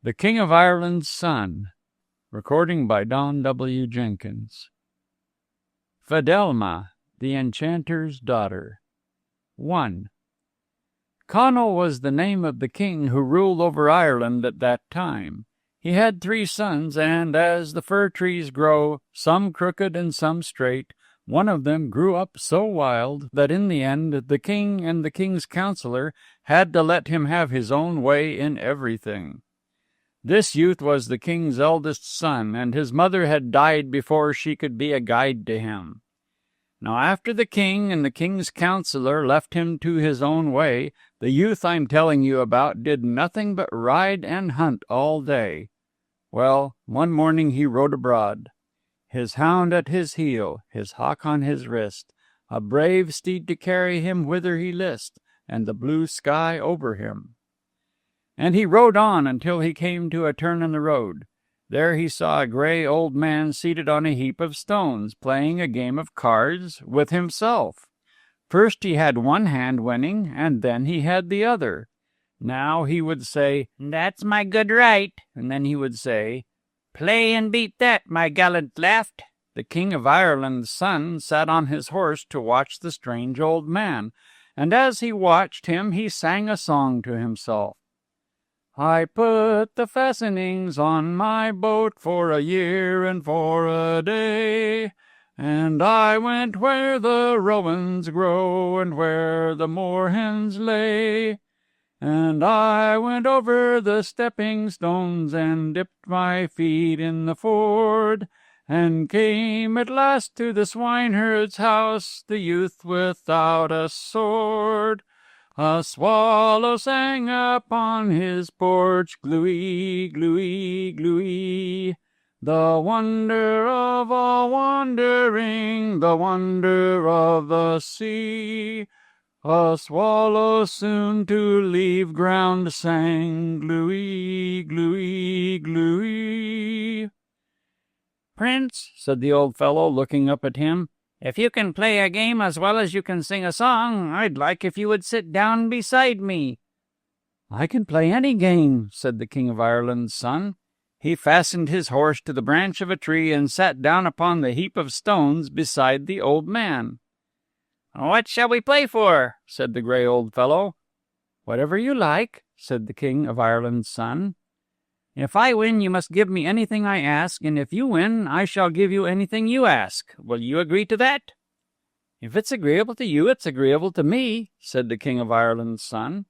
The King of Ireland's Son. Recording by Don W. Jenkins. Fidelma, the Enchanter's Daughter. 1. Conall was the name of the king who ruled over Ireland at that time. He had 3 sons, and as the fir trees grow, some crooked and some straight, one of them grew up so wild that in the end the king and the king's counselor had to let him have his own way in everything. This youth was the king's eldest son, and his mother had died before she could be a guide to him. Now after the king and the king's counselor left him to his own way, the youth I'm telling you about did nothing but ride and hunt all day. Well, one morning he rode abroad, his hound at his heel, his hawk on his wrist, a brave steed to carry him whither he list, and the blue sky over him. And he rode on until he came to a turn in the road. There he saw a gray old man seated on a heap of stones, playing a game of cards with himself. First he had one hand winning, and then he had the other. Now he would say, "That's my good right," and then he would say, "Play and beat that, my gallant left." The King of Ireland's son sat on his horse to watch the strange old man, and as he watched him he sang a song to himself. I put the fastenings on my boat for a year and for a day, and I went where the rowans grow and where the moorhens lay, and I went over the stepping stones and dipped my feet in the ford, and came at last to the swineherd's house, the youth without a sword. A swallow sang upon his porch, gluey, gluey, gluey. The wonder of all wandering, the wonder of the sea. A swallow soon to leave ground sang, gluey, gluey, gluey. "Prince," said the old fellow, looking up at him, "if you can play a game as well as you can sing a song, I'd like if you would sit down beside me." "I can play any game," said the King of Ireland's son. He fastened his horse to the branch of a tree and sat down upon the heap of stones beside the old man. "What shall we play for?" said the gray old fellow. "Whatever you like," said the King of Ireland's son. "If I win, you must give me anything I ask, and if you win, I shall give you anything you ask. Will you agree to that?" "If it's agreeable to you, it's agreeable to me," said the King of Ireland's son.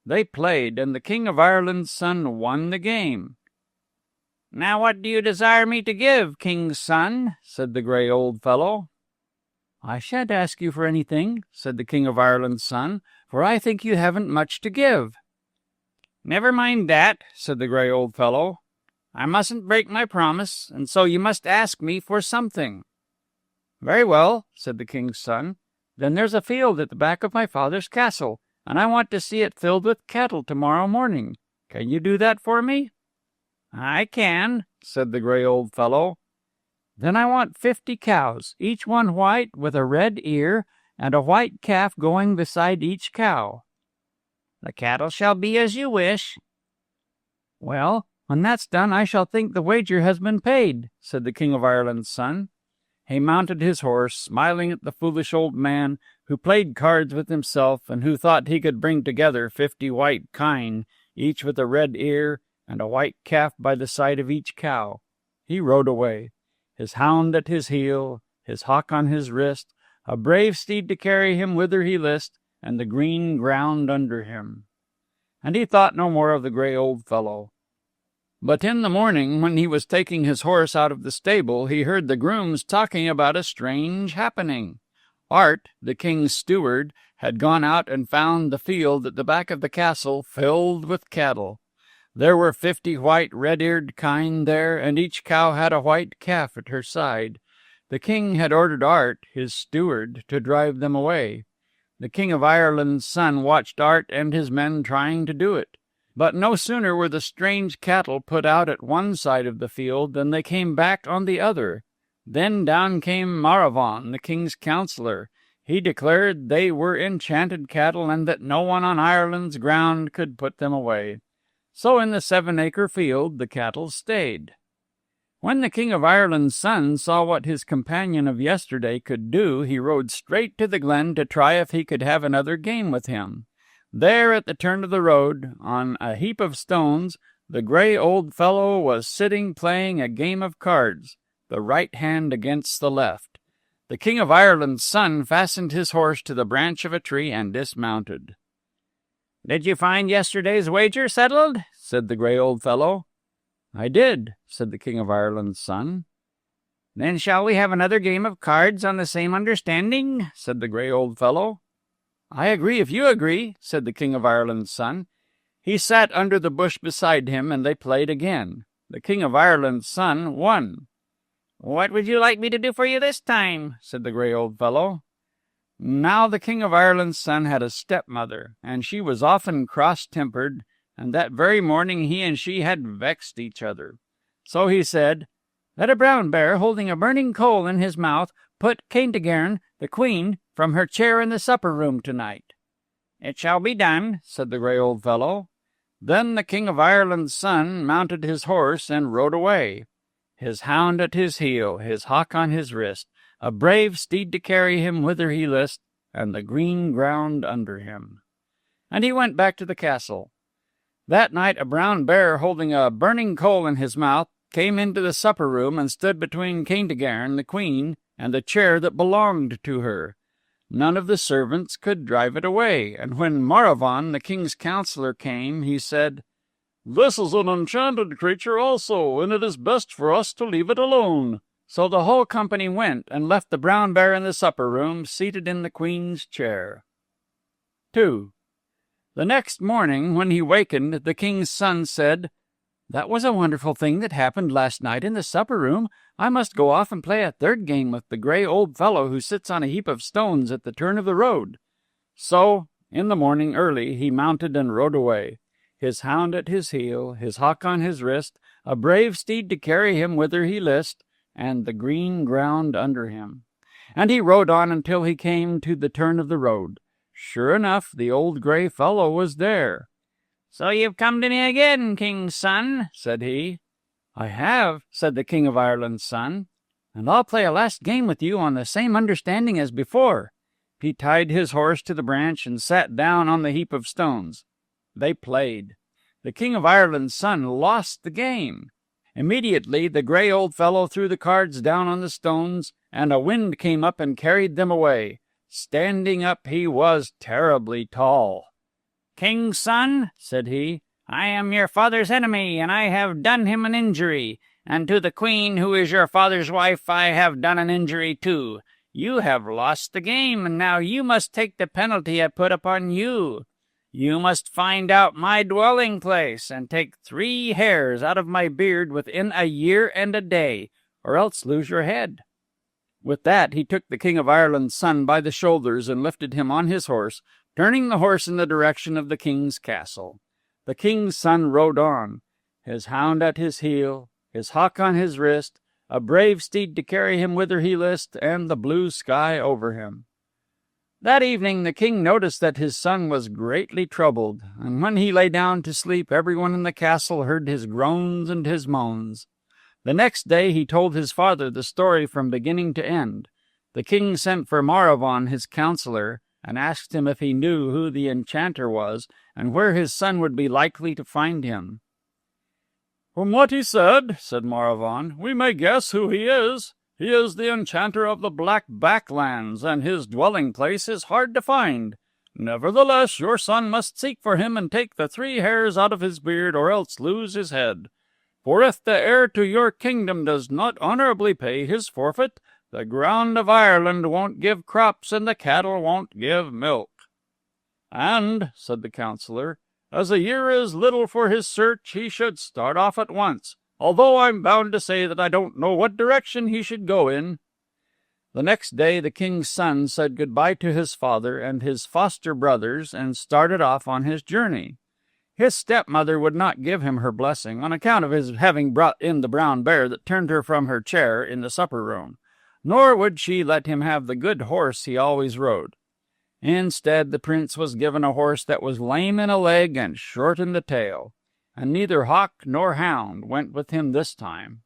They played, and the King of Ireland's son won the game. "Now what do you desire me to give, King's son?" said the gray old fellow. "I shan't ask you for anything," said the King of Ireland's son, "for I think you haven't much to give." "Never mind that," said the gray old fellow. "I mustn't break my promise, and so you must ask me for something." "Very well," said the king's son. "Then there's a field at the back of my father's castle, and I want to see it filled with cattle tomorrow morning. Can you do that for me?" "I can," said the gray old fellow. "Then I want 50 cows, each one white with a red ear, and a white calf going beside each cow." "The cattle shall be as you wish." "Well, when that's done, I shall think the wager has been paid," said the King of Ireland's son. He mounted his horse, smiling at the foolish old man who played cards with himself and who thought he could bring together 50 white kine, each with a red ear, and a white calf by the side of each cow. He rode away, his hound at his heel, his hawk on his wrist, a brave steed to carry him whither he list, and the green ground under him. And he thought no more of the gray old fellow. But in the morning, when he was taking his horse out of the stable, he heard the grooms talking about a strange happening. Art, the king's steward, had gone out and found the field at the back of the castle filled with cattle. There were 50 white red-eared kine there, and each cow had a white calf at her side. The king had ordered Art, his steward, to drive them away. The King of Ireland's son watched Art and his men trying to do it. But no sooner were the strange cattle put out at one side of the field than they came back on the other. Then down came Maravon, the king's counselor. He declared they were enchanted cattle and that no one on Ireland's ground could put them away. So in the 7-acre field the cattle stayed. When the King of Ireland's son saw what his companion of yesterday could do, he rode straight to the glen to try if he could have another game with him. There, at the turn of the road, on a heap of stones, the gray old fellow was sitting playing a game of cards, the right hand against the left. The King of Ireland's son fastened his horse to the branch of a tree and dismounted. "Did you find yesterday's wager settled?" said the gray old fellow. "I did," said the King of Ireland's son. "Then shall we have another game of cards on the same understanding?" said the gray old fellow. "I agree if you agree," said the King of Ireland's son. He sat under the bush beside him, and they played again. The King of Ireland's son won. "What would you like me to do for you this time?" said the gray old fellow. Now the King of Ireland's son had a stepmother, and she was often cross-tempered, and that very morning he and she had vexed each other. So he said, "Let a brown bear holding a burning coal in his mouth put Kentigern, the queen, from her chair in the supper-room tonight." "It shall be done," said the gray old fellow. Then the King of Ireland's son mounted his horse and rode away, his hound at his heel, his hawk on his wrist, a brave steed to carry him whither he list, and the green ground under him. And he went back to the castle. That night a brown bear holding a burning coal in his mouth came into the supper-room and stood between Kentigern, the queen, and the chair that belonged to her. None of the servants could drive it away, and when Maravan, the king's counselor, came, he said, "This is an enchanted creature also, and it is best for us to leave it alone." So the whole company went and left the brown bear in the supper-room, seated in the queen's chair. 2. The next morning, when he wakened, the king's son said, "That was a wonderful thing that happened last night in the supper-room. I must go off and play a third game with the gray old fellow who sits on a heap of stones at the turn of the road." So, in the morning early, he mounted and rode away, his hound at his heel, his hawk on his wrist, a brave steed to carry him whither he list, and the green ground under him. And he rode on until he came to the turn of the road. Sure enough, the old gray fellow was there. "So you've come to me again, king's son," said he. "I have," said the King of Ireland's son, "and I'll play a last game with you on the same understanding as before." He tied his horse to the branch and sat down on the heap of stones. They played. The King of Ireland's son lost the game. Immediately the gray old fellow threw the cards down on the stones, and a wind came up and carried them away. Standing up, he was terribly tall. "King's son," said he, "I am your father's enemy, and I have done him an injury. And to the queen, who is your father's wife, I have done an injury too. You have lost the game, and now you must take the penalty I put upon you. You must find out my dwelling place, and take 3 hairs out of my beard within a year and a day, or else lose your head." With that he took the King of Ireland's son by the shoulders and lifted him on his horse, turning the horse in the direction of the king's castle. The king's son rode on, his hound at his heel, his hawk on his wrist, a brave steed to carry him whither he list, and the blue sky over him. That evening the king noticed that his son was greatly troubled, and when he lay down to sleep, everyone in the castle heard his groans and his moans. The next day he told his father the story from beginning to end. The king sent for Maravan, his counselor, and asked him if he knew who the enchanter was, and where his son would be likely to find him. "From what he said," said Maravan, "we may guess who he is. He is the enchanter of the Black Backlands, and his dwelling place is hard to find. Nevertheless, your son must seek for him and take the 3 hairs out of his beard, or else lose his head. For if the heir to your kingdom does not honorably pay his forfeit, the ground of Ireland won't give crops, and the cattle won't give milk." "And," said the counselor, "as a year is little for his search, he should start off at once, although I'm bound to say that I don't know what direction he should go in." The next day the king's son said goodbye to his father and his foster brothers and started off on his journey. His stepmother would not give him her blessing on account of his having brought in the brown bear that turned her from her chair in the supper-room, nor would she let him have the good horse he always rode. Instead, the prince was given a horse that was lame in a leg and short in the tail. and neither hawk nor hound went with him this time.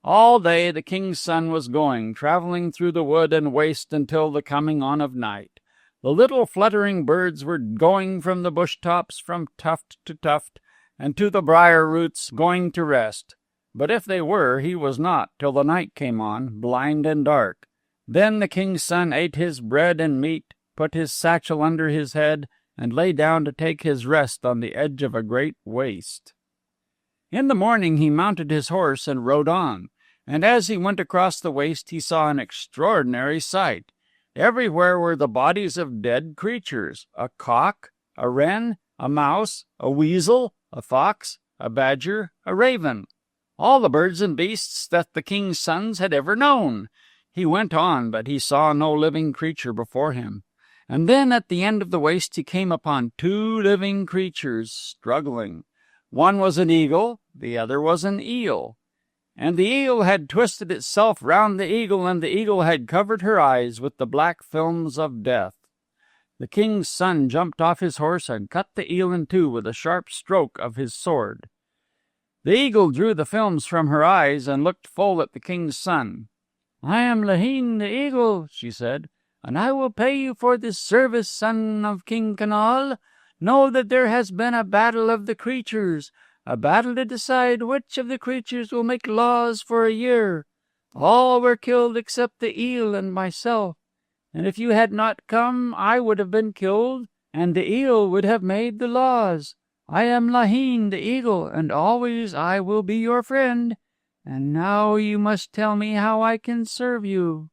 All day the king's son was going, traveling through the wood and waste until the coming on of night. The little fluttering birds were going from the bush tops, from tuft to tuft, and to the briar roots, going to rest. But if they were, he was not, till the night came on, blind and dark. Then the king's son ate his bread and meat, put his satchel under his head, and lay down to take his rest on the edge of a great waste. In the morning he mounted his horse and rode on, and as he went across the waste he saw an extraordinary sight. Everywhere were the bodies of dead creatures, a cock, a wren, a mouse, a weasel, a fox, a badger, a raven, all the birds and beasts that the king's sons had ever known. He went on, but he saw no living creature before him. And then at the end of the waste he came upon 2 living creatures struggling. One was an eagle, the other was an eel. And the eel had twisted itself round the eagle, and the eagle had covered her eyes with the black films of death. The king's son jumped off his horse and cut the eel in 2 with a sharp stroke of his sword. The eagle drew the films from her eyes and looked full at the king's son. "I am Laheen the eagle," she said, "and I will pay you for this service, son of King Conall. Know that there has been a battle of the creatures, a battle to decide which of the creatures will make laws for a year. All were killed except the eel and myself, and if you had not come, I would have been killed, and the eel would have made the laws. I am Laheen the eagle, and always I will be your friend. And now you must tell me how I can serve you."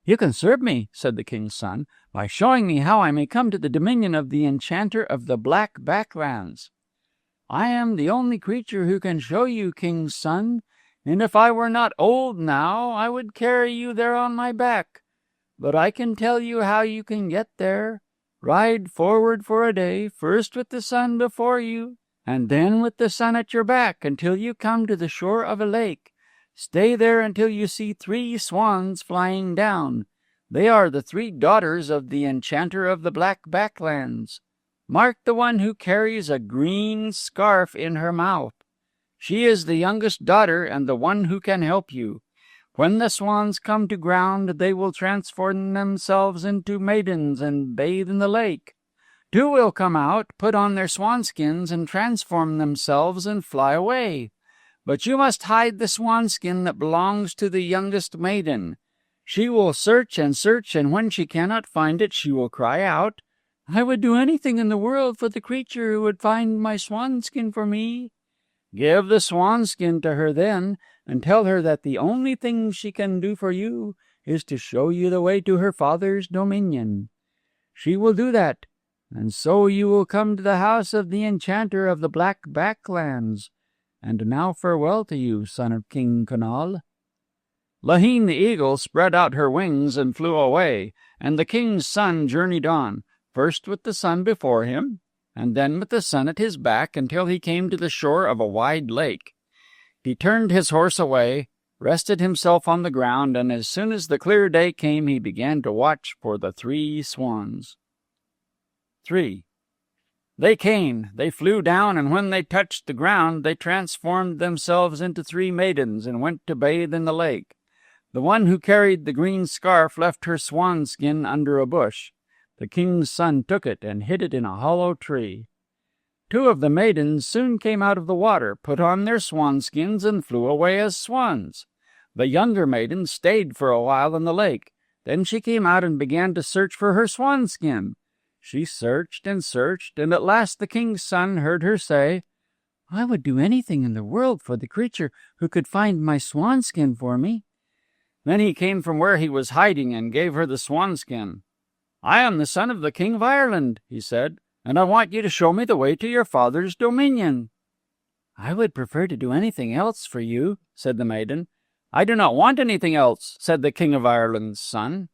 "You can serve me," said the king's son, "by showing me how I may come to the dominion of the enchanter of the Black Backlands." "I am the only creature who can show you, king's son, and if I were not old now, I would carry you there on my back. But I can tell you how you can get there. Ride forward for a day, first with the sun before you, and then with the sun at your back, until you come to the shore of a lake. Stay there until you see 3 swans flying down. They are the 3 daughters of the enchanter of the Black Backlands. Mark the one who carries a green scarf in her mouth. She is the youngest daughter and the one who can help you. When the swans come to ground, they will transform themselves into maidens and bathe in the lake. 2 will come out, put on their swanskins, and transform themselves and fly away. But you must hide the swanskin that belongs to the youngest maiden. She will search, and when she cannot find it, she will cry out, 'I would do anything in the world for the creature who would find my swanskin for me.' Give the swanskin to her then, and tell her that the only thing she can do for you is to show you the way to her father's dominion. She will do that, and so you will come to the house of the enchanter of the Black Backlands. And now farewell to you, son of King Conall." Laheen the eagle spread out her wings and flew away, and the king's son journeyed on, first with the sun before him, and then with the sun at his back, until he came to the shore of a wide lake. He turned his horse away, rested himself on the ground, and as soon as the clear day came, he began to watch for the 3 swans. 3. They came, they flew down, and when they touched the ground, they transformed themselves into 3 maidens and went to bathe in the lake. The one who carried the green scarf left her swanskin under a bush. The king's son took it and hid it in a hollow tree. 2 of the maidens soon came out of the water, put on their swanskins, and flew away as swans. The younger maiden stayed for a while in the lake. Then she came out and began to search for her swanskin. She searched, and at last the king's son heard her say, "I would do anything in the world for the creature who could find my swanskin for me." Then he came from where he was hiding and gave her the swanskin. "I am the son of the King of Ireland," he said, "and I want you to show me the way to your father's dominion." "I would prefer to do anything else for you," said the maiden. "I do not want anything else," said the King of Ireland's son.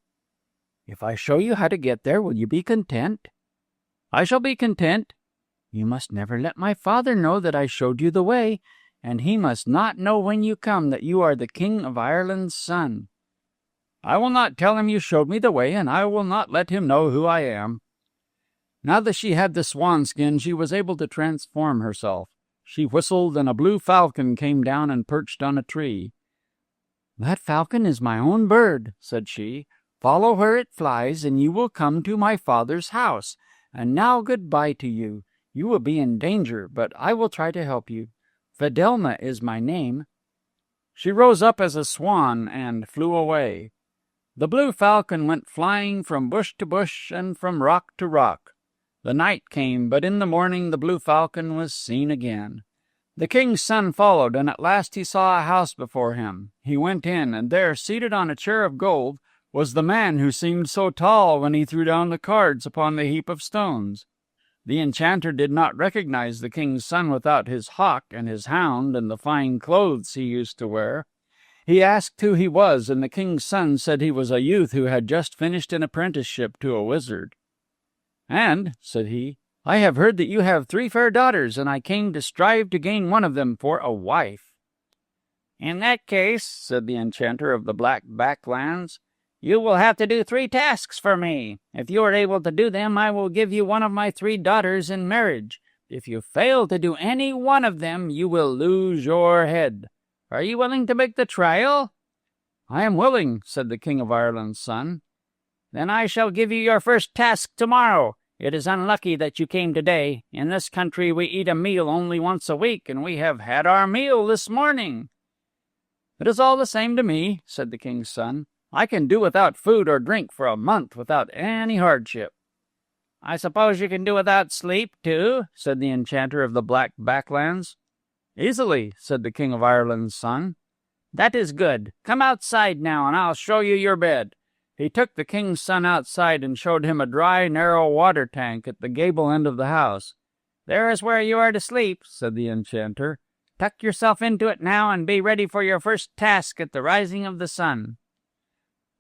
"If I show you how to get there, will you be content?" "I shall be content." "You must never let my father know that I showed you the way, and he must not know when you come that you are the King of Ireland's son." "I will not tell him you showed me the way, and I will not let him know who I am." Now that she had the swanskin, she was able to transform herself. She whistled, and a blue falcon came down and perched on a tree. "That falcon is my own bird," said she. "Follow where it flies, and you will come to my father's house. And now good-bye to you. You will be in danger, but I will try to help you. Fidelma is my name." She rose up as a swan and flew away. The blue falcon went flying from bush to bush and from rock to rock. The night came, but in the morning the blue falcon was seen again. The king's son followed, and at last he saw a house before him. He went in, and there, seated on a chair of gold, was the man who seemed so tall when he threw down the cards upon the heap of stones. The enchanter did not recognize the king's son without his hawk and his hound and the fine clothes he used to wear. He asked who he was, and the king's son said he was a youth who had just finished an apprenticeship to a wizard. "And," said he, "I have heard that you have 3 fair daughters, and I came to strive to gain one of them for a wife." "In that case," said the enchanter of the Black Backlands, "you will have to do 3 tasks for me. If you are able to do them, I will give you one of my 3 daughters in marriage. If you fail to do any one of them, you will lose your head. Are you willing to make the trial?" "I am willing," said the King of Ireland's son. "Then I shall give you your first task tomorrow. It is unlucky that you came today. In this country we eat a meal only once a week, and we have had our meal this morning." "It is all the same to me," said the king's son. "I can do without food or drink for a month without any hardship." "I suppose you can do without sleep, too?" said the enchanter of the Black Backlands. "Easily," said the King of Ireland's son. "That is good. Come outside now, and I'll show you your bed." He took the king's son outside and showed him a dry, narrow water tank at the gable end of the house. "There is where you are to sleep," said the enchanter. "Tuck yourself into it now, and be ready for your first task at the rising of the sun."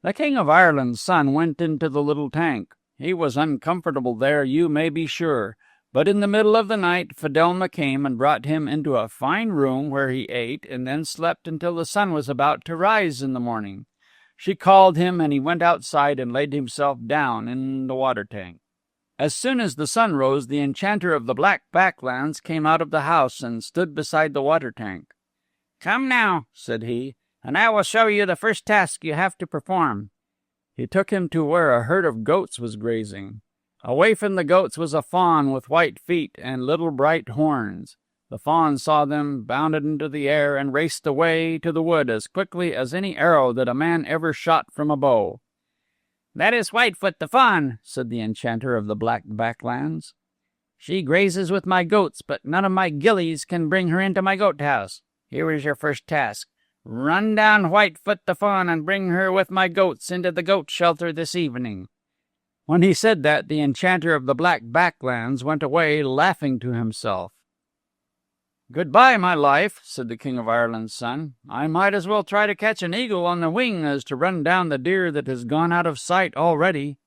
The King of Ireland's son went into the little tank. He was uncomfortable there, you may be sure. But in the middle of the night, Fidelma came and brought him into a fine room where he ate and then slept until the sun was about to rise in the morning. She called him, and he went outside and laid himself down in the water tank. As soon as the sun rose, the enchanter of the Black Backlands came out of the house and stood beside the water tank. "Come now," said he, "and I will show you the first task you have to perform." He took him to where a herd of goats was grazing. Away from the goats was a fawn with white feet and little bright horns. The fawn saw them, bounded into the air, and raced away to the wood as quickly as any arrow that a man ever shot from a bow. "That is Whitefoot the fawn," said the enchanter of the Black Backlands. "She grazes with my goats, but none of my gillies can bring her into my goat house. Here is your first task. Run down Whitefoot the fawn and bring her with my goats into the goat shelter this evening." When he said that, the enchanter of the Black Backlands went away, laughing to himself. "Goodbye, my life," said the King of Ireland's son. "I might as well try to catch an eagle on the wing as to run down the deer that has gone out of sight already."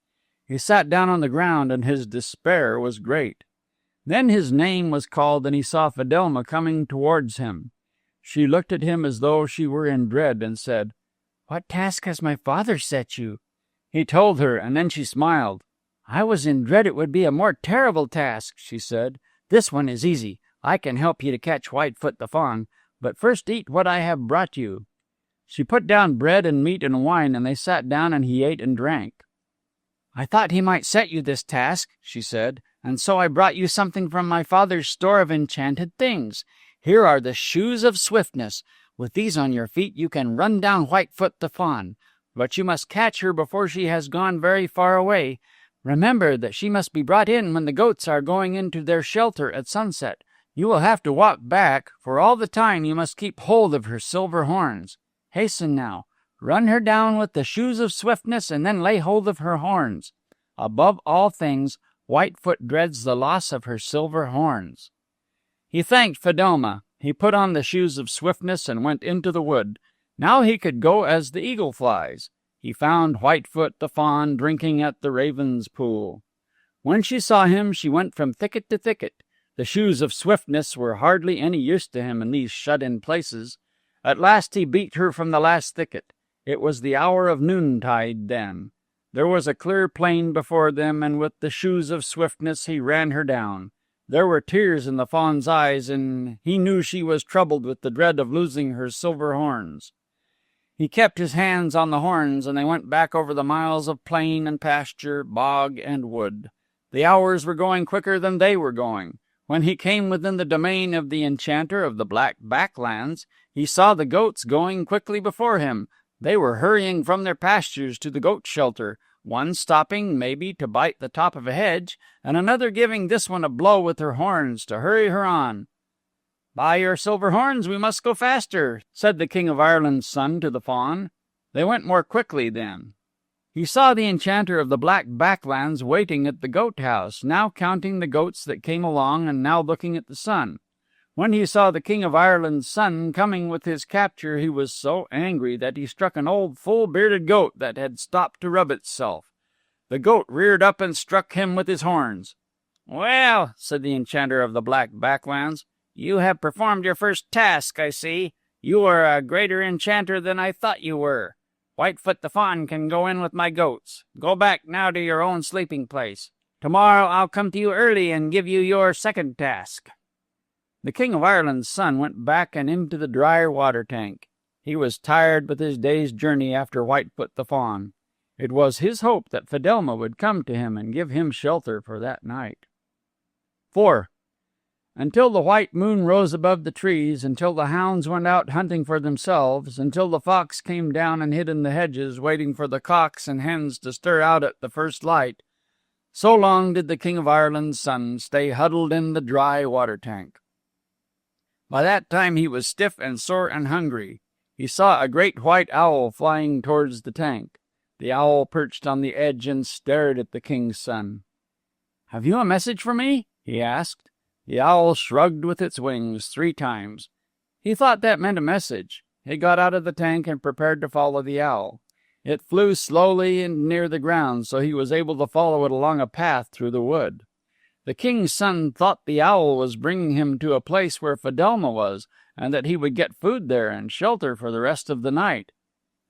He sat down on the ground, and his despair was great. Then his name was called, and he saw Fidelma coming towards him. She looked at him as though she were in dread, and said, "What task has my father set you?" He told her, and then she smiled. "I was in dread it would be a more terrible task," she said. "This one is easy. I can help you to catch Whitefoot the fawn, but first eat what I have brought you." She put down bread and meat and wine, and they sat down, and he ate and drank. "I thought he might set you this task," she said, "and so I brought you something from my father's store of enchanted things. Here are the shoes of swiftness. With these on your feet you can run down Whitefoot the fawn. But you must catch her before she has gone very far away. Remember that she must be brought in when the goats are going into their shelter at sunset. You will have to walk back, for all the time you must keep hold of her silver horns. Hasten now. Run her down with the shoes of swiftness, and then lay hold of her horns. Above all things, Whitefoot dreads the loss of her silver horns." He thanked Fidelma. He put on the shoes of swiftness and went into the wood. Now he could go as the eagle flies. He found Whitefoot the fawn drinking at the raven's pool. When she saw him, she went from thicket to thicket. The shoes of swiftness were hardly any use to him in these shut-in places. At last he beat her from the last thicket. It was the hour of noontide then. There was a clear plain before them, and with the shoes of swiftness he ran her down. There were tears in the fawn's eyes, and he knew she was troubled with the dread of losing her silver horns. He kept his hands on the horns, and they went back over the miles of plain and pasture, bog and wood. The hours were going quicker than they were going. When he came within the domain of the enchanter of the Black Backlands, he saw the goats going quickly before him. They were hurrying from their pastures to the goat shelter, one stopping, maybe, to bite the top of a hedge, and another giving this one a blow with her horns to hurry her on. "By your silver horns, we must go faster," said the King of Ireland's son to the fawn. They went more quickly then. He saw the enchanter of the Black Backlands waiting at the goat house, now counting the goats that came along and now looking at the sun. When he saw the King of Ireland's son coming with his capture, he was so angry that he struck an old full-bearded goat that had stopped to rub itself. The goat reared up and struck him with his horns. "Well," said the enchanter of the Black Backlands, "you have performed your first task, I see. You are a greater enchanter than I thought you were. Whitefoot the fawn can go in with my goats. Go back now to your own sleeping place. Tomorrow I'll come to you early and give you your second task." The King of Ireland's son went back and into the dry water tank. He was tired with his day's journey after Whitefoot the fawn. It was his hope that Fidelma would come to him and give him shelter for that night. 4. Until the white moon rose above the trees, until the hounds went out hunting for themselves, until the fox came down and hid in the hedges, waiting for the cocks and hens to stir out at the first light, so long did the King of Ireland's son stay huddled in the dry water tank. By that time he was stiff and sore and hungry. He saw a great white owl flying towards the tank. The owl perched on the edge and stared at the king's son. "Have you a message for me?" he asked. The owl shrugged with its wings 3 times. He thought that meant a message. He got out of the tank and prepared to follow the owl. It flew slowly and near the ground, so he was able to follow it along a path through the wood. The king's son thought the owl was bringing him to a place where Fidelma was, and that he would get food there and shelter for the rest of the night.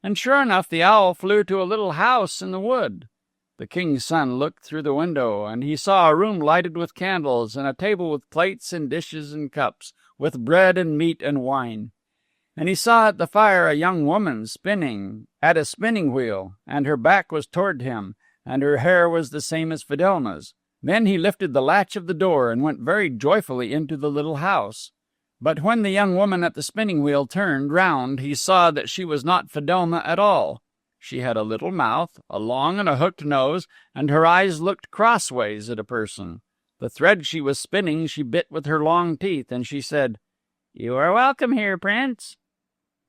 And sure enough, the owl flew to a little house in the wood. The king's son looked through the window, and he saw a room lighted with candles, and a table with plates and dishes and cups, with bread and meat and wine. And he saw at the fire a young woman spinning at a spinning wheel, and her back was toward him, and her hair was the same as Fidelma's. Then he lifted the latch of the door and went very joyfully into the little house. But when the young woman at the spinning wheel turned round, he saw that she was not Fidelma at all. She had a little mouth, a long and a hooked nose, and her eyes looked crossways at a person. The thread she was spinning she bit with her long teeth, and she said, "You are welcome here, Prince."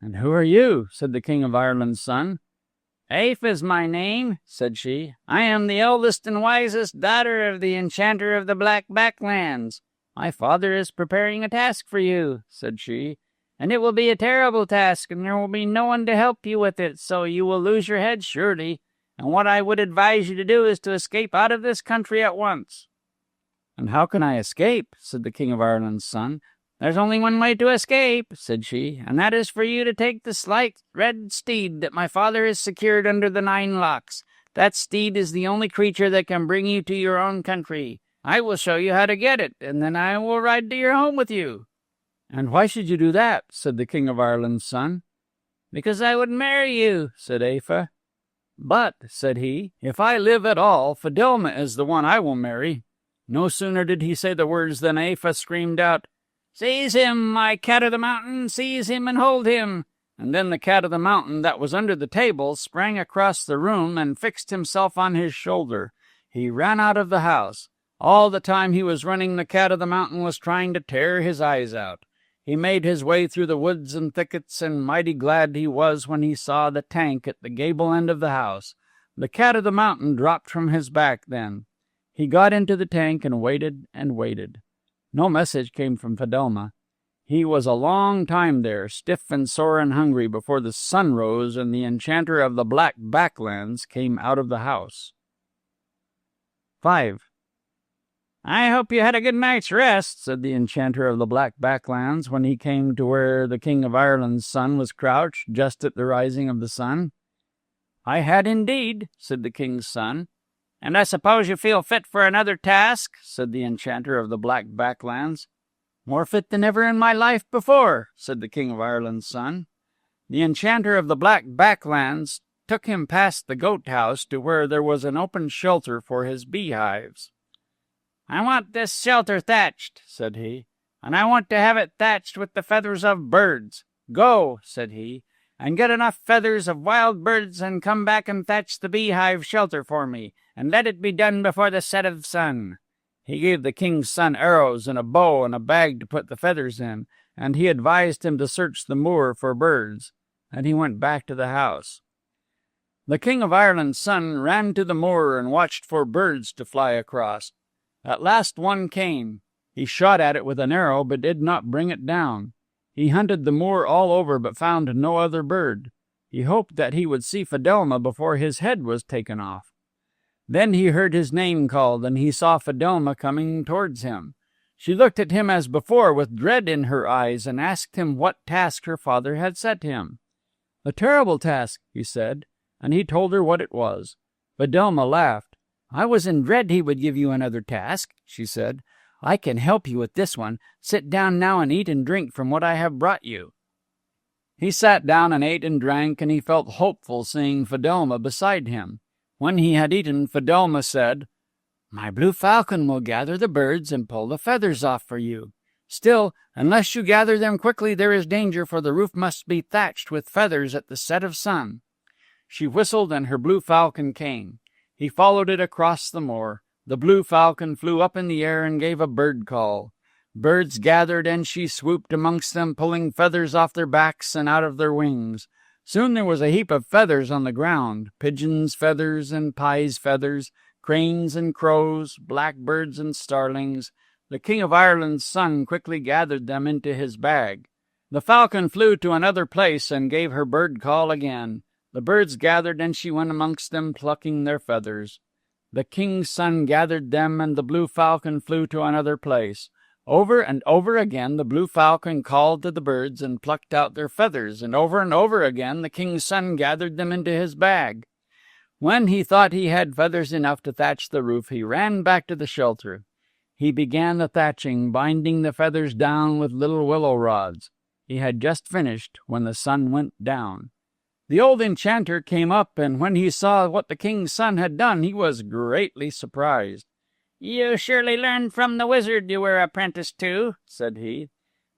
"And who are you?" said the King of Ireland's son. "Aoife is my name," said she. "I am the eldest and wisest daughter of the enchanter of the Black Backlands. My father is preparing a task for you," said she, "and it will be a terrible task, and there will be no one to help you with it, so you will lose your head surely. And what I would advise you to do is to escape out of this country at once." "And how can I escape?" said the King of Ireland's son. "There's only one way to escape," said she, "and that is for you to take the slight red steed that my father has secured under the 9 locks. That steed is the only creature that can bring you to your own country. I will show you how to get it, and then I will ride to your home with you." "And why should you do that?" said the King of Ireland's son. "Because I would marry you," said Aoife. "But," said he, "if I live at all, Fidelma is the one I will marry." No sooner did he say the words than Aoife screamed out, "Seize him, my cat of the mountain, seize him and hold him." And then the cat of the mountain that was under the table sprang across the room and fixed himself on his shoulder. He ran out of the house. All the time he was running, the cat of the mountain was trying to tear his eyes out. He made his way through the woods and thickets, and mighty glad he was when he saw the tank at the gable end of the house. The cat of the mountain dropped from his back then. He got into the tank and waited and waited. No message came from Fidelma. He was a long time there, stiff and sore and hungry, before the sun rose and the enchanter of the Black Backlands came out of the house. 5. "I hope you had a good night's rest," said the enchanter of the Black Backlands when he came to where the King of Ireland's son was crouched just at the rising of the sun. "I had indeed," said the king's son. "And I suppose you feel fit for another task?" said the enchanter of the Black Backlands. "More fit than ever in my life before," said the King of Ireland's son. The enchanter of the Black Backlands took him past the goat house to where there was an open shelter for his beehives. "I want this shelter thatched," said he, "and I want to have it thatched with the feathers of birds. Go," said he, "and get enough feathers of wild birds and come back and thatch the beehive shelter for me, and let it be done before the set of sun." He gave the king's son arrows and a bow and a bag to put the feathers in, and he advised him to search the moor for birds, and he went back to the house. The King of Ireland's son ran to the moor and watched for birds to fly across. At last one came. He shot at it with an arrow, but did not bring it down. He hunted the moor all over, but found no other bird. He hoped that he would see Fidelma before his head was taken off. Then he heard his name called, and he saw Fidelma coming towards him. She looked at him as before, with dread in her eyes, and asked him what task her father had set him. "A terrible task," he said, and he told her what it was. Fidelma laughed. "I was in dread he would give you another task," she said. "I can help you with this one. Sit down now and eat and drink from what I have brought you." He sat down and ate and drank, and he felt hopeful seeing Fidelma beside him. When he had eaten, Fidelma said, "My blue falcon will gather the birds and pull the feathers off for you. Still, unless you gather them quickly, there is danger, for the roof must be thatched with feathers at the set of sun." She whistled, and her blue falcon came. He followed it across the moor. The blue falcon flew up in the air and gave a bird call. Birds gathered, and she swooped amongst them, pulling feathers off their backs and out of their wings. Soon there was a heap of feathers on the ground, pigeons' feathers and pies' feathers, cranes and crows, blackbirds and starlings. The King of Ireland's son quickly gathered them into his bag. The falcon flew to another place and gave her bird call again. The birds gathered, and she went amongst them, plucking their feathers. The king's son gathered them, and the blue falcon flew to another place. Over and over again the blue falcon called to the birds and plucked out their feathers, and over again the king's son gathered them into his bag. When he thought he had feathers enough to thatch the roof, he ran back to the shelter. He began the thatching, binding the feathers down with little willow rods. He had just finished when the sun went down. The old enchanter came up, and when he saw what the king's son had done, he was greatly surprised. "You surely learned from the wizard you were apprenticed to," said he.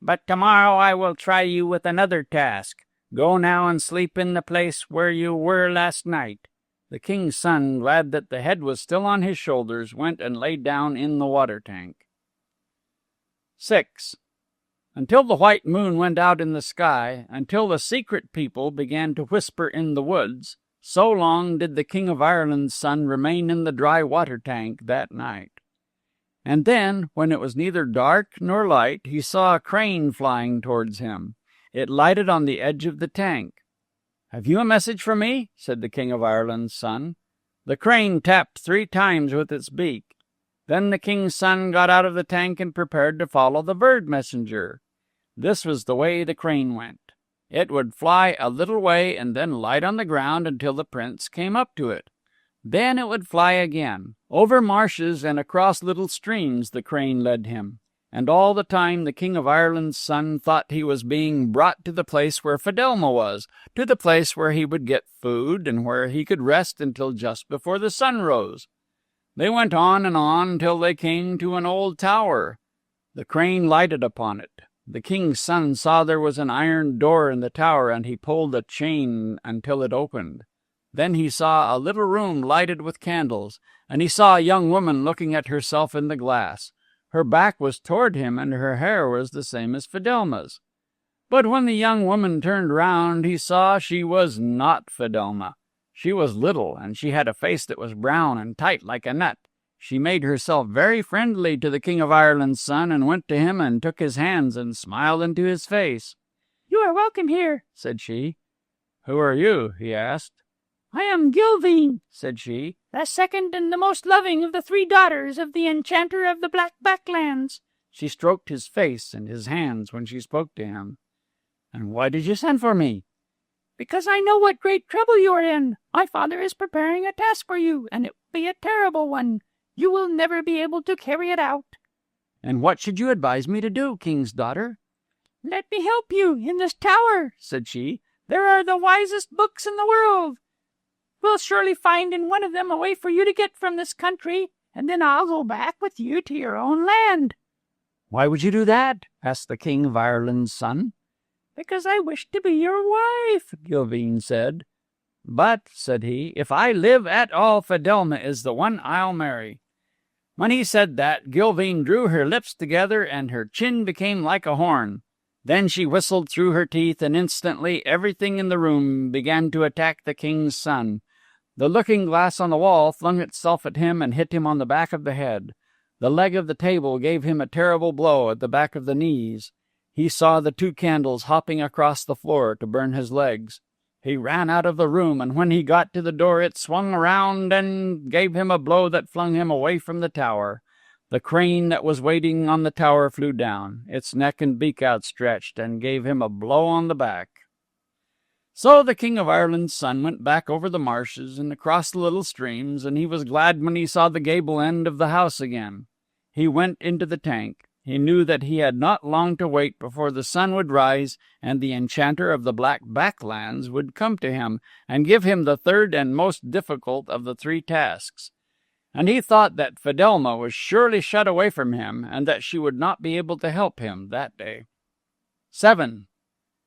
"But tomorrow I will try you with another task. Go now and sleep in the place where you were last night." The king's son, glad that the head was still on his shoulders, went and lay down in the water tank. 6. Until the white moon went out in the sky, until the secret people began to whisper in the woods, so long did the King of Ireland's son remain in the dry water tank that night. And then, when it was neither dark nor light, he saw a crane flying towards him. It lighted on the edge of the tank. "Have you a message for me?" said the King of Ireland's son. The crane tapped 3 times with its beak. Then the king's son got out of the tank and prepared to follow the bird messenger. This was the way the crane went. It would fly a little way and then light on the ground until the prince came up to it. Then it would fly again. Over marshes and across little streams the crane led him. And all the time the King of Ireland's son thought he was being brought to the place where Fidelma was, to the place where he would get food and where he could rest until just before the sun rose. They went on till they came to an old tower. The crane lighted upon it. The king's son saw there was an iron door in the tower, and he pulled a chain until it opened. Then he saw a little room lighted with candles, and he saw a young woman looking at herself in the glass. Her back was toward him, and her hair was the same as Fidelma's. But when the young woman turned round, he saw she was not Fidelma. She was little, and she had a face that was brown and tight like a nut. She made herself very friendly to the King of Ireland's son, and went to him and took his hands and smiled into his face. "You are welcome here," said she. "Who are you?" he asked. "I am Gilvine," said she, "the second and the most loving of the 3 daughters of the enchanter of the Black Backlands." She stroked his face and his hands when she spoke to him. "And why did you send for me?" "Because I know what great trouble you are in. My father is preparing a task for you, and it will be a terrible one. You will never be able to carry it out." "And what should you advise me to do, king's daughter?" "Let me help you in this tower," said she. "There are the wisest books in the world. We'll surely find in one of them a way for you to get from this country, and then I'll go back with you to your own land." "Why would you do that?" asked the king of Ireland's son. "Because I wish to be your wife," Gilvain said. "But," said he, "if I live at all, Fidelma is the one I'll marry." When he said that, Gilvain drew her lips together, and her chin became like a horn. Then she whistled through her teeth, and instantly everything in the room began to attack the king's son. The looking-glass on the wall flung itself at him and hit him on the back of the head. The leg of the table gave him a terrible blow at the back of the knees. He saw the 2 candles hopping across the floor to burn his legs. He ran out of the room, and when he got to the door, it swung around and gave him a blow that flung him away from the tower. The crane that was waiting on the tower flew down, its neck and beak outstretched, and gave him a blow on the back. So the King of Ireland's son went back over the marshes and across the little streams, and he was glad when he saw the gable end of the house again. He went into the tank. He knew that he had not long to wait before the sun would rise, and the enchanter of the Black Backlands would come to him and give him the 3rd and most difficult of the 3 tasks. And he thought that Fidelma was surely shut away from him, and that she would not be able to help him that day. 7.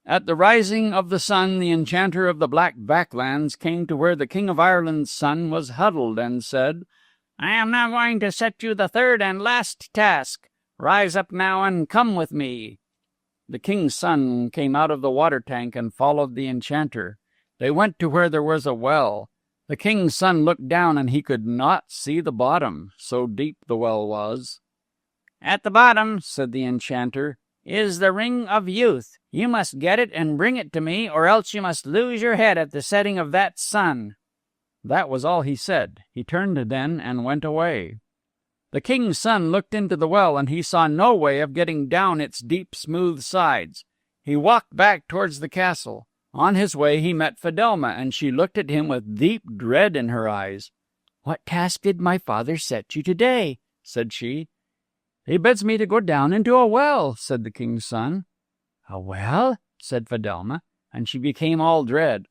At the rising of the sun, the enchanter of the Black Backlands came to where the King of Ireland's son was huddled, and said, "I am now going to set you the 3rd and last task. Rise up now and come with me." The king's son came out of the water tank and followed the enchanter. They went to where there was a well. The king's son looked down, and he could not see the bottom, so deep the well was. "At the bottom," said the enchanter, "is the ring of youth. You must get it and bring it to me, or else you must lose your head at the setting of that sun." That was all he said. He turned then and went away. The king's son looked into the well, and he saw no way of getting down its deep, smooth sides. He walked back towards the castle. On his way he met Fidelma, and she looked at him with deep dread in her eyes. "What task did my father set you today?" said she. "He bids me to go down into a well," said the king's son. "A well?" said Fidelma, and she became all dread.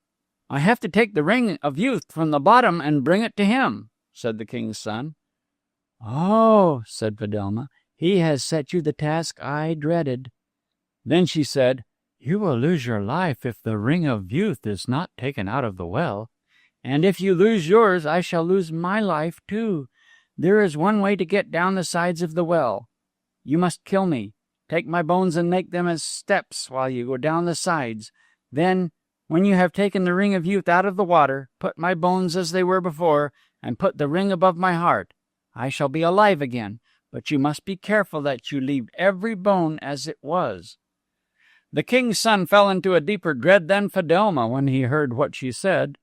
"I have to take the ring of youth from the bottom and bring it to him," said the king's son. "Oh," said Fidelma, "he has set you the task I dreaded." Then she said, "You will lose your life if the ring of youth is not taken out of the well. And if you lose yours, I shall lose my life too. There is one way to get down the sides of the well. You must kill me. Take my bones and make them as steps while you go down the sides. Then, when you have taken the ring of youth out of the water, put my bones as they were before, and put the ring above my heart. I shall be alive again, but you must be careful that you leave every bone as it was." The king's son fell into a deeper dread than Fidelma when he heard what she said.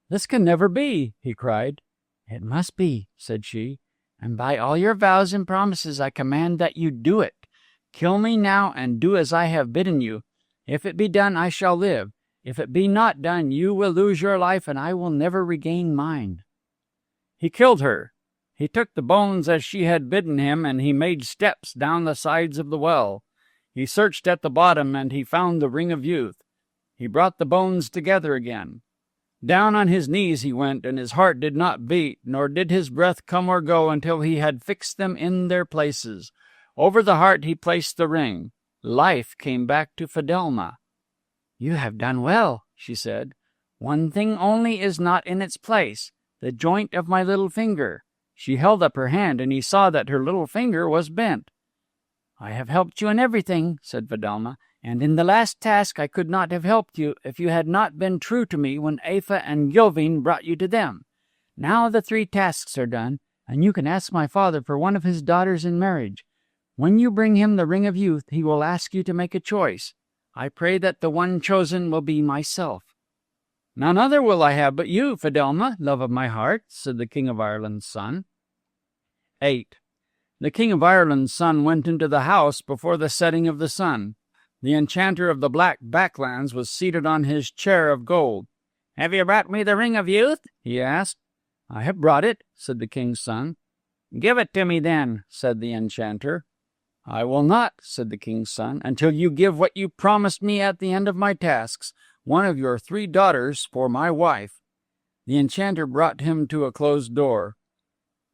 "This can never be," he cried. "It must be," said she, "and by all your vows and promises I command that you do it. Kill me now and do as I have bidden you. If it be done, I shall live. If it be not done, you will lose your life, and I will never regain mine." He killed her. He took the bones as she had bidden him, and he made steps down the sides of the well. He searched at the bottom, and he found the ring of youth. He brought the bones together again. Down on his knees he went, and his heart did not beat, nor did his breath come or go until he had fixed them in their places. Over the heart he placed the ring. Life came back to Fidelma. "You have done well," she said. "One thing only is not in its place, the joint of my little finger." She held up her hand, and he saw that her little finger was bent. "I have helped you in everything," said Fidelma, "and in the last task I could not have helped you if you had not been true to me when Aoife and Gilvain brought you to them. Now the 3 tasks are done, and you can ask my father for one of his daughters in marriage. When you bring him the ring of youth, he will ask you to make a choice. I pray that the one chosen will be myself." "None other will I have but you, Fidelma, love of my heart," said the King of Ireland's son. 8. The King of Ireland's son went into the house before the setting of the sun. The enchanter of the Black Backlands was seated on his chair of gold. "Have you brought me the ring of youth?" he asked. "I have brought it," said the king's son. "Give it to me, then," said the enchanter. "I will not," said the king's son, "until you give what you promised me at the end of my tasks, one of your 3 daughters for my wife." The enchanter brought him to a closed door.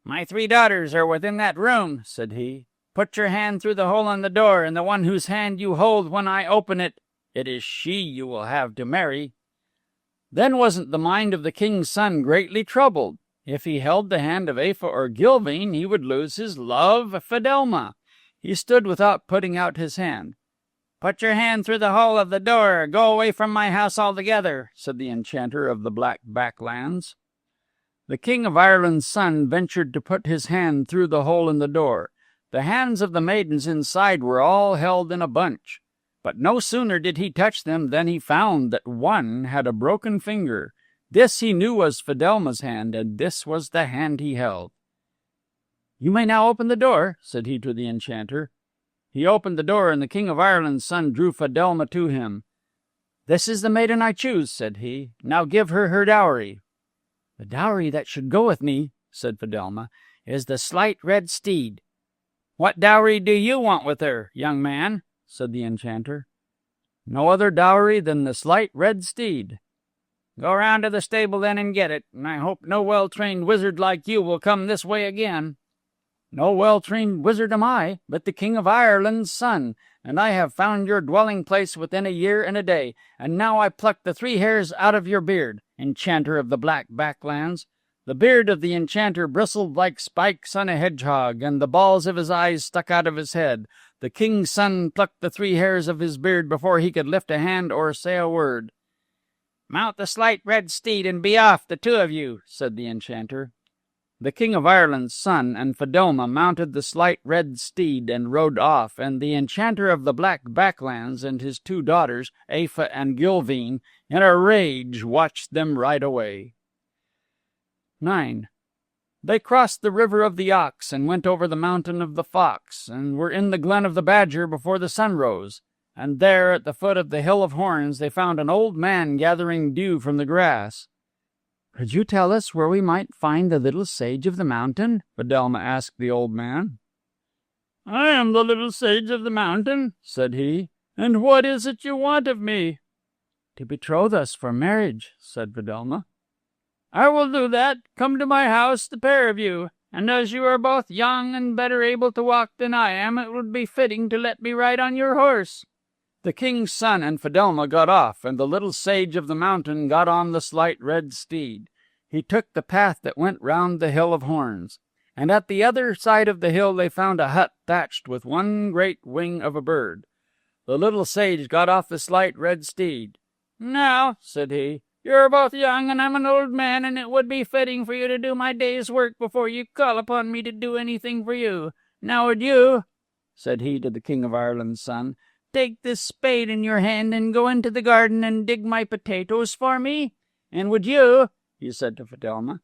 "My 3 daughters are within that room," said he. "Put your hand through the hole in the door, and the one whose hand you hold when I open it, it is she you will have to marry." Then wasn't the mind of the king's son greatly troubled? If he held the hand of Aoife or Gilvain, he would lose his love, Fidelma. He stood without putting out his hand. "Put your hand through the hole of the door. Go away from my house altogether," said the enchanter of the Black Backlands. The King of Ireland's son ventured to put his hand through the hole in the door. The hands of the maidens inside were all held in a bunch. But no sooner did he touch them than he found that one had a broken finger. This he knew was Fidelma's hand, and this was the hand he held. "You may now open the door," said he to the enchanter. He opened the door, and the King of Ireland's son drew Fidelma to him. "This is the maiden I choose," said he. "Now give her her dowry." "The dowry that should go with me," said Fidelma, "is the slight red steed." "What dowry do you want with her, young man?" said the enchanter. "No other dowry than the slight red steed." "Go round to the stable then and get it, and I hope no well-trained wizard like you will come this way again." "No well-trained wizard am I, but the King of Ireland's son, and I have found your dwelling place within a year and a day, and now I pluck the 3 hairs out of your beard, enchanter of the Black Backlands." The beard of the enchanter bristled like spikes on a hedgehog, and the balls of his eyes stuck out of his head. The king's son plucked the 3 hairs of his beard before he could lift a hand or say a word. "Mount the slight red steed and be off, the 2 of you," said the enchanter. The King of Ireland's son and Fidelma mounted the slight red steed and rode off, and the enchanter of the Black Backlands and his 2 daughters, Aoife and Gilvain, in a rage watched them ride away. 9. They crossed the river of the Ox and went over the mountain of the Fox, and were in the glen of the Badger before the sun rose. And there, at the foot of the Hill of Horns, they found an old man gathering dew from the grass. "Could you tell us where we might find the little sage of the mountain?" Fidelma asked the old man. "I am the little sage of the mountain," said he. "And what is it you want of me?" "To betroth us for marriage," said Fidelma. "I will do that. Come to my house, the pair of you. And as you are both young and better able to walk than I am, it would be fitting to let me ride on your horse." The king's son and Fidelma got off, and the little sage of the mountain got on the slight red steed. He took the path that went round the Hill of Horns. And at the other side of the hill they found a hut thatched with one great wing of a bird. The little sage got off the slight red steed. "Now," said he, "you're both young, and I'm an old man, and it would be fitting for you to do my day's work before you call upon me to do anything for you. Now would you," said he to the King of Ireland's son, "take this spade in your hand and go into the garden and dig my potatoes for me? And would you," he said to Fidelma,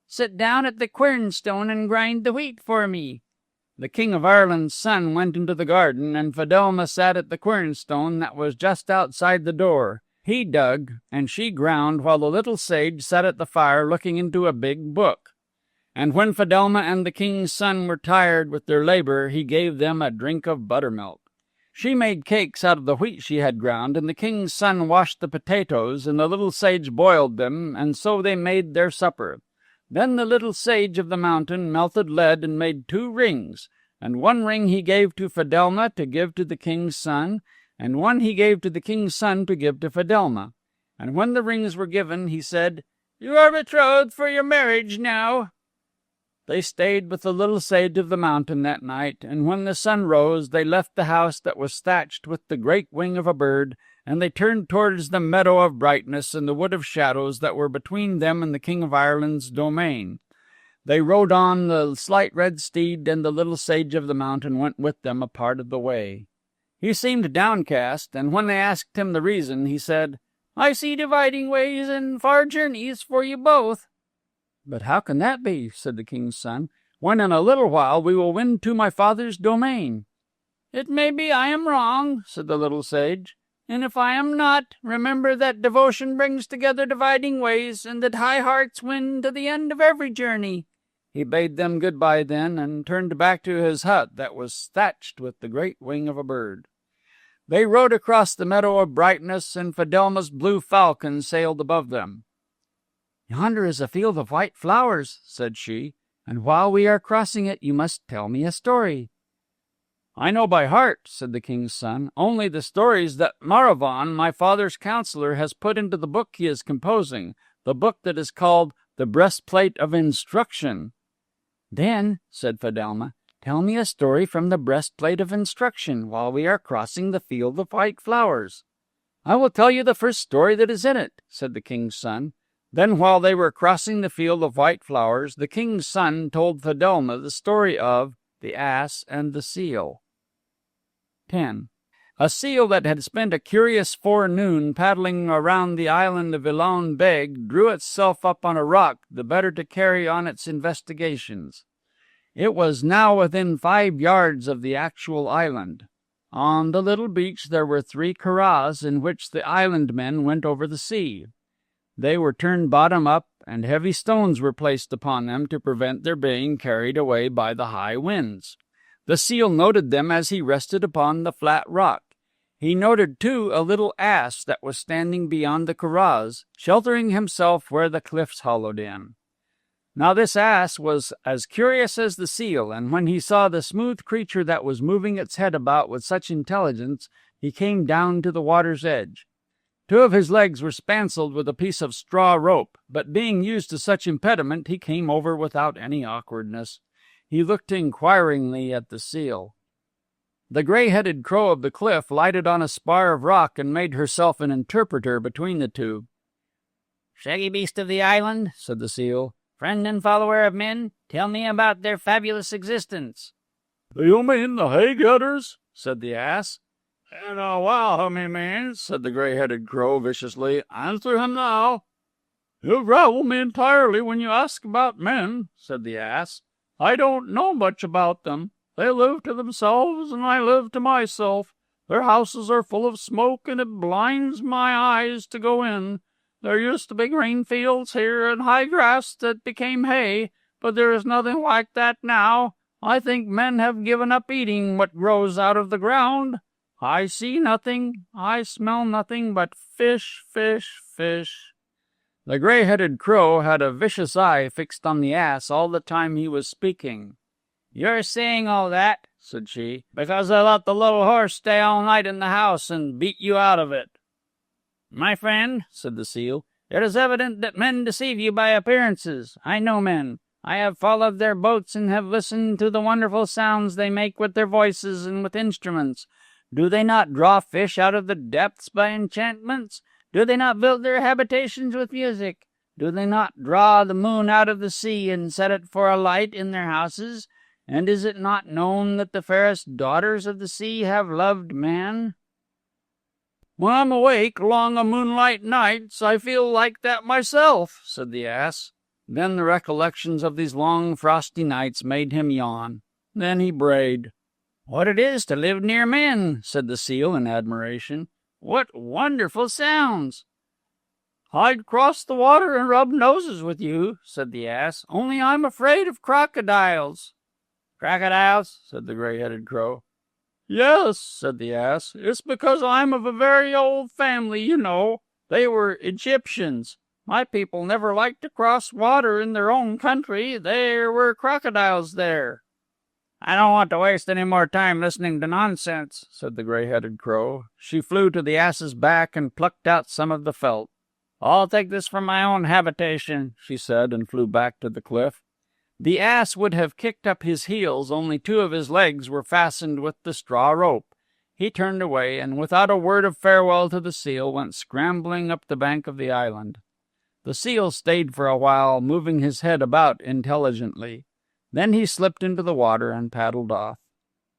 "sit down at the quernstone and grind the wheat for me?" The King of Ireland's son went into the garden, and Fidelma sat at the quernstone that was just outside the door. He dug, and she ground, while the little sage sat at the fire looking into a big book. And when Fidelma and the king's son were tired with their labor, he gave them a drink of buttermilk. She made cakes out of the wheat she had ground, and the king's son washed the potatoes, and the little sage boiled them, and so they made their supper. Then the little sage of the mountain melted lead and made 2 rings, and 1 ring he gave to Fidelma to give to the king's son, and 1 he gave to the king's son to give to Fidelma. And when the rings were given, he said, "You are betrothed for your marriage now." They stayed with the little sage of the mountain that night, and when the sun rose, they left the house that was thatched with the great wing of a bird, and they turned towards the meadow of brightness and the wood of shadows that were between them and the King of Ireland's domain. They rode on the slight red steed, and the little sage of the mountain went with them a part of the way. He seemed downcast, and when they asked him the reason, he said, "I see dividing ways and far journeys for you both." "But how can that be," said the king's son, "when in a little while we will win to my father's domain?" "It may be I am wrong," said the little sage, And if I am not, remember that devotion brings together dividing ways, and that high hearts win to the end of every journey." He bade them good-bye then, and turned back to his hut that was thatched with the great wing of a bird. They rode across the meadow of brightness, and Fidelma's blue falcon sailed above them. "Yonder is a field of white flowers," said she, "and while we are crossing it, you must tell me a story." "I know by heart," said the king's son, "only the stories that Maravan, my father's counselor, has put into the book he is composing, the book that is called The Breastplate of Instruction." "Then," said Fidelma, "tell me a story from the Breastplate of Instruction while we are crossing the field of white flowers." "I will tell you the first story that is in it," said the king's son. Then, while they were crossing the field of white flowers, the king's son told Fidelma the story of the Ass and the Seal. 10. A seal that had spent a curious forenoon paddling around the island of Ilon Beg drew itself up on a rock the better to carry on its investigations. It was now within 5 yards of the actual island. On the little beach there were 3 curraghs in which the island men went over the sea. They were turned bottom up, and heavy stones were placed upon them to prevent their being carried away by the high winds. The seal noted them as he rested upon the flat rock. He noted, too, a little ass that was standing beyond the curraghs, sheltering himself where the cliffs hollowed in. Now this ass was as curious as the seal, and when he saw the smooth creature that was moving its head about with such intelligence, he came down to the water's edge. 2 of his legs were spancelled with a piece of straw rope, but being used to such impediment, he came over without any awkwardness. He looked inquiringly at the seal. The gray-headed crow of the cliff lighted on a spar of rock and made herself an interpreter between the two. "Shaggy beast of the island," said the seal, "friend and follower of men, tell me about their fabulous existence." "Do you mean the hay-getters?" said the ass. "And well, whom he means," said the gray-headed crow viciously. "Answer him now." "You gravel me entirely when you ask about men," said the ass. "I don't know much about them. They live to themselves, and I live to myself. Their houses are full of smoke, and it blinds my eyes to go in. There used to be green fields here and high grass that became hay, but there is nothing like that now. I think men have given up eating what grows out of the ground. I see nothing, I smell nothing but fish, fish, fish." The gray-headed crow had a vicious eye fixed on the ass all the time he was speaking. "You're saying all that," said she, "because I let the little horse stay all night in the house and beat you out of it." "My friend," said the seal, "it is evident that men deceive you by appearances. I know men. I have followed their boats and have listened to the wonderful sounds they make with their voices and with instruments. Do they not draw fish out of the depths by enchantments? Do they not build their habitations with music? Do they not draw the moon out of the sea and set it for a light in their houses? And is it not known that the fairest daughters of the sea have loved man?" "When I'm awake along a moonlight nights, I feel like that myself," said the ass. Then the recollections of these long frosty nights made him yawn. Then he brayed. "What it is to live near men," said the seal in admiration. "What wonderful sounds!" "I'd cross the water and rub noses with you," said the ass, "only I'm afraid of crocodiles." "Crocodiles?" said the gray-headed crow. "Yes," said the ass. "It's because I'm of a very old family, you know. They were Egyptians. My people never liked to cross water in their own country. There were crocodiles there." "I don't want to waste any more time listening to nonsense," said the gray-headed crow. She flew to the ass's back and plucked out some of the felt. "I'll take this for my own habitation," she said, and flew back to the cliff. The ass would have kicked up his heels, only 2 of his legs were fastened with the straw rope. He turned away, and without a word of farewell to the seal, went scrambling up the bank of the island. The seal stayed for a while, moving his head about intelligently. Then he slipped into the water and paddled off.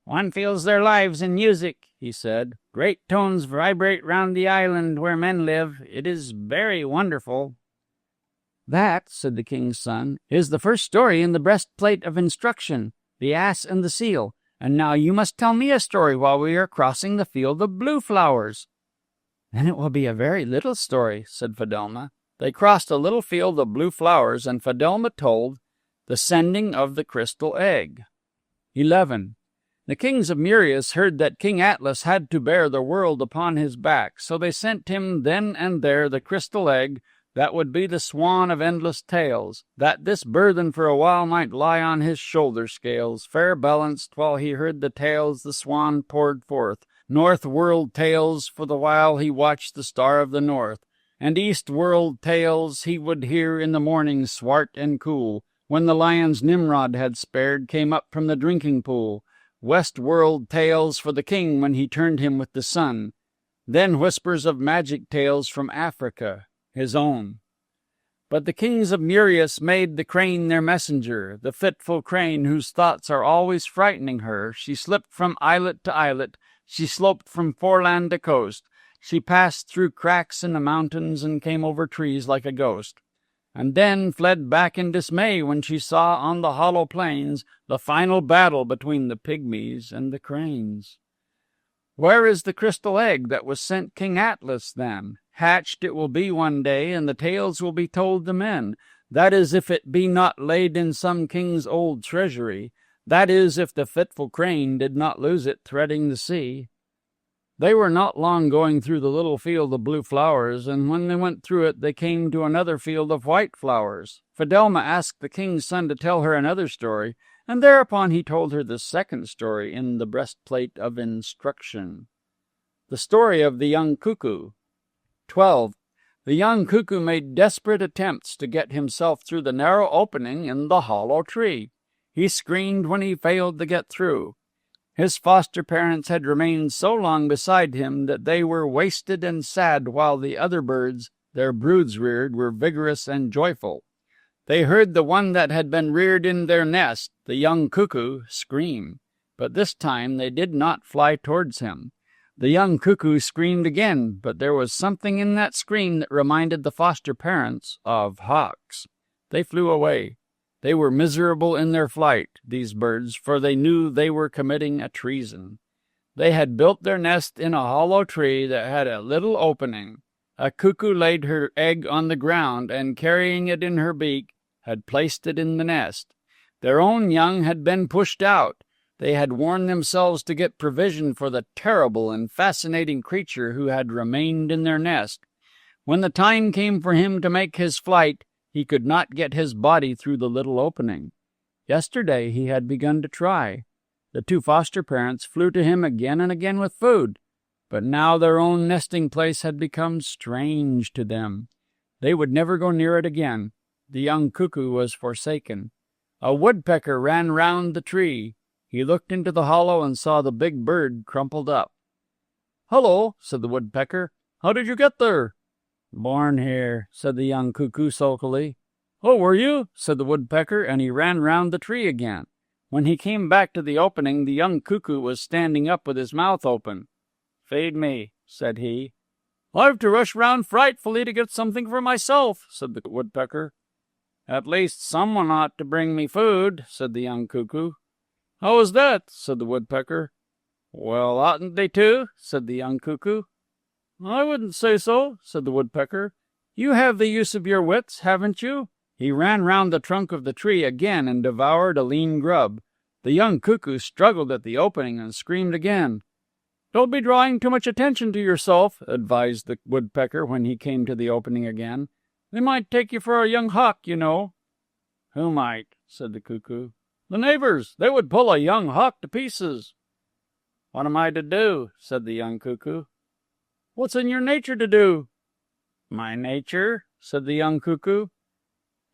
"One feels their lives in music," he said. "Great tones vibrate round the island where men live. It is very wonderful." "That," said the king's son, "is the first story in the Breastplate of Instruction, the Ass and the Seal. And now you must tell me a story while we are crossing the field of blue flowers." "Then it will be a very little story," said Fidelma. They crossed a little field of blue flowers, and Fidelma told the sending of the crystal egg. 11. The kings of Murias heard that King Atlas had to bear the world upon his back, so they sent him then and there the crystal egg that would be the swan of endless tales, that this burthen for a while might lie on his shoulder scales, fair balanced while he heard the tales the swan poured forth, north world tales for the while he watched the star of the north, and east world tales he would hear in the morning swart and cool, when the lions Nimrod had spared came up from the drinking pool, west world tales for the king when he turned him with the sun, then whispers of magic tales from Africa, his own. But the kings of Murias made the crane their messenger, the fitful crane whose thoughts are always frightening her. She slipped from islet to islet, she sloped from foreland to coast, she passed through cracks in the mountains and came over trees like a ghost, and then fled back in dismay when she saw on the hollow plains the final battle between the pygmies and the cranes. Where is the crystal egg that was sent King Atlas then? Hatched it will be one day, and the tales will be told to men. That is, if it be not laid in some king's old treasury. That is, if the fitful crane did not lose it threading the sea. They were not long going through the little field of blue flowers, and when they went through it, they came to another field of white flowers. Fidelma asked the king's son to tell her another story, and thereupon he told her the second story in the breastplate of instruction. The story of the young cuckoo. 12. The young cuckoo made desperate attempts to get himself through the narrow opening in the hollow tree. He screamed when he failed to get through. His foster parents had remained so long beside him that they were wasted and sad, while the other birds, their broods reared, were vigorous and joyful. They heard the one that had been reared in their nest, the young cuckoo, scream, but this time they did not fly towards him. The young cuckoo screamed again, but there was something in that scream that reminded the foster parents of hawks. They flew away. They were miserable in their flight, these birds, for they knew they were committing a treason. They had built their nest in a hollow tree that had a little opening. A cuckoo laid her egg on the ground, and carrying it in her beak, had placed it in the nest. Their own young had been pushed out. They had worn themselves to get provision for the terrible and fascinating creature who had remained in their nest. When the time came for him to make his flight, he could not get his body through the little opening. Yesterday he had begun to try. The two foster parents flew to him again and again with food, but now their own nesting place had become strange to them. They would never go near it again. The young cuckoo was forsaken. A woodpecker ran round the tree. He looked into the hollow and saw the big bird crumpled up. "Hello," said the woodpecker. "How did you get there?" "Born here," said the young cuckoo sulkily. "Oh, were you?" said the woodpecker, and he ran round the tree again. When he came back to the opening, the young cuckoo was standing up with his mouth open. "Feed me," said he. "I've to rush round frightfully to get something for myself," said the woodpecker. "At least someone ought to bring me food," said the young cuckoo. "How is that?" said the woodpecker. "Well, oughtn't they to?" said the young cuckoo. "I wouldn't say so," said the woodpecker. "You have the use of your wits, haven't you?" He ran round the trunk of the tree again and devoured a lean grub. The young cuckoo struggled at the opening and screamed again. "Don't be drawing too much attention to yourself," advised the woodpecker when he came to the opening again. "They might take you for a young hawk, you know." "Who might?" said the cuckoo. "The neighbors. They would pull a young hawk to pieces." "What am I to do?" said the young cuckoo. "What's in your nature to do?" "My nature?" said the young cuckoo.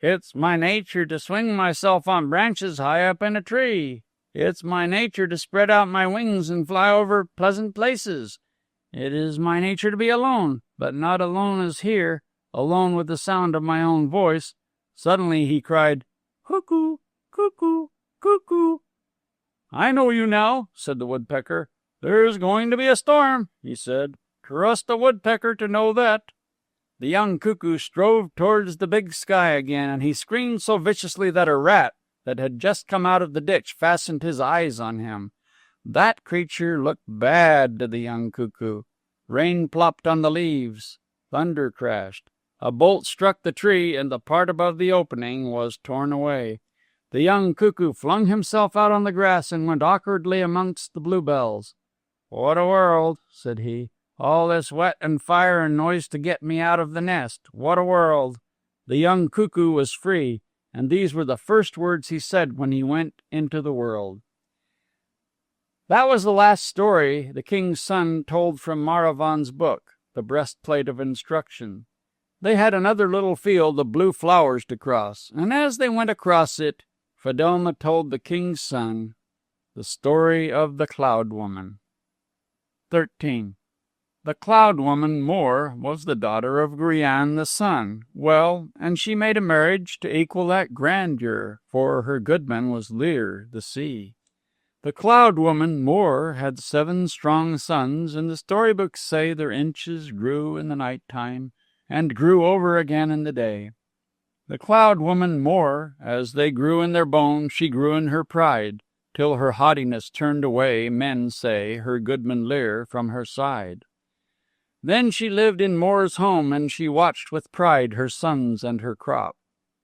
"It's my nature to swing myself on branches high up in a tree. It's my nature to spread out my wings and fly over pleasant places. It is my nature to be alone, but not alone as here, alone with the sound of my own voice." Suddenly he cried, "Cuckoo, cuckoo, cuckoo." "I know you now," said the woodpecker. "There's going to be a storm," he said. "Trust a woodpecker to know that." The young cuckoo strove towards the big sky again, and he screamed so viciously that a rat that had just come out of the ditch fastened his eyes on him. That creature looked bad to the young cuckoo. Rain plopped on the leaves. Thunder crashed. A bolt struck the tree, and the part above the opening was torn away. The young cuckoo flung himself out on the grass and went awkwardly amongst the bluebells. "What a world," said he. "All this wet and fire and noise to get me out of the nest. What a world!" The young cuckoo was free, and these were the first words he said when he went into the world. That was the last story the king's son told from Maravan's book, The Breastplate of Instruction. They had another little field of blue flowers to cross, and as they went across it, Fidelma told the king's son the story of the Cloud Woman. 13. The Cloud Woman, Moor, was the daughter of Grian the sun. Well, and she made a marriage to equal that grandeur, for her goodman was Lir the sea. The Cloud Woman, Moor, had 7 strong sons, and the storybooks say their inches grew in the night time, and grew over again in the day. The Cloud Woman, Moor, as they grew in their bones, she grew in her pride, till her haughtiness turned away, men say, her goodman Lir from her side. Then she lived in Moor's home, and she watched with pride her sons and her crop,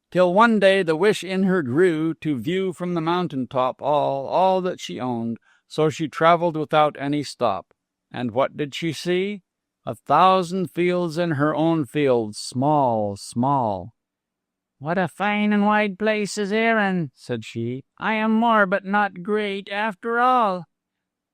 till one day the wish in her grew to view from the mountain top all that she owned, so she travelled without any stop. And what did she see? 1,000 fields in her own fields, small, small. "What a fine and wide place is Erin," said she. "I am more, but not great, after all."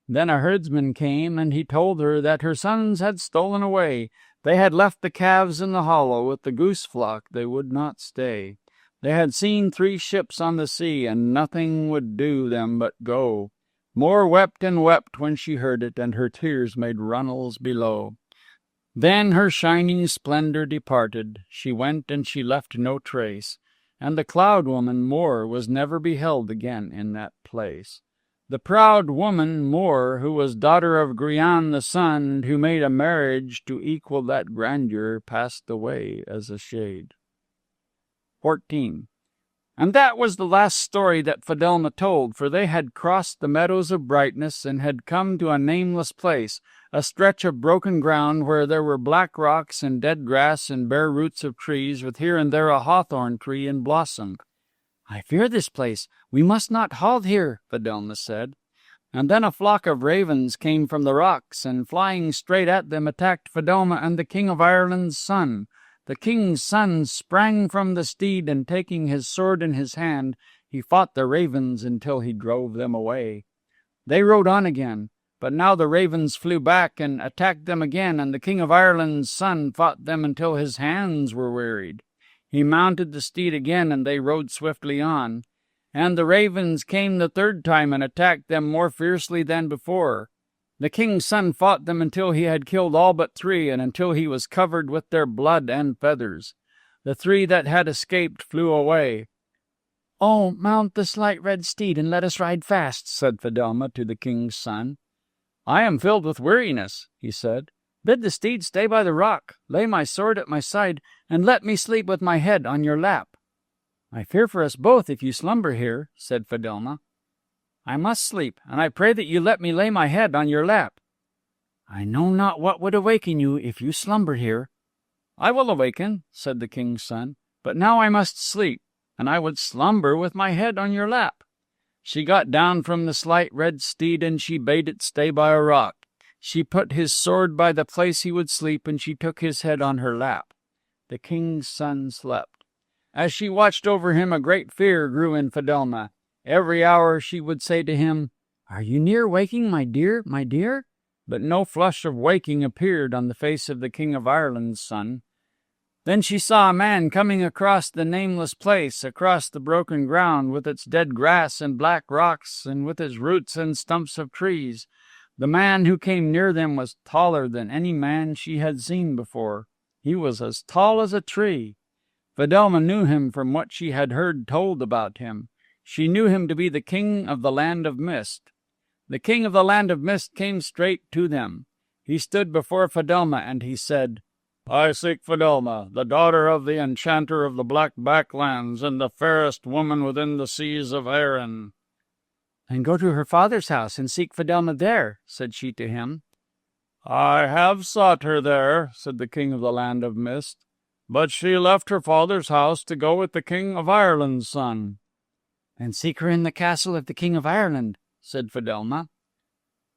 Then a herdsman came, and he told her that her sons had stolen away. They had left the calves in the hollow, with the goose flock they would not stay. They had seen 3 ships on the sea, and nothing would do them but go. Moor wept and wept when she heard it, and her tears made runnels below. Then her shining splendor departed. She went, and she left no trace, and the Cloud Woman, Moor, was never beheld again in that place. The proud woman, Moor, who was daughter of Grian the sun, and who made a marriage to equal that grandeur, passed away as a shade. 14. And that was the last story that Fidelma told, for they had crossed the meadows of brightness and had come to a nameless place, a stretch of broken ground where there were black rocks and dead grass and bare roots of trees, with here and there a hawthorn tree in blossom. "I fear this place. We must not halt here," Fidelma said. And then a flock of ravens came from the rocks, and flying straight at them attacked Fidelma and the King of Ireland's son. The king's son sprang from the steed, and taking his sword in his hand, he fought the ravens until he drove them away. They rode on again, but now the ravens flew back and attacked them again, and the King of Ireland's son fought them until his hands were wearied. He mounted the steed again, and they rode swiftly on. And the ravens came the 3rd time and attacked them more fiercely than before. The king's son fought them until he had killed all but 3, and until he was covered with their blood and feathers. The 3 that had escaped flew away. "Oh, mount the slight red steed, and let us ride fast," said Fidelma to the king's son. "I am filled with weariness," he said. "Bid the steed stay by the rock, lay my sword at my side, and let me sleep with my head on your lap." "I fear for us both if you slumber here," said Fidelma. "I must sleep, and I pray that you let me lay my head on your lap." "I know not what would awaken you if you slumber here." "I will awaken," said the king's son, "but now I must sleep, and I would slumber with my head on your lap." She got down from the slight red steed, and she bade it stay by a rock. She put his sword by the place he would sleep, and she took his head on her lap. The king's son slept. As she watched over him, a great fear grew in Fidelma. Every hour she would say to him, "Are you near waking, my dear, my dear?" But no flush of waking appeared on the face of the King of Ireland's son. Then she saw a man coming across the nameless place, across the broken ground, with its dead grass and black rocks, and with its roots and stumps of trees. The man who came near them was taller than any man she had seen before. He was as tall as a tree. Fidelma knew him from what she had heard told about him. She knew him to be the King of the Land of Mist. The King of the Land of Mist came straight to them. He stood before Fidelma, and he said, "I seek Fidelma, the daughter of the enchanter of the Black Backlands, and the fairest woman within the seas of Erin." "Then go to her father's house and seek Fidelma there," said she to him. I have sought her there, said the King of the Land of Mist, but she left her father's house to go with the King of Ireland's son. Then seek her in the castle of the King of Ireland, said Fidelma.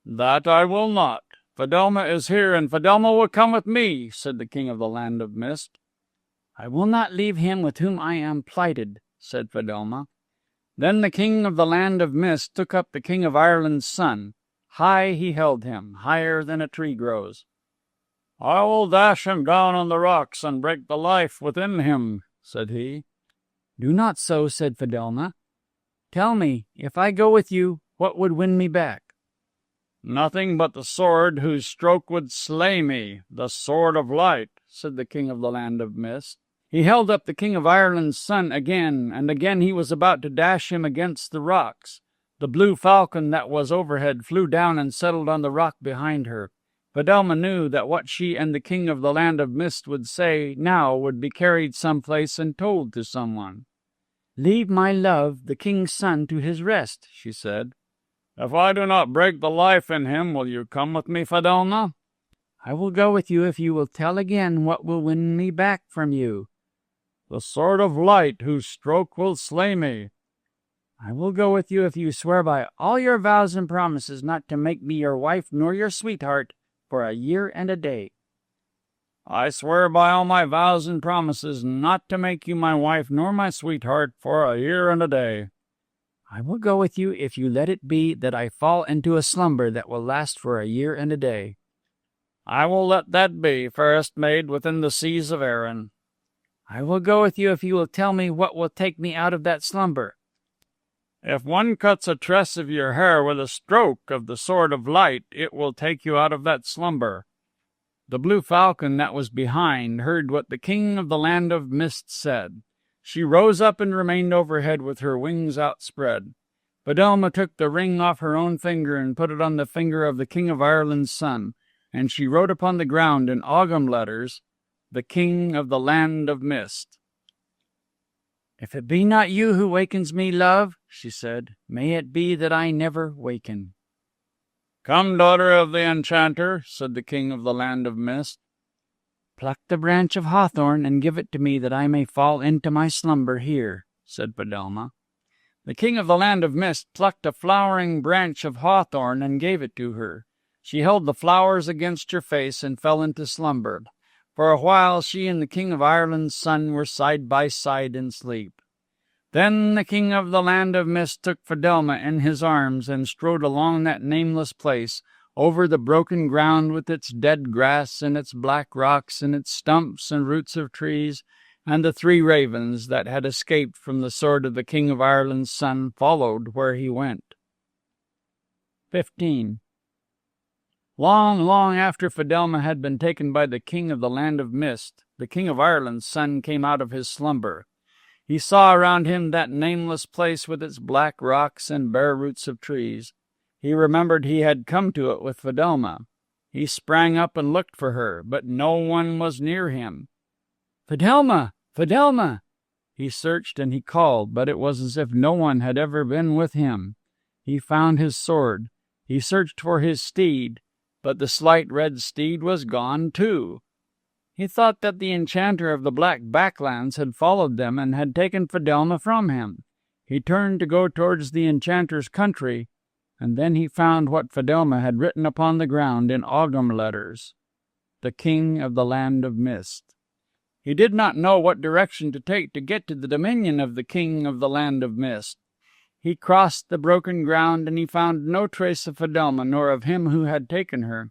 That I will not. Fidelma is here, and Fidelma will come with me, said the King of the Land of Mist. I will not leave him with whom I am plighted, said Fidelma. Then the King of the Land of Mist took up the King of Ireland's son. High he held him, higher than a tree grows. I will dash him down on the rocks and break the life within him, said he. Do not so, said Fidelma. Tell me, if I go with you, what would win me back? Nothing but the sword whose stroke would slay me, the sword of light, said the King of the Land of Mist. He held up the King of Ireland's son again, and again he was about to dash him against the rocks. The blue falcon that was overhead flew down and settled on the rock behind her. Fidelma knew that what she and the King of the Land of Mist would say now would be carried someplace and told to someone. Leave my love, the king's son, to his rest, she said. If I do not break the life in him, will you come with me, Fidelma? I will go with you if you will tell again what will win me back from you. The sword of light whose stroke will slay me. I will go with you if you swear by all your vows and promises not to make me your wife nor your sweetheart for a year and a day. I swear by all my vows and promises not to make you my wife nor my sweetheart for a year and a day. I will go with you if you let it be that I fall into a slumber that will last for a year and a day. I will let that be, fairest maid within the seas of Erin. I will go with you if you will tell me what will take me out of that slumber. If one cuts a tress of your hair with a stroke of the sword of light, it will take you out of that slumber. The blue falcon that was behind heard what the King of the Land of Mist said. She rose up and remained overhead with her wings outspread. Fidelma took the ring off her own finger and put it on the finger of the King of Ireland's son, and she wrote upon the ground in Ogham letters, "The King of the Land of Mist." If it be not you who wakens me, love, she said, may it be that I never waken. Come, daughter of the enchanter, said the King of the Land of Mist. Pluck the branch of hawthorn and give it to me that I may fall into my slumber here, said Fidelma. The King of the Land of Mist plucked a flowering branch of hawthorn and gave it to her. She held the flowers against her face and fell into slumber. For a while she and the King of Ireland's son were side by side in sleep. Then the King of the Land of Mist took Fidelma in his arms and strode along that nameless place, over the broken ground with its dead grass and its black rocks and its stumps and roots of trees, and the 3 ravens that had escaped from the sword of the King of Ireland's son followed where he went. 15. Long, long after Fidelma had been taken by the King of the Land of Mist, the King of Ireland's son came out of his slumber. He saw around him that nameless place with its black rocks and bare roots of trees. He remembered he had come to it with Fidelma. He sprang up and looked for her, but no one was near him. "Fidelma! Fidelma!" He searched and he called, but it was as if no one had ever been with him. He found his sword. He searched for his steed, but the slight red steed was gone too. He thought that the enchanter of the Black Backlands had followed them and had taken Fidelma from him. He turned to go towards the enchanter's country, and then he found what Fidelma had written upon the ground in Ogham letters, "The King of the Land of Mist." He did not know what direction to take to get to the dominion of the King of the Land of Mist. He crossed the broken ground, and he found no trace of Fidelma nor of him who had taken her.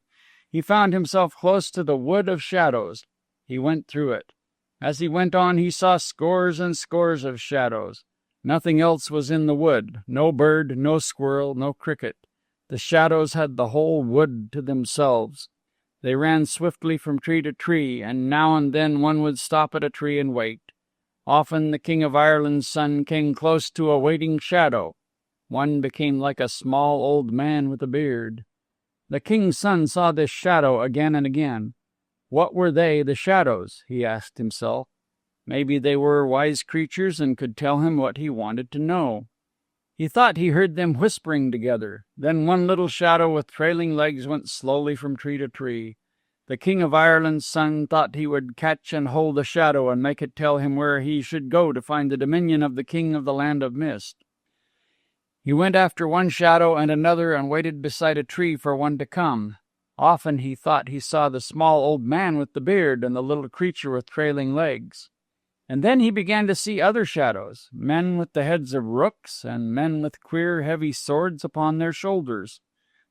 He found himself close to the Wood of Shadows. He went through it. As he went on, he saw scores and scores of shadows. Nothing else was in the wood, no bird, no squirrel, no cricket. The shadows had the whole wood to themselves. They ran swiftly from tree to tree, and now and then one would stop at a tree and wait. Often the King of Ireland's son came close to a waiting shadow. One became like a small old man with a beard. The king's son saw this shadow again and again. What were they, the shadows? He asked himself. Maybe they were wise creatures and could tell him what he wanted to know. He thought he heard them whispering together. Then one little shadow with trailing legs went slowly from tree to tree. The King of Ireland's son thought he would catch and hold the shadow and make it tell him where he should go to find the dominion of the King of the Land of Mist. He went after one shadow and another and waited beside a tree for one to come. Often he thought he saw the small old man with the beard and the little creature with trailing legs. And then he began to see other shadows, men with the heads of rooks and men with queer, heavy swords upon their shoulders.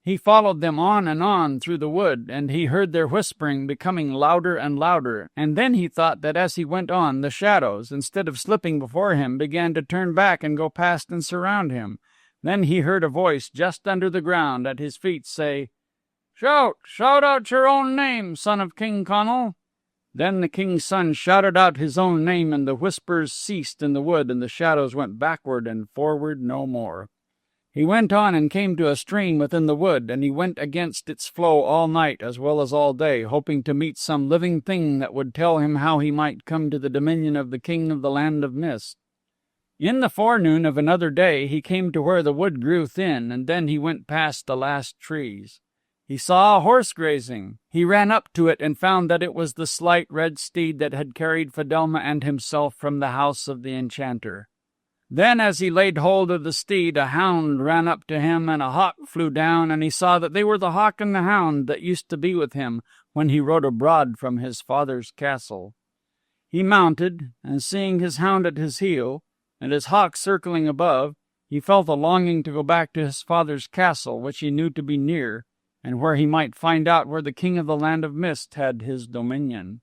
He followed them on through the wood, and he heard their whispering becoming louder and louder. And then he thought that as he went on, the shadows, instead of slipping before him, began to turn back and go past and surround him. Then he heard a voice just under the ground at his feet say, "Shout! Shout out your own name, son of King Conall!" Then the king's son shouted out his own name, and the whispers ceased in the wood, and the shadows went backward and forward no more. He went on and came to a stream within the wood, and he went against its flow all night as well as all day, hoping to meet some living thing that would tell him how he might come to the dominion of the King of the Land of Mist. In the forenoon of another day he came to where the wood grew thin, and then he went past the last trees. He saw a horse grazing. He ran up to it and found that it was the slight red steed that had carried Fidelma and himself from the house of the enchanter. Then, as he laid hold of the steed, a hound ran up to him, and a hawk flew down, and he saw that they were the hawk and the hound that used to be with him when he rode abroad from his father's castle. He mounted, and seeing his hound at his heel, and his hawk circling above, he felt a longing to go back to his father's castle, which he knew to be near, and where he might find out where the King of the Land of Mist had his dominion.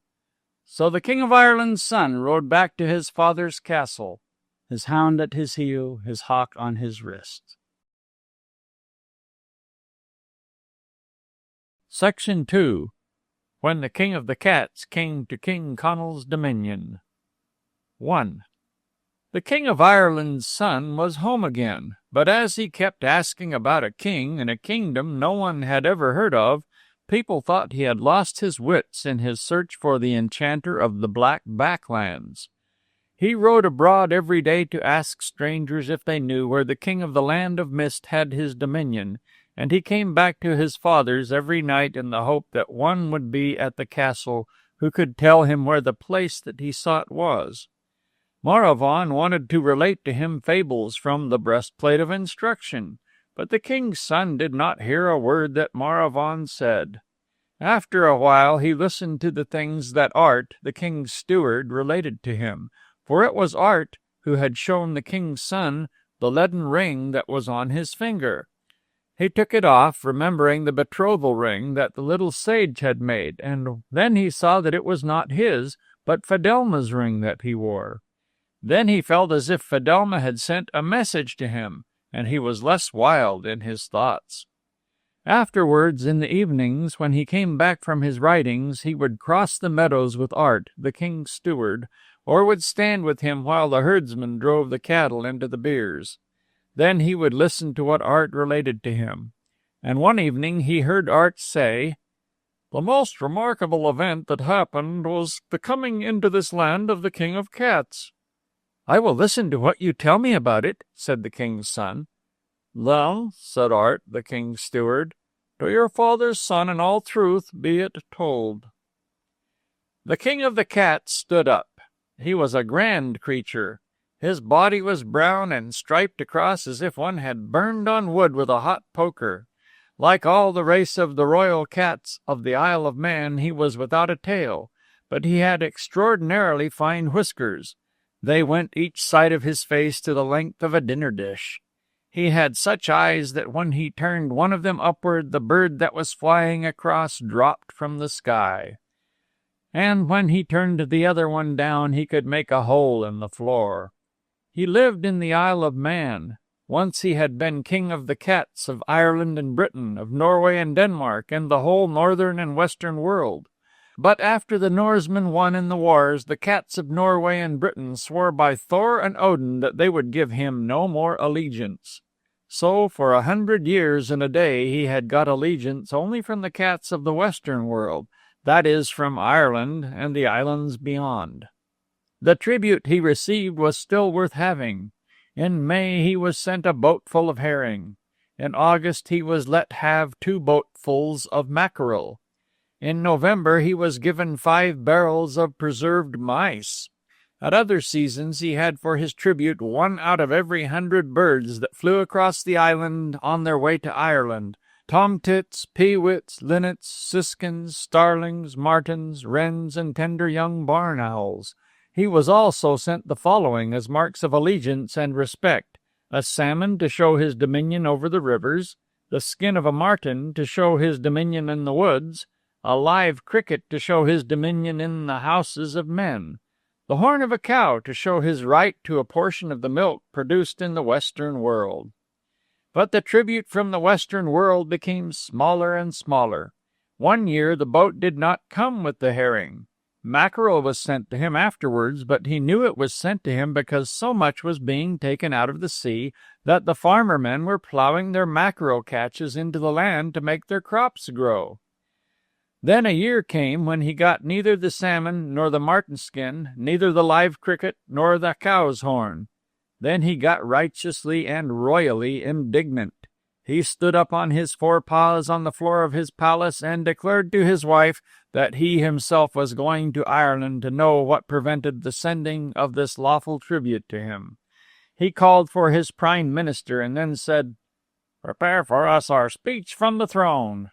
So the King of Ireland's son rode back to his father's castle, his hound at his heel, his hawk on his wrist. Section 2. When the King of the Cats came to King Conall's dominion. 1. The King of Ireland's son was home again, but as he kept asking about a king in a kingdom no one had ever heard of, people thought he had lost his wits in his search for the enchanter of the Black Backlands. He rode abroad every day to ask strangers if they knew where the King of the Land of Mist had his dominion, and he came back to his father's every night in the hope that one would be at the castle who could tell him where the place that he sought was. Maravan wanted to relate to him fables from the breastplate of instruction, but the king's son did not hear a word that Maravan said. After a while he listened to the things that Art, the king's steward, related to him, for it was Art who had shown the king's son the leaden ring that was on his finger. He took it off, remembering the betrothal ring that the little sage had made, and then he saw that it was not his, but Fidelma's ring that he wore. Then he felt as if Fidelma had sent a message to him, and he was less wild in his thoughts. Afterwards, in the evenings, when he came back from his ridings, he would cross the meadows with Art, the king's steward, or would stand with him while the herdsmen drove the cattle into the byres. Then he would listen to what Art related to him. And one evening he heard Art say, "The most remarkable event that happened was the coming into this land of the King of Cats." "I will listen to what you tell me about it," said the king's son. "Then," said Art, the king's steward, "to your father's son in all truth be it told." The King of the Cats stood up. He was a grand creature. His body was brown and striped across as if one had burned on wood with a hot poker. Like all the race of the royal cats of the Isle of Man, he was without a tail, but he had extraordinarily fine whiskers. They went each side of his face to the length of a dinner dish. He had such eyes that when he turned one of them upward, the bird that was flying across dropped from the sky. And when he turned the other one down, he could make a hole in the floor. He lived in the Isle of Man. Once he had been king of the cats of Ireland and Britain, of Norway and Denmark, and the whole northern and western world. But after the Norsemen won in the wars, the cats of Norway and Britain swore by Thor and Odin that they would give him no more allegiance. So for 100 years and a day he had got allegiance only from the cats of the western world, that is, from Ireland and the islands beyond. The tribute he received was still worth having. In May he was sent a boatful of herring. In August he was let have 2 boatfuls of mackerel. In November he was given 5 barrels of preserved mice. At other seasons he had for his tribute 1 out of every 100 birds that flew across the island on their way to Ireland: tomtits, peewits, linnets, siskins, starlings, martins, wrens, and tender young barn owls. He was also sent the following as marks of allegiance and respect: a salmon to show his dominion over the rivers, the skin of a marten to show his dominion in the woods, a live cricket to show his dominion in the houses of men, the horn of a cow to show his right to a portion of the milk produced in the western world. But the tribute from the western world became smaller and smaller. One year the boat did not come with the herring. Mackerel was sent to him afterwards, but he knew it was sent to him because so much was being taken out of the sea that the farmer men were plowing their mackerel catches into the land to make their crops grow. Then a year came when he got neither the salmon nor the marten skin, neither the live cricket nor the cow's horn. Then he got righteously and royally indignant. He stood up on his 4 paws on the floor of his palace and declared to his wife that he himself was going to Ireland to know what prevented the sending of this lawful tribute to him. He called for his prime minister and then said, "Prepare for us our speech from the throne."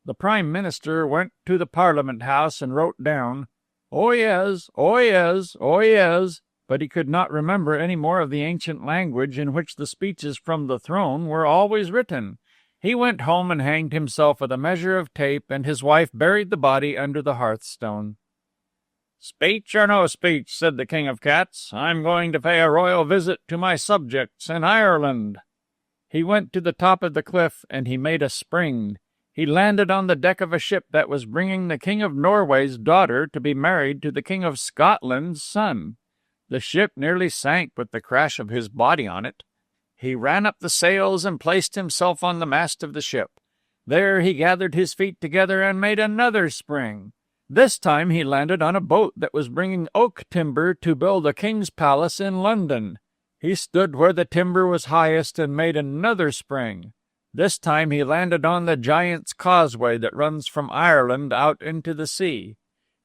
The prime minister went to the Parliament House and wrote down, "Oh yes, oh yes, oh yes," but he could not remember any more of the ancient language in which the speeches from the throne were always written. He went home and hanged himself with a measure of tape, and his wife buried the body under the hearthstone. "Speech or no speech," said the King of Cats, "I'm going to pay a royal visit to my subjects in Ireland." He went to the top of the cliff, and he made a spring. He landed on the deck of a ship that was bringing the King of Norway's daughter to be married to the King of Scotland's son. The ship nearly sank with the crash of his body on it. He ran up the sails and placed himself on the mast of the ship. There he gathered his feet together and made another spring. This time he landed on a boat that was bringing oak timber to build a king's palace in London. He stood where the timber was highest and made another spring. This time he landed on the Giant's Causeway that runs from Ireland out into the sea.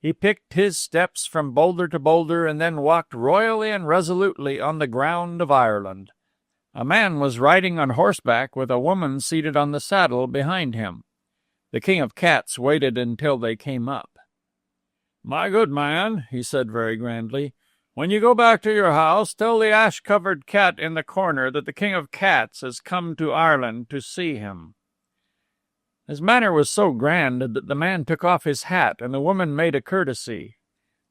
He picked his steps from boulder to boulder and then walked royally and resolutely on the ground of Ireland. A man was riding on horseback with a woman seated on the saddle behind him. The King of Cats waited until they came up. "My good man," he said very grandly, "when you go back to your house, tell the ash-covered cat in the corner that the King of Cats has come to Ireland to see him." His manner was so grand that the man took off his hat, and the woman made a courtesy.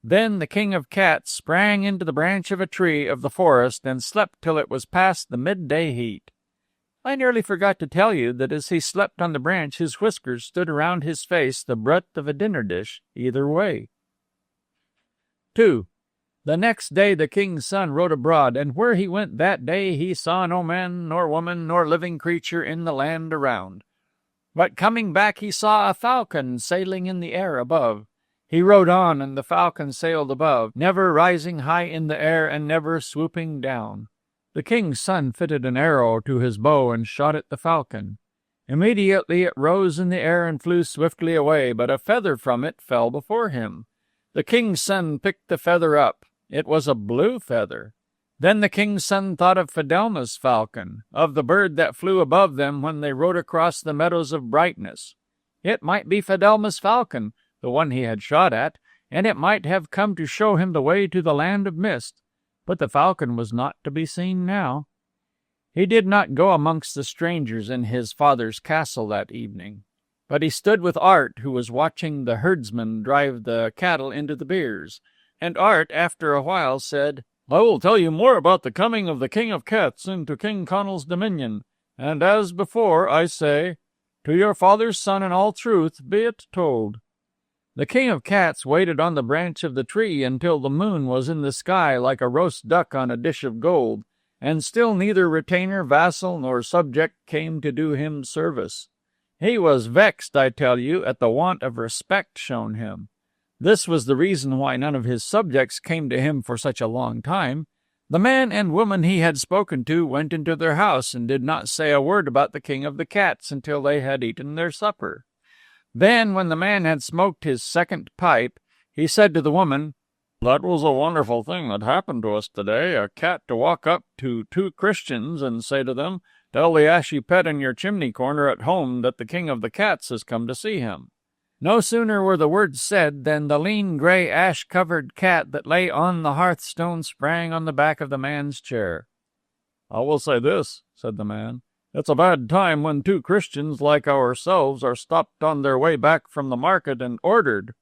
Then the King of Cats sprang into the branch of a tree of the forest and slept till it was past the midday heat. I nearly forgot to tell you that as he slept on the branch his whiskers stood around his face the breadth of a dinner dish either way. 2. The next day the king's son rode abroad, and where he went that day he saw no man, nor woman, nor living creature in the land around. But coming back he saw a falcon sailing in the air above. He rode on, and the falcon sailed above, never rising high in the air and never swooping down. The king's son fitted an arrow to his bow and shot at the falcon. Immediately it rose in the air and flew swiftly away, but a feather from it fell before him. The king's son picked the feather up. It was a blue feather. Then the king's son thought of Fidelma's falcon, of the bird that flew above them when they rode across the meadows of brightness. It might be Fidelma's falcon, the one he had shot at, and it might have come to show him the way to the land of mist. But the falcon was not to be seen now. He did not go amongst the strangers in his father's castle that evening, but he stood with Art, who was watching the herdsman drive the cattle into the byres. And Art, after a while, said, "I will tell you more about the coming of the King of Cats into King Connell's dominion, and as before, I say, to your father's son in all truth be it told." The King of Cats waited on the branch of the tree until the moon was in the sky like a roast duck on a dish of gold, and still neither retainer, vassal, nor subject came to do him service. He was vexed, I tell you, at the want of respect shown him. This was the reason why none of his subjects came to him for such a long time. The man and woman he had spoken to went into their house and did not say a word about the king of the cats until they had eaten their supper. Then, when the man had smoked his second pipe, he said to the woman, "That was a wonderful thing that happened to us today, a cat to walk up to two Christians and say to them, 'Tell the ashy pet in your chimney corner at home that the king of the cats has come to see him.'" No sooner were the words said than the lean, gray, ash-covered cat that lay on the hearthstone sprang on the back of the man's chair. "I will say this," said the man. "It's a bad time when two Christians like ourselves are stopped on their way back from the market and ordered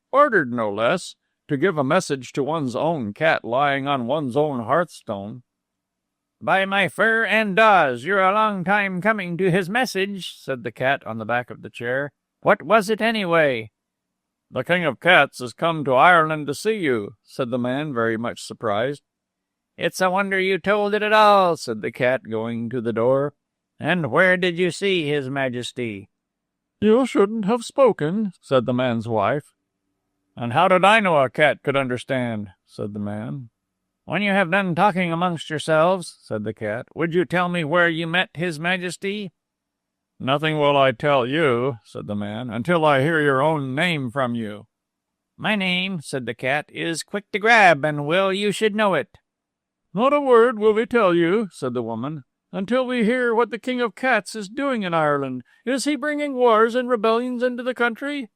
no less, to give a message to one's own cat lying on one's own hearthstone." "By my fur and daws, you're a long time coming to his message," said the cat on the back of the chair. "What was it, anyway?" "The king of cats has come to Ireland to see you," said the man, very much surprised. "It's a wonder you told it at all," said the cat, going to the door. "And where did you see his majesty?" "You shouldn't have spoken," said the man's wife. "And how did I know a cat could understand?" said the man. "When you have done talking amongst yourselves," said the cat, "would you tell me where you met his majesty?" "Nothing will I tell you," said the man, "until I hear your own name from you." "My name," said the cat, "is Quick to Grab, and well you should know it." "Not a word will we tell you," said the woman, "until we hear what the king of cats is doing in Ireland. Is he bringing wars and rebellions into the country?"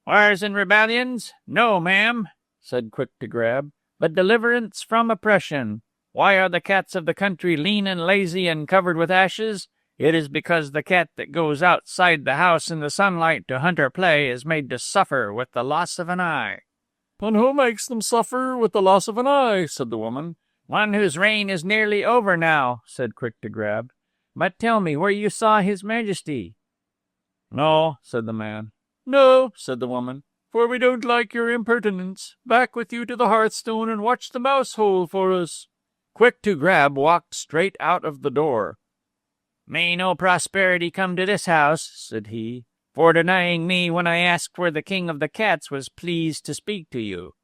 "Wars and rebellions? No, ma'am," said Quick to Grab, "but deliverance from oppression. Why are the cats of the country lean and lazy and covered with ashes? It is because the cat that goes outside the house in the sunlight to hunt or play is made to suffer with the loss of an eye." "And who makes them suffer with the loss of an eye?" said the woman. "One whose reign is nearly over now," said Quick to Grab. "But tell me where you saw his majesty." "No," said the man. "No," said the woman, "for we don't like your impertinence. Back with you to the hearthstone and watch the mouse hole for us." Quick to Grab walked straight out of the door. "May no prosperity come to this house," said he, "for denying me when I asked where the king of the cats was pleased to speak to you."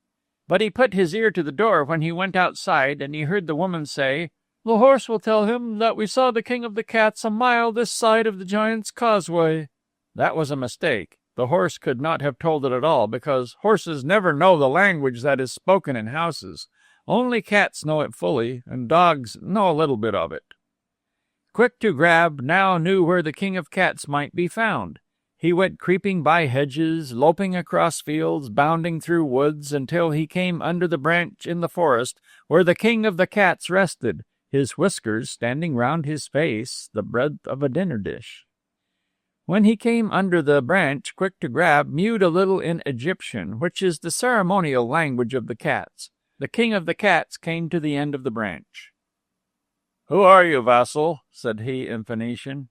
But he put his ear to the door when he went outside, and he heard the woman say, "The horse will tell him that we saw the king of the cats a mile this side of the Giant's Causeway." That was a mistake. The horse could not have told it at all, because horses never know the language that is spoken in houses. Only cats know it fully, and dogs know a little bit of it. Quick to Grab now knew where the king of cats might be found. He went creeping by hedges, loping across fields, bounding through woods, until he came under the branch in the forest where the king of the cats rested, his whiskers standing round his face the breadth of a dinner dish. When he came under the branch, Quick to Grab mewed a little in Egyptian, which is the ceremonial language of the cats. The king of the cats came to the end of the branch. "Who are you, vassal?" said he in Phoenician.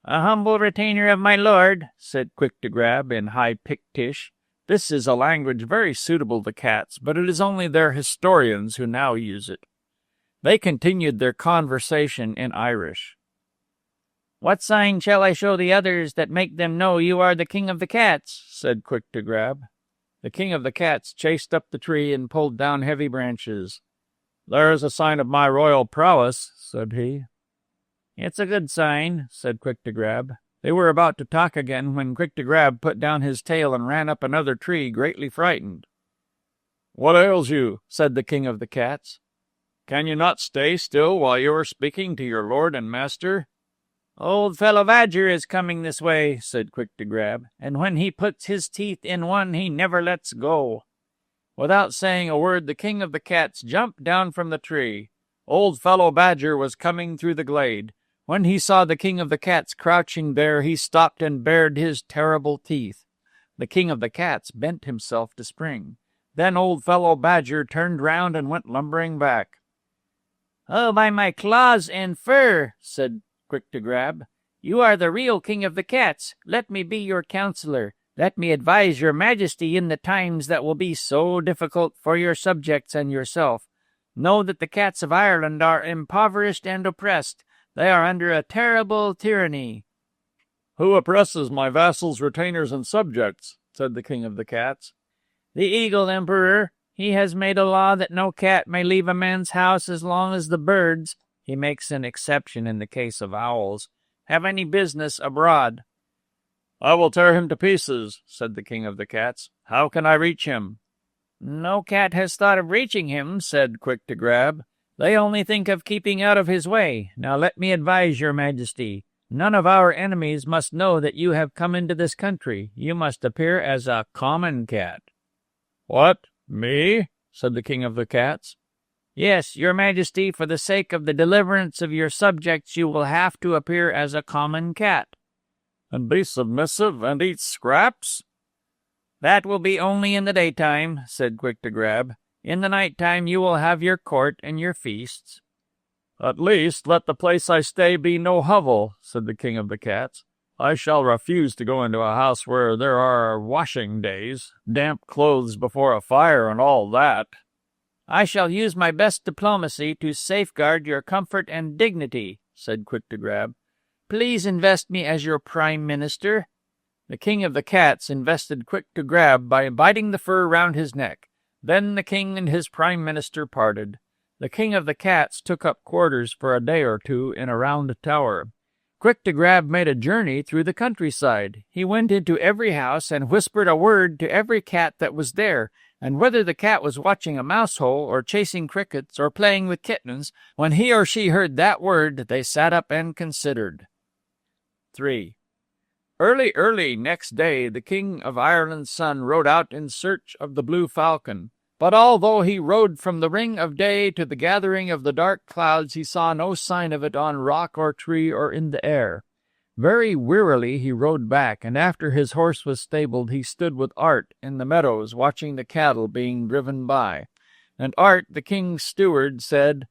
"A humble retainer of my lord," said Quick to Grab in High Pictish. This is a language very suitable to cats, but it is only their historians who now use it. They continued their conversation in Irish. "What sign shall I show the others that make them know you are the king of the cats?" said Quick to Grab. The king of the cats chased up the tree and pulled down heavy branches. "There is a sign of my royal prowess," said he. "It's a good sign," said Quick to Grab. They were about to talk again when Quick to Grab put down his tail and ran up another tree, greatly frightened. "What ails you?" said the king of the cats. "Can you not stay still while you are speaking to your lord and master?" "Old Fellow Badger is coming this way," said Quick to Grab, "and when he puts his teeth in one, he never lets go." Without saying a word, the king of the cats jumped down from the tree. Old Fellow Badger was coming through the glade. When he saw the king of the cats crouching there, he stopped and bared his terrible teeth. The king of the cats bent himself to spring. Then Old Fellow Badger turned round and went lumbering back. "Oh, by my claws and fur," said Quick to Grab, "you are the real king of the cats. Let me be your counselor. Let me advise your majesty in the times that will be so difficult for your subjects and yourself. Know that the cats of Ireland are impoverished and oppressed. They are under a terrible tyranny." "Who oppresses my vassals, retainers, and subjects?" said the king of the cats. "The Eagle Emperor. He has made a law that no cat may leave a man's house as long as the birds, he makes an exception in the case of owls, have any business abroad. I will tear him to pieces, said the king of the cats. How can I reach him? No cat has thought of reaching him, said Quick to Grab. They only think of keeping out of his way. Now let me advise your majesty. None of our enemies must know that you have come into this country. You must appear as a common cat. What? Me? Said the king of the cats. Yes, your majesty, for the sake of the deliverance of your subjects, you will have to appear as a common cat. And be submissive and eat scraps? That will be only in the daytime, said Quick to Grab. In the night-time you will have your court and your feasts. At least let the place I stay be no hovel, said the king of the cats. I shall refuse to go into a house where there are washing days, damp clothes before a fire, and all that. I shall use my best diplomacy to safeguard your comfort and dignity, said Quick to Grab. Please invest me as your prime minister. The king of the cats invested Quick to Grab by biting the fur round his neck. Then the king and his prime minister parted. The king of the cats took up quarters for a day or two in a round tower. Quick to Grab made a journey through the countryside. He went into every house and whispered a word to every cat that was there, and whether the cat was watching a mouse hole or chasing crickets or playing with kittens, when he or she heard that word, they sat up and considered. 3. Early next day, the King of Ireland's son rode out in search of the blue falcon. But although he rode from the ring of day to the gathering of the dark clouds, he saw no sign of it on rock or tree or in the air. Very wearily he rode back, and after his horse was stabled, he stood with Art in the meadows, watching the cattle being driven by. And Art, the king's steward, said,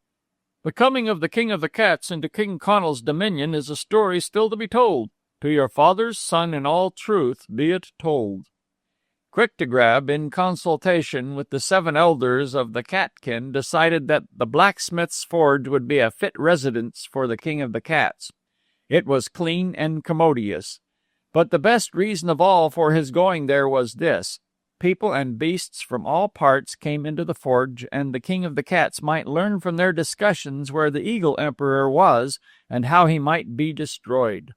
"The coming of the king of the cats into King Connal's dominion is a story still to be told. To your father's son in all truth be it told." Quick to Grab, in consultation with the 7 elders of the catkin, decided that the blacksmith's forge would be a fit residence for the king of the cats. It was clean and commodious. But the best reason of all for his going there was this. People and beasts from all parts came into the forge, and the king of the cats might learn from their discussions where the Eagle Emperor was, and how he might be destroyed.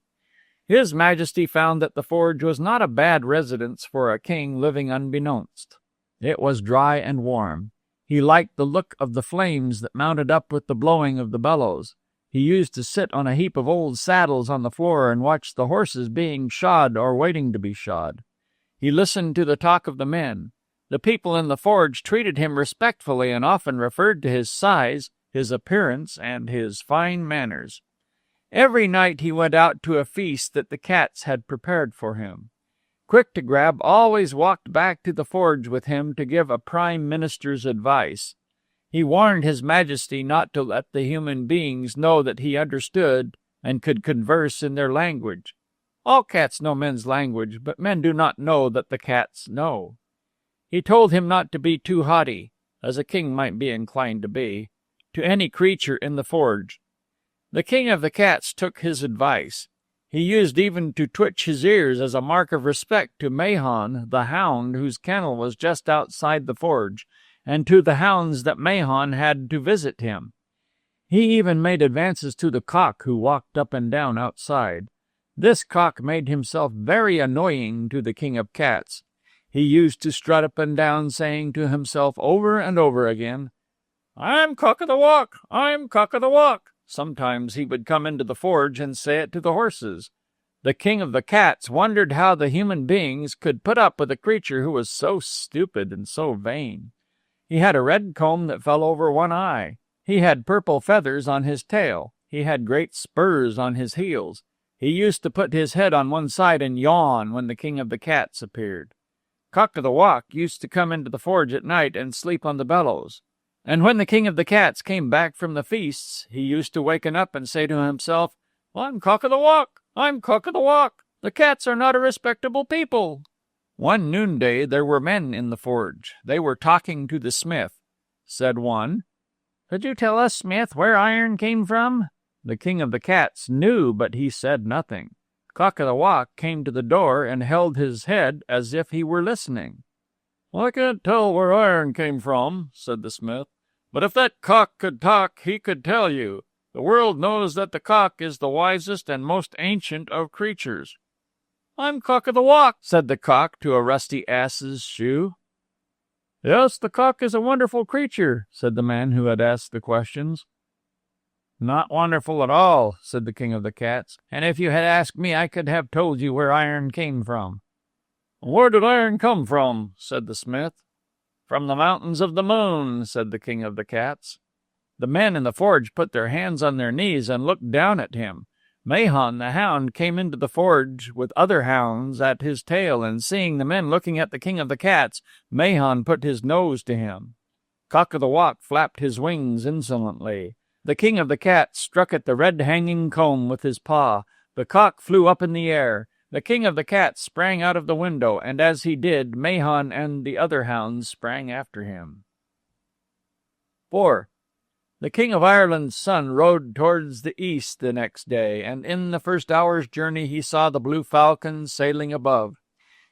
His Majesty found that the forge was not a bad residence for a king living unbeknownst. It was dry and warm. He liked the look of the flames that mounted up with the blowing of the bellows. He used to sit on a heap of old saddles on the floor and watch the horses being shod or waiting to be shod. He listened to the talk of the men. The people in the forge treated him respectfully and often referred to his size, his appearance, and his fine manners. Every night he went out to a feast that the cats had prepared for him. Quick to Grab always walked back to the forge with him to give a prime minister's advice. He warned his Majesty not to let the human beings know that he understood and could converse in their language. All cats know men's language, but men do not know that the cats know. He told him not to be too haughty, as a king might be inclined to be, to any creature in the forge. The king of the cats took his advice. He used even to twitch his ears as a mark of respect to Mahon, the hound whose kennel was just outside the forge, and to the hounds that Mahon had to visit him. He even made advances to the cock who walked up and down outside. This cock made himself very annoying to the king of cats. He used to strut up and down, saying to himself over and over again, "I'm cock of the walk, I'm cock of the walk." Sometimes he would come into the forge and say it to the horses. The king of the cats wondered how the human beings could put up with a creature who was so stupid and so vain. He had a red comb that fell over one eye. He had purple feathers on his tail. He had great spurs on his heels. He used to put his head on one side and yawn when the king of the cats appeared. Cock of the Walk used to come into the forge at night and sleep on the bellows. And when the king of the cats came back from the feasts, he used to waken up and say to himself, "I'm Cock of the Walk, I'm Cock of the Walk. The cats are not a respectable people." One noonday there were men in the forge. They were talking to the smith. Said one, "Could you tell us, smith, where iron came from?" The king of the cats knew, but he said nothing. Cock of the Walk came to the door and held his head as if he were listening. "I can't tell where iron came from," said the smith. "But if that cock could talk, he could tell you. The world knows that the cock is the wisest and most ancient of creatures." "I'm Cock of the Walk," said the cock to a rusty ass's shoe. "Yes, the cock is a wonderful creature," said the man who had asked the questions. "Not wonderful at all," said the king of the cats. "And if you had asked me, I could have told you where iron came from." "Where did iron come from?" said the smith. "From the mountains of the moon," said the king of the cats. The men in the forge put their hands on their knees and looked down at him. Mahon, the hound, came into the forge with other hounds at his tail, and seeing the men looking at the king of the cats, Mahon put his nose to him. Cock of the Walk flapped his wings insolently. The king of the cats struck at the red hanging comb with his paw. The cock flew up in the air. The king of the cats sprang out of the window, and as he did, Mahon and the other hounds sprang after him. 4. The King of Ireland's son rode towards the east the next day, and in the first hour's journey he saw the blue falcon sailing above.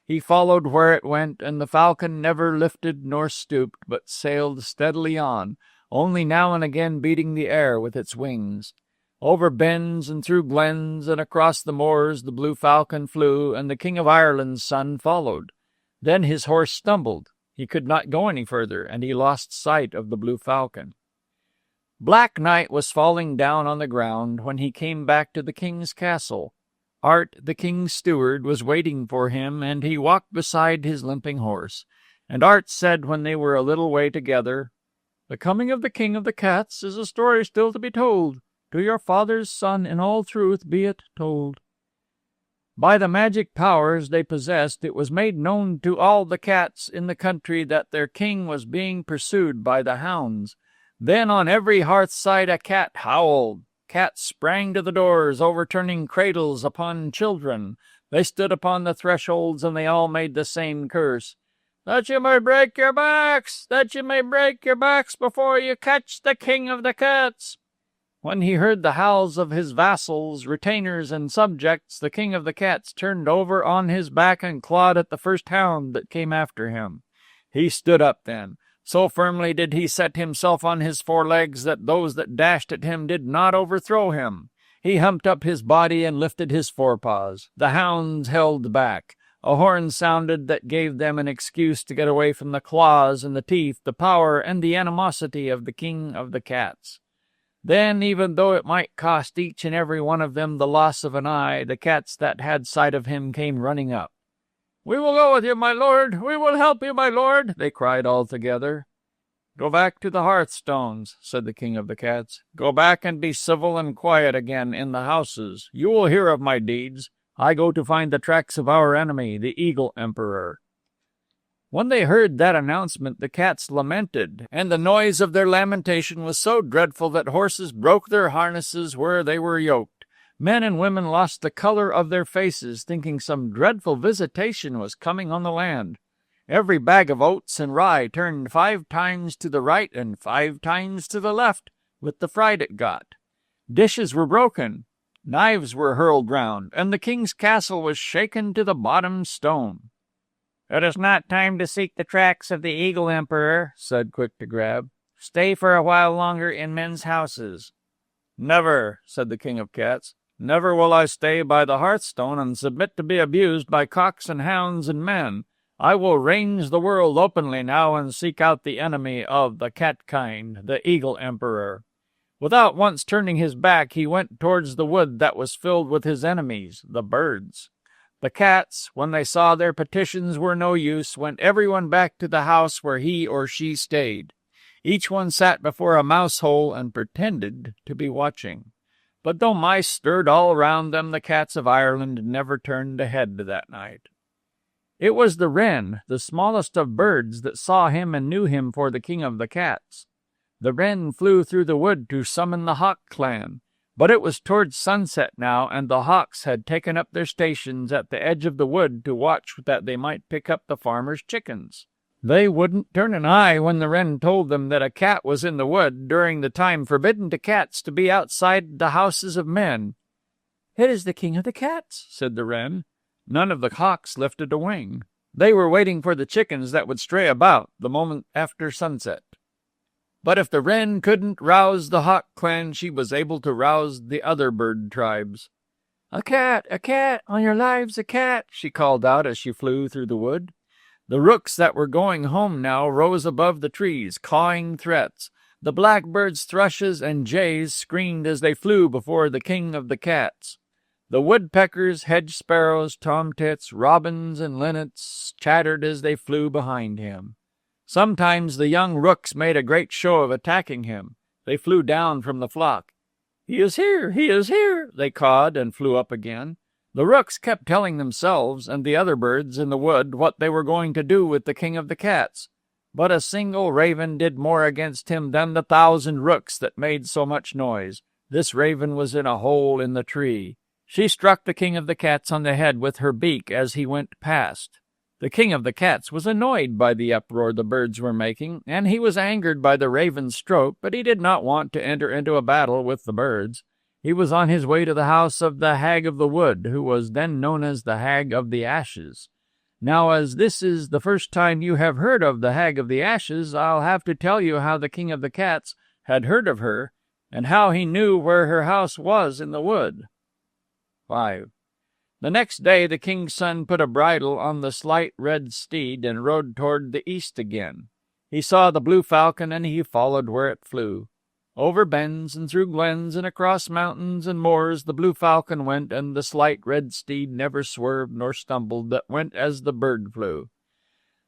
He followed where it went, and the falcon never lifted nor stooped, but sailed steadily on, only now and again beating the air with its wings. Over bends and through glens and across the moors the blue falcon flew, and the King of Ireland's son followed. Then his horse stumbled. He could not go any further, and he lost sight of the blue falcon. Black night was falling down on the ground when he came back to the king's castle. Art, the king's steward, was waiting for him, and he walked beside his limping horse. And Art said when they were a little way together, "The coming of the king of the cats is a story still to be told. To your father's son in all truth be it told." By the magic powers they possessed, it was made known to all the cats in the country that their king was being pursued by the hounds. Then on every hearthside a cat howled. Cats sprang to the doors, overturning cradles upon children. They stood upon the thresholds, and they all made the same curse. "That you may break your backs! That you may break your backs before you catch the king of the cats!" When he heard the howls of his vassals, retainers, and subjects, the king of the cats turned over on his back and clawed at the first hound that came after him. He stood up then. So firmly did he set himself on his forelegs that those that dashed at him did not overthrow him. He humped up his body and lifted his forepaws. The hounds held back. A horn sounded that gave them an excuse to get away from the claws and the teeth, the power and the animosity of the king of the cats. Then, even though it might cost each and every one of them the loss of an eye, the cats that had sight of him came running up. "We will go with you, my lord! We will help you, my lord!" they cried all together. "Go back to the hearthstones," said the king of the cats. "Go back and be civil and quiet again in the houses. You will hear of my deeds. I go to find the tracks of our enemy, the Eagle Emperor." When they heard that announcement, the cats lamented, and the noise of their lamentation was so dreadful that horses broke their harnesses where they were yoked. Men and women lost the color of their faces, thinking some dreadful visitation was coming on the land. Every bag of oats and rye turned 5 times to the right and 5 times to the left with the fright it got. Dishes were broken, knives were hurled round, and the king's castle was shaken to the bottom stone. "It is not time to seek the tracks of the Eagle Emperor," said Quick to Grab. "Stay for a while longer in men's houses." "Never," said the king of cats. "Never will I stay by the hearthstone and submit to be abused by cocks and hounds and men. I will range the world openly now and seek out the enemy of the cat kind, the Eagle Emperor." Without once turning his back, he went towards the wood that was filled with his enemies, the birds. The cats, when they saw their petitions were no use, went everyone back to the house where he or she stayed. Each one sat before a mouse hole and pretended to be watching. But though mice stirred all round them, the cats of Ireland never turned a head that night. It was the wren, the smallest of birds, that saw him and knew him for the king of the cats. The wren flew through the wood to summon the hawk clan. But it was towards sunset now, and the hawks had taken up their stations at the edge of the wood to watch that they might pick up the farmer's chickens. They wouldn't turn an eye when the wren told them that a cat was in the wood during the time forbidden to cats to be outside the houses of men. "It is the king of the cats," said the wren. None of the hawks lifted a wing. They were waiting for the chickens that would stray about the moment after sunset. But if the wren couldn't rouse the hawk clan, she was able to rouse the other bird tribes. A cat, on your lives a cat," she called out as she flew through the wood. The rooks that were going home now rose above the trees, cawing threats. The blackbirds, thrushes, and jays screamed as they flew before the king of the cats. The woodpeckers, hedge sparrows, tomtits, robins, and linnets chattered as they flew behind him. Sometimes the young rooks made a great show of attacking him. They flew down from the flock. He is here, they cawed and flew up again. The rooks kept telling themselves and the other birds in the wood what they were going to do with the king of the cats. But a single raven did more against him than the 1,000 rooks that made so much noise. This raven was in a hole in the tree. She struck the king of the cats on the head with her beak as he went past. The king of the cats was annoyed by the uproar the birds were making, and he was angered by the raven's stroke, but he did not want to enter into a battle with the birds. He was on his way to the house of the Hag of the Wood, who was then known as the Hag of the Ashes. Now, as this is the first time you have heard of the Hag of the Ashes, I'll have to tell you how the king of the cats had heard of her, and how he knew where her house was in the wood. 5. The next day the king's son put a bridle on the slight red steed and rode toward the east again. He saw the blue falcon, and he followed where it flew. Over bends and through glens and across mountains and moors the blue falcon went, and the slight red steed never swerved nor stumbled, but went as the bird flew.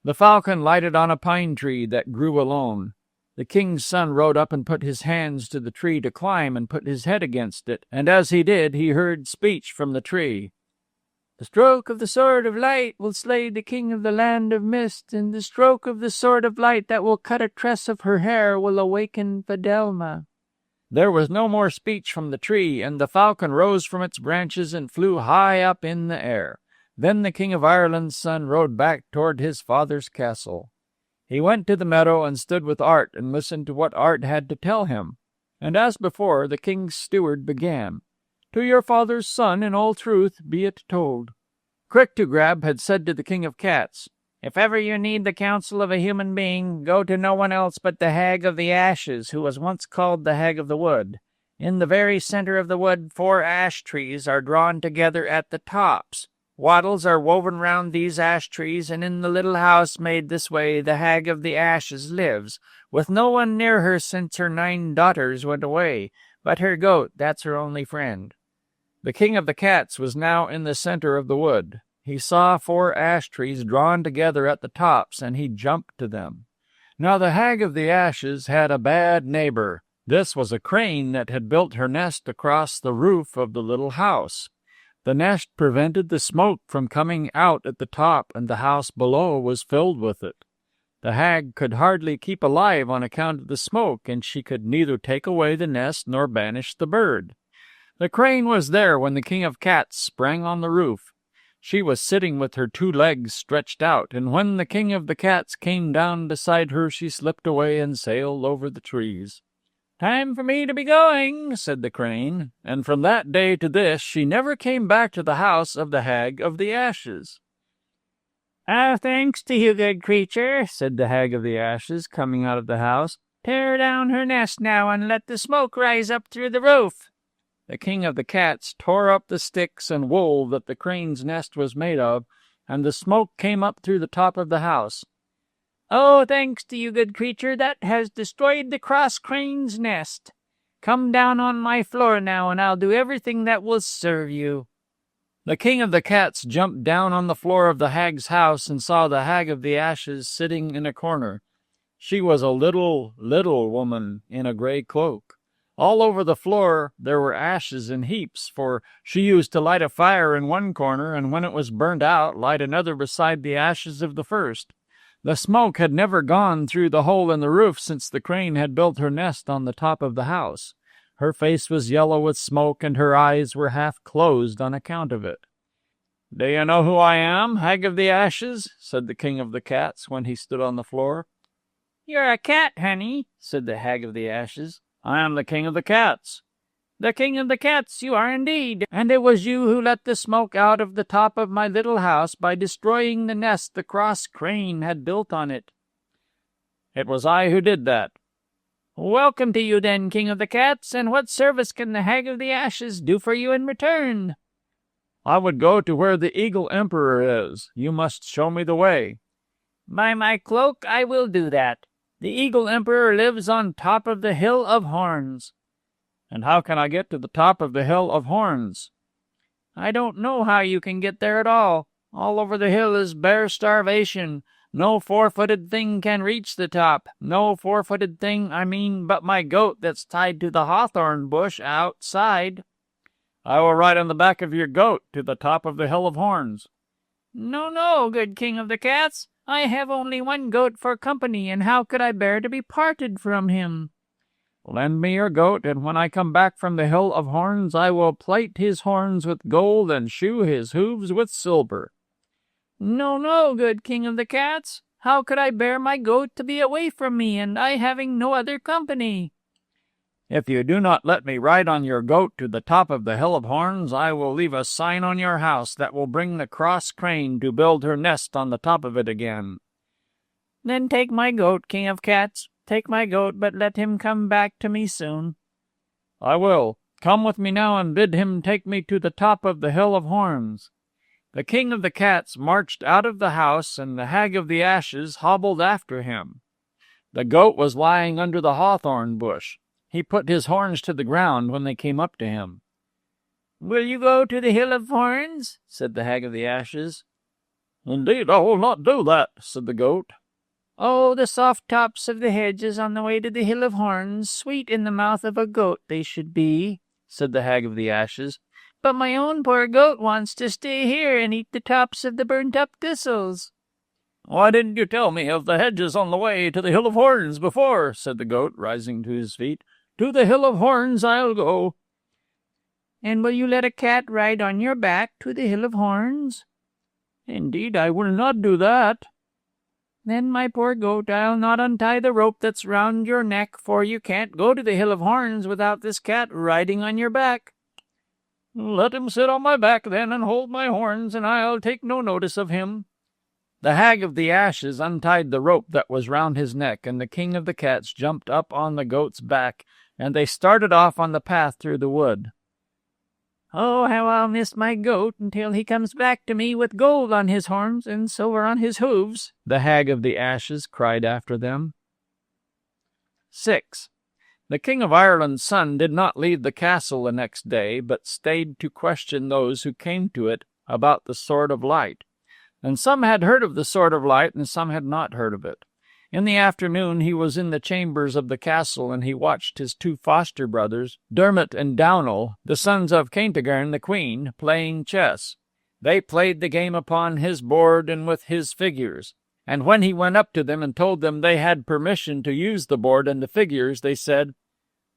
The falcon lighted on a pine tree that grew alone. The king's son rode up and put his hands to the tree to climb and put his head against it, and as he did he heard speech from the tree. "The stroke of the sword of light will slay the king of the land of mist, and the stroke of the sword of light that will cut a tress of her hair will awaken Fidelma." There was no more speech from the tree, and the falcon rose from its branches and flew high up in the air. Then the king of Ireland's son rode back toward his father's castle. He went to the meadow and stood with Art and listened to what Art had to tell him. And as before, the king's steward began. "To your father's son, in all truth, be it told." Quick to Grab had said to the king of cats, "If ever you need the counsel of a human being, go to no one else but the Hag of the Ashes, who was once called the Hag of the Wood. In the very center of the wood 4 ash trees are drawn together at the tops. Wattles are woven round these ash trees, and in the little house made this way the Hag of the Ashes lives, with no one near her since her 9 daughters went away, but her goat, that's her only friend." The king of the cats was now in the center of the wood. He saw 4 ash trees drawn together at the tops, and he jumped to them. Now the Hag of the Ashes had a bad neighbor. This was a crane that had built her nest across the roof of the little house. The nest prevented the smoke from coming out at the top, and the house below was filled with it. The hag could hardly keep alive on account of the smoke, and she could neither take away the nest nor banish the bird. The crane was there when the king of cats sprang on the roof. She was sitting with her 2 legs stretched out, and when the king of the cats came down beside her, she slipped away and sailed over the trees. "Time for me to be going," said the crane, and from that day to this she never came back to the house of the Hag of the Ashes. "Thanks to you, good creature," said the Hag of the Ashes, coming out of the house. "Tear down her nest now, and let the smoke rise up through the roof." The king of the cats tore up the sticks and wool that the crane's nest was made of, and the smoke came up through the top of the house. "Oh, thanks to you, good creature, that has destroyed the cross crane's nest. Come down on my floor now, and I'll do everything that will serve you." The king of the cats jumped down on the floor of the hag's house and saw the Hag of the Ashes sitting in a corner. She was a little woman in a gray cloak. All over the floor there were ashes in heaps, for she used to light a fire in one corner, and when it was burnt out, light another beside the ashes of the first. The smoke had never gone through the hole in the roof since the crane had built her nest on the top of the house. Her face was yellow with smoke, and her eyes were half closed on account of it. "Do you know who I am, Hag of the Ashes?" said the king of the cats when he stood on the floor. "You're a cat, honey," said the Hag of the Ashes. "I am the king of the cats." The king of the cats you are indeed, and it was you who let the smoke out of the top of my little house by destroying the nest the cross crane had built on it." "It was I who did that." "Welcome to you, then, king of the cats, and what service can the Hag of the Ashes do for you in return?" "I would go to where the Eagle Emperor is. You must show me the way." "By my cloak, I will do that. The Eagle Emperor lives on top of the Hill of Horns." "And how can I get to the top of the Hill of Horns?" "I don't know how you can get there at all. All over the hill is bare starvation. No four-footed thing can reach the top. No four-footed thing, I mean, but my goat that's tied to the hawthorn bush outside." "I will ride on the back of your goat to the top of the Hill of Horns." "No, no, good king of the cats. I have only one goat for company, and how could I bear to be parted from him?" "Lend me your goat, and when I come back from the Hill of Horns, I will plate his horns with gold and shoe his hooves with silver." "No, no, good king of the cats. How could I bear my goat to be away from me, and I having no other company?" "If you do not let me ride on your goat to the top of the Hill of Horns, I will leave a sign on your house that will bring the cross crane to build her nest on the top of it again." "Then take my goat, king of cats. Take my goat, but let him come back to me soon." "I will. Come with me now and bid him take me to the top of the Hill of Horns." The king of the cats marched out of the house, and the Hag of the Ashes hobbled after him. The goat was lying under the hawthorn bush. He put his horns to the ground when they came up to him. "Will you go to the Hill of Horns?" said the Hag of the Ashes. "Indeed, I will not do that," said the goat. "Oh, the soft tops of the hedges on the way to the Hill of Horns, sweet in the mouth of a goat they should be," said the Hag of the Ashes. "But my own poor goat wants to stay here and eat the tops of the burnt-up thistles." "Why didn't you tell me of the hedges on the way to the Hill of Horns before?" said the goat, rising to his feet. "To the Hill of Horns I'll go." "And will you let a cat ride on your back to the Hill of Horns?" "Indeed, I will not do that." "Then, my poor goat, I'll not untie the rope that's round your neck, for you can't go to the Hill of Horns without this cat riding on your back." "Let him sit on my back, then, and hold my horns, and I'll take no notice of him." The Hag of the Ashes untied the rope that was round his neck, and the king of the cats jumped up on the goat's back, and they started off on the path through the wood. "Oh, how I'll miss my goat until he comes back to me with gold on his horns and silver on his hooves," the Hag of the Ashes cried after them. 6. The King of Ireland's son did not leave the castle the next day, but stayed to question those who came to it about the Sword of Light. And some had heard of the Sword of Light, and some had not heard of it. In the afternoon he was in the chambers of the castle, and he watched his two foster brothers, Dermot and Downal, the sons of Caintigern the Queen, playing chess. They played the game upon his board and with his figures. And when he went up to them and told them they had permission to use the board and the figures, they said,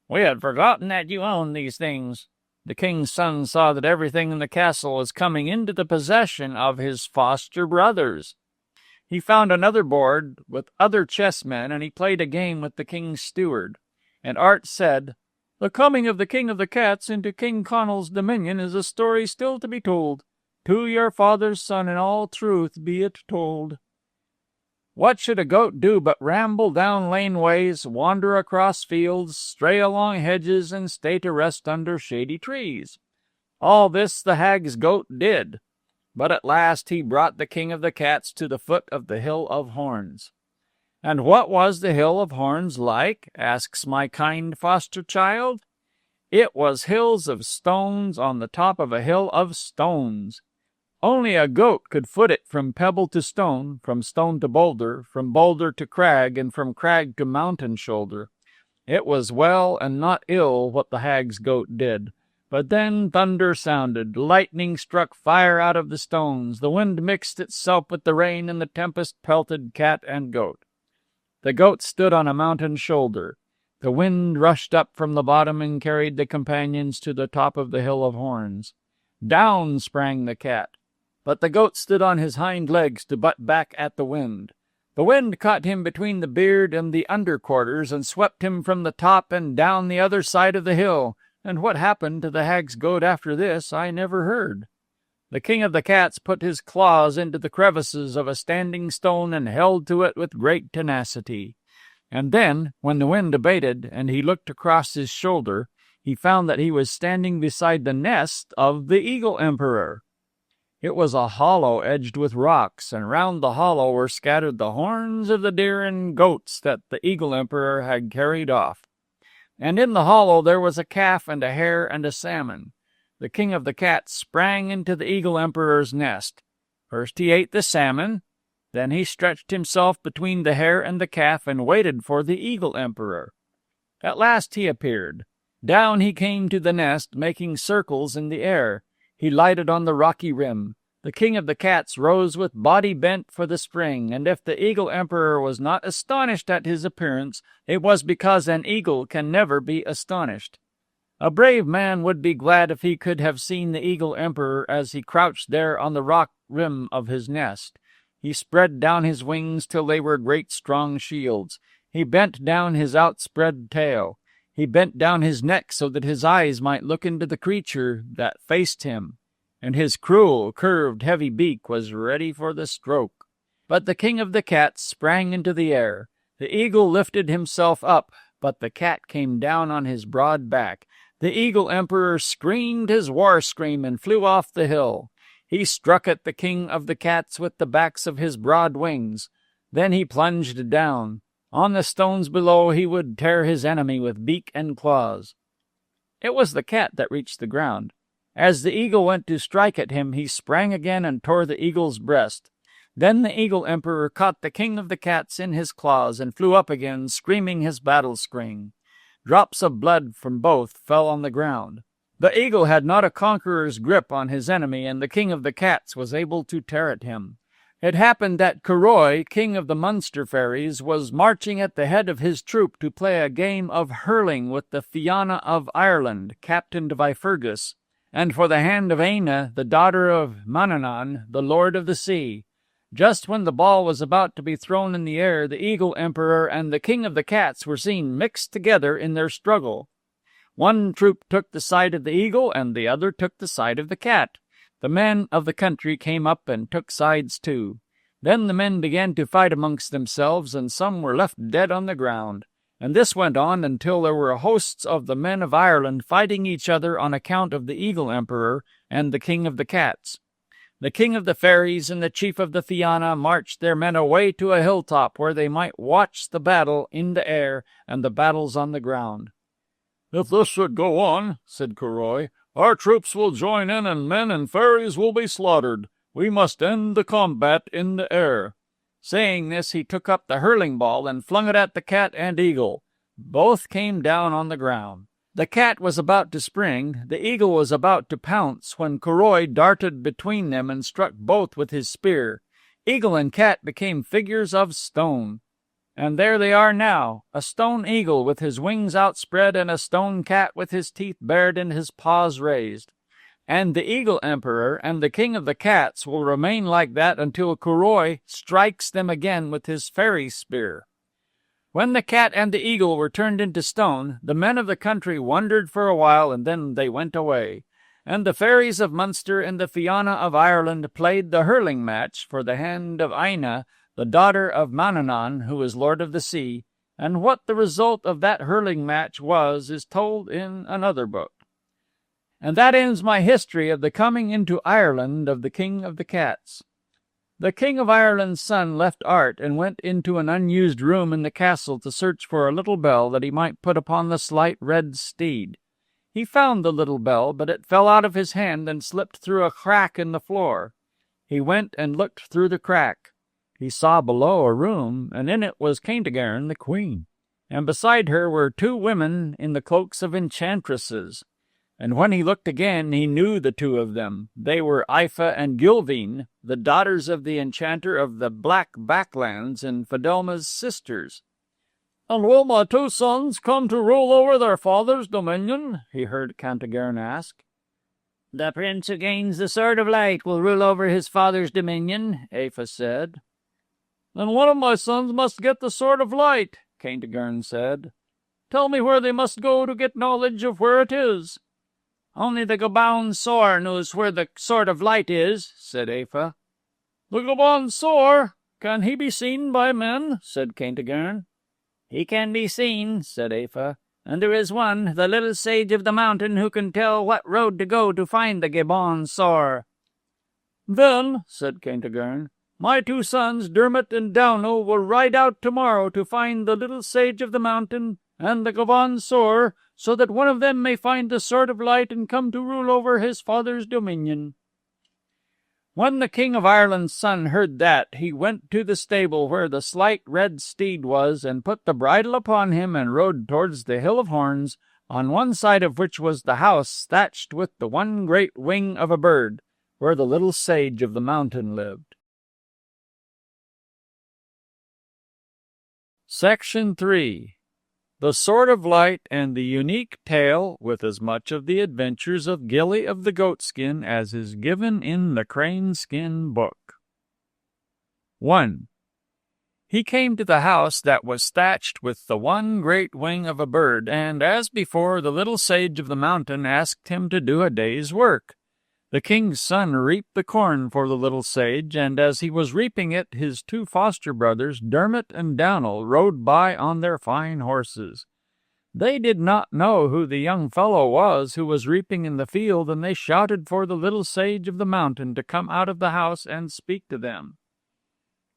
"We had forgotten that you owned these things." The king's son saw that everything in the castle was coming into the possession of his foster brothers. He found another board with other chessmen, and he played a game with the king's steward. And Art said, "The coming of the king of the cats into King Connal's dominion is a story still to be told. To your father's son in all truth be it told." What should a goat do but ramble down laneways, wander across fields, stray along hedges, and stay to rest under shady trees? All this the hag's goat did. But at last he brought the king of the cats to the foot of the Hill of Horns. "And what was the Hill of Horns like?" asks my kind foster child. It was hills of stones on the top of a hill of stones. Only a goat could foot it from pebble to stone to boulder, from boulder to crag, and from crag to mountain shoulder. It was well and not ill what the hag's goat did. But then thunder sounded, lightning struck fire out of the stones, the wind mixed itself with the rain, and the tempest pelted cat and goat. The goat stood on a mountain shoulder. The wind rushed up from the bottom and carried the companions to the top of the Hill of Horns. Down sprang the cat, but the goat stood on his hind legs to butt back at the wind. The wind caught him between the beard and the underquarters and swept him from the top and down the other side of the hill, and what happened to the hag's goat after this I never heard. The king of the cats put his claws into the crevices of a standing stone and held to it with great tenacity. And then, when the wind abated and he looked across his shoulder, he found that he was standing beside the nest of the Eagle Emperor. It was a hollow edged with rocks, and round the hollow were scattered the horns of the deer and goats that the Eagle Emperor had carried off. And in the hollow there was a calf and a hare and a salmon. The king of the cats sprang into the Eagle Emperor's nest. First he ate the salmon, then he stretched himself between the hare and the calf and waited for the Eagle Emperor. At last he appeared. Down he came to the nest, making circles in the air. He lighted on the rocky rim. The king of the cats rose with body bent for the spring, and if the Eagle Emperor was not astonished at his appearance, it was because an eagle can never be astonished. A brave man would be glad if he could have seen the Eagle Emperor as he crouched there on the rock rim of his nest. He spread down his wings till they were great strong shields. He bent down his outspread tail. He bent down his neck so that his eyes might look into the creature that faced him, and his cruel, curved, heavy beak was ready for the stroke. But the king of the cats sprang into the air. The eagle lifted himself up, but the cat came down on his broad back. The Eagle Emperor screamed his war scream and flew off the hill. He struck at the king of the cats with the backs of his broad wings. Then he plunged down. On the stones below he would tear his enemy with beak and claws. It was the cat that reached the ground. As the eagle went to strike at him, he sprang again and tore the eagle's breast. Then the Eagle Emperor caught the king of the cats in his claws and flew up again, screaming his battle scream. Drops of blood from both fell on the ground. The eagle had not a conqueror's grip on his enemy, and the king of the cats was able to tear at him. It happened that Corroy, king of the Munster fairies, was marching at the head of his troop to play a game of hurling with the Fianna of Ireland, captained by Fergus, and for the hand of Aina, the daughter of Manannán, the lord of the sea. Just when the ball was about to be thrown in the air, the Eagle Emperor and the king of the cats were seen mixed together in their struggle. One troop took the side of the eagle, and the other took the side of the cat. The men of the country came up and took sides too. Then the men began to fight amongst themselves, and some were left dead on the ground. And this went on until there were hosts of the men of Ireland fighting each other on account of the Eagle Emperor and the king of the cats. The king of the fairies and the chief of the Fianna marched their men away to a hilltop where they might watch the battle in the air and the battles on the ground. "If this should go on," said Corroy, "our troops will join in and men and fairies will be slaughtered. We must end the combat in the air." Saying this, he took up the hurling ball and flung it at the cat and eagle. Both came down on the ground. The cat was about to spring, the eagle was about to pounce, when Corroy darted between them and struck both with his spear. Eagle and cat became figures of stone. And there they are now, a stone eagle with his wings outspread and a stone cat with his teeth bared and his paws raised. And the Eagle Emperor and the king of the cats will remain like that until Corroy strikes them again with his fairy spear. When the cat and the eagle were turned into stone, the men of the country wondered for a while, and then they went away. And the fairies of Munster and the Fianna of Ireland played the hurling match for the hand of Aina, the daughter of Manannán, who was lord of the sea, and what the result of that hurling match was is told in another book. And that ends my history of the coming into Ireland of the king of the cats. The king of Ireland's son left art and went into an unused room in the castle to search for a little bell that he might put upon the slight red steed. He found the little bell, but it fell out of his hand and slipped through a crack in the floor. He went and looked through the crack. He saw below a room, and in it was Caintigern, the queen, and beside her were two women in the cloaks of enchantresses. And when he looked again, he knew the two of them. They were Aoife and Gilvine, the daughters of the enchanter of the Black Backlands and Fidelma's sisters. "And will my two sons come to rule over their father's dominion?" he heard Caintigern ask. "The prince who gains the Sword of Light will rule over his father's dominion," Aoife said. "Then one of my sons must get the Sword of Light," Caintigern said. Tell me where they must go to get knowledge of where it is." "Only the Gabown Sore knows where the Sword of Light is," said Aoife. "The Gabown Sore? Can he be seen by men?" said Kentigern. "He can be seen," said Aoife. "And there is one, the little sage of the mountain, who can tell what road to go to find the Gabown Sore." "Then," said Kentigern, "my 2 sons, Dermot and Downal, will ride out tomorrow to find the little sage of the mountain and the Gabown Sore, so that one of them may find the Sword of Light and come to rule over his father's dominion." When the King of Ireland's son heard that, he went to the stable where the slight red steed was, and put the bridle upon him, and rode towards the Hill of Horns, on one side of which was the house thatched with the one great wing of a bird, where the little sage of the mountain lived. Section 3. The Sword of Light and the Unique Tale, with as much of the adventures of Gilly of the Goatskin as is given in the Craneskin book. 1. He came to the house that was thatched with the one great wing of a bird, and, as before, the little sage of the mountain asked him to do a day's work. The king's son reaped the corn for the little sage, and as he was reaping it, his 2 foster brothers, Dermot and Downal, rode by on their fine horses. They did not know who the young fellow was who was reaping in the field, and they shouted for the little sage of the mountain to come out of the house and speak to them.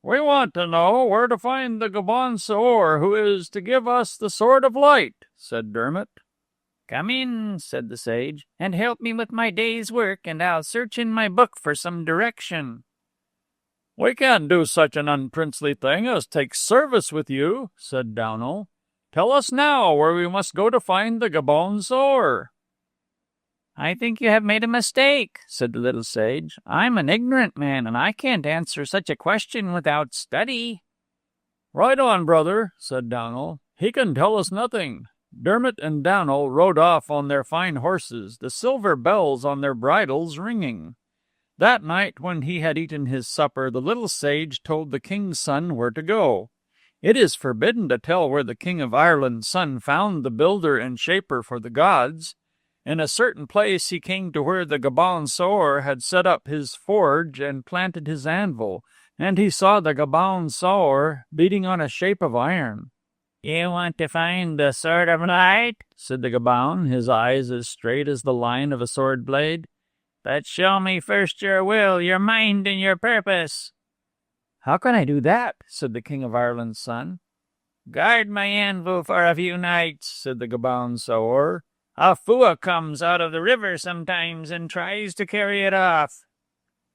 "We want to know where to find the Gabown Sore, who is to give us the Sword of Light," said Dermot. "Come in," said the sage, "and help me with my day's work, and I'll search in my book for some direction." "We can't do such an unprincely thing as take service with you," said Downal. "Tell us now where we must go to find the Gabown Sore." "I think you have made a mistake," said the little sage. "I'm an ignorant man, and I can't answer such a question without study." "Ride on, brother," said Downal. "He can tell us nothing." Dermot and Downal rode off on their fine horses, the silver bells on their bridles ringing. That night, when he had eaten his supper, the little sage told the king's son where to go. It is forbidden to tell where the King of Ireland's son found the builder and shaper for the gods. In a certain place he came to where the Gabown Sore had set up his forge and planted his anvil, and he saw the Gabown Sore beating on a shape of iron. "You want to find the Sword of Light?" said the Gabown, his eyes as straight as the line of a sword blade. "But show me first your will, your mind, and your purpose." "How can I do that?" said the King of Ireland's son. "Guard my anvil for a few nights," said the Gabown Sore. "A fua comes out of the river sometimes and tries to carry it off."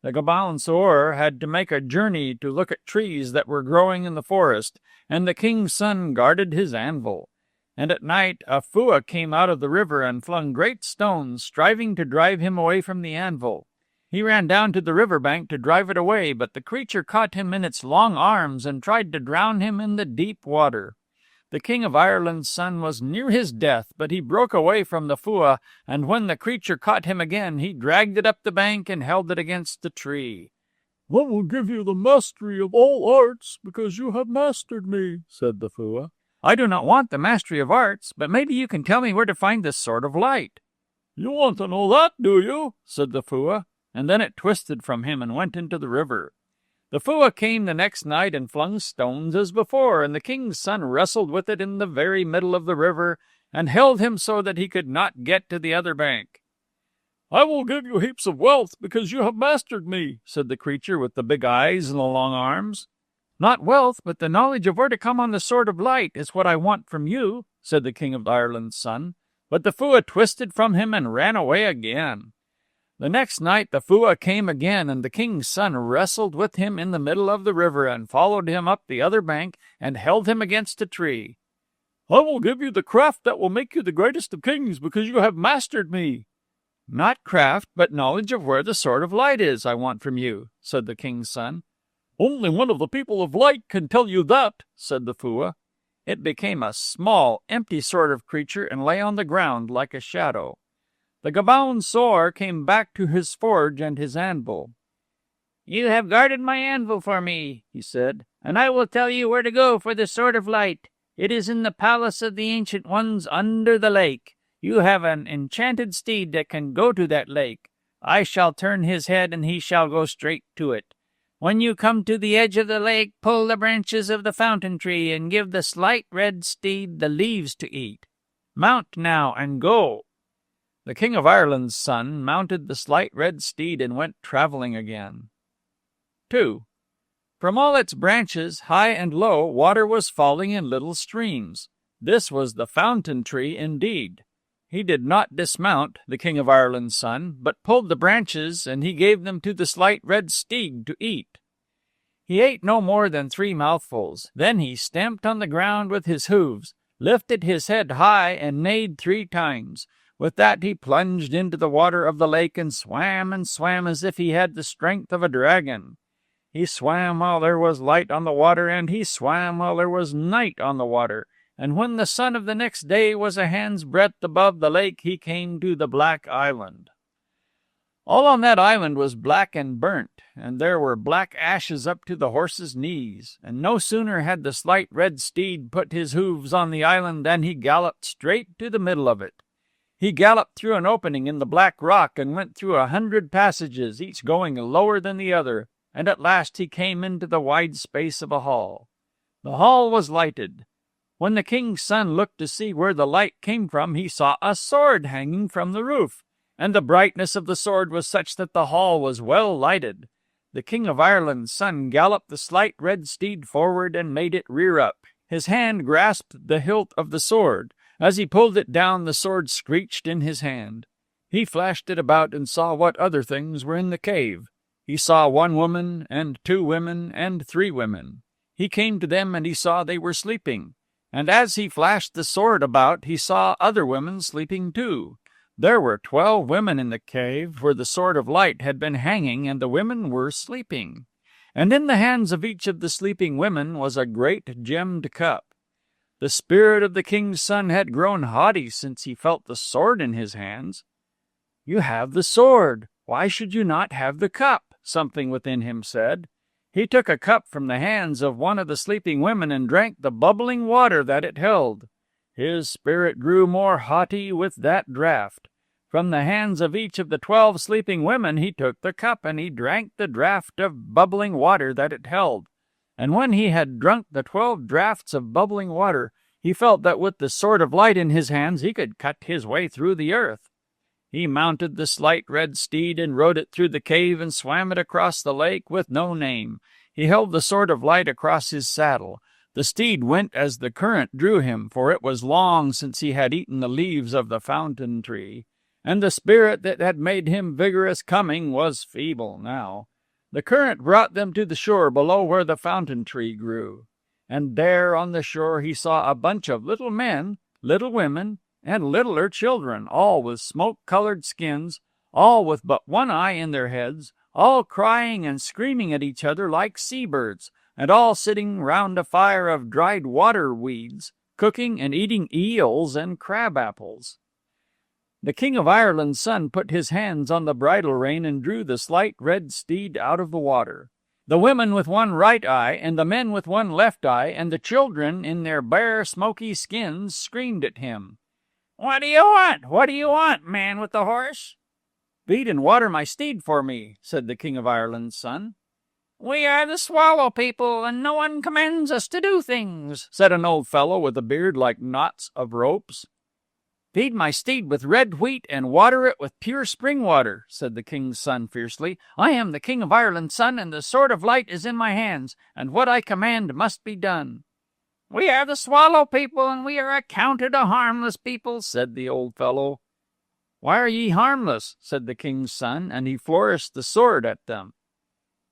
The Gabown Sore had to make a journey to look at trees that were growing in the forest, and the king's son guarded his anvil. And at night a fua came out of the river and flung great stones, striving to drive him away from the anvil. He ran down to the river bank to drive it away, but the creature caught him in its long arms and tried to drown him in the deep water. The King of Ireland's son was near his death, but he broke away from the fua, and when the creature caught him again, he dragged it up the bank and held it against the tree. "I will give you the mastery of all arts, because you have mastered me," said the fua. "I do not want the mastery of arts, but maybe you can tell me where to find the Sword of Light." "You want to know that, do you?" said the fua, and then it twisted from him and went into the river. The fua came the next night and flung stones as before, and the king's son wrestled with it in the very middle of the river, and held him so that he could not get to the other bank. "I will give you heaps of wealth, because you have mastered me," said the creature with the big eyes and the long arms. "Not wealth, but the knowledge of where to come on the Sword of Light is what I want from you," said the King of Ireland's son. But the fua twisted from him and ran away again. The next night the fua came again, and the king's son wrestled with him in the middle of the river, and followed him up the other bank, and held him against a tree. "I will give you the craft that will make you the greatest of kings, because you have mastered me." "Not craft, but knowledge of where the Sword of Light is, I want from you," said the king's son. "Only one of the people of light can tell you that," said the fua. It became a small, empty sort of creature, and lay on the ground like a shadow. The Gabown Sore came back to his forge and his anvil. "You have guarded my anvil for me," he said, "and I will tell you where to go for the Sword of Light. It is in the palace of the Ancient Ones under the lake. You have an enchanted steed that can go to that lake. I shall turn his head, and he shall go straight to it. When you come to the edge of the lake, pull the branches of the fountain tree, and give the slight red steed the leaves to eat. Mount now, and go." The King of Ireland's son mounted the slight red steed and went travelling again. 2. From all its branches, high and low, water was falling in little streams. This was the fountain tree indeed. He did not dismount, the King of Ireland's son, but pulled the branches, and he gave them to the slight red steed to eat. He ate no more than 3 mouthfuls. Then he stamped on the ground with his hooves, lifted his head high, and neighed 3 times. With that he plunged into the water of the lake and swam as if he had the strength of a dragon. He swam while there was light on the water, and he swam while there was night on the water. And when the sun of the next day was a hand's breadth above the lake, he came to the black island. All on that island was black and burnt, and there were black ashes up to the horse's knees. And no sooner had the slight red steed put his hooves on the island than he galloped straight to the middle of it. He galloped through an opening in the black rock and went through 100 passages, each going lower than the other, and at last he came into the wide space of a hall. The hall was lighted. When the king's son looked to see where the light came from, he saw a sword hanging from the roof, and the brightness of the sword was such that the hall was well lighted. The King of Ireland's son galloped the slight red steed forward and made it rear up. His hand grasped the hilt of the sword. As he pulled it down, the sword screeched in his hand. He flashed it about and saw what other things were in the cave. He saw 1 woman, and 2 women, and 3 women. He came to them, and he saw they were sleeping. And as he flashed the sword about, he saw other women sleeping too. There were 12 women in the cave where the sword of light had been hanging, and the women were sleeping. And in the hands of each of the sleeping women was a great gemmed cup. The spirit of the king's son had grown haughty since he felt the sword in his hands. "You have the sword. Why should you not have the cup?" something within him said. He took a cup from the hands of one of the sleeping women and drank the bubbling water that it held. His spirit grew more haughty with that draught. From the hands of each of the 12 sleeping women he took the cup, and he drank the draught of bubbling water that it held. And when he had drunk the 12 draughts of bubbling water, he felt that with the sword of light in his hands he could cut his way through the earth. He mounted the slight red steed and rode it through the cave and swam it across the lake with no name. He held the sword of light across his saddle. The steed went as the current drew him, for it was long since he had eaten the leaves of the fountain tree, and the spirit that had made him vigorous coming was feeble now. The current brought them to the shore below where the fountain tree grew. And there on the shore he saw a bunch of little men, little women, and littler children, all with smoke-colored skins, all with but 1 eye in their heads, all crying and screaming at each other like seabirds, and all sitting round a fire of dried water weeds, cooking and eating eels and crab-apples. The King of Ireland's son put his hands on the bridle rein and drew the slight red steed out of the water. The women with 1 right eye, and the men with 1 left eye, and the children in their bare, smoky skins screamed at him. "What do you want? What do you want, man with the horse?" "Feed and water my steed for me," said the King of Ireland's son. "We are the Swallow people, and no one commands us to do things," said an old fellow with a beard like knots of ropes. "Feed my steed with red wheat and water it with pure spring water," said the king's son fiercely. "I am the King of Ireland's son, and the sword of light is in my hands, and what I command must be done." "We are the Swallow people, and we are accounted a harmless people," said the old fellow. "Why are ye harmless?" said the king's son, and he flourished the sword at them.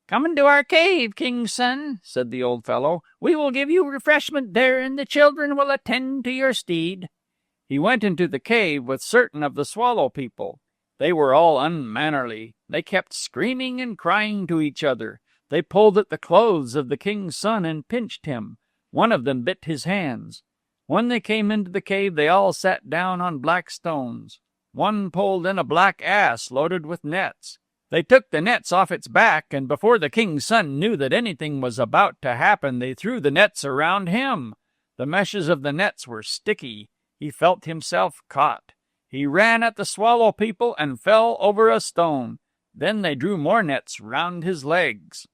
"Come into our cave, king's son," said the old fellow. "We will give you refreshment there, and the children will attend to your steed." He went into the cave with certain of the Swallow people. They were all unmannerly. They kept screaming and crying to each other. They pulled at the clothes of the king's son and pinched him. One of them bit his hands. When they came into the cave, they all sat down on black stones. One pulled in a black ass loaded with nets. They took the nets off its back, and before the king's son knew that anything was about to happen, they threw the nets around him. The meshes of the nets were sticky. He felt himself caught. He ran at the swallow people and fell over a stone. Then they drew more nets round his legs.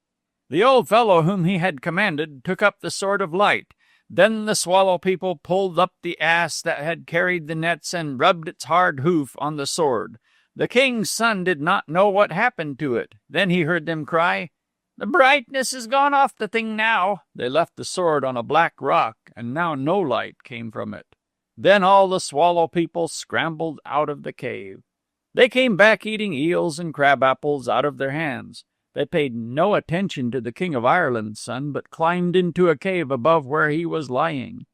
The old fellow whom he had commanded took up the sword of light. Then the swallow people pulled up the ass that had carried the nets and rubbed its hard hoof on the sword. The king's son did not know what happened to it. Then he heard them cry, "The brightness is gone off the thing now." They left the sword on a black rock, and now no light came from it. Then all the swallow people scrambled out of the cave. They came back eating eels and crab apples out of their hands. They paid no attention to the King of Ireland's son, but climbed into a cave above where he was lying.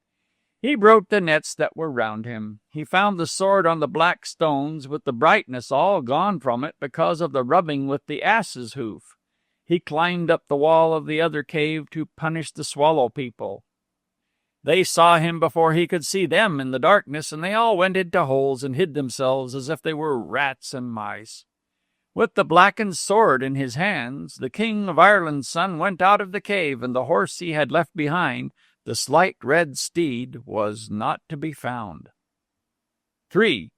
He broke the nets that were round him. He found the sword on the black stones, with the brightness all gone from it because of the rubbing with the ass's hoof. He climbed up the wall of the other cave to punish the swallow people. They saw him before he could see them in the darkness, and they all went into holes and hid themselves as if they were rats and mice. With the blackened sword in his hands, the King of Ireland's son went out of the cave, and the horse he had left behind, the slight red steed, was not to be found. 3.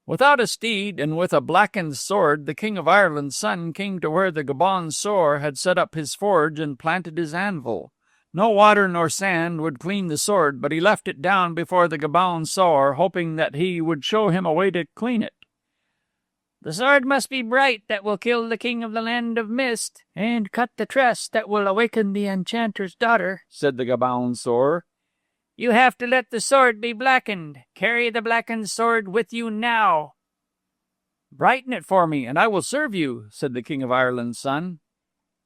Without a steed and with a blackened sword, the King of Ireland's son came to where the Gabon sore had set up his forge and planted his anvil. No water nor sand would clean the sword, but he left it down before the Gabon sore, hoping that he would show him a way to clean it. "The sword must be bright that will kill the king of the land of mist, and cut the tress that will awaken the enchanter's daughter," said the Gabon sore. "You have to let the sword be blackened. Carry the blackened sword with you now." "Brighten it for me, and I will serve you," said the King of Ireland's son.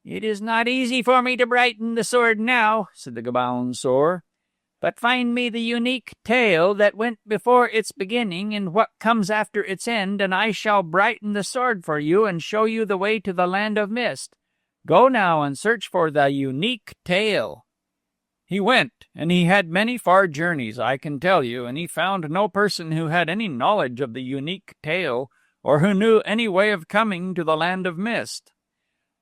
"It is not easy for me to brighten the sword now," said the Gabon sore. "But find me the unique tale that went before its beginning and what comes after its end, and I shall brighten the sword for you and show you the way to the land of mist. Go now and search for the unique tale." He went, and he had many far journeys, I can tell you, and he found no person who had any knowledge of the unique tale, or who knew any way of coming to the land of mist.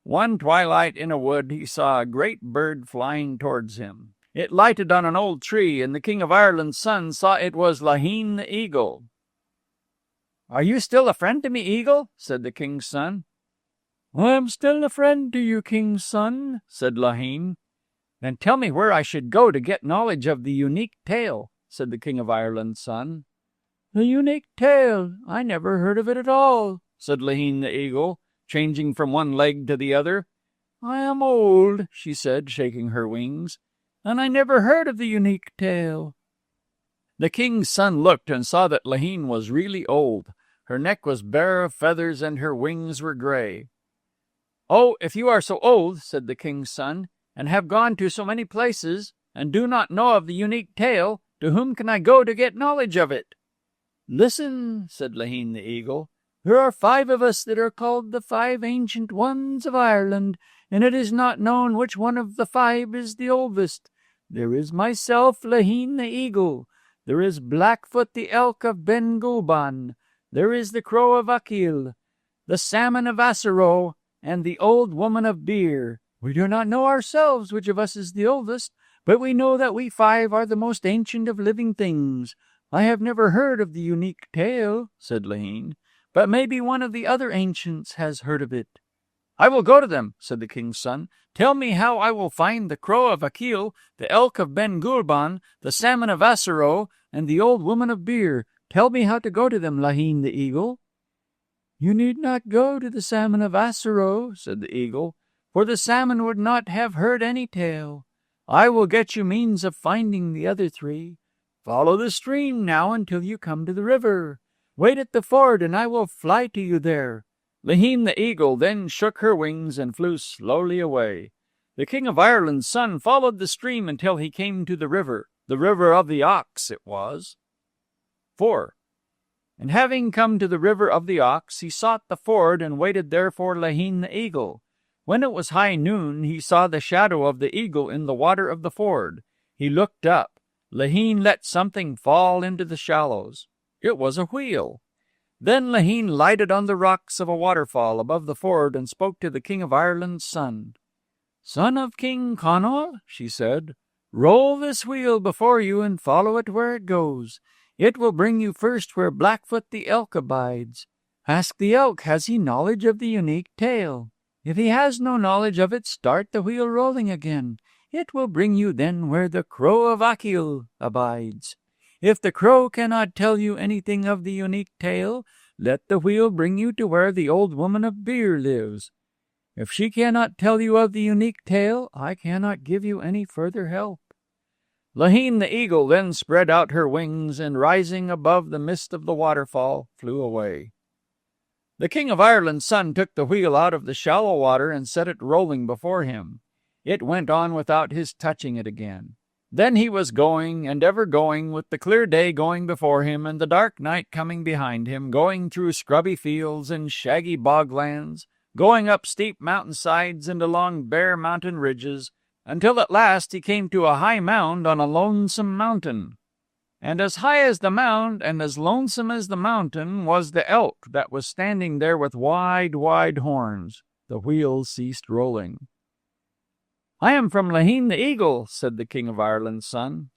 One twilight in a wood he saw a great bird flying towards him. It lighted on an old tree, and the King of Ireland's son saw it was Laheen the eagle. "Are you still a friend to me, eagle?" said the king's son. "I am still a friend to you, king's son," said Laheen. "Then tell me where I should go to get knowledge of the unique tale," said the King of Ireland's son. "The unique tale? I never heard of it at all," said Laheen the eagle, changing from one leg to the other. "I am old," she said, shaking her wings, "and I never heard of the unique tale." The king's son looked and saw that Laheen was really old. Her neck was bare of feathers and her wings were gray. "Oh, if you are so old," said the king's son, "and have gone to so many places, and do not know of the unique tale, to whom can I go to get knowledge of it?" "Listen," said Laheen the eagle. "There are 5 of us that are called the 5 ancient ones of Ireland, and it is not known which one of the 5 is the oldest. There is myself, Laheen the eagle. There is Blackfoot the elk of Ben Gulban. There is the crow of Akil, the salmon of Asseroe, and the old woman of Beer. We do not know ourselves which of us is the oldest, but we know that we 5 are the most ancient of living things. I have never heard of the unique tale," said Laheen, "but maybe one of the other ancients has heard of it." "I will go to them," said the king's son. "Tell me how I will find the crow of Akil, the elk of Ben Gulban, the salmon of Asseroe, and the old woman of Beer. Tell me how to go to them, Laheen the eagle." "You need not go to the salmon of Asseroe," said the eagle, "for the salmon would not have heard any tale. I will get you means of finding the other 3. Follow the stream now until you come to the river. Wait at the ford, and I will fly to you there." Laheen the eagle then shook her wings and flew slowly away. The King of Ireland's son followed the stream until he came to the river of the ox it was. 4. And having come to the river of the ox, he sought the ford and waited there for Laheen the eagle. When it was high noon, he saw the shadow of the eagle in the water of the ford. He looked up. Laheen let something fall into the shallows. It was a wheel. Then Laheen lighted on the rocks of a waterfall above the ford and spoke to the King of Ireland's son. "Son of King Conall," she said, Roll this wheel before you and follow it where it goes. It will bring you first where Blackfoot the elk abides. Ask the elk, has he knowledge of the unique tale? If he has no knowledge of it, start the wheel rolling again. It will bring you then where the crow of Akil abides. If the crow cannot tell you anything of the unique tale, let the wheel bring you to where the old woman of Beer lives. If she cannot tell you of the unique tale, I cannot give you any further help." Laheen the eagle then spread out her wings, and rising above the mist of the waterfall, flew away. The King of Ireland's son took the wheel out of the shallow water and set it rolling before him. It went on without his touching it again. Then he was going, and ever going, with the clear day going before him and the dark night coming behind him, going through scrubby fields and shaggy boglands, going up steep mountainsides and along bare mountain ridges, until at last he came to a high mound on a lonesome mountain. And as high as the mound and as lonesome as the mountain was the elk that was standing there with wide, wide horns. The wheel ceased rolling. "I am from Laheen the eagle," said the King of Ireland's son.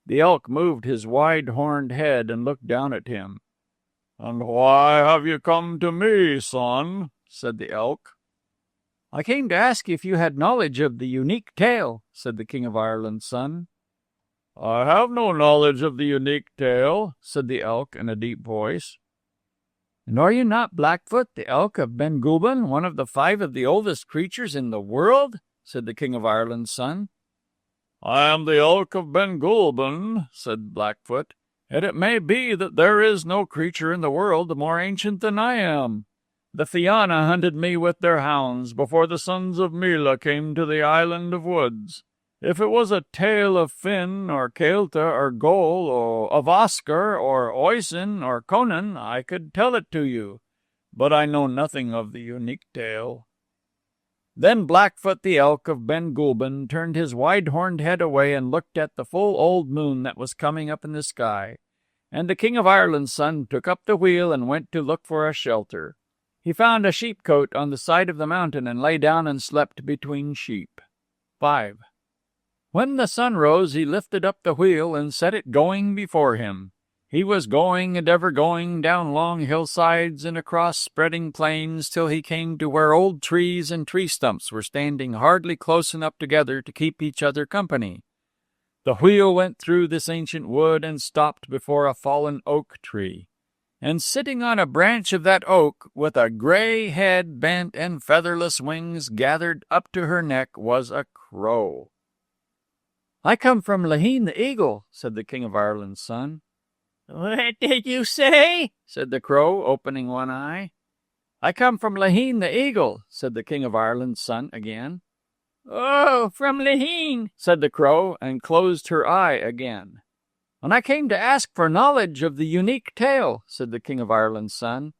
The elk moved his wide-horned head and looked down at him. "And why have you come to me, son?" said the elk. "I came to ask if you had knowledge of the unique tale," said the King of Ireland's son. "I have no knowledge of the unique tale," said the elk in a deep voice. "And are you not Blackfoot, the elk of Ben Gulban, one of the 5 of the oldest creatures in the world?" said the King of Ireland's son. "I am the elk of Ben Gulban," said Blackfoot, "and it may be that there is no creature in the world more ancient than I am. The Fianna hunted me with their hounds before the sons of Mila came to the island of woods. If it was a tale of Finn, or Caelta, or Goll, or of Oscar, or Oisin, or Conan, I could tell it to you, but I know nothing of the unique tale." Then Blackfoot the elk of Ben Gulban turned his wide-horned head away and looked at the full old moon that was coming up in the sky. And the King of Ireland's son took up the wheel and went to look for a shelter. He found a sheepcote on the side of the mountain and lay down and slept between sheep. 5. When the sun rose, he lifted up the wheel and set it going before him. He was going and ever going down long hillsides and across spreading plains till he came to where old trees and tree stumps were standing hardly close enough together to keep each other company. The wheel went through this ancient wood and stopped before a fallen oak tree. And sitting on a branch of that oak, with a gray head bent and featherless wings gathered up to her neck, was a crow. "I come from Laheen the eagle," said the King of Ireland's son. "What did you say?" said the crow, opening one eye. "I come from Laheen the eagle," said the King of Ireland's son again. "Oh, from Laheen," said the crow, and closed her eye again. "And I came to ask for knowledge of the unique tale," said the King of Ireland's son.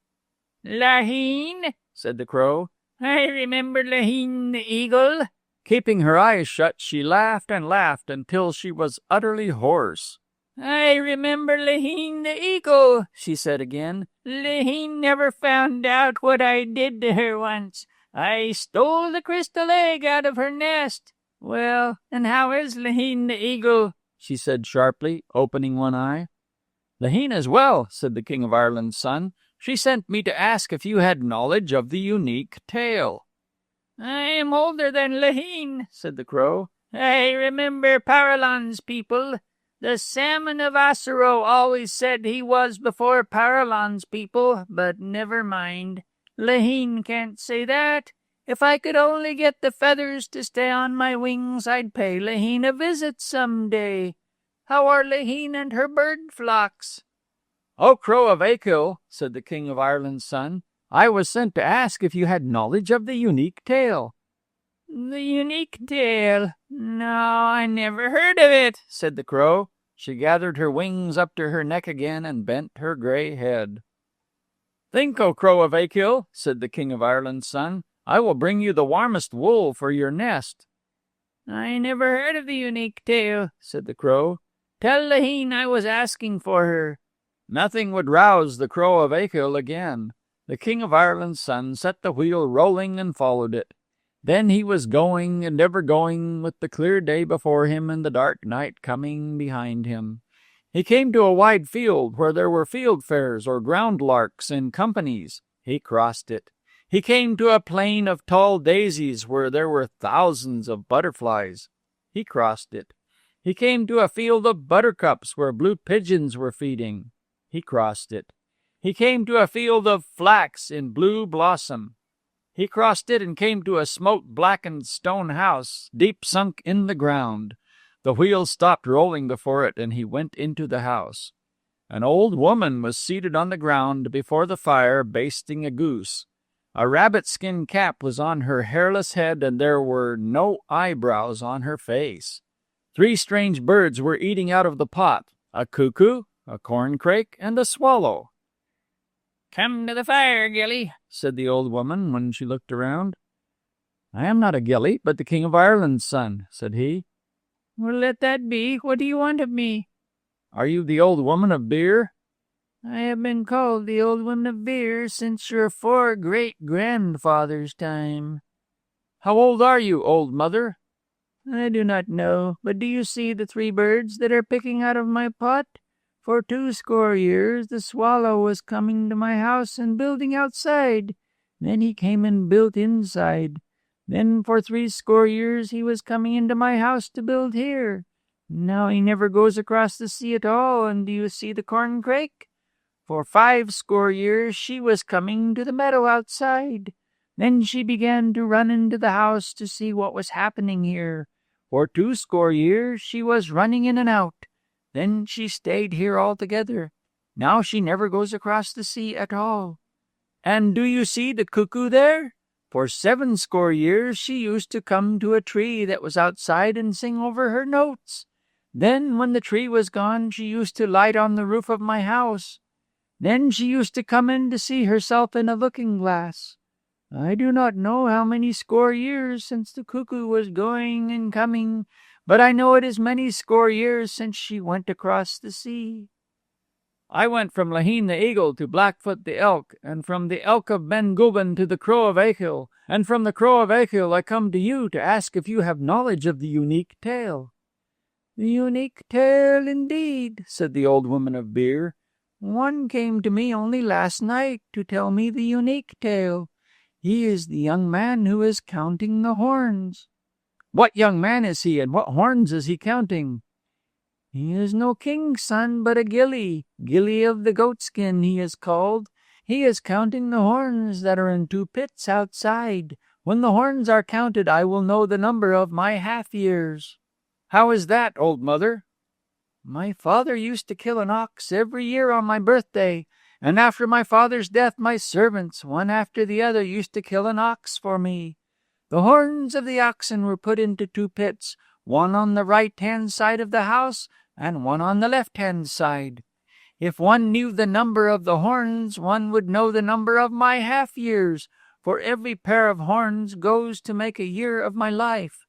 "Laheen," said the crow. "I remember Laheen the eagle." Keeping her eyes shut, she laughed and laughed until she was utterly hoarse. "I remember Laheen the eagle," she said again. "Laheen never found out what I did to her once. I stole the crystal egg out of her nest. Well, and how is Laheen the eagle?" she said sharply, opening one eye. "Laheen is well," said the King of Ireland's son. "She sent me to ask if you had knowledge of the unique tale." "I am older than Laheen," said the crow. "I remember Paralon's people. The salmon of Asuro always said he was before Paralon's people, but never mind. Laheen can't say that. If I could only get the feathers to stay on my wings, I'd pay Laheen a visit some day. How are Laheen and her bird flocks?" "O Crow of Achill," said the King of Ireland's son, "I was sent to ask if you had knowledge of the unique tale." "The unique tale? No, I never heard of it," said the crow. She gathered her wings up to her neck again and bent her gray head. "Think, O Crow of Achill," said the King of Ireland's son. "I will bring you the warmest wool for your nest." "I never heard of the unique tale," said the crow. "Tell Laheen I was asking for her." Nothing would rouse the Crow of Achill again. The King of Ireland's son set the wheel rolling and followed it. Then he was going and ever going, with the clear day before him and the dark night coming behind him. He came to a wide field where there were field fares or ground larks in companies. He crossed it. He came to a plain of tall daisies where there were thousands of butterflies. He crossed it. He came to a field of buttercups where blue pigeons were feeding. He crossed it. He came to a field of flax in blue blossom. He crossed it and came to a smoke-blackened stone house, deep sunk in the ground. The wheels stopped rolling before it, and he went into the house. An old woman was seated on the ground before the fire, basting a goose. A rabbit-skin cap was on her hairless head, and there were no eyebrows on her face. 3 strange birds were eating out of the pot, a cuckoo, a corncrake, and a swallow. "Come to the fire, Gilly," said the old woman when she looked around. "I am not a gilly, but the King of Ireland's son," said he. "Well, let that be. What do you want of me?" "Are you the old woman of beer?" "I have been called the old woman of beer since your 4 great-grandfathers' time." "How old are you, old mother?" "I do not know, but do you see the 3 birds that are picking out of my pot? For 2 years the swallow was coming to my house and building outside. Then he came and built inside. Then for 3 years he was coming into my house to build here. Now he never goes across the sea at all, and do you see the corncrake? For 5 years she was coming to the meadow outside. Then she began to run into the house to see what was happening here. For 2 years she was running in and out. Then she stayed here altogether. Now she never goes across the sea at all. And do you see the cuckoo there? For 7 years she used to come to a tree that was outside and sing over her notes. Then, when the tree was gone, she used to light on the roof of my house. Then she used to come in to see herself in a looking-glass. I do not know how many score years since the cuckoo was going and coming, but I know it is many score years since she went across the sea." "I went from Laheen the eagle to Blackfoot the elk, and from the elk of Ben Gulban to the crow of Achill, and from the crow of Achill I come to you to ask if you have knowledge of the unique tale." "The unique tale, indeed," said the old woman of beer. "One came to me only last night to tell me the unique tale. He is the young man who is counting the horns." "What young man is he, and what horns is he counting?" "He is no king's son, but a gilly. Gilly of the goatskin, he is called. He is counting the horns that are in 2 pits outside. When the horns are counted, I will know the number of my half-years." "How is that, old mother?" "My father used to kill an ox every year on my birthday, and after my father's death my servants, one after the other, used to kill an ox for me. The horns of the oxen were put into 2 pits, one on the right-hand side of the house and one on the left-hand side. If one knew the number of the horns, one would know the number of my half-years, for every pair of horns goes to make a year of my life.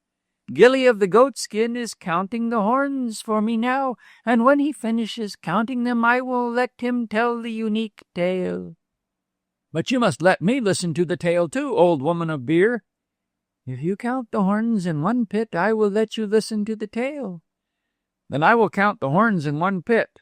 Gilly of the goatskin is counting the horns for me now, and when he finishes counting them I will let him tell the unique tale." "But you must let me listen to the tale too, old woman of beer." "If you count the horns in 1 pit, I will let you listen to the tale." "Then I will count the horns in 1 pit."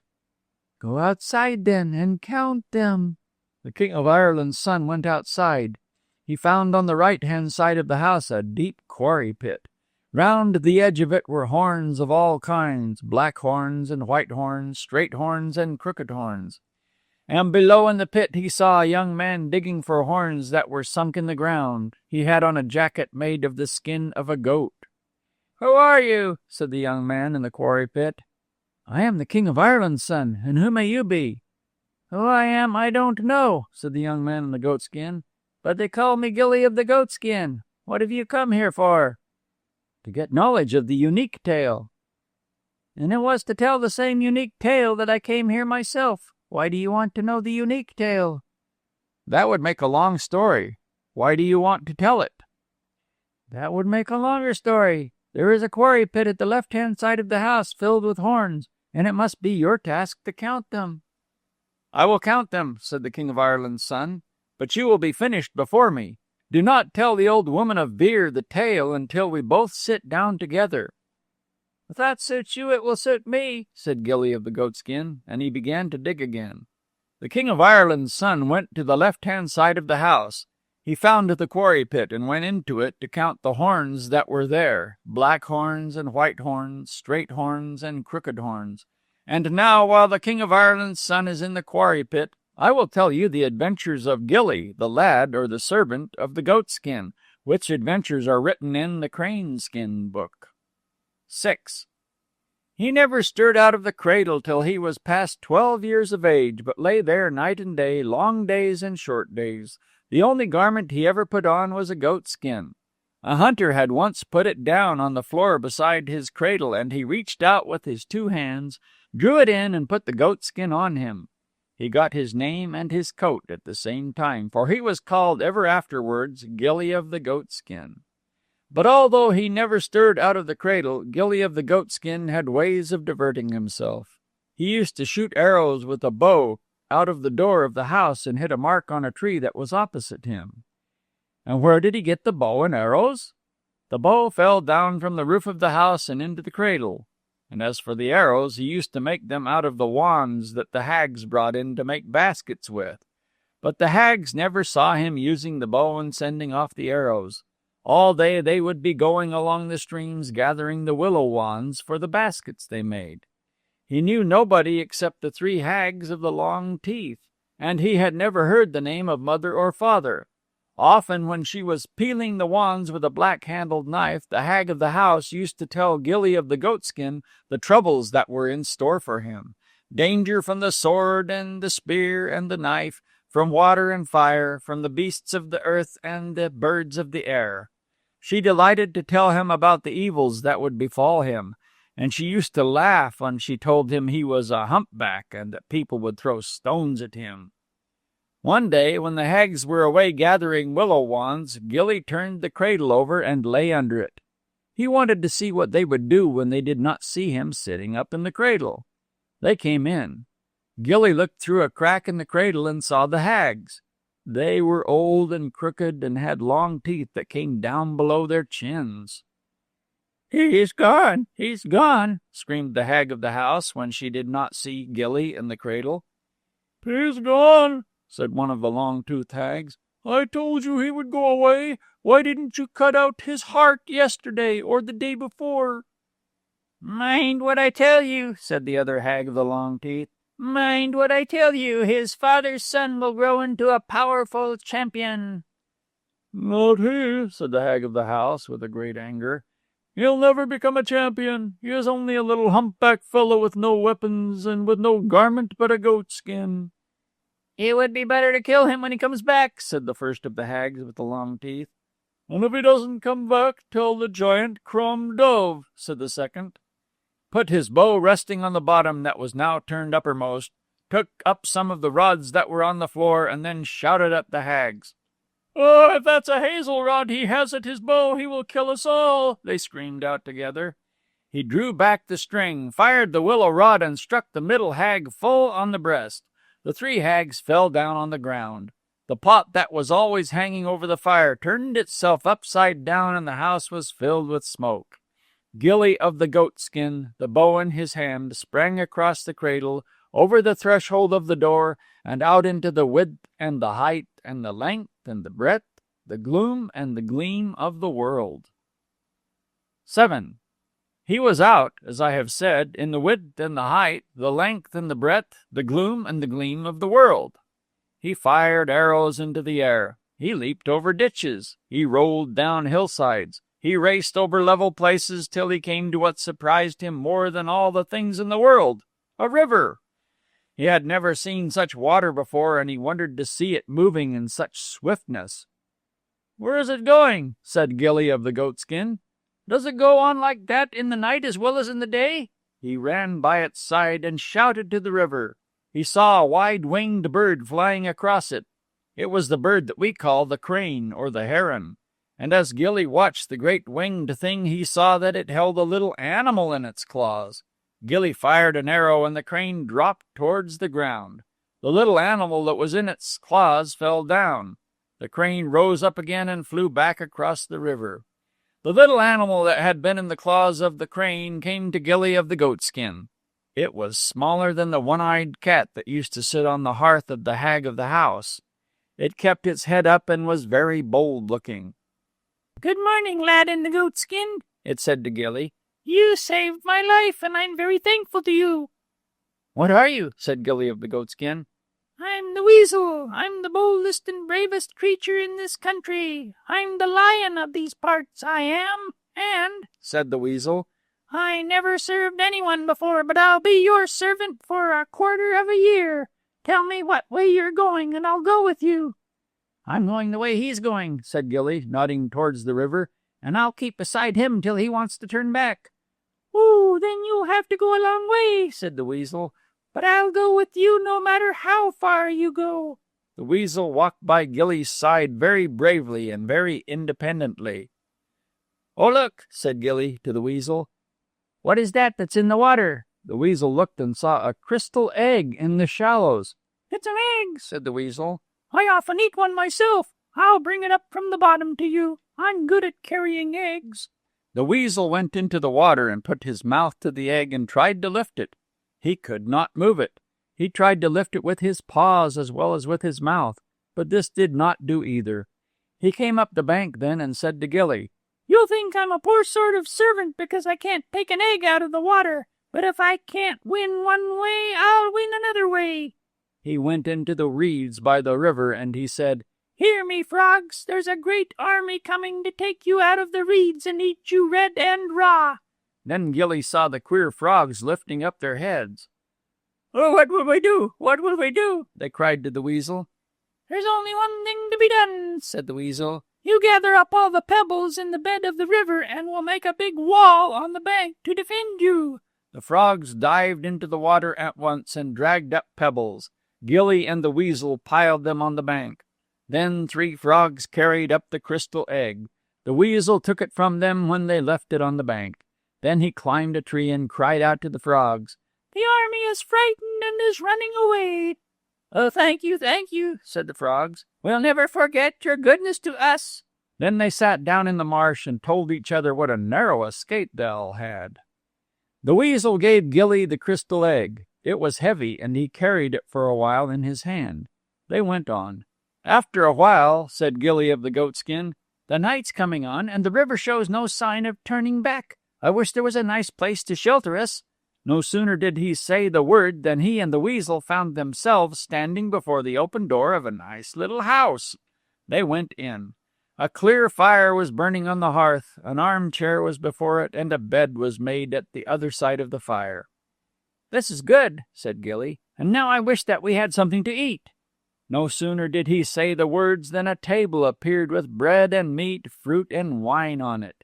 "Go outside, then, and count them." The King of Ireland's son went outside. He found on the right-hand side of the house a deep quarry pit. Round the edge of it were horns of all kinds, black horns and white horns, straight horns and crooked horns. And below in the pit he saw a young man digging for horns that were sunk in the ground. He had on a jacket made of the skin of a goat. "Who are you?" said the young man in the quarry pit. "I am the King of Ireland's son, and who may you be?" "Who I am, I don't know," said the young man in the goatskin. "But they call me Gilly of the goatskin. What have you come here for?" "To get knowledge of the unique tale." "And it was to tell the same unique tale that I came here myself. Why do you want to know the unique tale?" "That would make a long story. Why do you want to tell it?" "That would make a longer story. There is a quarry pit at the left-hand side of the house filled with horns, and it must be your task to count them." "I will count them," said the King of Ireland's son, "but you will be finished before me. Do not tell the old woman of beer the tale until we both sit down together." "If that suits you, it will suit me," said Gilly of the Goatskin, and he began to dig again. The King of Ireland's son went to the left-hand side of the house. He found the quarry pit and went into it to count the horns that were there, black horns and white horns, straight horns and crooked horns. And now, while the King of Ireland's son is in the quarry pit, I will tell you the adventures of Gilly, the lad or the servant of the Goatskin, which adventures are written in the Craneskin book. 6. He never stirred out of the cradle till he was past 12 years of age, but lay there night and day, long days and short days. The only garment he ever put on was a goatskin. A hunter had once put it down on the floor beside his cradle, and he reached out with his 2 hands, drew it in, and put the goatskin on him. He got his name and his coat at the same time, for he was called ever afterwards Gilly of the Goatskin. But although he never stirred out of the cradle, Gilly of the Goatskin had ways of diverting himself. He used to shoot arrows with a bow out of the door of the house and hit a mark on a tree that was opposite him. And where did he get the bow and arrows? The bow fell down from the roof of the house and into the cradle. And as for the arrows, he used to make them out of the wands that the hags brought in to make baskets with. But the hags never saw him using the bow and sending off the arrows. All day they would be going along the streams gathering the willow wands for the baskets they made. He knew nobody except the 3 hags of the long teeth, and he had never heard the name of mother or father. Often when she was peeling the wands with a black-handled knife, the hag of the house used to tell Gilly of the Goatskin the troubles that were in store for him. Danger from the sword and the spear and the knife, from water and fire, from the beasts of the earth and the birds of the air. She delighted to tell him about the evils that would befall him, and she used to laugh when she told him he was a humpback and that people would throw stones at him. One day, when the hags were away gathering willow wands, Gilly turned the cradle over and lay under it. He wanted to see what they would do when they did not see him sitting up in the cradle. They came in. Gilly looked through a crack in the cradle and saw the hags. They were old and crooked and had long teeth that came down below their chins. "He's gone! He's gone!" screamed the hag of the house when she did not see Gilly in the cradle. "He's gone," said one of the long-toothed hags. "I told you he would go away. Why didn't you cut out his heart yesterday or the day before?" "Mind what I tell you," said the other hag of the long teeth. "Mind what I tell you. His father's son will grow into a powerful champion." "Not he," said the hag of the house with a great anger. "He'll never become a champion. He is only a little humpback fellow with no weapons and with no garment but a goatskin." "It would be better to kill him when he comes back," said the first of the hags with the long teeth. "And if he doesn't come back, tell the giant Crom Dove," said the second. Put his bow resting on the bottom that was now turned uppermost, took up some of the rods that were on the floor, and then shouted at the hags. "Oh, if that's a hazel rod he has at his bow, he will kill us all," they screamed out together. He drew back the string, fired the willow rod, and struck the middle hag full on the breast. The 3 hags fell down on the ground. The pot that was always hanging over the fire turned itself upside down, and the house was filled with smoke. Gilly of the Goatskin, the bow in his hand, sprang across the cradle, over the threshold of the door, and out into the width and the height and the length and the breadth, the gloom and the gleam of the world. 7. He was out, as I have said, in the width and the height, the length and the breadth, the gloom and the gleam of the world. He fired arrows into the air. He leaped over ditches. He rolled down hillsides. He raced over level places till he came to what surprised him more than all the things in the world, a river. He had never seen such water before, and he wondered to see it moving in such swiftness. "Where is it going?" said Gilly of the Goatskin. "Does it go on like that in the night as well as in the day?" He ran by its side and shouted to the river. He saw a wide-winged bird flying across it. It was the bird that we call the crane or the heron. And as Gilly watched the great winged thing, he saw that it held a little animal in its claws. Gilly fired an arrow, and the crane dropped towards the ground. The little animal that was in its claws fell down. The crane rose up again and flew back across the river. The little animal that had been in the claws of the crane came to Gilly of the Goatskin. It was smaller than the one-eyed cat that used to sit on the hearth of the hag of the house. It kept its head up and was very bold-looking. "Good morning, lad in the goatskin," it said to Gilly. "You saved my life, and I'm very thankful to you." "What are you?" said Gilly of the Goatskin. "I'm the weasel. I'm the boldest and bravest creature in this country. I'm the lion of these parts, I am. And," said the weasel, "I never served anyone before, but I'll be your servant for a quarter of a year. Tell me what way you're going, and I'll go with you." "I'm going the way he's going," said Gilly, nodding towards the river, "and I'll keep beside him till he wants to turn back." "Oh, then you'll have to go a long way," said the weasel. "But I'll go with you no matter how far you go." The weasel walked by Gilly's side very bravely and very independently. "Oh, look," said Gilly to the weasel. "What is that that's in the water?" The weasel looked and saw a crystal egg in the shallows. "It's an egg," said the weasel. "I often eat one myself. I'll bring it up from the bottom to you. I'm good at carrying eggs." The weasel went into the water and put his mouth to the egg and tried to lift it. He could not move it. He tried to lift it with his paws as well as with his mouth, but this did not do either. He came up the bank then and said to Gilly, "You'll think I'm a poor sort of servant because I can't take an egg out of the water. But if I can't win one way, I'll win another way." He went into the reeds by the river, and he said, "Hear me, frogs. There's a great army coming to take you out of the reeds and eat you red and raw." Then Gilly saw the queer frogs lifting up their heads. "Oh, what will we do? What will we do?" they cried to the weasel. "There's only one thing to be done," said the weasel. "You gather up all the pebbles in the bed of the river, and we'll make a big wall on the bank to defend you." The frogs dived into the water at once and dragged up pebbles. Gilly and the weasel piled them on the bank. Then 3 frogs carried up the crystal egg. The weasel took it from them when they left it on the bank. Then he climbed a tree and cried out to the frogs, "The army is frightened and is running away." "Oh, thank you," said the frogs. "We'll never forget your goodness to us." Then they sat down in the marsh and told each other what a narrow escape they all had. The weasel gave Gilly the crystal egg. It was heavy, and he carried it for a while in his hand. They went on. "After a while," said Gilly of the Goatskin, "the night's coming on, and the river shows no sign of turning back. I wish there was a nice place to shelter us." No sooner did he say the word than he and the weasel found themselves standing before the open door of a nice little house. They went in. A clear fire was burning on the hearth, an armchair was before it, and a bed was made at the other side of the fire. "This is good," said Gilly, "and now I wish that we had something to eat." No sooner did he say the words than a table appeared with bread and meat, fruit and wine on it.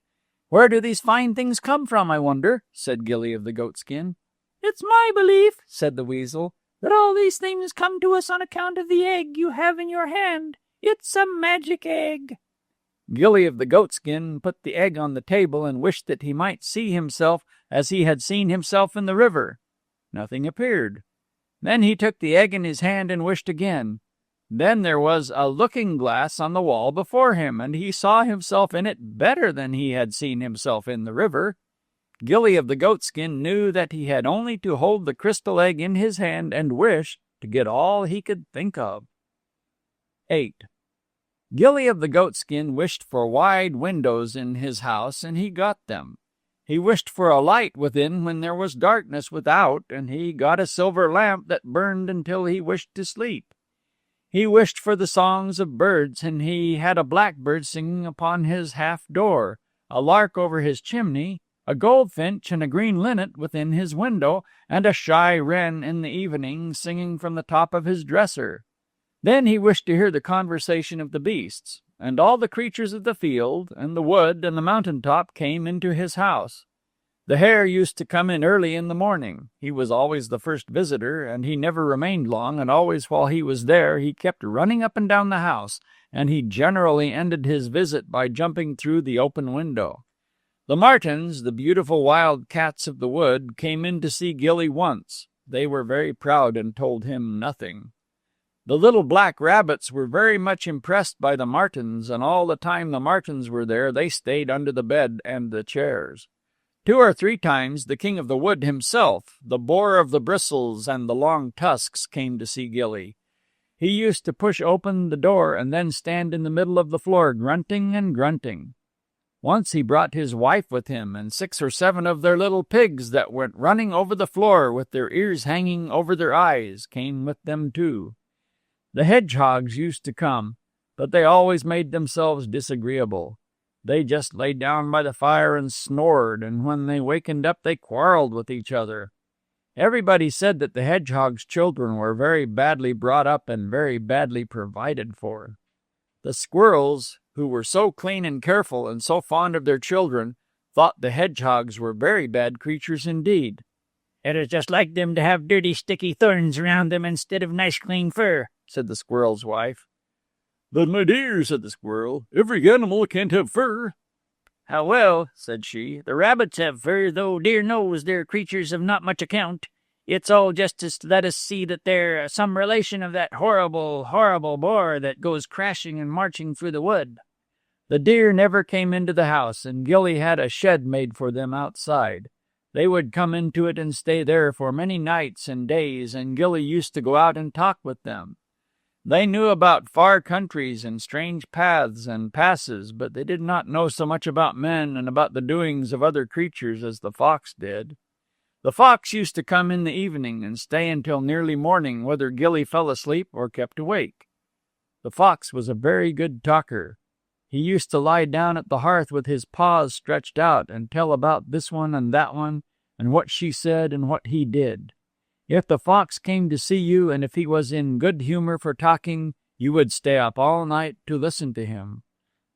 "Where do these fine things come from, I wonder?" said Gilly of the Goatskin. "It's my belief," said the weasel, "that all these things come to us on account of the egg you have in your hand. It's a magic egg." Gilly of the Goatskin put the egg on the table and wished that he might see himself as he had seen himself in the river. Nothing appeared. Then he took the egg in his hand and wished again. Then there was a looking-glass on the wall before him, and he saw himself in it better than he had seen himself in the river. Gilly of the Goatskin knew that he had only to hold the crystal egg in his hand and wish to get all he could think of. 8. Gilly of the Goatskin wished for wide windows in his house, and he got them. He wished for a light within when there was darkness without, and he got a silver lamp that burned until he wished to sleep. He wished for the songs of birds, and he had a blackbird singing upon his half-door, a lark over his chimney, a goldfinch and a green linnet within his window, and a shy wren in the evening singing from the top of his dresser. Then he wished to hear the conversation of the beasts, and all the creatures of the field, and the wood, and the mountain top came into his house. The hare used to come in early in the morning. He was always the first visitor, and he never remained long, and always while he was there he kept running up and down the house, and he generally ended his visit by jumping through the open window. The martens, the beautiful wild cats of the wood, came in to see Gilly once. They were very proud and told him nothing. The little black rabbits were very much impressed by the martens, and all the time the martens were there they stayed under the bed and the chairs. 2 or 3 times the king of the wood himself, the boar of the bristles and the long tusks, came to see Gilly. He used to push open the door and then stand in the middle of the floor grunting and grunting. Once he brought his wife with him, and 6 or 7 of their little pigs that went running over the floor with their ears hanging over their eyes came with them too. The hedgehogs used to come, but they always made themselves disagreeable. They just lay down by the fire and snored, and when they wakened up they quarreled with each other. Everybody said that the hedgehog's children were very badly brought up and very badly provided for. The squirrels, who were so clean and careful and so fond of their children, thought the hedgehogs were very bad creatures indeed. "It is just like them to have dirty, sticky thorns around them instead of nice, clean fur," said the squirrel's wife. "But, my dear," said the squirrel, "every animal can't have fur." "How well," said she, "the rabbits have fur, though dear knows they're creatures of not much account. It's all just to let us see that they're some relation of that horrible, horrible boar that goes crashing and marching through the wood." The deer never came into the house, and Gilly had a shed made for them outside. They would come into it and stay there for many nights and days, and Gilly used to go out and talk with them. They knew about far countries and strange paths and passes, but they did not know so much about men and about the doings of other creatures as the fox did. The fox used to come in the evening and stay until nearly morning, whether Gilly fell asleep or kept awake. The fox was a very good talker. He used to lie down at the hearth with his paws stretched out and tell about this one and that one, and what she said and what he did. If the fox came to see you, and if he was in good humor for talking, you would stay up all night to listen to him.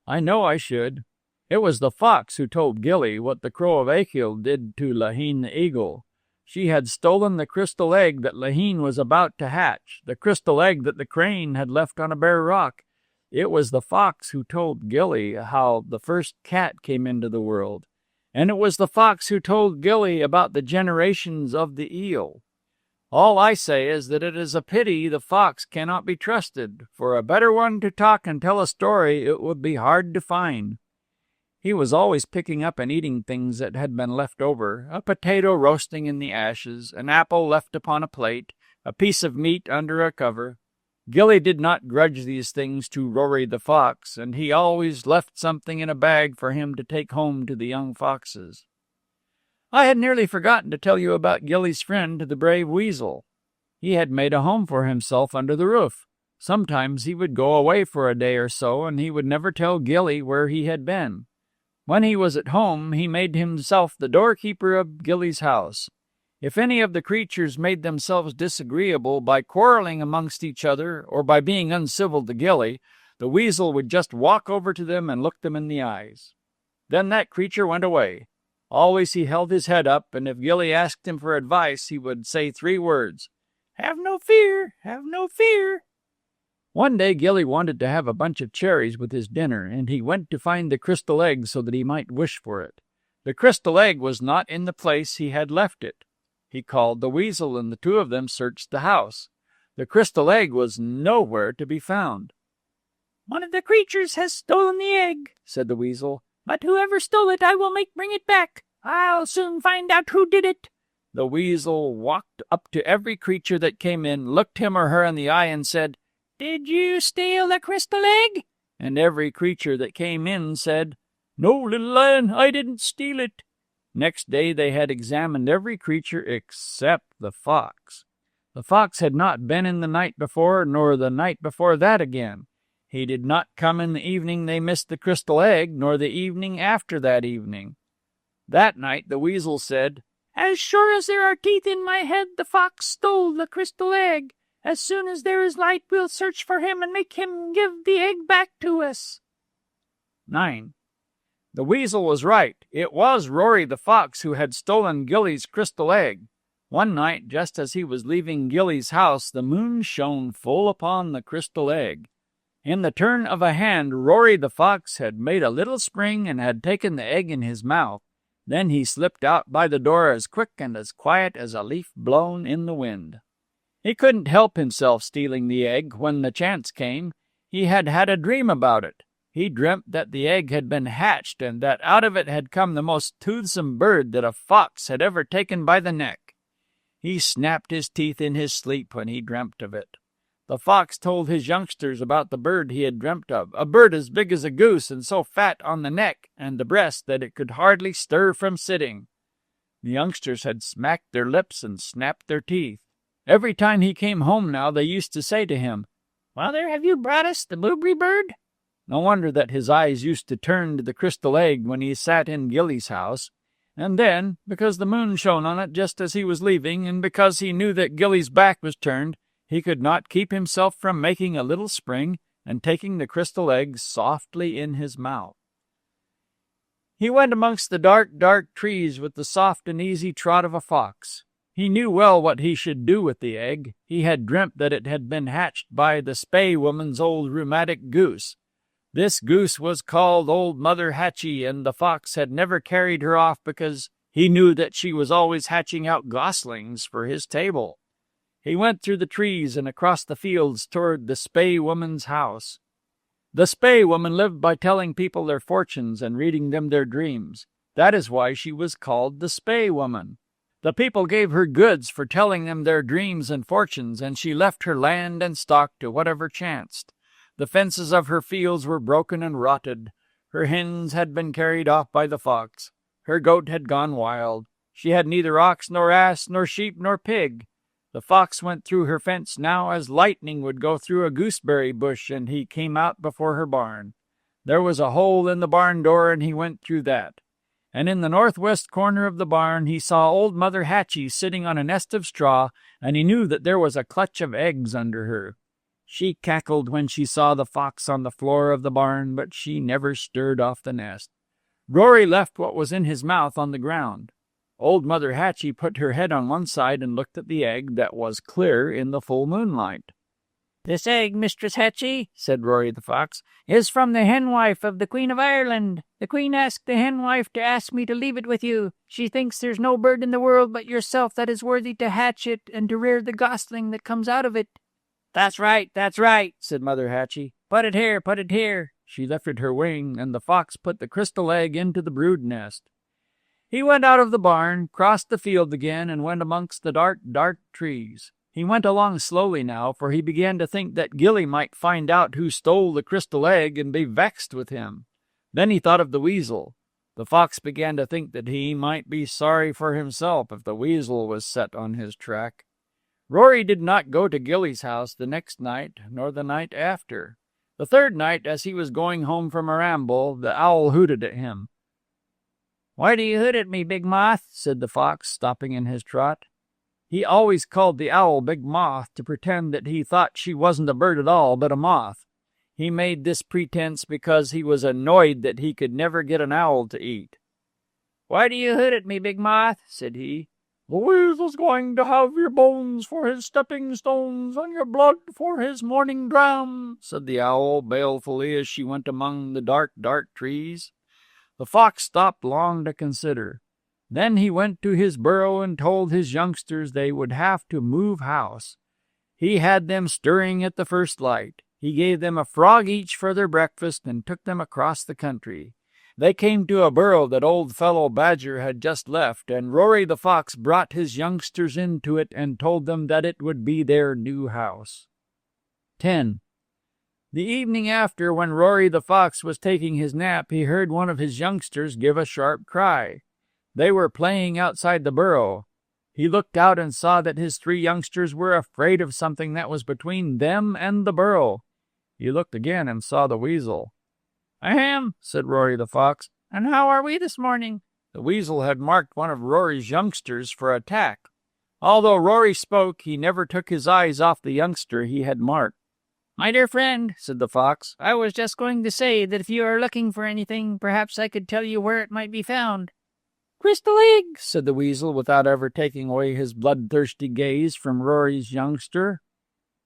I know I should. It was the fox who told Gilly what the crow of Achill did to Laheen the eagle. She had stolen the crystal egg that Laheen was about to hatch, the crystal egg that the crane had left on a bare rock. It was the fox who told Gilly how the first cat came into the world. And it was the fox who told Gilly about the generations of the eel. All I say is that it is a pity the fox cannot be trusted. For a better one to talk and tell a story it would be hard to find. He was always picking up and eating things that had been left over, a potato roasting in the ashes, an apple left upon a plate, a piece of meat under a cover. Gilly did not grudge these things to Rory the fox, and he always left something in a bag for him to take home to the young foxes. I had nearly forgotten to tell you about Gilly's friend, the brave weasel. He had made a home for himself under the roof. Sometimes he would go away for a day or so, and he would never tell Gilly where he had been. When he was at home, he made himself the doorkeeper of Gilly's house. If any of the creatures made themselves disagreeable by quarreling amongst each other or by being uncivil to Gilly, the weasel would just walk over to them and look them in the eyes. Then that creature went away. Always he held his head up, and if Gilly asked him for advice, he would say 3 words, "Have no fear, have no fear." One day Gilly wanted to have a bunch of cherries with his dinner, and he went to find the crystal egg so that he might wish for it. The crystal egg was not in the place he had left it. He called the weasel, and the 2 of them searched the house. The crystal egg was nowhere to be found. "One of the creatures has stolen the egg," said the weasel. "But whoever stole it I will make bring it back. I'll soon find out who did it." The weasel walked up to every creature that came in, looked him or her in the eye, and said, "Did you steal the crystal egg?" And every creature that came in said, "No, little lion, I didn't steal it." Next day they had examined every creature except the fox. The fox had not been in the night before, nor the night before that again. He did not come in the evening they missed the crystal egg, nor the evening after that evening. That night the weasel said, "As sure as there are teeth in my head, the fox stole the crystal egg. As soon as there is light, we'll search for him and make him give the egg back to us." 9. The weasel was right. It was Rory the fox who had stolen Gilly's crystal egg. One night, just as he was leaving Gilly's house, the moon shone full upon the crystal egg. In the turn of a hand, Rory the fox had made a little spring and had taken the egg in his mouth. Then he slipped out by the door as quick and as quiet as a leaf blown in the wind. He couldn't help himself stealing the egg when the chance came. He had had a dream about it. He dreamt that the egg had been hatched and that out of it had come the most toothsome bird that a fox had ever taken by the neck. He snapped his teeth in his sleep when he dreamt of it. The fox told his youngsters about the bird he had dreamt of, a bird as big as a goose and so fat on the neck and the breast that it could hardly stir from sitting. The youngsters had smacked their lips and snapped their teeth. Every time he came home now, they used to say to him, "Father, have you brought us the blueberry bird?" No wonder that his eyes used to turn to the crystal egg when he sat in Gilly's house. And then, because the moon shone on it just as he was leaving, and because he knew that Gilly's back was turned, he could not keep himself from making a little spring and taking the crystal egg softly in his mouth. He went amongst the dark, dark trees with the soft and easy trot of a fox. He knew well what he should do with the egg. He had dreamt that it had been hatched by the Spay woman's old rheumatic goose. This goose was called Old Mother Hatchie, and the fox had never carried her off because he knew that she was always hatching out goslings for his table. He went through the trees and across the fields toward the Spay woman's house. The Spay woman lived by telling people their fortunes and reading them their dreams. That is why she was called the Spay woman. The people gave her goods for telling them their dreams and fortunes, and she left her land and stock to whatever chanced. The fences of her fields were broken and rotted. Her hens had been carried off by the fox. Her goat had gone wild. She had neither ox nor ass nor sheep nor pig. The fox went through her fence now as lightning would go through a gooseberry bush, and he came out before her barn. There was a hole in the barn door, and he went through that. And in the northwest corner of the barn he saw Old Mother Hatchie sitting on a nest of straw, and he knew that there was a clutch of eggs under her. She cackled when she saw the fox on the floor of the barn, but she never stirred off the nest. Rory left what was in his mouth on the ground. Old Mother Hatchie put her head on one side and looked at the egg that was clear in the full moonlight. "This egg, Mistress Hatchie," said Rory the fox, "is from the henwife of the Queen of Ireland. The Queen asked the henwife to ask me to leave it with you. She thinks there's no bird in the world but yourself that is worthy to hatch it and to rear the gosling that comes out of it." That's right, said Mother Hatchie. Put it here, put it here." She lifted her wing, and the fox put the crystal egg into the brood nest. He went out of the barn, crossed the field again, and went amongst the dark, dark trees. He went along slowly now, for he began to think that Gilly might find out who stole the crystal egg and be vexed with him. Then he thought of the weasel. The fox began to think that he might be sorry for himself if the weasel was set on his track. Rory did not go to Gilly's house the next night, nor the night after. The third night, as he was going home from a ramble, the owl hooted at him. "Why do you hoot at me, Big Moth?" said the fox, stopping in his trot. He always called the owl Big Moth to pretend that he thought she wasn't a bird at all, but a moth. He made this pretense because he was annoyed that he could never get an owl to eat. "Why do you hoot at me, Big Moth?" said he. "The weasel's going to have your bones for his stepping stones and your blood for his morning dram," said the owl balefully as she went among the dark, dark trees. The fox stopped long to consider. Then he went to his burrow and told his youngsters they would have to move house. He had them stirring at the first light. He gave them a frog each for their breakfast and took them across the country. They came to a burrow that Old Fellow Badger had just left, and Rory the fox brought his youngsters into it and told them that it would be their new house. 10. The evening after, when Rory the fox was taking his nap, he heard one of his youngsters give a sharp cry. They were playing outside the burrow. He looked out and saw that his 3 youngsters were afraid of something that was between them and the burrow. He looked again and saw the weasel. "Ahem," said Rory the fox. "And how are we this morning?" The weasel had marked one of Rory's youngsters for attack. Although Rory spoke, he never took his eyes off the youngster he had marked. "My dear friend," said the fox, "I was just going to say that if you are looking for anything, perhaps I could tell you where it might be found." "Crystal egg," said the weasel, without ever taking away his bloodthirsty gaze from Rory's youngster.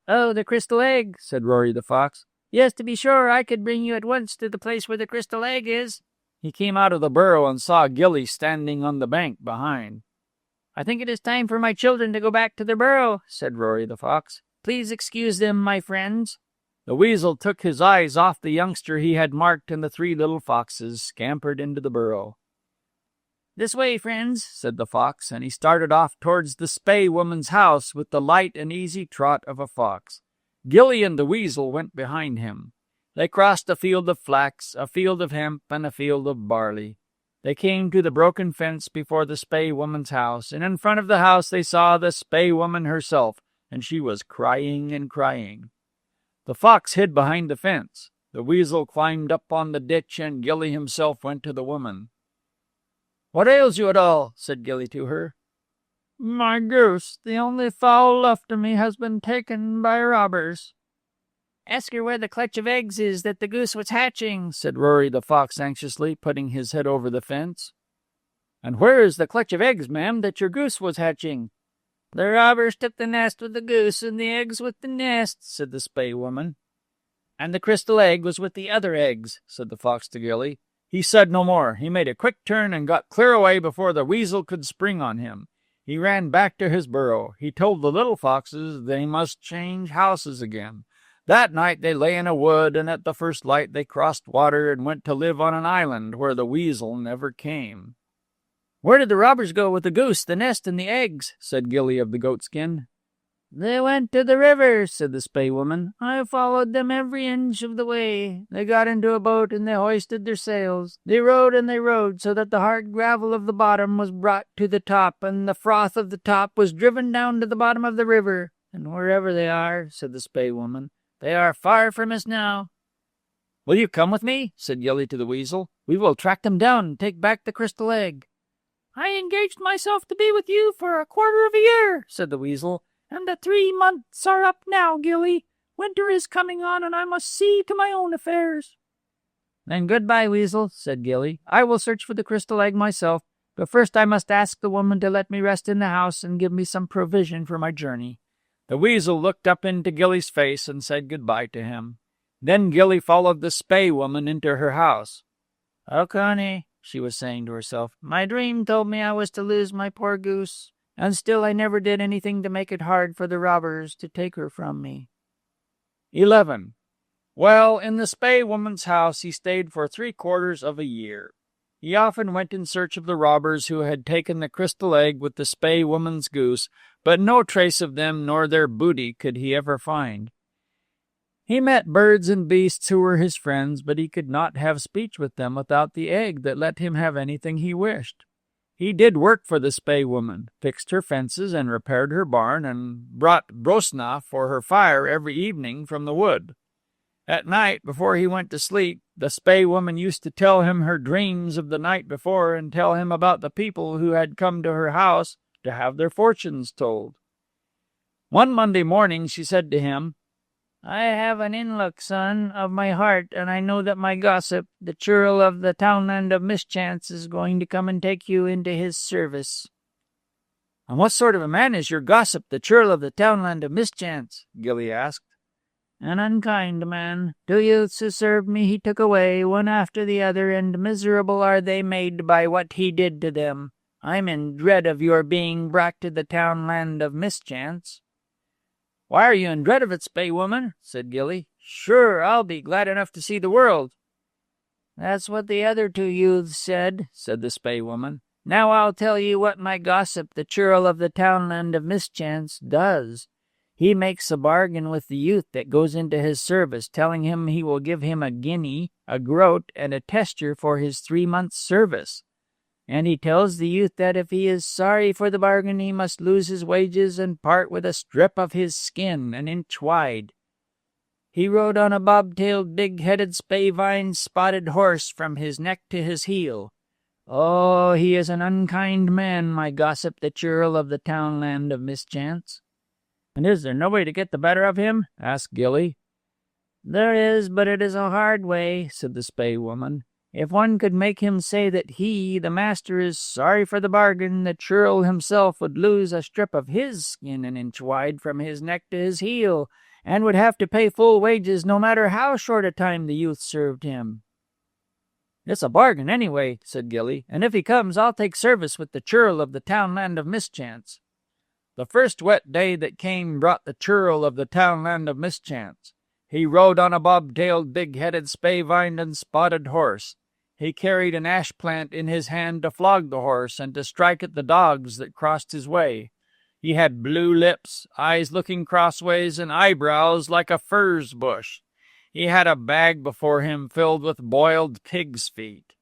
"Oh, the crystal egg," said Rory the fox. "Yes, to be sure, I could bring you at once to the place where the crystal egg is." He came out of the burrow and saw Gilly standing on the bank behind. "I think it is time for my children to go back to their burrow," said Rory the Fox. "Please excuse them, my friends." The Weasel took his eyes off the youngster he had marked, and the three little foxes scampered into the burrow. "This way, friends," said the fox, and he started off towards the Spey Woman's house with the light and easy trot of a fox. Gilly and the Weasel went behind him. They crossed a field of flax, a field of hemp, and a field of barley. They came to the broken fence before the Spey Woman's house, and in front of the house they saw the Spey Woman herself, and she was crying and crying. The fox hid behind the fence. The Weasel climbed up on the ditch, and Gilly himself went to the woman. "What ails you at all?" said Gilly to her. "My goose, the only fowl left of me, has been taken by robbers." "Ask her where the clutch of eggs is that the goose was hatching," said Rory the Fox anxiously, putting his head over the fence. "And where is the clutch of eggs, ma'am, that your goose was hatching?" "The robbers took the nest with the goose and the eggs with the nest," said the Spey Woman. "And the crystal egg was with the other eggs," said the fox to Gilly. He said no more. He made a quick turn and got clear away before the Weasel could spring on him. He ran back to his burrow. He told the little foxes they must change houses again. That night they lay in a wood, and at the first light they crossed water and went to live on an island where the Weasel never came. "Where did the robbers go with the goose, the nest, and the eggs?" said Gilly of the goatskin. "They went to the river," said the Spey Woman. "I followed them every inch of the way. They got into a boat and they hoisted their sails. They rowed and they rowed so that the hard gravel of the bottom was brought to the top, and the froth of the top was driven down to the bottom of the river. And wherever they are," said the Spey Woman, "they are far from us now." "Will you come with me?" said Gilly to the Weasel. "We will track them down and take back the crystal egg." "I engaged myself to be with you for a quarter of a year," said the Weasel. "And the 3 months are up now, Gilly. Winter is coming on, and I must see to my own affairs." "Then good-bye, Weasel," said Gilly. "I will search for the crystal egg myself, but first I must ask the woman to let me rest in the house and give me some provision for my journey." The Weasel looked up into Gilly's face and said good-bye to him. Then Gilly followed the Spey Woman into her house. "Oh, Connie," she was saying to herself, "my dream told me I was to lose my poor goose. And still I never did anything to make it hard for the robbers to take her from me." 11. Well, in the Spey Woman's house he stayed for 3/4 of a year. He often went in search of the robbers who had taken the crystal egg with the Spey Woman's goose, but no trace of them nor their booty could he ever find. He met birds and beasts who were his friends, but he could not have speech with them without the egg that let him have anything he wished. He did work for the Spey Woman, fixed her fences and repaired her barn, and brought brosna for her fire every evening from the wood. At night, before he went to sleep, the Spey Woman used to tell him her dreams of the night before and tell him about the people who had come to her house to have their fortunes told. One Monday morning she said to him, "I have an inlook, son, of my heart, and I know that my gossip, the churl of the townland of mischance, is going to come and take you into his service." "And what sort of a man is your gossip, the churl of the townland of mischance?" Gilly asked. "An unkind man. 2 youths who served me he took away, one after the other, and miserable are they made by what he did to them. I'm in dread of your being brought to the townland of mischance." "Why are you in dread of it, Spey Woman?" said Gilly. "Sure, I'll be glad enough to see the world." "That's what the other 2 youths said," said the Spey Woman. "Now I'll tell you what my gossip, the churl of the townland of mischance, does. He makes a bargain with the youth that goes into his service, telling him he will give him a guinea, a groat, and a tester for his 3 months' service. And he tells the youth that if he is sorry for the bargain, he must lose his wages and part with a strip of his skin, an inch wide. He rode on a bob-tailed, big-headed, spavine, spotted horse from his neck to his heel. Oh, he is an unkind man, my gossip, the churl of the townland of mischance." "And is there no way to get the better of him?" asked Gilly. "There is, but it is a hard way," said the Spey Woman. "If one could make him say that he, the master, is sorry for the bargain, the churl himself would lose a strip of his skin an inch wide from his neck to his heel, and would have to pay full wages no matter how short a time the youth served him." "It's a bargain, anyway," said Gilly, "and if he comes, I'll take service with the churl of the townland of mischance." The first wet day that came brought the churl of the townland of mischance. He rode on a bob-tailed, big-headed, spavined, and spotted horse. He carried an ash-plant in his hand to flog the horse and to strike at the dogs that crossed his way. He had blue lips, eyes looking crossways, and eyebrows like a furze bush. He had a bag before him filled with boiled pig's feet.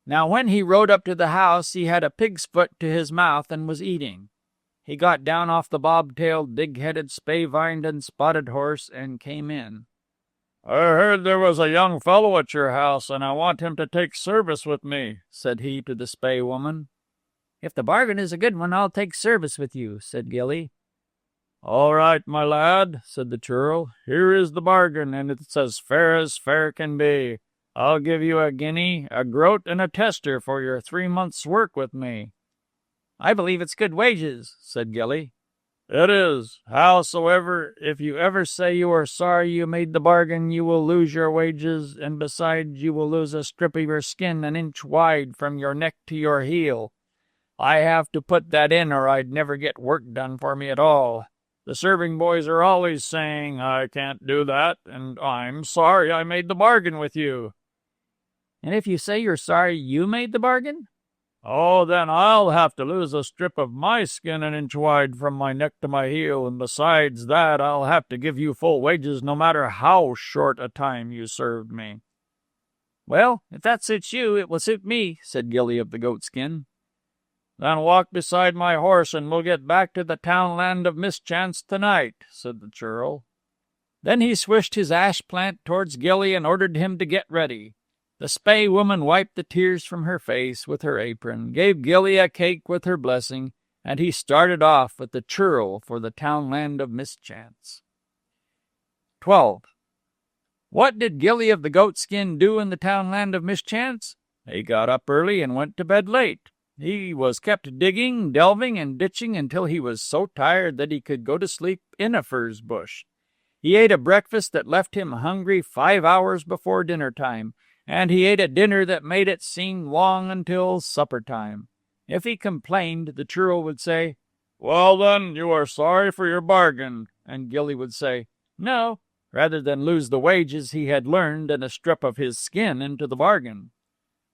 Now when he rode up to the house, he had a pig's foot to his mouth and was eating. He got down off the bob-tailed, big-headed, spavined, and spotted horse and came in. "I heard there was a young fellow at your house, and I want him to take service with me," said he to the Spay Woman. "If the bargain is a good one, I'll take service with you," said Gilly. "All right, my lad," said the churl. "Here is the bargain, and it's as fair can be. I'll give you a guinea, a groat, and a tester for your 3 months' work with me." "I believe it's good wages," said Gilly. "It is. Howsoever, if you ever say you are sorry you made the bargain, you will lose your wages, and besides you will lose a strip of your skin an inch wide from your neck to your heel. I have to put that in or I'd never get work done for me at all. The serving boys are always saying, 'I can't do that,' and 'I'm sorry I made the bargain with you.'" "And if you say you're sorry you made the bargain?" "Oh, then I'll have to lose a strip of my skin an inch wide from my neck to my heel, and besides that I'll have to give you full wages no matter how short a time you served me." "Well, if that suits you, it will suit me," said Gilly of the goatskin. "Then walk beside my horse, and we'll get back to the townland of mischance tonight," said the churl. Then he swished his ash-plant towards Gilly and ordered him to get ready. The Spay Woman wiped the tears from her face with her apron, gave Gilly a cake with her blessing, and he started off with the churl for the townland of mischance. 12. What did Gilly of the goatskin do in the townland of mischance? He got up early and went to bed late. He was kept digging, delving, and ditching until he was so tired that he could go to sleep in a furze bush. He ate a breakfast that left him hungry 5 hours before dinner time, and he ate a dinner that made it seem long until supper time. If he complained, the churl would say, "Well, then, you are sorry for your bargain," and Gilly would say, "No," rather than lose the wages he had learned and a strip of his skin into the bargain.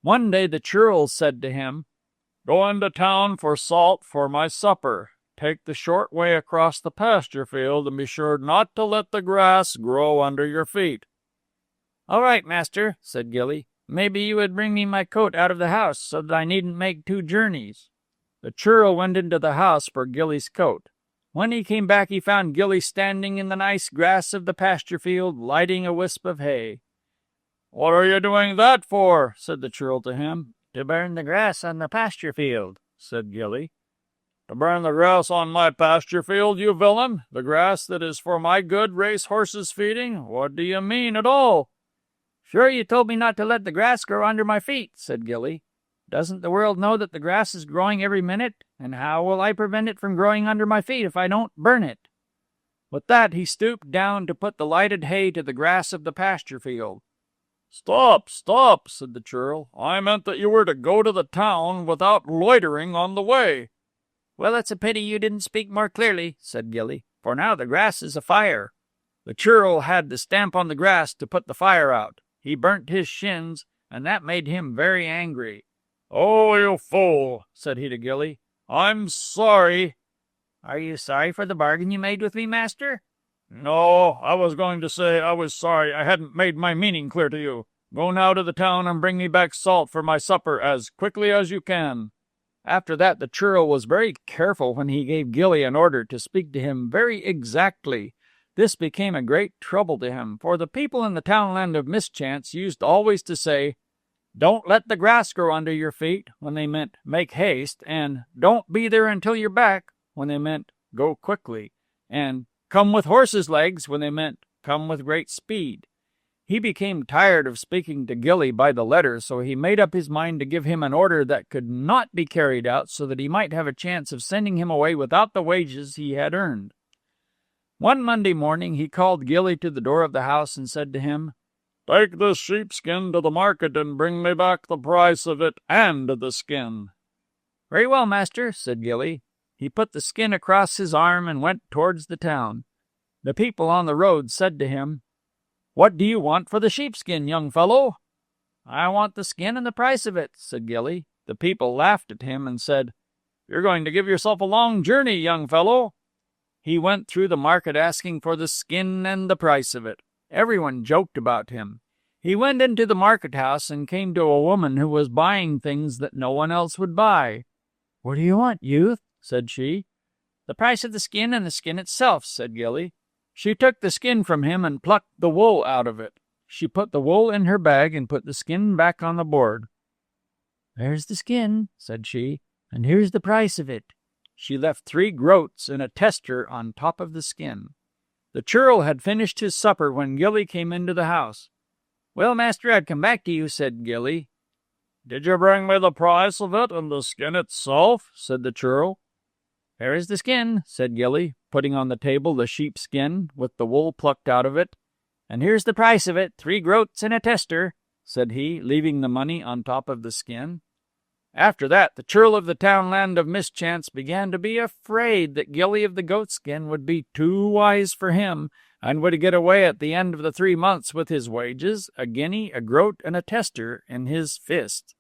One day the churl said to him, "Go into town for salt for my supper. Take the short way across the pasture field, and be sure not to let the grass grow under your feet." "All right, master," said Gilly. "Maybe you would bring me my coat out of the house so that I needn't make 2 journeys." The churl went into the house for Gilly's coat. When he came back, he found Gilly standing in the nice grass of the pasture field, lighting a wisp of hay. "What are you doing that for?" said the churl to him. "To burn the grass on the pasture field," said Gilly. "To burn the grass on my pasture field, you villain? The grass that is for my good race horses' feeding? What do you mean at all?" "Sure, you told me not to let the grass grow under my feet," said Gilly. "Doesn't the world know that the grass is growing every minute? And how will I prevent it from growing under my feet if I don't burn it?" With that, he stooped down to put the lighted hay to the grass of the pasture field. "Stop, stop," said the churl. "I meant that you were to go to the town without loitering on the way." "Well, it's a pity you didn't speak more clearly," said Gilly, "for now the grass is afire." The churl had to stamp on the grass to put the fire out. He burnt his shins, and that made him very angry. "Oh, you fool," said he to Gilly. "I'm sorry." "Are you sorry for the bargain you made with me, master?" "No, I was going to say I was sorry I hadn't made my meaning clear to you. Go now to the town and bring me back salt for my supper as quickly as you can." After that, the churl was very careful when he gave Gilly an order to speak to him very exactly. This became a great trouble to him, for the people in the townland of mischance used always to say, "Don't let the grass grow under your feet," when they meant make haste, and "Don't be there until you're back," when they meant go quickly, and "Come with horses' legs," when they meant come with great speed. He became tired of speaking to Gilly by the letter, so he made up his mind to give him an order that could not be carried out so that he might have a chance of sending him away without the wages he had earned. One Monday morning he called Gilly to the door of the house and said to him, Take this sheepskin to the market and bring me back the price of it and the skin." "Very well, master," said Gilly. He put the skin across his arm and went towards the town. The people on the road said to him, "What do you want for the sheepskin, young fellow?" "I want the skin and the price of it," said Gilly. The people laughed at him and said, "You're going to give yourself a long journey, young fellow." He went through the market asking for the skin and the price of it. Everyone joked about him. He went into the market house and came to a woman who was buying things that no one else would buy. "What do you want, youth?" said she. "The price of the skin and the skin itself," said Gilly. She took the skin from him and plucked the wool out of it. She put the wool in her bag and put the skin back on the board. "There's the skin," said she, "and here's the price of it." She left 3 groats and a tester on top of the skin. The churl had finished his supper when Gilly came into the house. "Well, master, I'd come back to you," said Gilly. "Did you bring me the price of it and the skin itself?" said the churl. "There is the skin," said Gilly, putting on the table the sheepskin with the wool plucked out of it. "And here's the price of it, 3 groats and a tester," said he, leaving the money on top of the skin. After that, the churl of the townland of Mischance began to be afraid that Gilly of the goatskin would be too wise for him, and would get away at the end of the 3 months with his wages, a guinea, a groat, and a tester in his fist.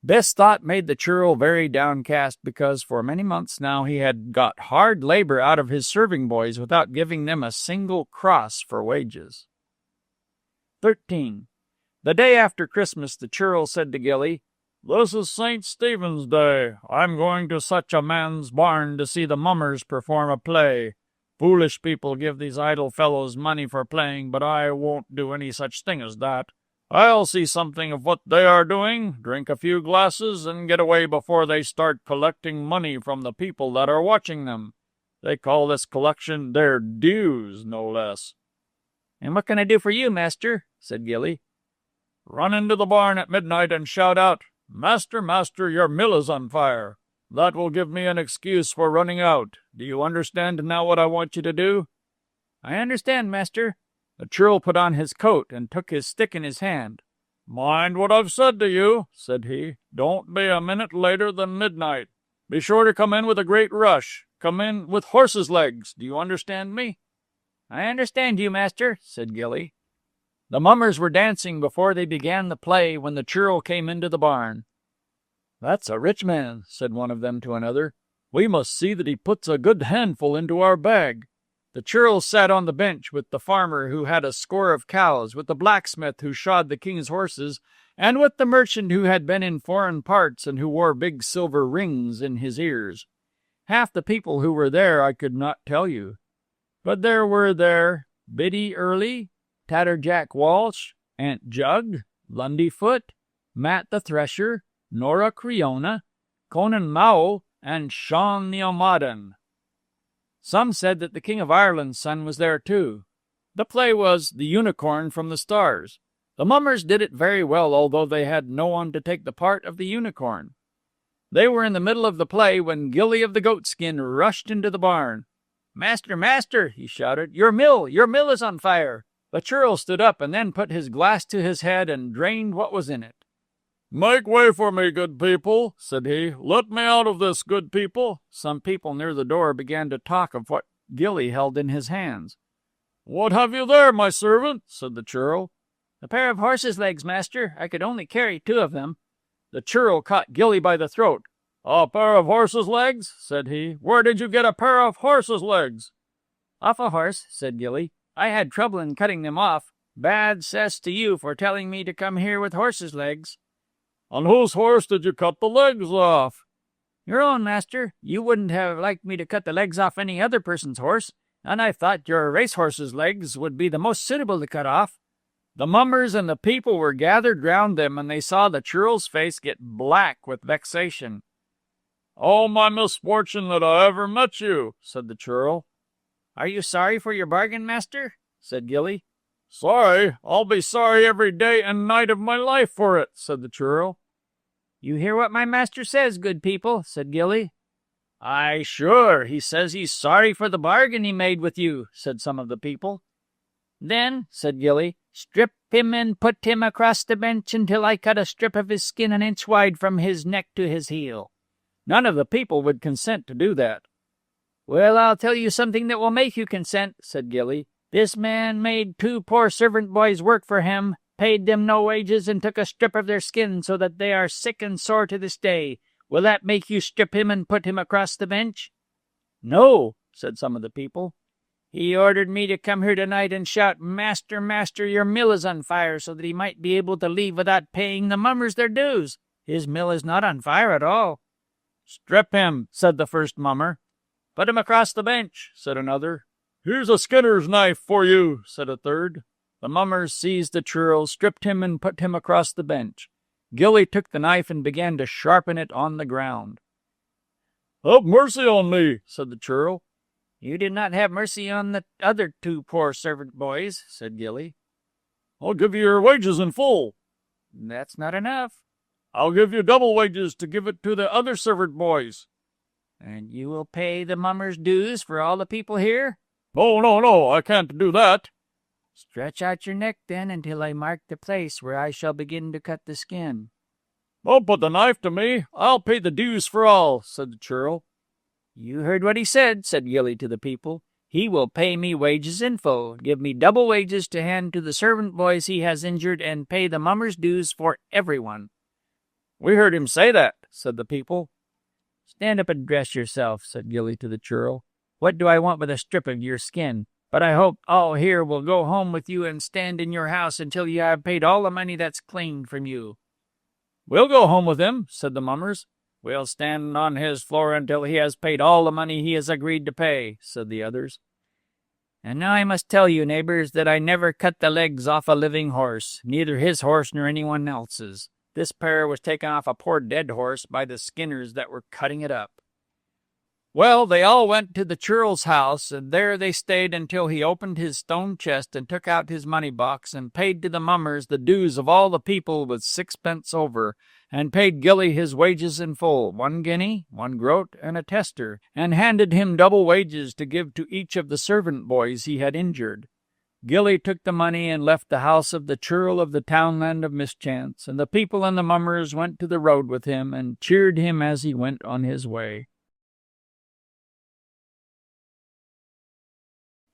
This thought made the churl very downcast, because for many months now he had got hard labor out of his serving boys without giving them a single cross for wages. 13. The day after Christmas, the churl said to Gilly, "This is St. Stephen's Day. I'm going to such a man's barn to see the mummers perform a play. Foolish people give these idle fellows money for playing, but I won't do any such thing as that. I'll see something of what they are doing, drink a few glasses, and get away before they start collecting money from the people that are watching them. They call this collection their dues, no less." "And what can I do for you, master?" said Gilly. "Run into the barn at midnight and shout out, 'Master, master, your mill is on fire.' That will give me an excuse for running out. Do you understand now what I want you to do?" "I understand, master." The churl put on his coat and took his stick in his hand. "Mind what I've said to you," said he. "Don't be a minute later than midnight. Be sure to come in with a great rush. Come in with horses' legs. Do you understand me?" "I understand you, master," said Gilly. The mummers were dancing before they began the play when the churl came into the barn. "That's a rich man," said one of them to another. "We must see that he puts a good handful into our bag." The churl sat on the bench with the farmer who had a score of cows, with the blacksmith who shod the king's horses, and with the merchant who had been in foreign parts and who wore big silver rings in his ears. Half the people who were there I could not tell you. But there were Biddy Early, Tatterjack Walsh, Aunt Jug, Lundyfoot, Matt the Thresher, Nora Creona, Conan Mowell, and Sean the O'Madden. Some said that the King of Ireland's son was there too. The play was The Unicorn from the Stars. The mummers did it very well, although they had no one to take the part of the unicorn. They were in the middle of the play when Gilly of the goatskin rushed into the barn. "Master, master," he shouted, your mill is on fire." The churl stood up and then put his glass to his head and drained what was in it. "Make way for me, good people," said he. "Let me out of this, good people." Some people near the door began to talk of what Gilly held in his hands. "What have you there, my servant?" said the churl. "A pair of horses' legs, master. I could only carry 2 of them." The churl caught Gilly by the throat. "A pair of horses' legs?" said he. "Where did you get a pair of horses' legs?" "Off a horse," said Gilly. "I had trouble in cutting them off. Bad cess to you for telling me to come here with horses' legs." "On whose horse did you cut the legs off?" "Your own, master. You wouldn't have liked me to cut the legs off any other person's horse, and I thought your racehorse's legs would be the most suitable to cut off." The mummers and the people were gathered round them, and they saw the churl's face get black with vexation. "Oh, my misfortune that I ever met you," said the churl. "Are you sorry for your bargain, master?" said Gilly. "Sorry? I'll be sorry every day and night of my life for it," said the churl. "You hear what my master says, good people," said Gilly. "Aye, sure, he says he's sorry for the bargain he made with you," said some of the people. "Then," said Gilly, Strip him and put him across the bench until I cut a strip of his skin an inch wide from his neck to his heel." None of the people would consent to do that. "Well, I'll tell you something that will make you consent," said Gilly. "This man made 2 poor servant boys work for him, paid them no wages, and took a strip of their skin so that they are sick and sore to this day. Will that make you strip him and put him across the bench?" "No," said some of the people. "He ordered me to come here tonight and shout, 'Master, master, your mill is on fire,' so that he might be able to leave without paying the mummers their dues. His mill is not on fire at all." "Strip him," said the first mummer. "Put him across the bench," said another. "Here's a skinner's knife for you," said a third. The mummers seized the churl, stripped him, and put him across the bench. Gilly took the knife and began to sharpen it on the ground. "Have mercy on me," said the churl. "You did not have mercy on the other 2 poor servant boys," said Gilly. "I'll give you your wages in full." "That's not enough." "I'll give you double wages to give it to the other servant boys." "And you will pay the mummers' dues for all the people here?" No, I can't do that." "Stretch out your neck, then, until I mark the place where I shall begin to cut the skin." "Don't put the knife to me. I'll pay the dues for all," said the churl. "You heard what he said," said Gilly to the people. "He will pay me wages in full, give me double wages to hand to the servant boys he has injured, and pay the mummers' dues for everyone." "We heard him say that," said the people. "Stand up and dress yourself," said Gilly to the churl. "What do I want with a strip of your skin? But I hope all here will go home with you and stand in your house until you have paid all the money that's claimed from you." "We'll go home with him," said the mummers. "We'll stand on his floor until he has paid all the money he has agreed to pay," said the others. "And now I must tell you, neighbors, that I never cut the legs off a living horse, neither his horse nor anyone else's. This pair was taken off a poor dead horse by the skinners that were cutting it up." Well, they all went to the churl's house, and there they stayed until he opened his stone chest and took out his money box and paid to the mummers the dues of all the people with 6 pence over, and paid Gilly his wages in full, 1 guinea, 1 groat, and a tester, and handed him double wages to give to each of the servant boys he had injured. Gilly took the money and left the house of the churl of the townland of Mischance, and the people and the mummers went to the road with him and cheered him as he went on his way.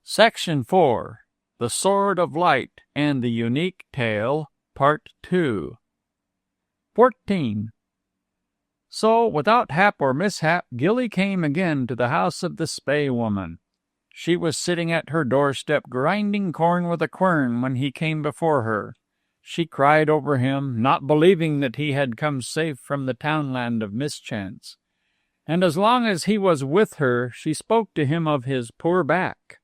Section 4. The Sword of Light and the Unique Tale, Part 2. 14. So, without hap or mishap, Gilly came again to the house of the Spey woman. She was sitting at her doorstep grinding corn with a quern when he came before her. She cried over him, not believing that he had come safe from the townland of Mischance. And as long as he was with her, she spoke to him of his poor back.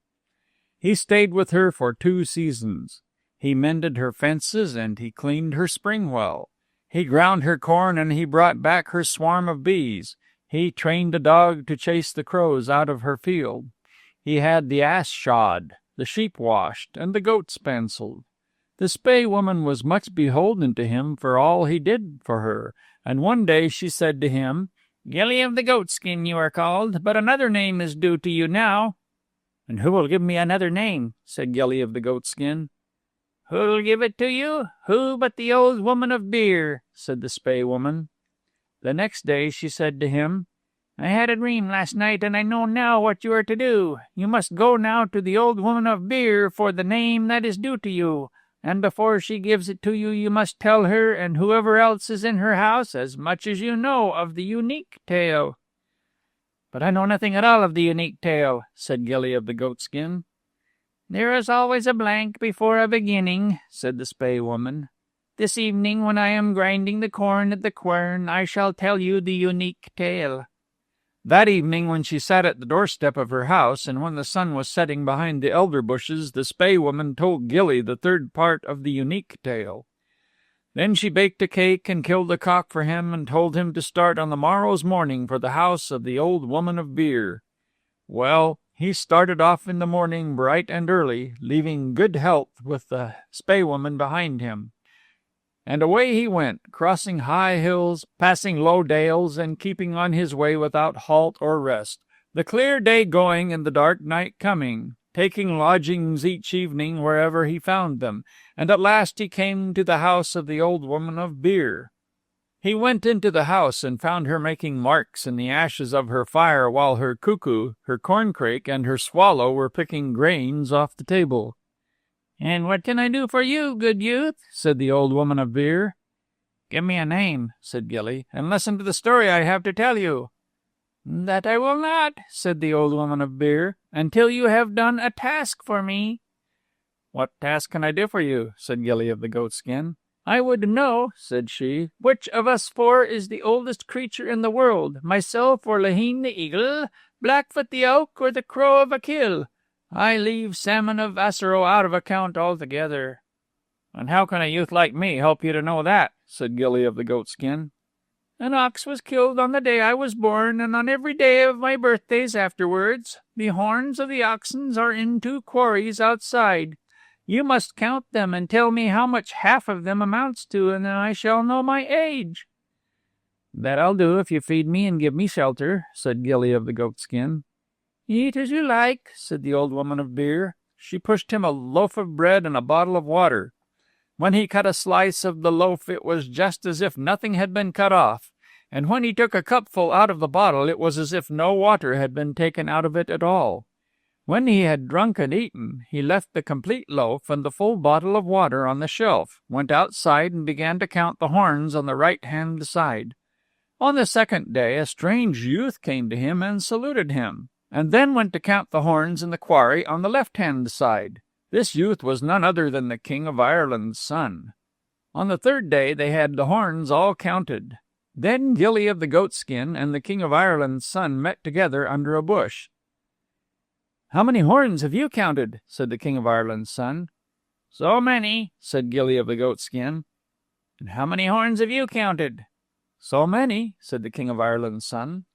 He stayed with her for 2 seasons. He mended her fences, and he cleaned her spring well. He ground her corn, and he brought back her swarm of bees. He trained a dog to chase the crows out of her field. He had the ass shod, the sheep washed, and the goats spancelled. The Spey woman was much beholden to him for all he did for her, and one day she said to him, "Gilly of the Goatskin you are called, but another name is due to you now." "And who will give me another name?" said Gilly of the Goatskin. "Who'll give it to you? Who but the old woman of beer?" said the Spey woman. The next day she said to him, "I had a dream last night, and I know now what you are to do. You must go now to the old woman of beer for the name that is due to you, and before she gives it to you, you must tell her and whoever else is in her house as much as you know of the unique tale." "But I know nothing at all of the unique tale," said Gilly of the Goatskin. "There is always a blank before a beginning," said the Spey woman. "This evening, when I am grinding the corn at the quern, I shall tell you the unique tale." That evening, when she sat at the doorstep of her house, and when the sun was setting behind the elder bushes, the Spey woman told Gilly the 3rd part of the unique tale. Then she baked a cake and killed a cock for him, and told him to start on the morrow's morning for the house of the old woman of beer. Well, he started off in the morning bright and early, leaving Good Health with the Spey woman behind him. And away he went, crossing high hills, passing low dales, and keeping on his way without halt or rest, the clear day going and the dark night coming, taking lodgings each evening wherever he found them, and at last he came to the house of the old woman of beer. He went into the house and found her making marks in the ashes of her fire, while her cuckoo, her corncrake, and her swallow were picking grains off the table. "And what can I do for you, good youth?" said the old woman of beer. "Give me a name," said Gilly, "and listen to the story I have to tell you." "That I will not," said the old woman of beer, "until you have done a task for me." "What task can I do for you?" said Gilly of the Goatskin. "I would know," said she, "which of us four is the oldest creature in the world, myself or Laheen the eagle, Blackfoot the oak, or the crow of Akil. I leave Salmon of Asaro out of account altogether." "And how can a youth like me help you to know that?" said Gilly of the Goatskin. "An ox was killed on the day I was born, and on every day of my birthdays afterwards. The horns of the oxen are in 2 quarries outside. You must count them and tell me how much half of them amounts to, and then I shall know my age." "That I'll do if you feed me and give me shelter," said Gilly of the Goatskin. "Eat as you like," said the old woman of beer. She pushed him a loaf of bread and a bottle of water. When he cut a slice of the loaf, it was just as if nothing had been cut off, and when he took a cupful out of the bottle, it was as if no water had been taken out of it at all. When he had drunk and eaten, he left the complete loaf and the full bottle of water on the shelf, went outside, and began to count the horns on the right-hand side. On the 2nd day, a strange youth came to him and saluted him, and then went to count the horns in the quarry on the left-hand side. This youth was none other than the King of Ireland's son. On the 3rd day, they had the horns all counted. Then Gilly of the Goatskin and the King of Ireland's son met together under a bush. "How many horns have you counted?" said the King of Ireland's son. "So many," said Gilly of the Goatskin. "And how many horns have you counted?" "So many," said the King of Ireland's son.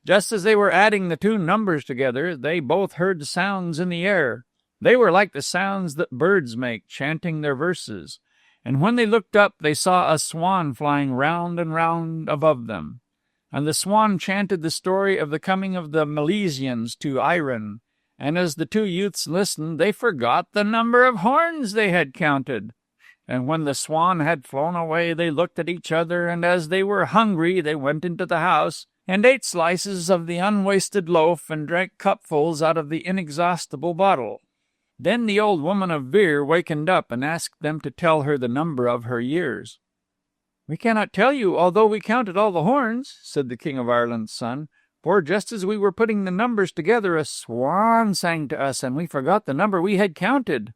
Just as they were adding the 2 numbers together, they both heard sounds in the air. They were like the sounds that birds make, chanting their verses. And when they looked up, they saw a swan flying round and round above them. And the swan chanted the story of the coming of the Milesians to Iran. And as the 2 youths listened, they forgot the number of horns they had counted. And when the swan had flown away, they looked at each other, and as they were hungry, they went into the house and ate slices of the unwasted loaf and drank cupfuls out of the inexhaustible bottle. Then the old woman of beer wakened up and asked them to tell her the number of her years. "We cannot tell you, although we counted all the horns," said the King of Ireland's son. "For just as we were putting the numbers together, a swan sang to us, and we forgot the number we had counted."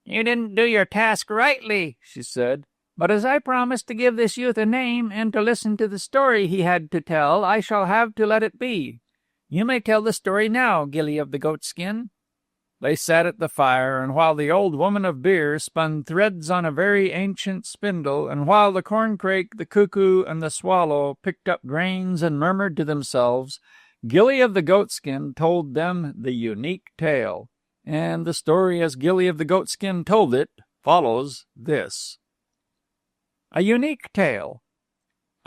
"You didn't do your task rightly," she said. "But as I promised to give this youth a name and to listen to the story he had to tell, I shall have to let it be. You may tell the story now, Gilly of the Goatskin." They sat at the fire, and while the old woman of beer spun threads on a very ancient spindle, and while the corncrake, the cuckoo, and the swallow picked up grains and murmured to themselves, Gilly of the Goatskin told them the unique tale. And the story as Gilly of the Goatskin told it follows this. A unique tale.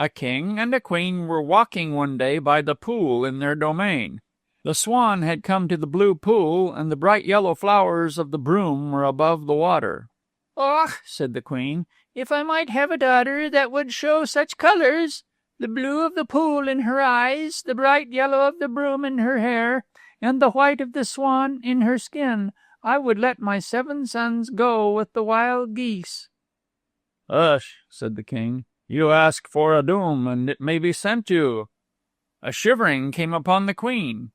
A king and a queen were walking one day by the pool in their domain. The swan had come to the blue pool, and the bright yellow flowers of the broom were above the water. "Och," said the queen, "if I might have a daughter that would show such colors! The blue of the pool in her eyes, the bright yellow of the broom in her hair, and the white of the swan in her skin. I would let my 7 sons go with the wild geese." "Hush," said the king. "You ask for a doom, and it may be sent you." A shivering came upon the queen.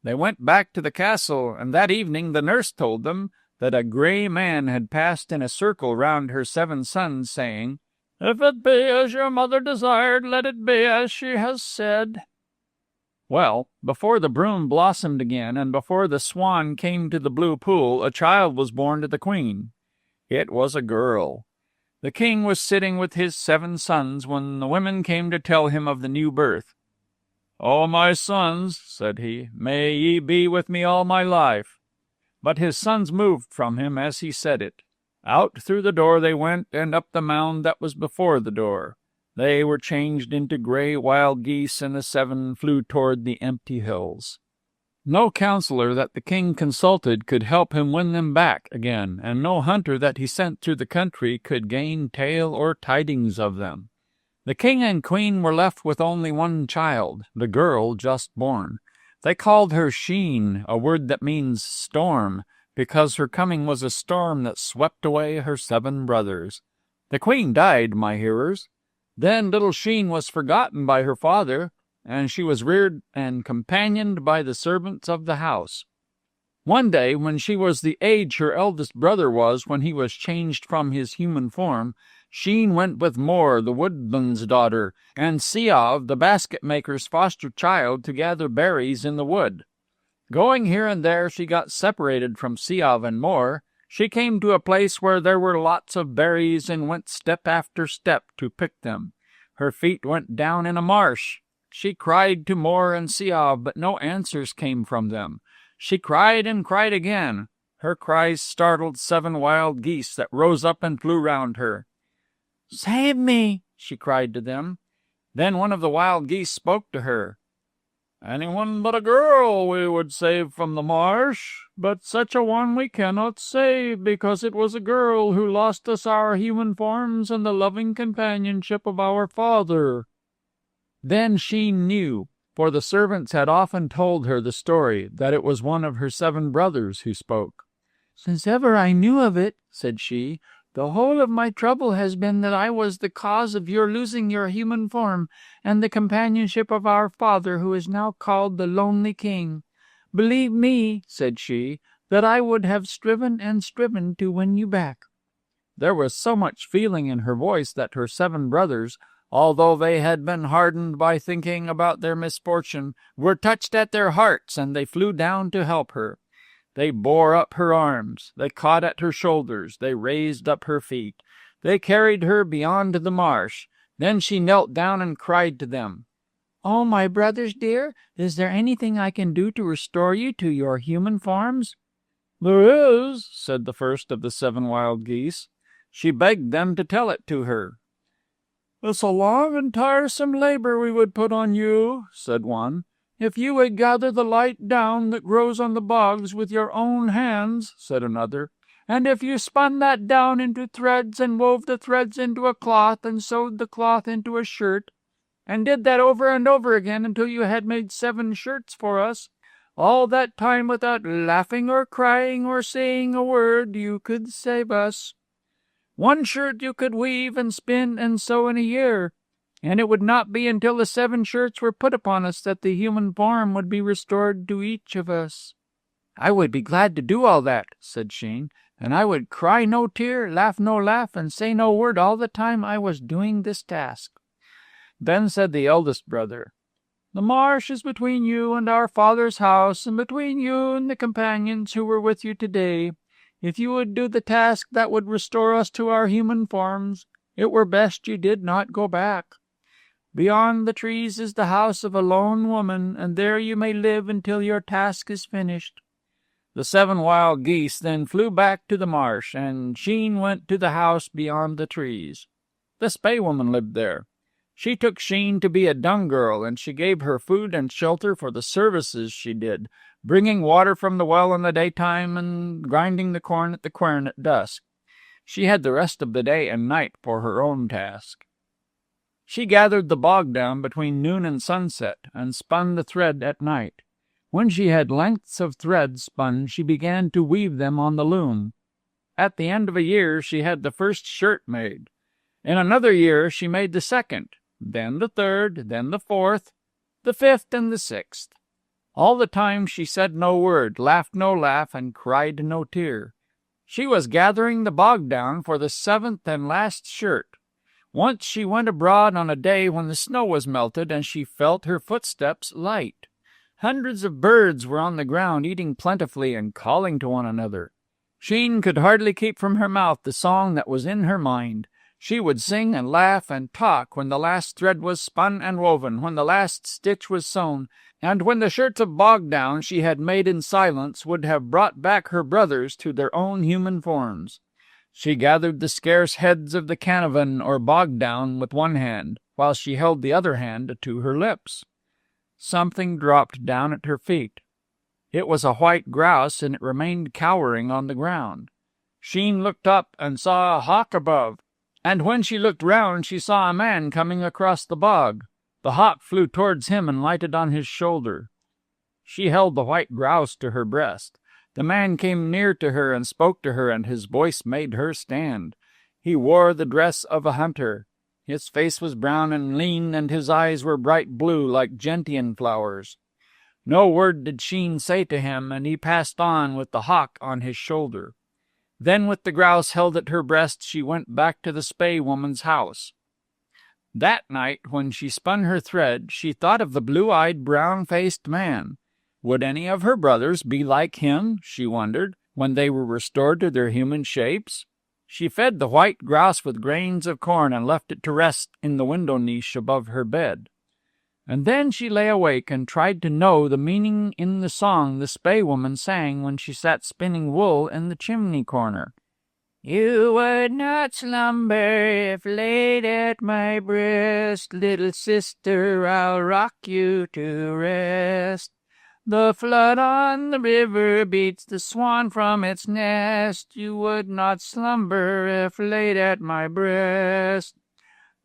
They went back to the castle, and that evening the nurse told them that a gray man had passed in a circle round her 7 sons, saying, "If it be as your mother desired, let it be as she has said." Well, before the broom blossomed again, and before the swan came to the blue pool, a child was born to the queen. It was a girl. The king was sitting with his 7 sons when the women came to tell him of the new birth. "O my sons," said he, "may ye be with me all my life." But his sons moved from him as he said it. Out through the door they went, and up the mound that was before the door. They were changed into gray wild geese, and the 7 flew toward the empty hills. No counselor that the king consulted could help him win them back again, and no hunter that he sent through the country could gain tale or tidings of them. The king and queen were left with only one child, the girl just born. They called her Sheen, a word that means storm, because her coming was a storm that swept away her 7 brothers. The queen died, my hearers. Then little Sheen was forgotten by her father, and she was reared and companioned by the servants of the house. One day, when she was the age her eldest brother was when he was changed from his human form, Sheen went with Mor, the woodman's daughter, and Siav, the basket-maker's foster child, to gather berries in the wood. Going here and there, she got separated from Siav and Mor. She came to a place where there were lots of berries and went step after step to pick them. Her feet went down in a marsh. She cried to Mor and Siav, but no answers came from them. She cried and cried again. Her cries startled 7 wild geese that rose up and flew round her. "Save me," she cried to them. Then one of the wild geese spoke to her. "Anyone but a girl we would save from the marsh, but such a one we cannot save, because it was a girl who lost us our human forms and the loving companionship of our father." Then she knew, for the servants had often told her the story, that it was one of her 7 brothers who spoke. "Since ever I knew of it," said she, "the whole of my trouble has been that I was the cause of your losing your human form and the companionship of our father, who is now called the Lonely King. Believe me," said she, "that I would have striven and striven to win you back." There was so much feeling in her voice that her 7 brothers, although they had been hardened by thinking about their misfortune, were touched at their hearts, and they flew down to help her. They bore up her arms, they caught at her shoulders, they raised up her feet. They carried her beyond the marsh. Then she knelt down and cried to them. "Oh, my brothers dear, is there anything I can do to restore you to your human forms?" "There is," said the first of the 7 wild geese. She begged them to tell it to her. "It's a long and tiresome labor we would put on you," said one. "If you would gather the light down that grows on the bogs with your own hands," said another, "and if you spun that down into threads and wove the threads into a cloth and sewed the cloth into a shirt, and did that over and over again until you had made 7 shirts for us, all that time without laughing or crying or saying a word, you could save us. 1 shirt you could weave and spin and sew in a year, and it would not be until the 7 shirts were put upon us that the human form would be restored to each of us." "I would be glad to do all that," said Sheen, "and I would cry no tear, laugh no laugh, and say no word all the time I was doing this task." Then said the eldest brother, "The marsh is between you and our father's house, and between you and the companions who were with you today. If you would do the task that would restore us to our human forms, it were best you did not go back. Beyond the trees is the house of a lone woman, and there you may live until your task is finished." The 7 wild geese then flew back to the marsh, and Sheen went to the house beyond the trees. The Spae woman lived there. She took Sheen to be a dung girl, and she gave her food and shelter for the services she did, bringing water from the well in the daytime and grinding the corn at the quern at dusk. She had the rest of the day and night for her own task. She gathered the bog down between noon and sunset, and spun the thread at night. When she had lengths of thread spun, she began to weave them on the loom. At the end of a year she had the 1st shirt made. In another year she made the 2nd, then the 3rd, then the 4th, the 5th, and the 6th. All the time she said no word, laughed no laugh, and cried no tear. She was gathering the bog down for the 7th and last shirt. Once she went abroad on a day when the snow was melted, and she felt her footsteps light. Hundreds of birds were on the ground, eating plentifully and calling to one another. Sheen could hardly keep from her mouth the song that was in her mind. She would sing and laugh and talk when the last thread was spun and woven, when the last stitch was sewn, and when the shirts of bog down she had made in silence would have brought back her brothers to their own human forms. She gathered the scarce heads of the canavan or bog down with one hand, while she held the other hand to her lips. Something dropped down at her feet. It was a white grouse, and it remained cowering on the ground. Sheen looked up and saw a hawk above, and when she looked round she saw a man coming across the bog. The hawk flew towards him and lighted on his shoulder. She held the white grouse to her breast. The man came near to her and spoke to her, and his voice made her stand. He wore the dress of a hunter. His face was brown and lean, and his eyes were bright blue like gentian flowers. No word did Sheen say to him, and he passed on with the hawk on his shoulder. Then, with the grouse held at her breast, she went back to the Spey Woman's house. That night, when she spun her thread, she thought of the blue-eyed, brown-faced man. Would any of her brothers be like him, she wondered, when they were restored to their human shapes? She fed the white grouse with grains of corn and left it to rest in the window niche above her bed. And then she lay awake and tried to know the meaning in the song the Spey Woman sang when she sat spinning wool in the chimney corner. You would not slumber if laid at my breast, little sister, I'll rock you to rest. The flood on the river beats the swan from its nest. You would not slumber if laid at my breast.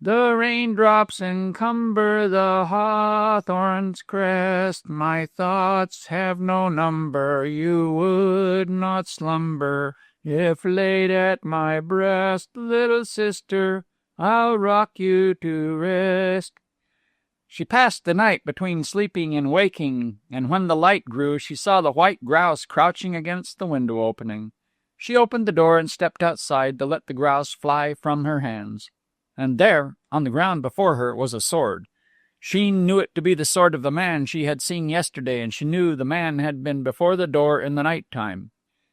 The raindrops encumber the hawthorn's crest. My thoughts have no number. You would not slumber if laid at my breast. Little sister, I'll rock you to rest. She passed the night between sleeping and waking, and when the light grew, she saw the white grouse crouching against the window opening. She opened the door and stepped outside to let the grouse fly from her hands. And there, on the ground before her, was a sword. Sheen knew it to be the sword of the man she had seen yesterday, and she knew the man had been before the door in the night time.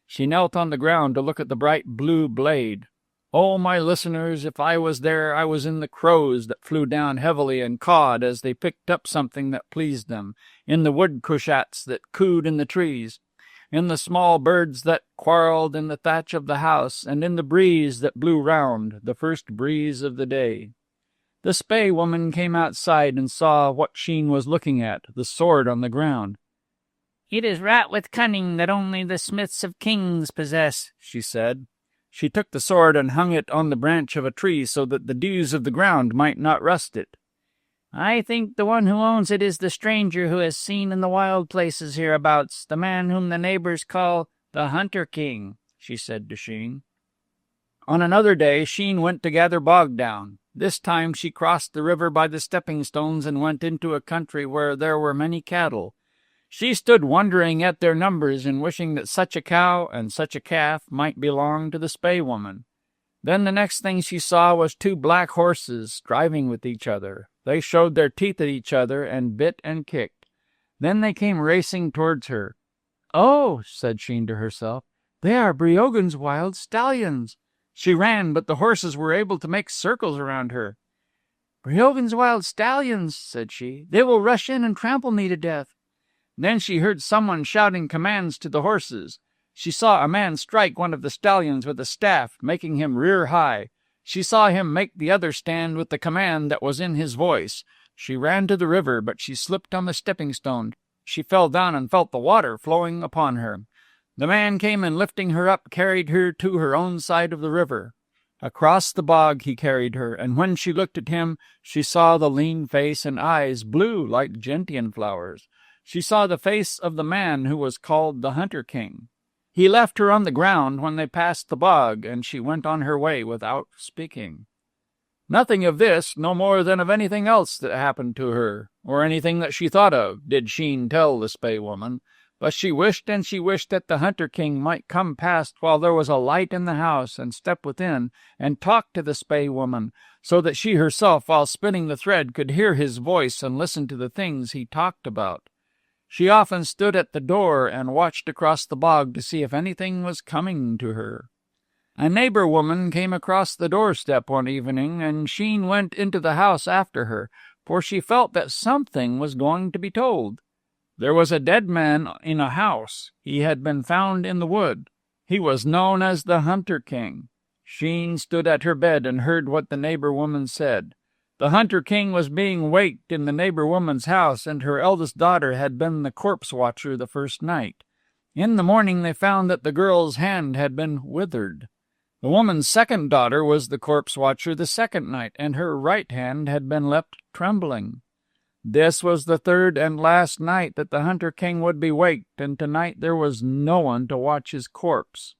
She knelt on the ground to look at the bright blue blade. Oh, my listeners, if I was there, I was in the crows that flew down heavily and cawed as they picked up something that pleased them, in the wood cushats that cooed in the trees, in the small birds that quarrelled in the thatch of the house, and in the breeze that blew round, the first breeze of the day. The Spey Woman came outside and saw what Sheen was looking at, the sword on the ground. It is wrought with cunning that only the smiths of kings possess, she said. She took the sword and hung it on the branch of a tree so that the dews of the ground might not rust it. I think the one who owns it is the stranger who is seen in the wild places hereabouts, the man whom the neighbors call the Hunter King, she said to Sheen. On another day, Sheen went to gather bog down. This time she crossed the river by the stepping stones and went into a country where there were many cattle. She stood wondering at their numbers and wishing that such a cow and such a calf might belong to the Spey Woman. Then the next thing she saw was two black horses striving with each other. They showed their teeth at each other and bit and kicked. Then they came racing towards her. "Oh," said Sheen to herself, "they are Breogan's wild stallions." She ran, but the horses were able to make circles around her. "Breogan's wild stallions," said she. "They will rush in and trample me to death." Then she heard someone shouting commands to the horses. She saw a man strike one of the stallions with a staff, making him rear high. She saw him make the other stand with the command that was in his voice. She ran to the river, but she slipped on the stepping stone. She fell down and felt the water flowing upon her. The man came and, lifting her up, carried her to her own side of the river. Across the bog he carried her, and when she looked at him, she saw the lean face and eyes blue like gentian flowers. She saw the face of the man who was called the Hunter King. He left her on the ground when they passed the bog, and she went on her way without speaking. Nothing of this, no more than of anything else that happened to her, or anything that she thought of, did Sheen tell the Spey Woman. But she wished and she wished that the Hunter King might come past while there was a light in the house, and step within, and talk to the Spey Woman, so that she herself, while spinning the thread, could hear his voice and listen to the things he talked about. She often stood at the door and watched across the bog to see if anything was coming to her. A neighbor woman came across the doorstep one evening, and Sheen went into the house after her, for she felt that something was going to be told. There was a dead man in a house. He had been found in the wood. He was known as the Hunter King. Sheen stood at her bed and heard what the neighbor woman said. The Hunter King was being waked in the neighbor woman's house, and her eldest daughter had been the corpse watcher the first night. In the morning they found that the girl's hand had been withered. The woman's second daughter was the corpse watcher the second night, and her right hand had been left trembling. This was the third and last night that the Hunter King would be waked, and tonight there was no one to watch his corpse.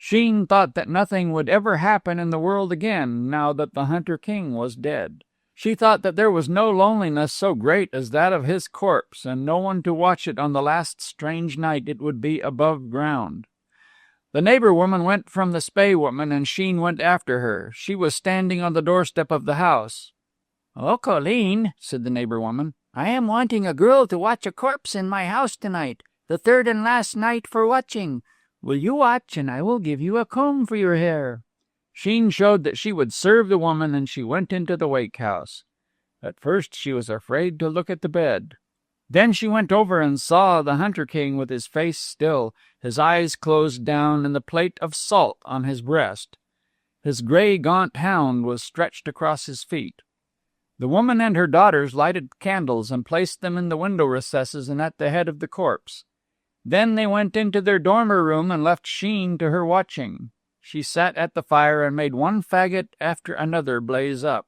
Sheen thought that nothing would ever happen in the world again, now that the Hunter King was dead. She thought that there was no loneliness so great as that of his corpse, and no one to watch it on the last strange night it would be above ground. The neighbor woman went from the Spey woman, and Sheen went after her. She was standing on the doorstep of the house. "Oh, Colleen," said the neighbor woman, "I am wanting a girl to watch a corpse in my house tonight, the third and last night for watching. Will you watch, and I will give you a comb for your hair?" Sheen showed that she would serve the woman, and she went into the wake house. At first she was afraid to look at the bed. Then she went over and saw the Hunter King with his face still, his eyes closed down, and the plate of salt on his breast. His gray, gaunt hound was stretched across his feet. The woman and her daughters lighted candles and placed them in the window recesses and at the head of the corpse. Then they went into their dormer room and left Sheen to her watching. She sat at the fire and made one faggot after another blaze up.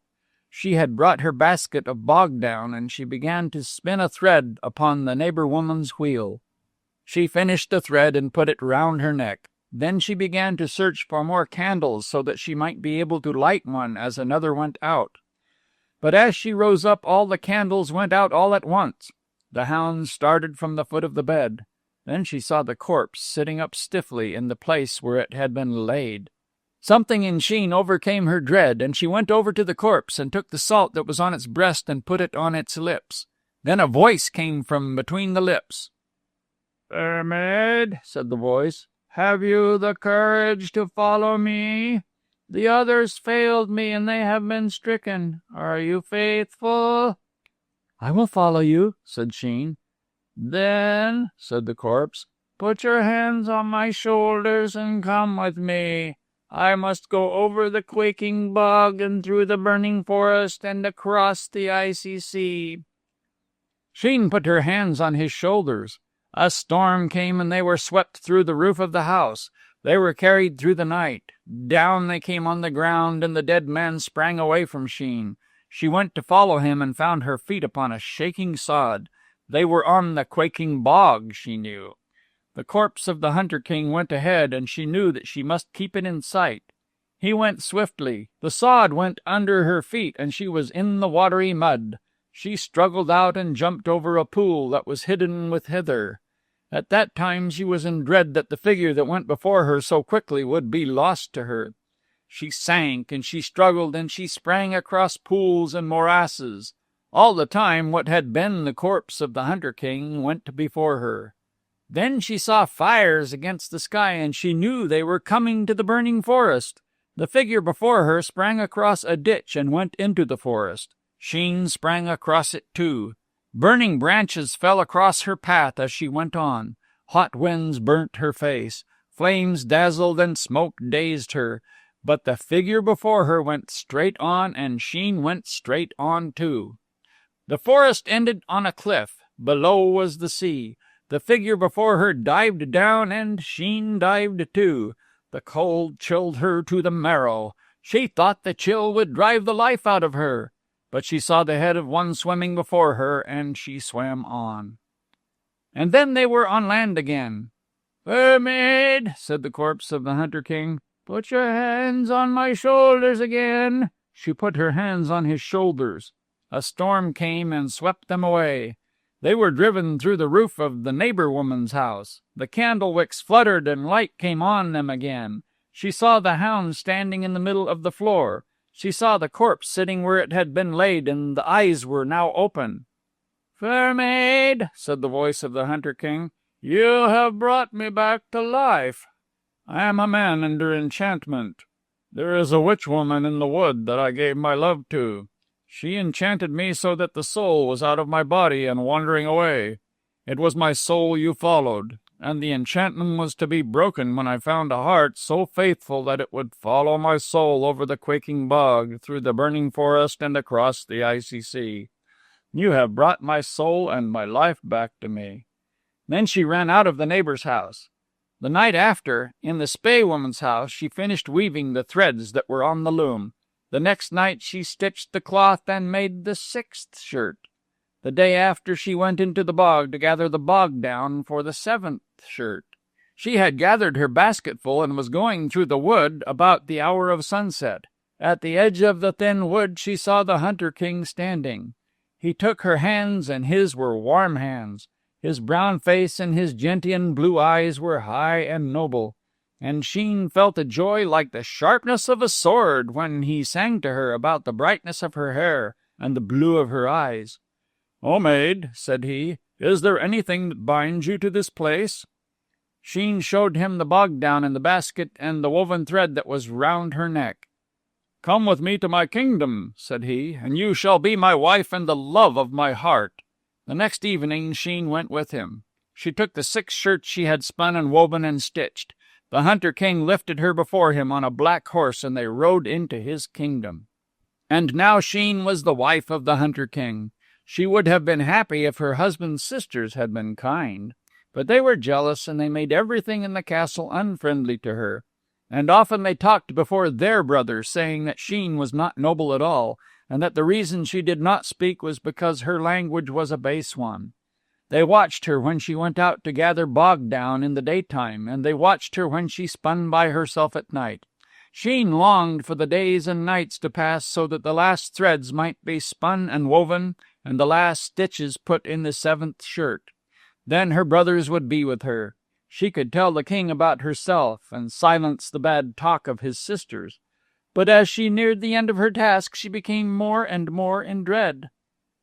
She had brought her basket of bog down, and she began to spin a thread upon the neighbor woman's wheel. She finished the thread and put it round her neck. Then she began to search for more candles so that she might be able to light one as another went out. But as she rose up, all the candles went out all at once. The hound started from the foot of the bed. Then she saw the corpse sitting up stiffly in the place where it had been laid. Something in Sheen overcame her dread, and she went over to the corpse and took the salt that was on its breast and put it on its lips. Then a voice came from between the lips. "Fair maid," said the voice, "have you the courage to follow me? The others failed me, and they have been stricken. Are you faithful?" "I will follow you," said Sheen. "Then," said the corpse, "put your hands on my shoulders and come with me. I must go over the quaking bog and through the burning forest and across the icy sea." Sheen put her hands on his shoulders. A storm came, and they were swept through the roof of the house. They were carried through the night. Down they came on the ground, and the dead man sprang away from Sheen. She went to follow him and found her feet upon a shaking sod. They were on the quaking bog, she knew. The corpse of the Hunter King went ahead, and she knew that she must keep it in sight. He went swiftly. The sod went under her feet, and she was in the watery mud. She struggled out and jumped over a pool that was hidden with heather. At that time she was in dread that the figure that went before her so quickly would be lost to her. She sank, and she struggled, and she sprang across pools and morasses. All the time what had been the corpse of the Hunter King went before her. Then she saw fires against the sky, and she knew they were coming to the burning forest. The figure before her sprang across a ditch and went into the forest. Sheen sprang across it too. Burning branches fell across her path as she went on. Hot winds burnt her face. Flames dazzled and smoke dazed her. But the figure before her went straight on, and Sheen went straight on too. The forest ended on a cliff. Below was the sea. The figure before her dived down, and Sheen dived too. The cold chilled her to the marrow. She thought the chill would drive the life out of her. But she saw the head of one swimming before her, and she swam on. And then they were on land again. "Fair maid," said the corpse of the Hunter King, "put your hands on my shoulders again." She put her hands on his shoulders. A storm came and swept them away. They were driven through the roof of the neighbor woman's house. The candle wicks fluttered, and light came on them again. She saw the hound standing in the middle of the floor. She saw the corpse sitting where it had been laid, and the eyes were now open. "Fair maid," said the voice of the Hunter King, "you have brought me back to life. I am a man under enchantment. There is a witch woman in the wood that I gave my love to. She enchanted me so that the soul was out of my body and wandering away. It was my soul you followed. and the enchantment was to be broken when I found a heart so faithful that it would follow my soul over the quaking bog, through the burning forest, and across the icy sea. You have brought my soul and my life back to me." Then she ran out of the neighbor's house. The night after, in the spae woman's house, she finished weaving the threads that were on the loom. The next night she stitched the cloth and made the 6th shirt. The day after she went into the bog to gather the bog down for the 7th shirt. She had gathered her basketful and was going through the wood about the hour of sunset. At the edge of the thin wood she saw the Hunter King standing. He took her hands, and his were warm hands. His brown face and his gentian blue eyes were high and noble, and Sheen felt a joy like the sharpness of a sword when he sang to her about the brightness of her hair and the blue of her eyes. "O maid," said he, "is there anything that binds you to this place?" Sheen showed him the bog down in the basket and the woven thread that was round her neck. "Come with me to my kingdom," said he, "and you shall be my wife and the love of my heart." The next evening Sheen went with him. She took the 6 shirts she had spun and woven and stitched. The Hunter King lifted her before him on a black horse, and they rode into his kingdom. And now Sheen was the wife of the Hunter King. She would have been happy if her husband's sisters had been kind, but they were jealous, and they made everything in the castle unfriendly to her. And often they talked before their brothers, saying that Sheen was not noble at all, and that the reason she did not speak was because her language was a base one. They watched her when she went out to gather bog down in the daytime, and they watched her when she spun by herself at night. Sheen longed for the days and nights to pass so that the last threads might be spun and woven, and the last stitches put in the 7th shirt. Then her brothers would be with her. She could tell the king about herself and silence the bad talk of his sisters. But as she neared the end of her task, she became more and more in dread.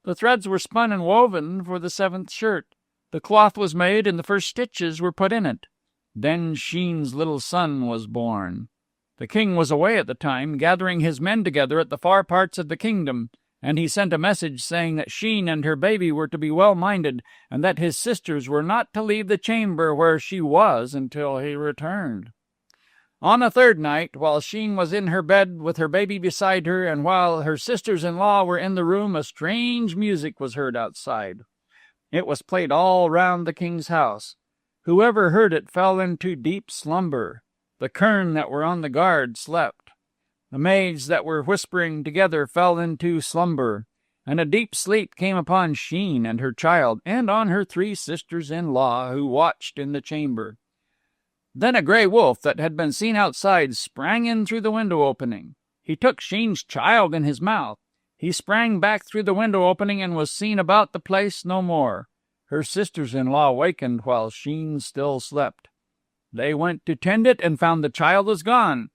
The threads were spun and woven for the 7th shirt. The cloth was made, and the first stitches were put in it. Then Sheen's little son was born. The king was away at the time, gathering his men together at the far parts of the kingdom, and he sent a message saying that Sheen and her baby were to be well-minded, and that his sisters were not to leave the chamber where she was until he returned. On the 3rd night, while Sheen was in her bed with her baby beside her, and while her sisters-in-law were in the room, a strange music was heard outside. It was played all round the king's house. Whoever heard it fell into deep slumber. The kern that were on the guard slept. The maids that were whispering together fell into slumber, and a deep sleep came upon Sheen and her child, and on her 3 sisters-in-law who watched in the chamber. Then a grey wolf that had been seen outside sprang in through the window opening. He took Sheen's child in his mouth. He sprang back through the window opening and was seen about the place no more. Her sisters-in-law wakened while Sheen still slept. They went to tend it and found the child was gone.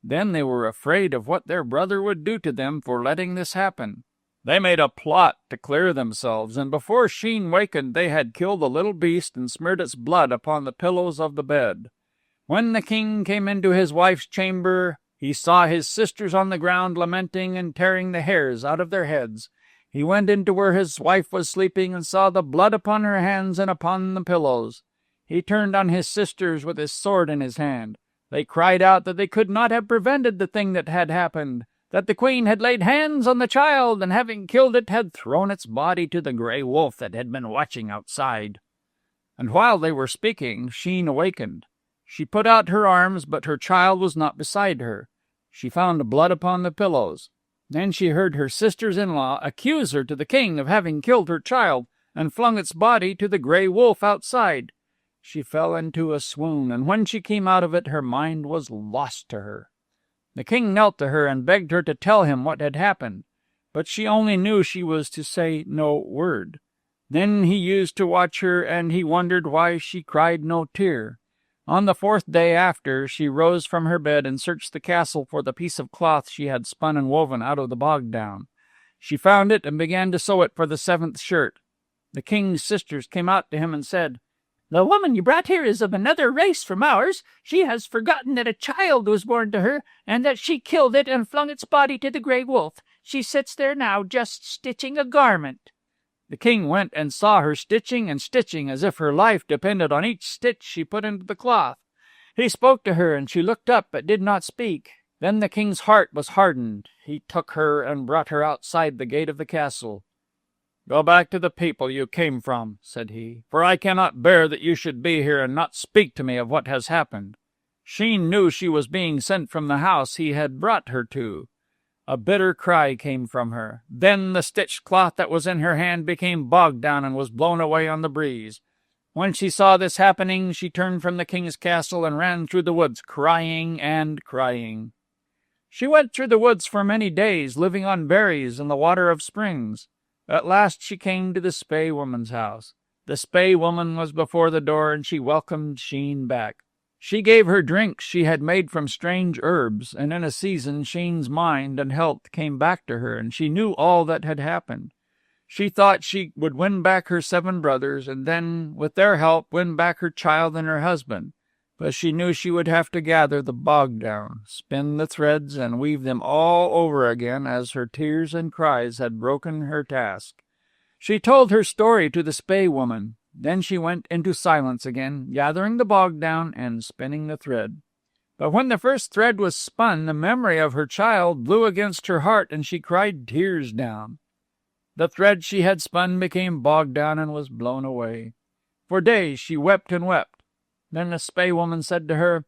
Then they were afraid of what their brother would do to them for letting this happen. They made a plot to clear themselves, and before Sheen wakened they had killed the little beast and smeared its blood upon the pillows of the bed. When the king came into his wife's chamber, he saw his sisters on the ground lamenting and tearing the hairs out of their heads. He went into where his wife was sleeping and saw the blood upon her hands and upon the pillows. He turned on his sisters with his sword in his hand. They cried out that they could not have prevented the thing that had happened, that the queen had laid hands on the child, and having killed it, had thrown its body to the grey wolf that had been watching outside. And while they were speaking, Sheen awakened. She put out her arms, but her child was not beside her. She found blood upon the pillows. Then she heard her sisters-in-law accuse her to the king of having killed her child, and flung its body to the grey wolf outside. She fell into a swoon, and when she came out of it, her mind was lost to her. The king knelt to her and begged her to tell him what had happened, but she only knew she was to say no word. Then he used to watch her, and he wondered why she cried no tear. On the 4th day after, she rose from her bed and searched the castle for the piece of cloth she had spun and woven out of the bog down. She found it and began to sew it for the 7th shirt. The king's sisters came out to him and said, "The woman you brought here is of another race from ours. She has forgotten that a child was born to her, and that she killed it and flung its body to the grey wolf. She sits there now just stitching a garment." The king went and saw her stitching and stitching as if her life depended on each stitch she put into the cloth. He spoke to her, and she looked up but did not speak. Then the king's heart was hardened. He took her and brought her outside the gate of the castle. "Go back to the people you came from," said he, "for I cannot bear that you should be here and not speak to me of what has happened." Sheen knew she was being sent from the house he had brought her to. A bitter cry came from her. Then the stitched cloth that was in her hand became bogged down and was blown away on the breeze. When she saw this happening, she turned from the king's castle and ran through the woods, crying and crying. She went through the woods for many days, living on berries and the water of springs. At last she came to the Spey Woman's house. The Spey Woman was before the door, and she welcomed Sheen back. She gave her drinks she had made from strange herbs, and in a season Sheen's mind and health came back to her, and she knew all that had happened. She thought she would win back her 7 brothers, and then, with their help, win back her child and her husband. But she knew she would have to gather the bog down, spin the threads, and weave them all over again, as her tears and cries had broken her task. She told her story to the Spey Woman. Then she went into silence again, gathering the bog down and spinning the thread. But when the first thread was spun, the memory of her child blew against her heart, and she cried tears down. The thread she had spun became bogged down and was blown away. For days she wept and wept. Then the Spey Woman said to her,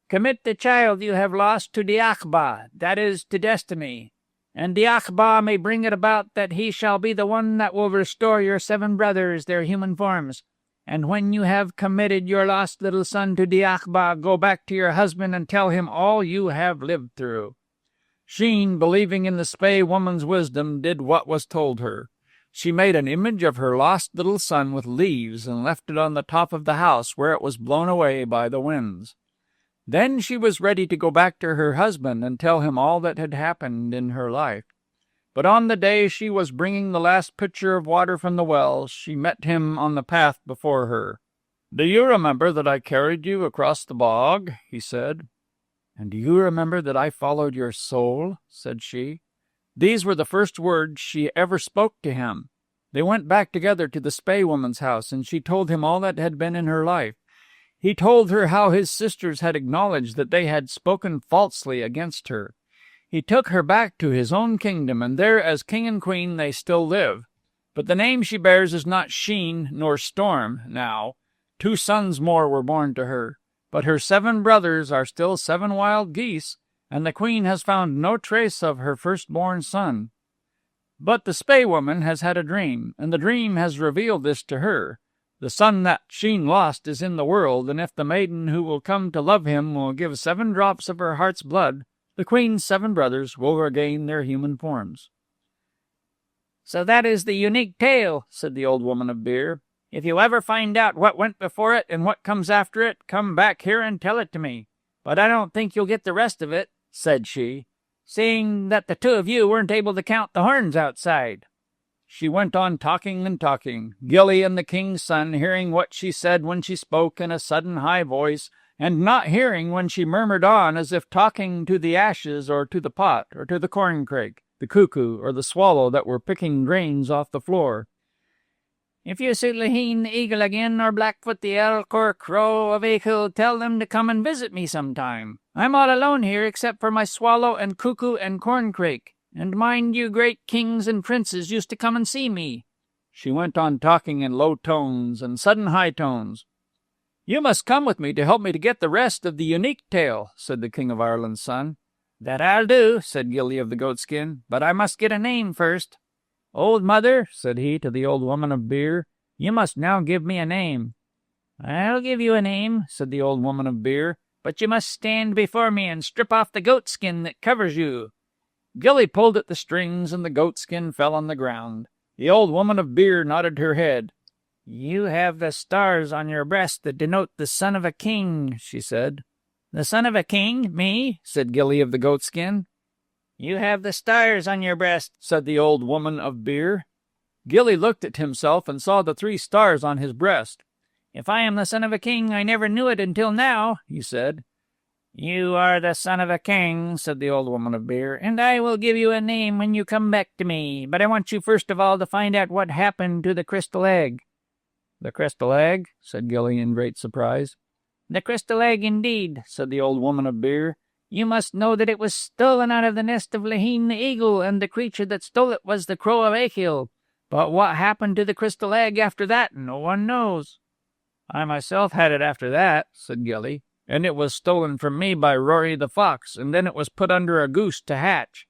"Commit the child you have lost to Diachba, that is, to destiny, and Diachba may bring it about that he shall be the one that will restore your 7 brothers their human forms. And when you have committed your lost little son to Diachba, go back to your husband and tell him all you have lived through." Sheen, believing in the Spey Woman's wisdom, did what was told her. She made an image of her lost little son with leaves and left it on the top of the house, where it was blown away by the winds. Then she was ready to go back to her husband and tell him all that had happened in her life. But on the day she was bringing the last pitcher of water from the well, she met him on the path before her. "Do you remember that I carried you across the bog?" he said. "And do you remember that I followed your soul?" said she. These were the first words she ever spoke to him. They went back together to the Spey Woman's house, and she told him all that had been in her life. He told her how his sisters had acknowledged that they had spoken falsely against her. He took her back to his own kingdom, and there as king and queen they still live. But the name she bears is not Sheen nor Storm now. 2 sons more were born to her. But her 7 brothers are still 7 wild geese, and the queen has found no trace of her firstborn son. But the Spey Woman has had a dream, and the dream has revealed this to her. The son that Sheen lost is in the world, and if the maiden who will come to love him will give 7 drops of her heart's blood, the queen's 7 brothers will regain their human forms. "So that is the unique tale," said the old woman of beer. "If you ever find out what went before it and what comes after it, come back here and tell it to me. But I don't think you'll get the rest of it," said she, "seeing that the 2 of you weren't able to count the horns outside." She went on talking and talking, Gilly and the king's son hearing what she said when she spoke in a sudden high voice, and not hearing when she murmured on as if talking to the ashes or to the pot or to the corncrake, the cuckoo or the swallow that were picking grains off the floor. "If you see Laheen the eagle again, or Blackfoot the elk, or Crow of Achill, tell them to come and visit me sometime. I'm all alone here except for my swallow and cuckoo and corncrake. And mind you, great kings and princes used to come and see me." She went on talking in low tones and sudden high tones. "You must come with me to help me to get the rest of the unique tale," said the King of Ireland's son. "That I'll do," said Gilly of the Goatskin, "but I must get a name first." "Old mother," said he to the old woman of beer, "you must now give me a name." "I'll give you a name," said the old woman of beer, "but you must stand before me and strip off the goatskin that covers you." Gilly pulled at the strings, and the goatskin fell on the ground. The old woman of beer nodded her head. "You have the stars on your breast that denote the son of a king," she said. "The son of a king? Me?" said Gilly of the Goatskin. "You have the stars on your breast," said the old woman of beer. Gilly looked at himself and saw the 3 stars on his breast. "If I am the son of a king, I never knew it until now," he said. "You are the son of a king," said the old woman of beer, "and I will give you a name when you come back to me. But I want you first of all to find out what happened to the crystal egg." "The crystal egg?" said Gilly in great surprise. "The crystal egg, indeed," said the old woman of beer. "You must know that it was stolen out of the nest of Laheen the eagle, and the creature that stole it was the crow of Achill. But what happened to the crystal egg after that, no one knows." "I myself had it after that," said Gilly, "and it was stolen from me by Rory the fox, and then it was put under a goose to hatch."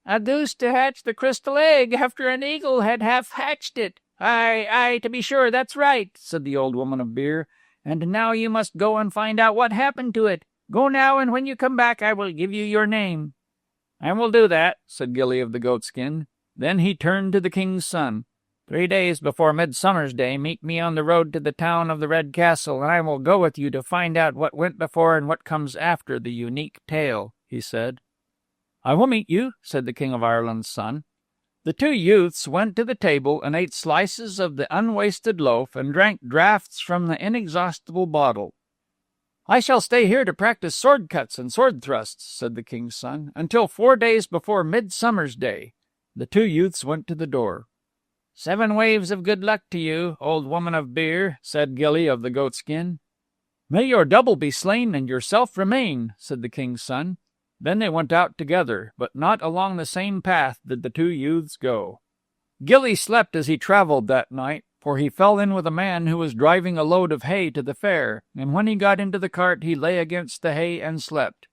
"A goose to hatch the crystal egg after an eagle had half hatched it. Aye, to be sure, that's right," said the old woman of beer. "And now you must go and find out what happened to it. Go now, and when you come back I will give you your name." "I will do that," said Gilly of the goatskin. Then he turned to the king's son. 3 days before Midsummer's Day, meet me on the road to the town of the Red Castle, and I will go with you to find out what went before and what comes after the unique tale," he said. "I will meet you," said the King of Ireland's son. The two youths went to the table and ate slices of the unwasted loaf and drank draughts from the inexhaustible bottle. "I shall stay here to practice sword cuts and sword thrusts," said the king's son, "until 4 days before Midsummer's Day." The two youths went to the door. "7 waves of good luck to you, old woman of beer," said Gilly of the goatskin. "May your double be slain and yourself remain," said the king's son. Then they went out together, but not along the same path did the two youths go. Gilly slept as he travelled that night, for he fell in with a man who was driving a load of hay to the fair, and when he got into the cart he lay against the hay and slept.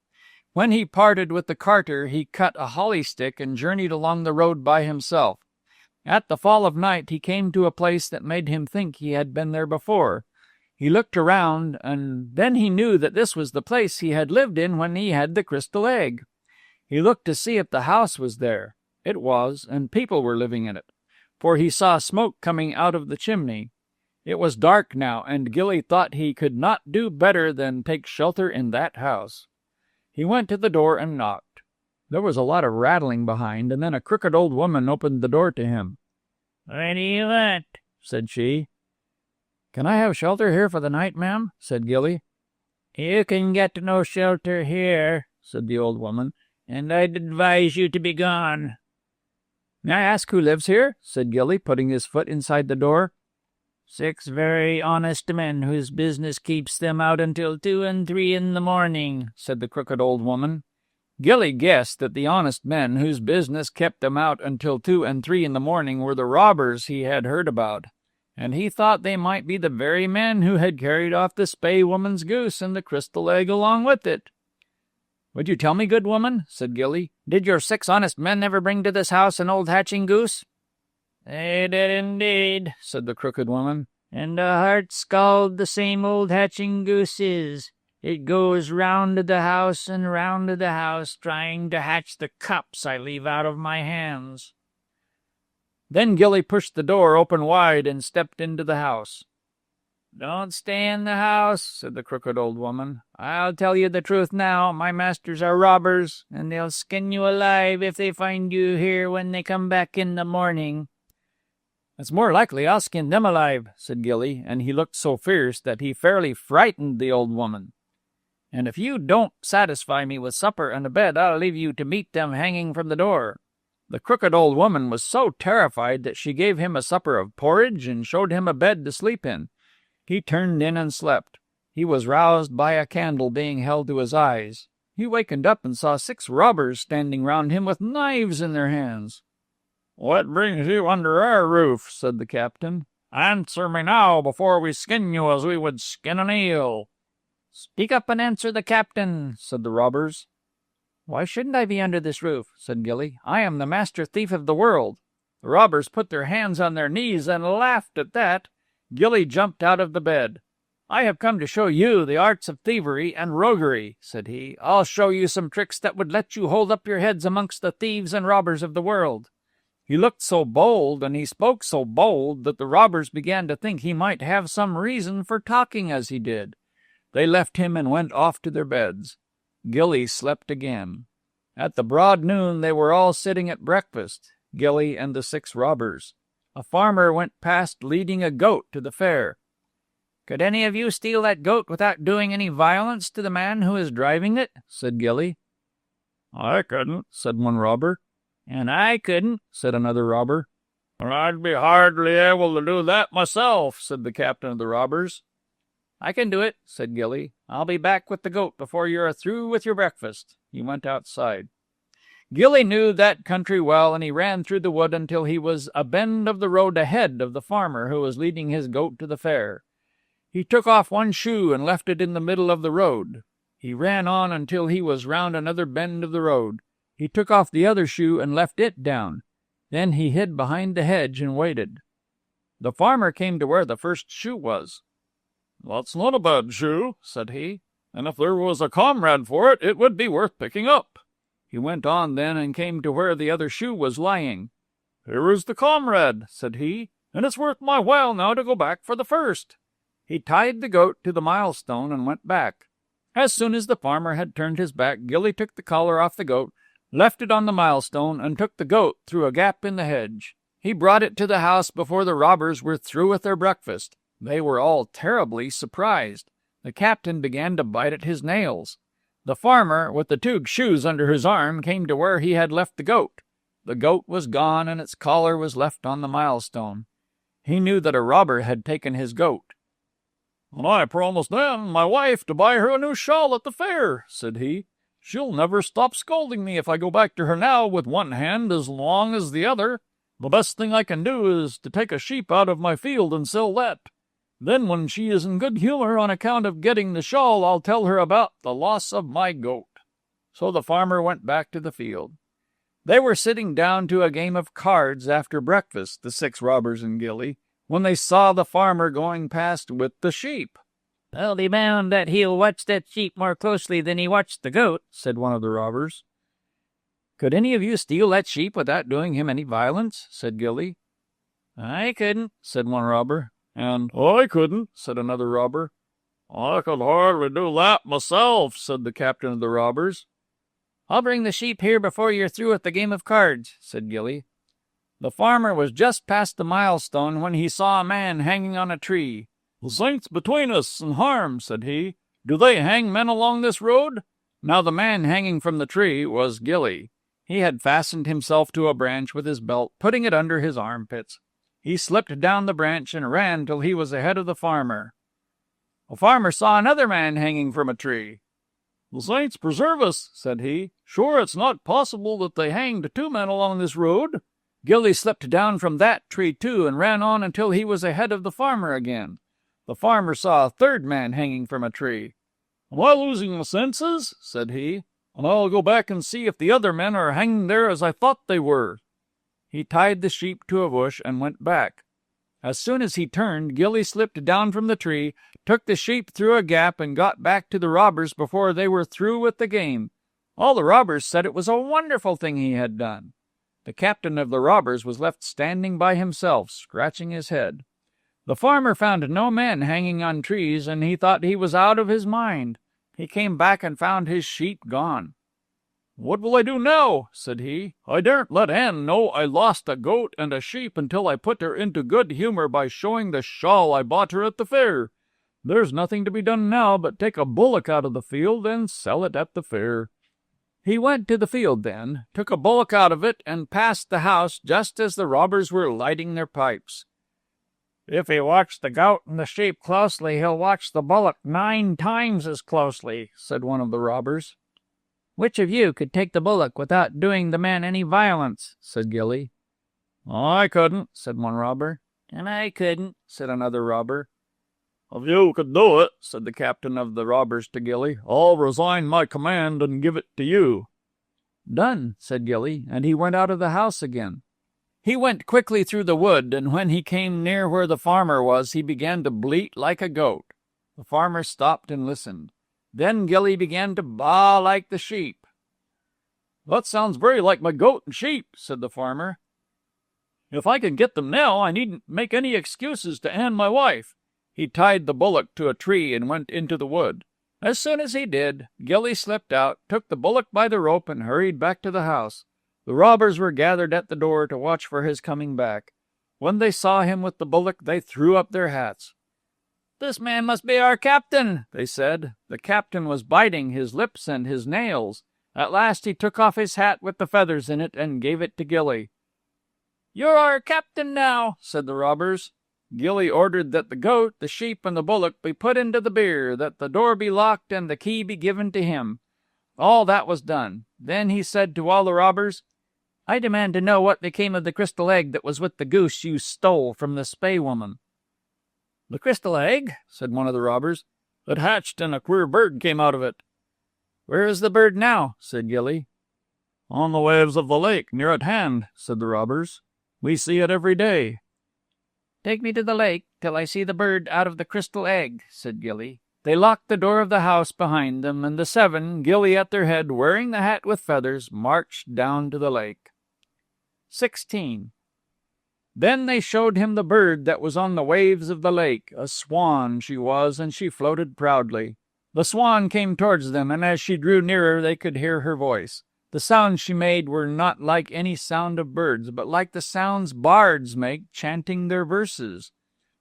When he parted with the carter he cut a holly stick and journeyed along the road by himself. At the fall of night he came to a place that made him think he had been there before. He looked around, and then he knew that this was the place he had lived in when he had the crystal egg. He looked to see if the house was there. It was, and people were living in it, for he saw smoke coming out of the chimney. It was dark now, and Gilly thought he could not do better than take shelter in that house. He went to the door and knocked. There was a lot of rattling behind, and then a crooked old woman opened the door to him. "What do you want?" said she. "Can I have shelter here for the night, ma'am?" said Gilly. "You can get no shelter here," said the old woman, "and I'd advise you to be gone." "May I ask who lives here?" said Gilly, putting his foot inside the door. 6 very honest men whose business keeps them out until 2 and 3 in the morning," said the crooked old woman. Gilly guessed that the honest men whose business kept them out until 2 and 3 in the morning were the robbers he had heard about, and he thought they might be the very men who had carried off the Spey woman's goose and the crystal egg along with it. "Would you tell me, good woman," said Gilly, "did your 6 honest men ever bring to this house an old hatching goose?" "They did indeed," said the crooked woman, "and a hard scald the same old hatching goose is. It goes round to the house and round to the house, trying to hatch the cups I leave out of my hands." Then Gilly pushed the door open wide and stepped into the house. "Don't stay in the house," said the crooked old woman. "I'll tell you the truth now. My masters are robbers, and they'll skin you alive if they find you here when they come back in the morning." "It's more likely I'll skin them alive," said Gilly, and he looked so fierce that he fairly frightened the old woman. "And if you don't satisfy me with supper and a bed, I'll leave you to meet them hanging from the door." The crooked old woman was so terrified that she gave him a supper of porridge and showed him a bed to sleep in. He turned in and slept. He was roused by a candle being held to his eyes. He wakened up and saw 6 robbers standing round him with knives in their hands. "What brings you under our roof?" said the captain. "Answer me now, before we skin you as we would skin an eel." "Speak up and answer the captain," said the robbers. "Why shouldn't I be under this roof?" said Gilly. "I am the master thief of the world." The robbers put their hands on their knees and laughed at that. Gilly jumped out of the bed. "I have come to show you the arts of thievery and roguery," said he. "I'll show you some tricks that would let you hold up your heads amongst the thieves and robbers of the world." He looked so bold and he spoke so bold that the robbers began to think he might have some reason for talking as he did. They left him and went off to their beds. Gilly slept again. At the broad noon they were all sitting at breakfast, Gilly and the 6 robbers. A farmer went past leading a goat to the fair. "Could any of you steal that goat without doing any violence to the man who is driving it?" said Gilly. "I couldn't," said one robber. "And I couldn't," said another robber. "I'd be hardly able to do that myself," said the captain of the robbers. "I can do it," said Gilly. "I'll be back with the goat before you are through with your breakfast." He went outside. Gilly knew that country well, and he ran through the wood until he was a bend of the road ahead of the farmer who was leading his goat to the fair. He took off one shoe and left it in the middle of the road. He ran on until he was round another bend of the road. He took off the other shoe and left it down. Then he hid behind the hedge and waited. The farmer came to where the first shoe was. "That's not a bad shoe," said he, "and if there was a comrade for it, it would be worth picking up." He went on then and came to where the other shoe was lying. "Here is the comrade," said he, "and it's worth my while now to go back for the first." He tied the goat to the milestone and went back. As soon as the farmer had turned his back, Gilly took the collar off the goat, left it on the milestone, and took the goat through a gap in the hedge. He brought it to the house before the robbers were through with their breakfast. They were all terribly surprised. The captain began to bite at his nails. The farmer, with the 2 shoes under his arm, came to where he had left the goat. The goat was gone, and its collar was left on the milestone. He knew that a robber had taken his goat. "And I promised Anne, my wife, to buy her a new shawl at the fair," said he. "She'll never stop scolding me if I go back to her now with one hand as long as the other. The best thing I can do is to take a sheep out of my field and sell that. Then when she is in good humor on account of getting the shawl, I'll tell her about the loss of my goat." So the farmer went back to the field. They were sitting down to a game of cards after breakfast, the 6 robbers and Gilly, when they saw the farmer going past with the sheep. "I'll be bound that he'll watch that sheep more closely than he watched the goat," said one of the robbers. "Could any of you steal that sheep without doing him any violence?" said Gilly. "I couldn't," said one robber. "And I couldn't," said another robber. "I could hardly do that myself," said the captain of the robbers. "I'll bring the sheep here before you're through with the game of cards," said Gilly. The farmer was just past the milestone when he saw a man hanging on a tree. "The saints between us and harm," said he. "Do they hang men along this road?" Now the man hanging from the tree was Gilly. He had fastened himself to a branch with his belt, putting it under his armpits. He slipped down the branch and ran till he was ahead of the farmer. The farmer saw another man hanging from a tree. "The saints preserve us," said he. "Sure it's not possible that they hanged 2 men along this road." Gilly slipped down from that tree too and ran on until he was ahead of the farmer again. The farmer saw a third man hanging from a tree. "Am I losing my senses?" said he. "And I'll go back and see if the other men are hanging there as I thought they were." He tied the sheep to a bush and went back. As soon as he turned, Gilly slipped down from the tree, took the sheep through a gap, and got back to the robbers before they were through with the game. All the robbers said it was a wonderful thing he had done. The captain of the robbers was left standing by himself, scratching his head. The farmer found no men hanging on trees, and he thought he was out of his mind. He came back and found his sheep gone. "What will I do now?" said he. "I daren't let Anne know I lost a goat and a sheep until I put her into good humor by showing the shawl I bought her at the fair. There's nothing to be done now but take a bullock out of the field and sell it at the fair." He went to the field then, took a bullock out of it, and passed the house just as the robbers were lighting their pipes. "If he watched the goat and the sheep closely, he'll watch the bullock 9 times as closely," said one of the robbers. "Which of you could take the bullock without doing the man any violence?" said Gilly. "I couldn't," said one robber. "And I couldn't," said another robber. "If you could do it," said the captain of the robbers to Gilly, "I'll resign my command and give it to you." "Done," said Gilly, and he went out of the house again. He went quickly through the wood, and when he came near where the farmer was, he began to bleat like a goat. The farmer stopped and listened. Then Gilly began to baa like the sheep. "That sounds very like my goat and sheep," said the farmer. "If I can get them now, I needn't make any excuses to Anne, my wife." He tied the bullock to a tree and went into the wood. As soon as he did, Gilly slipped out, took the bullock by the rope, and hurried back to the house. The robbers were gathered at the door to watch for his coming back. When they saw him with the bullock, they threw up their hats. "This man must be our captain," they said. The captain was biting his lips and his nails. At last he took off his hat with the feathers in it and gave it to Gilly. "You're our captain now," said the robbers. Gilly ordered that the goat, the sheep, and the bullock be put into the bier, that the door be locked, and the key be given to him. All that was done. Then he said to all the robbers, "I demand to know what became of the crystal egg that was with the goose you stole from the Spey woman." "The crystal egg?" said one of the robbers. "It hatched and a queer bird came out of it." "Where is the bird now?" said Gilly. "On the waves of the lake, near at hand," said the robbers. "We see it every day." "Take me to the lake till I see the bird out of the crystal egg," said Gilly. They locked the door of the house behind them, and the seven, Gilly at their head, wearing the hat with feathers, marched down to the lake. 16. Then they showed him the bird that was on the waves of the lake. A swan she was, and she floated proudly. The swan came towards them, and as she drew nearer they could hear her voice. The sounds she made were not like any sound of birds, but like the sounds bards make chanting their verses.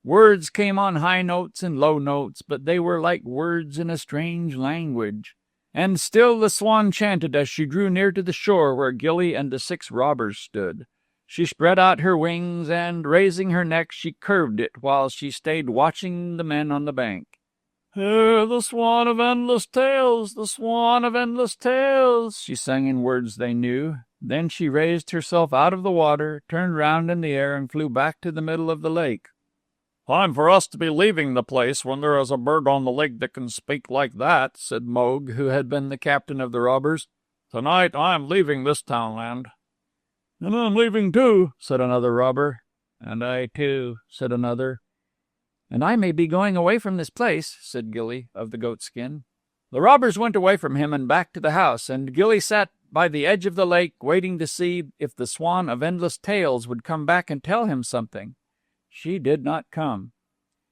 Words came on high notes and low notes, but they were like words in a strange language. And still the swan chanted as she drew near to the shore where Gilly and the 6 robbers stood. She spread out her wings, and, raising her neck, she curved it while she stayed watching the men on the bank. "Hear the swan of endless tales, the swan of endless tales," she sang in words they knew. Then she raised herself out of the water, turned round in the air, and flew back to the middle of the lake. "Time for us to be leaving the place when there is a bird on the lake that can speak like that," said Mogue, who had been the captain of the robbers. "Tonight I am leaving this townland." "And I'm leaving too," said another robber. "And I too," said another. "And I may be going away from this place," said Gilly of the goatskin. The robbers went away from him and back to the house, and Gilly sat by the edge of the lake waiting to see if the swan of endless tales would come back and tell him something. She did not come.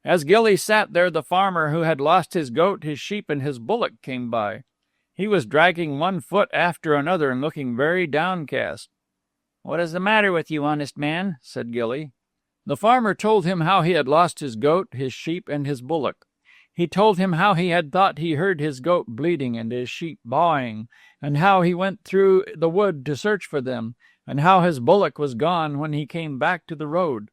As Gilly sat there, the farmer who had lost his goat, his sheep, and his bullock came by. He was dragging one foot after another and looking very downcast. "What is the matter with you, honest man?" said Gilly. The farmer told him how he had lost his goat, his sheep, and his bullock. He told him how he had thought he heard his goat bleating and his sheep baaing, and how he went through the wood to search for them, and how his bullock was gone when he came back to the road.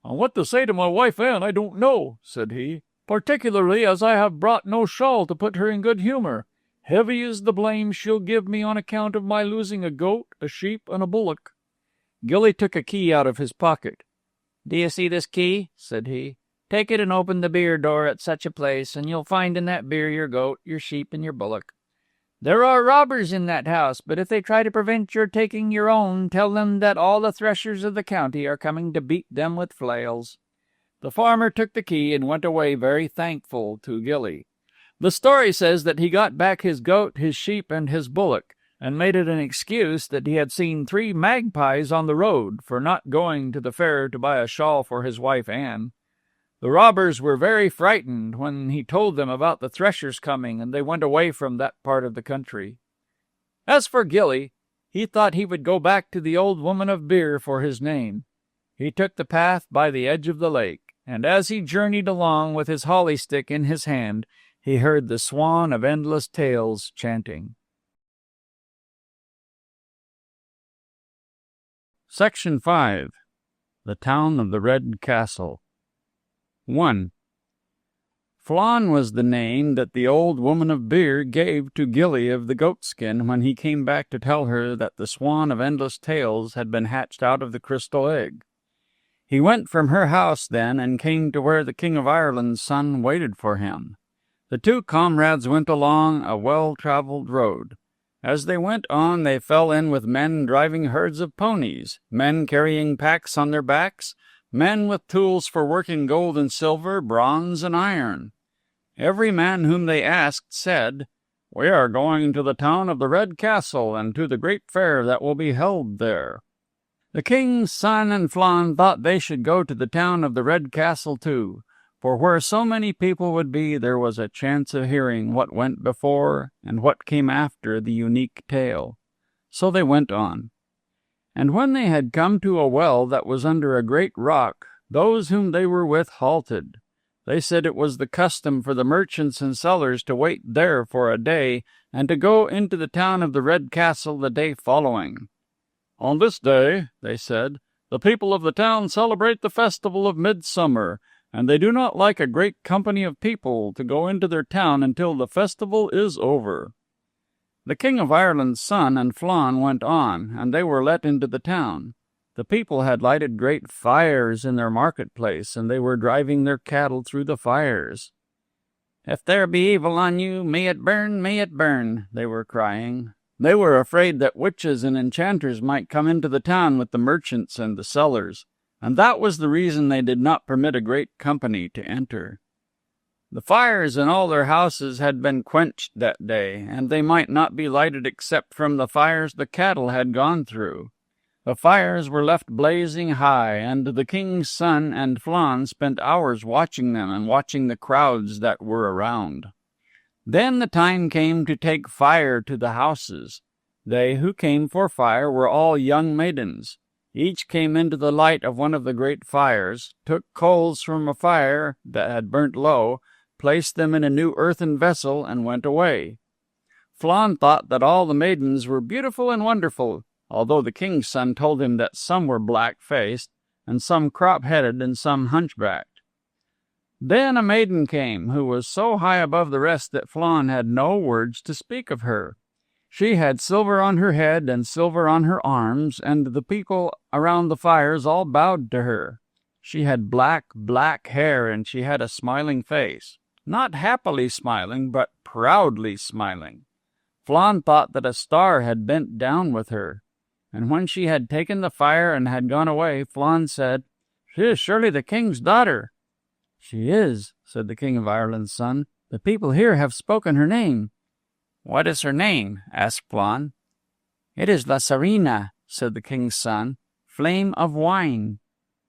"And what to say to my wife Anne I don't know," said he, "particularly as I have brought no shawl to put her in good humour. Heavy is the blame she'll give me on account of my losing a goat, a sheep, and a bullock." Gilly took a key out of his pocket. "Do you see this key?" said he. "Take it and open the bier door at such a place, and you'll find in that bier your goat, your sheep, and your bullock. There are robbers in that house, but if they try to prevent your taking your own, tell them that all the threshers of the county are coming to beat them with flails." The farmer took the key and went away very thankful to Gilly. The story says that he got back his goat, his sheep, and his bullock, and made it an excuse that he had seen 3 magpies on the road for not going to the fair to buy a shawl for his wife Anne. The robbers were very frightened when he told them about the threshers coming, and they went away from that part of the country. As for Gilly, he thought he would go back to the old woman of beer for his name. He took the path by the edge of the lake, and as he journeyed along with his holly stick in his hand, he heard the swan of endless tales chanting. Section 5. The Town of the Red Castle. 1. Flann was the name that the old woman of beer gave to Gilly of the goatskin when he came back to tell her that the swan of endless tales had been hatched out of the crystal egg. He went from her house then and came to where the King of Ireland's son waited for him. The 2 comrades went along a well-traveled road. As they went on, they fell in with men driving herds of ponies, men carrying packs on their backs, men with tools for working gold and silver, bronze and iron. Every man whom they asked said, "We are going to the town of the Red Castle and to the great fair that will be held there." The king's son and Flann thought they should go to the town of the Red Castle too, for where so many people would be, there was a chance of hearing what went before and what came after the unique tale. So they went on. And when they had come to a well that was under a great rock, those whom they were with halted. They said it was the custom for the merchants and sellers to wait there for a day, and to go into the town of the Red Castle the day following. "On this day," they said, "the people of the town celebrate the festival of midsummer, and they do not like a great company of people to go into their town until the festival is over." The King of Ireland's son and Flann went on, and they were let into the town. The people had lighted great fires in their marketplace, and they were driving their cattle through the fires. "If there be evil on you, may it burn, they were crying. They were afraid that witches and enchanters might come into the town with the merchants and the sellers, and that was the reason they did not permit a great company to enter. The fires in all their houses had been quenched that day, and they might not be lighted except from the fires the cattle had gone through. The fires were left blazing high, and the king's son and Flann spent hours watching them and watching the crowds that were around. Then the time came to take fire to the houses. They who came for fire were all young maidens. Each came into the light of one of the great fires, took coals from a fire that had burnt low, placed them in a new earthen vessel, and went away. Flann thought that all the maidens were beautiful and wonderful, although the king's son told him that some were black-faced, and some crop-headed, and some hunchbacked. Then a maiden came, who was so high above the rest that Flann had no words to speak of her. She had silver on her head and silver on her arms, and the people around the fires all bowed to her. She had black hair, and she had a smiling face. Not happily smiling, but proudly smiling. Flann thought that a star had bent down with her. And when she had taken the fire and had gone away, Flann said, "She is surely the king's daughter." "She is," said the King of Ireland's son. "The people here have spoken her name." "What is her name?" asked Flann. "It is La Serena," said the king's son, "flame of wine."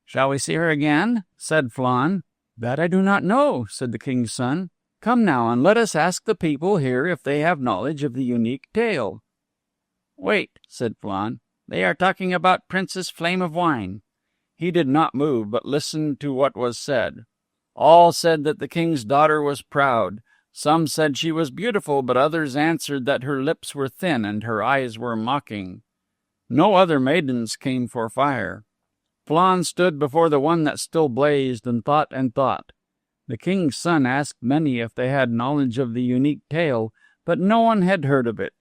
"Shall we see her again?" said Flann. "That I do not know," said the king's son. "Come now, and let us ask the people here if they have knowledge of the unique tale." "Wait," said Flann. "They are talking about Princess Flame of Wine." He did not move, but listened to what was said. All said that the king's daughter was proud. Some said she was beautiful, but others answered that her lips were thin and her eyes were mocking. No other maidens came for fire. Flann stood before the one that still blazed and thought and thought. The king's son asked many if they had knowledge of the unique tale, but no one had heard of it.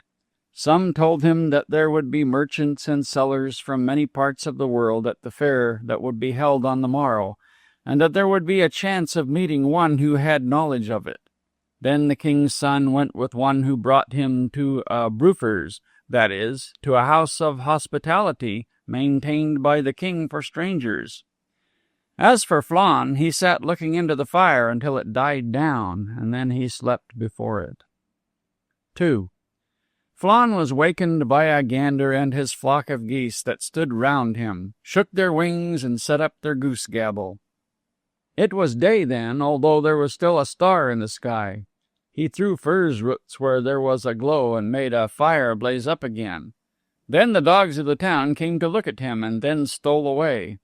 Some told him that there would be merchants and sellers from many parts of the world at the fair that would be held on the morrow, and that there would be a chance of meeting one who had knowledge of it. Then the king's son went with one who brought him to a brewfer's, that is, to a house of hospitality maintained by the king for strangers. As for Flann, he sat looking into the fire until it died down, and then he slept before it. 2. Flann was wakened by a gander and his flock of geese that stood round him, shook their wings, and set up their goose gabble. It was day then, although there was still a star in the sky. He threw furze roots where there was a glow and made a fire blaze up again. Then the dogs of the town came to look at him, and then stole away.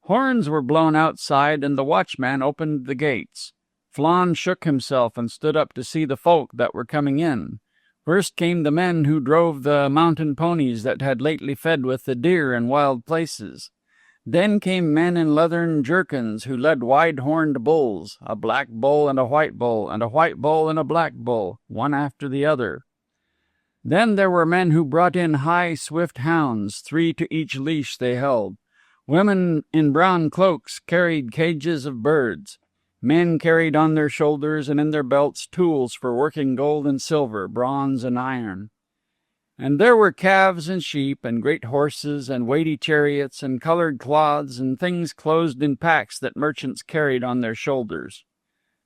Horns were blown outside, and the watchman opened the gates. Flann shook himself and stood up to see the folk that were coming in. First came the men who drove the mountain ponies that had lately fed with the deer in wild places. Then came men in leathern jerkins who led wide-horned bulls, a black bull and a white bull, and a white bull and a black bull, one after the other. Then there were men who brought in high, swift hounds, 3 to each leash they held. Women in brown cloaks carried cages of birds. Men carried on their shoulders and in their belts tools for working gold and silver, bronze and iron. And there were calves and sheep and great horses and weighty chariots and colored cloths and things closed in packs that merchants carried on their shoulders.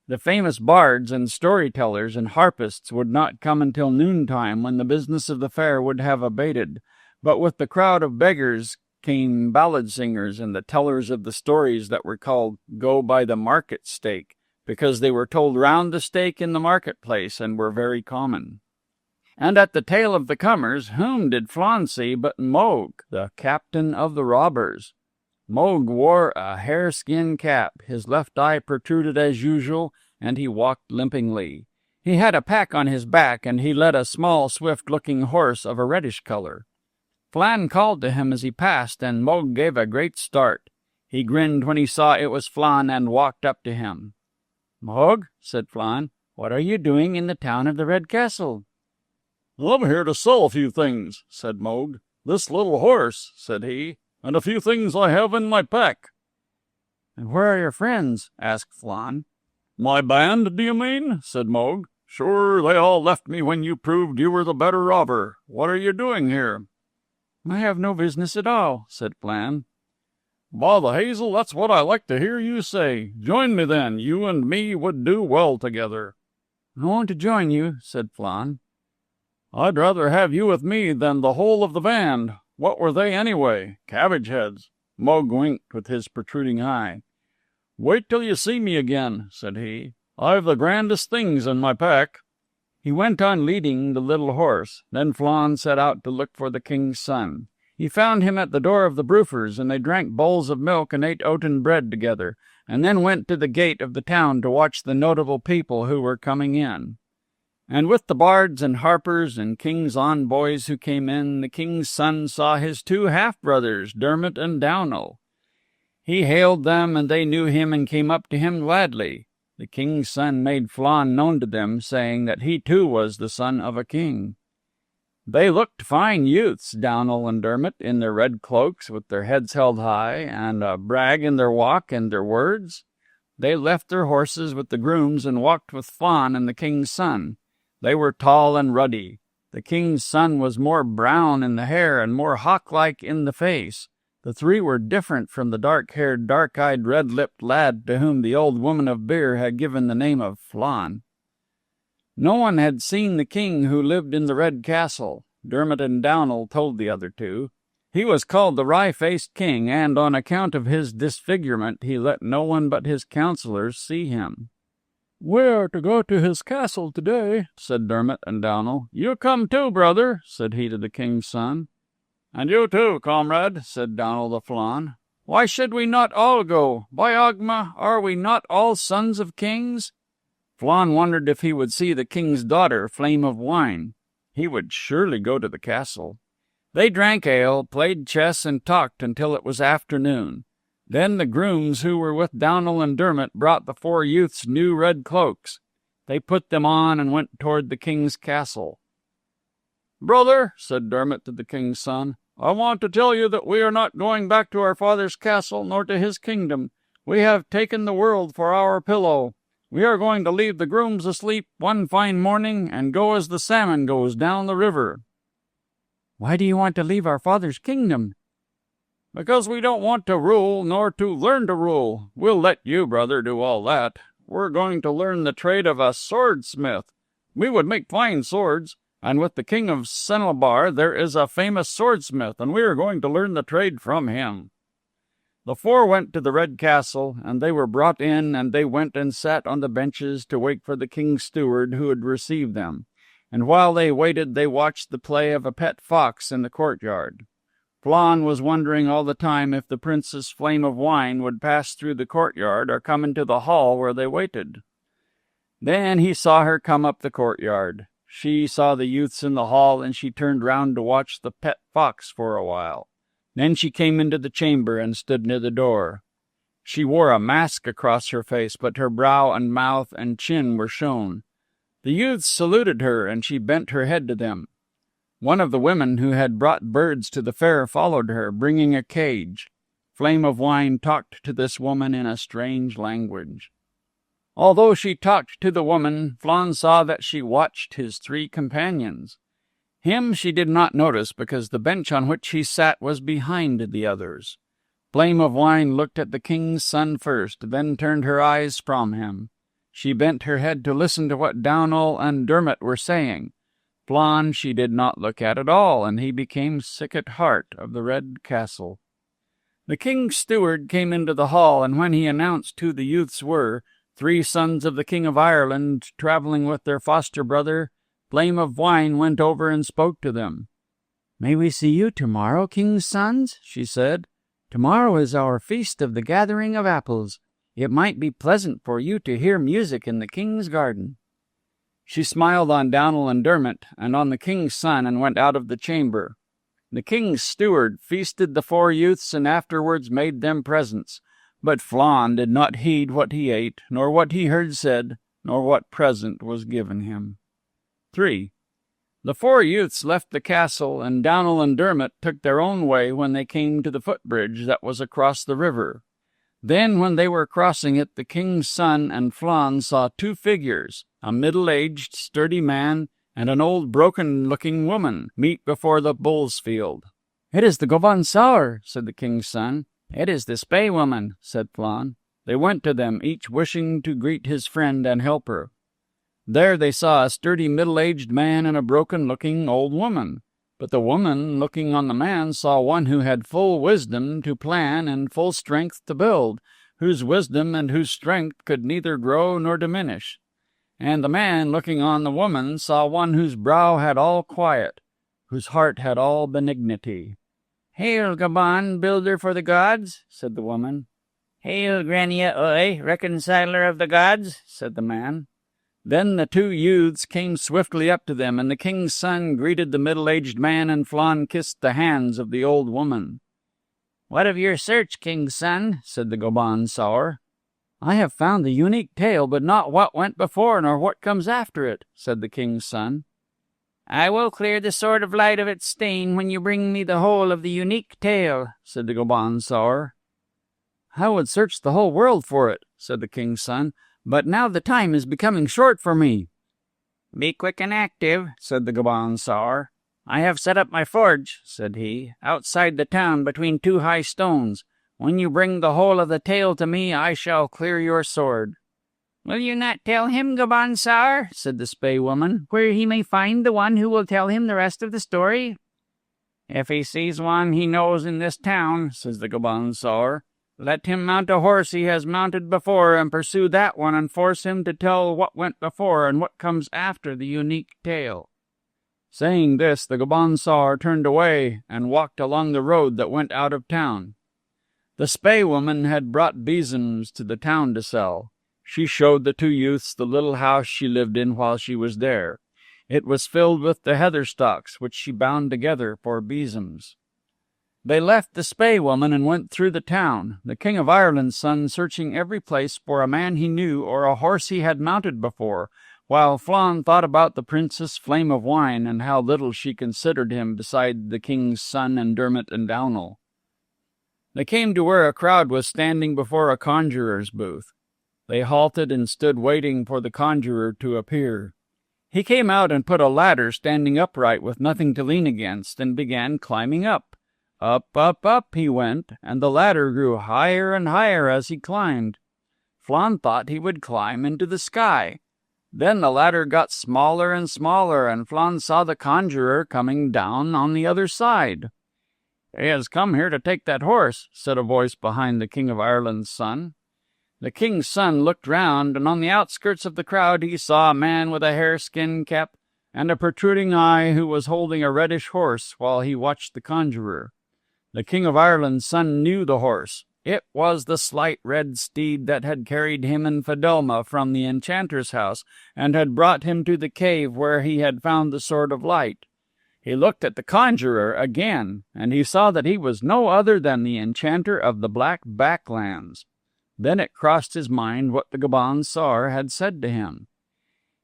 The famous bards and storytellers and harpists would not come until noontime, when the business of the fair would have abated, but with the crowd of beggars came ballad singers and the tellers of the stories that were called Go by the Market Stake, because they were told round the stake in the marketplace and were very common. And at the tail of the comers, whom did Flann see but Mogue, the captain of the robbers? Moog wore a hareskin cap, his left eye protruded as usual, and he walked limpingly. He had a pack on his back, and he led a small, swift-looking horse of a reddish color. Flann called to him as he passed, and Moog gave a great start. He grinned when he saw it was Flann and walked up to him. "Moog," said Flann, "what are you doing in the town of the Red Castle?" "I'm here to sell a few things," said Moog. "This little horse," said he, "and a few things I have in my pack." "And where are your friends?" asked Flann. "My band, do you mean?" said Moog. "Sure, they all left me when you proved you were the better robber. What are you doing here?" "I have no business at all," said Flann. "By the hazel, that's what I like to hear you say. Join me then. You and me would do well together." "I want to join you," said Flann. "I'd rather have you with me than the whole of the band. What were they anyway? Cabbage heads." Moog winked with his protruding eye. "Wait till you see me again," said he. "I've the grandest things in my pack." He went on leading the little horse. Then Flann set out to look for the king's son. He found him at the door of the Brufers, and they drank bowls of milk and ate oaten bread together, and then went to the gate of the town to watch the notable people who were coming in. And with the bards and harpers and king's envoys who came in, the king's son saw his two half-brothers, Dermot and Downal. He hailed them, and they knew him and came up to him gladly. The king's son made Flann known to them, saying that he too was the son of a king. They looked fine youths, Downal and Dermot, in their red cloaks, with their heads held high, and a brag in their walk and their words. They left their horses with the grooms and walked with Flann and the king's son. They were tall and ruddy. The king's son was more brown in the hair and more hawk-like in the face. The three were different from the dark-haired, dark-eyed, red-lipped lad to whom the old woman of beer had given the name of Flann. No one had seen the king who lived in the Red Castle. Dermot and Downal told the other two. He was called the Wry-Faced King, and on account of his disfigurement he let no one but his counselors see him. "We are to go to his castle today," said Dermot and Downal. "You come too, brother," said he to the king's son. "And you too, comrade," said Downal the Flann. "Why should we not all go? By Ogma, are we not all sons of kings?" Flann wondered if he would see the king's daughter, Flame of Wine. He would surely go to the castle. They drank ale, played chess, and talked until it was afternoon. Then the grooms who were with Downal and Dermot brought the four youths new red cloaks. They put them on and went toward the king's castle. "Brother," said Dermot to the king's son, "I want to tell you that we are not going back to our father's castle nor to his kingdom. We have taken the world for our pillow. We are going to leave the grooms asleep one fine morning and go as the salmon goes down the river." "Why do you want to leave our father's kingdom?" "Because we don't want to rule, nor to learn to rule. We'll let you, brother, do all that. We're going to learn the trade of a swordsmith. We would make fine swords, and with the king of Senelbar there is a famous swordsmith, and we are going to learn the trade from him." The four went to the Red Castle, and they were brought in, and they went and sat on the benches to wait for the king's steward who had received them. And while they waited, they watched the play of a pet fox in the courtyard. Flann was wondering all the time if the Princess Flame of Wine would pass through the courtyard or come into the hall where they waited. Then he saw her come up the courtyard. She saw the youths in the hall, and she turned round to watch the pet fox for a while. Then she came into the chamber and stood near the door. She wore a mask across her face, but her brow and mouth and chin were shown. The youths saluted her, and she bent her head to them. One of the women who had brought birds to the fair followed her, bringing a cage. Flame of Wine talked to this woman in a strange language. Although she talked to the woman, Flann saw that she watched his three companions. Him she did not notice, because the bench on which he sat was behind the others. Flame of Wine looked at the king's son first, then turned her eyes from him. She bent her head to listen to what Downal and Dermot were saying. Flann she did not look at all, and he became sick at heart of the Red Castle. The king's steward came into the hall, and when he announced who the youths were, 3 sons of the King of Ireland, traveling with their foster brother, Flame of Wine went over and spoke to them. "May we see you tomorrow, king's sons?" she said. "Tomorrow is our feast of the gathering of apples. It might be pleasant for you to hear music in the king's garden." She smiled on Downal and Dermot and on the king's son and went out of the chamber. The king's steward feasted the 4 youths and afterwards made them presents. But Flann did not heed what he ate, nor what he heard said, nor what present was given him. 3. The 4 youths left the castle, and Downal and Dermot took their own way when they came to the footbridge that was across the river. Then, when they were crossing it, the king's son and Flann saw 2 figures, a middle-aged, sturdy man and an old broken-looking woman, meet before the bull's field. "It is the Govan Saur," said the king's son. "It is the Spey woman," said Flann. They went to them, each wishing to greet his friend and helper. There they saw a sturdy middle-aged man and a broken-looking old woman. But the woman, looking on the man, saw one who had full wisdom to plan and full strength to build, whose wisdom and whose strength could neither grow nor diminish. And the man, looking on the woman, saw one whose brow had all quiet, whose heart had all benignity. "Hail, Gaban, builder for the gods," said the woman. "Hail, Grania Oi, reconciler of the gods," said the man. Then the 2 youths came swiftly up to them, and the king's son greeted the middle-aged man, and Flann kissed the hands of the old woman. "What of your search, king's son?" said the Goban Saur. "I have found the unique tale, but not what went before nor what comes after it," said the king's son. "I will clear the Sword of Light of its stain when you bring me the whole of the unique tale," said the Goban Saur. "I would search the whole world for it," said the king's son, "but now the time is becoming short for me." "Be quick and active," said the Goban Saur. "I have set up my forge," said he, "outside the town between 2 high stones. When you bring the whole of the tale to me, I shall clear your sword." "Will you not tell him, Goban Saur," said the Spey woman, "where he may find the one who will tell him the rest of the story?" "If he sees one he knows in this town," says the Goban Saur, "let him mount a horse he has mounted before and pursue that one and force him to tell what went before and what comes after the unique tale." Saying this, the Goban Saur turned away and walked along the road that went out of town. The Spey woman had brought besoms to the town to sell. She showed the 2 youths the little house she lived in while she was there. It was filled with the heather stalks, which she bound together for besoms. They left the Spey woman and went through the town, the King of Ireland's son searching every place for a man he knew or a horse he had mounted before, while Flann thought about the Princess Flame of Wine and how little she considered him beside the king's son and Dermot and Downal. They came to where a crowd was standing before a conjurer's booth. They halted and stood waiting for the conjurer to appear. He came out and put a ladder standing upright with nothing to lean against and began climbing up. Up, up, up he went, and the ladder grew higher and higher as he climbed. Flann thought he would climb into the sky. Then the ladder got smaller and smaller, and Flann saw the conjurer coming down on the other side. "He has come here to take that horse," said a voice behind the King of Ireland's son. The king's son looked round, and on the outskirts of the crowd he saw a man with a hareskin cap and a protruding eye who was holding a reddish horse while he watched the conjurer. The King of Ireland's son knew the horse. It was the slight red steed that had carried him and Fidelma from the enchanter's house and had brought him to the cave where he had found the Sword of Light. He looked at the conjurer again, and he saw that he was no other than the enchanter of the Black Backlands. Then it crossed his mind what the Goban Saur had said to him.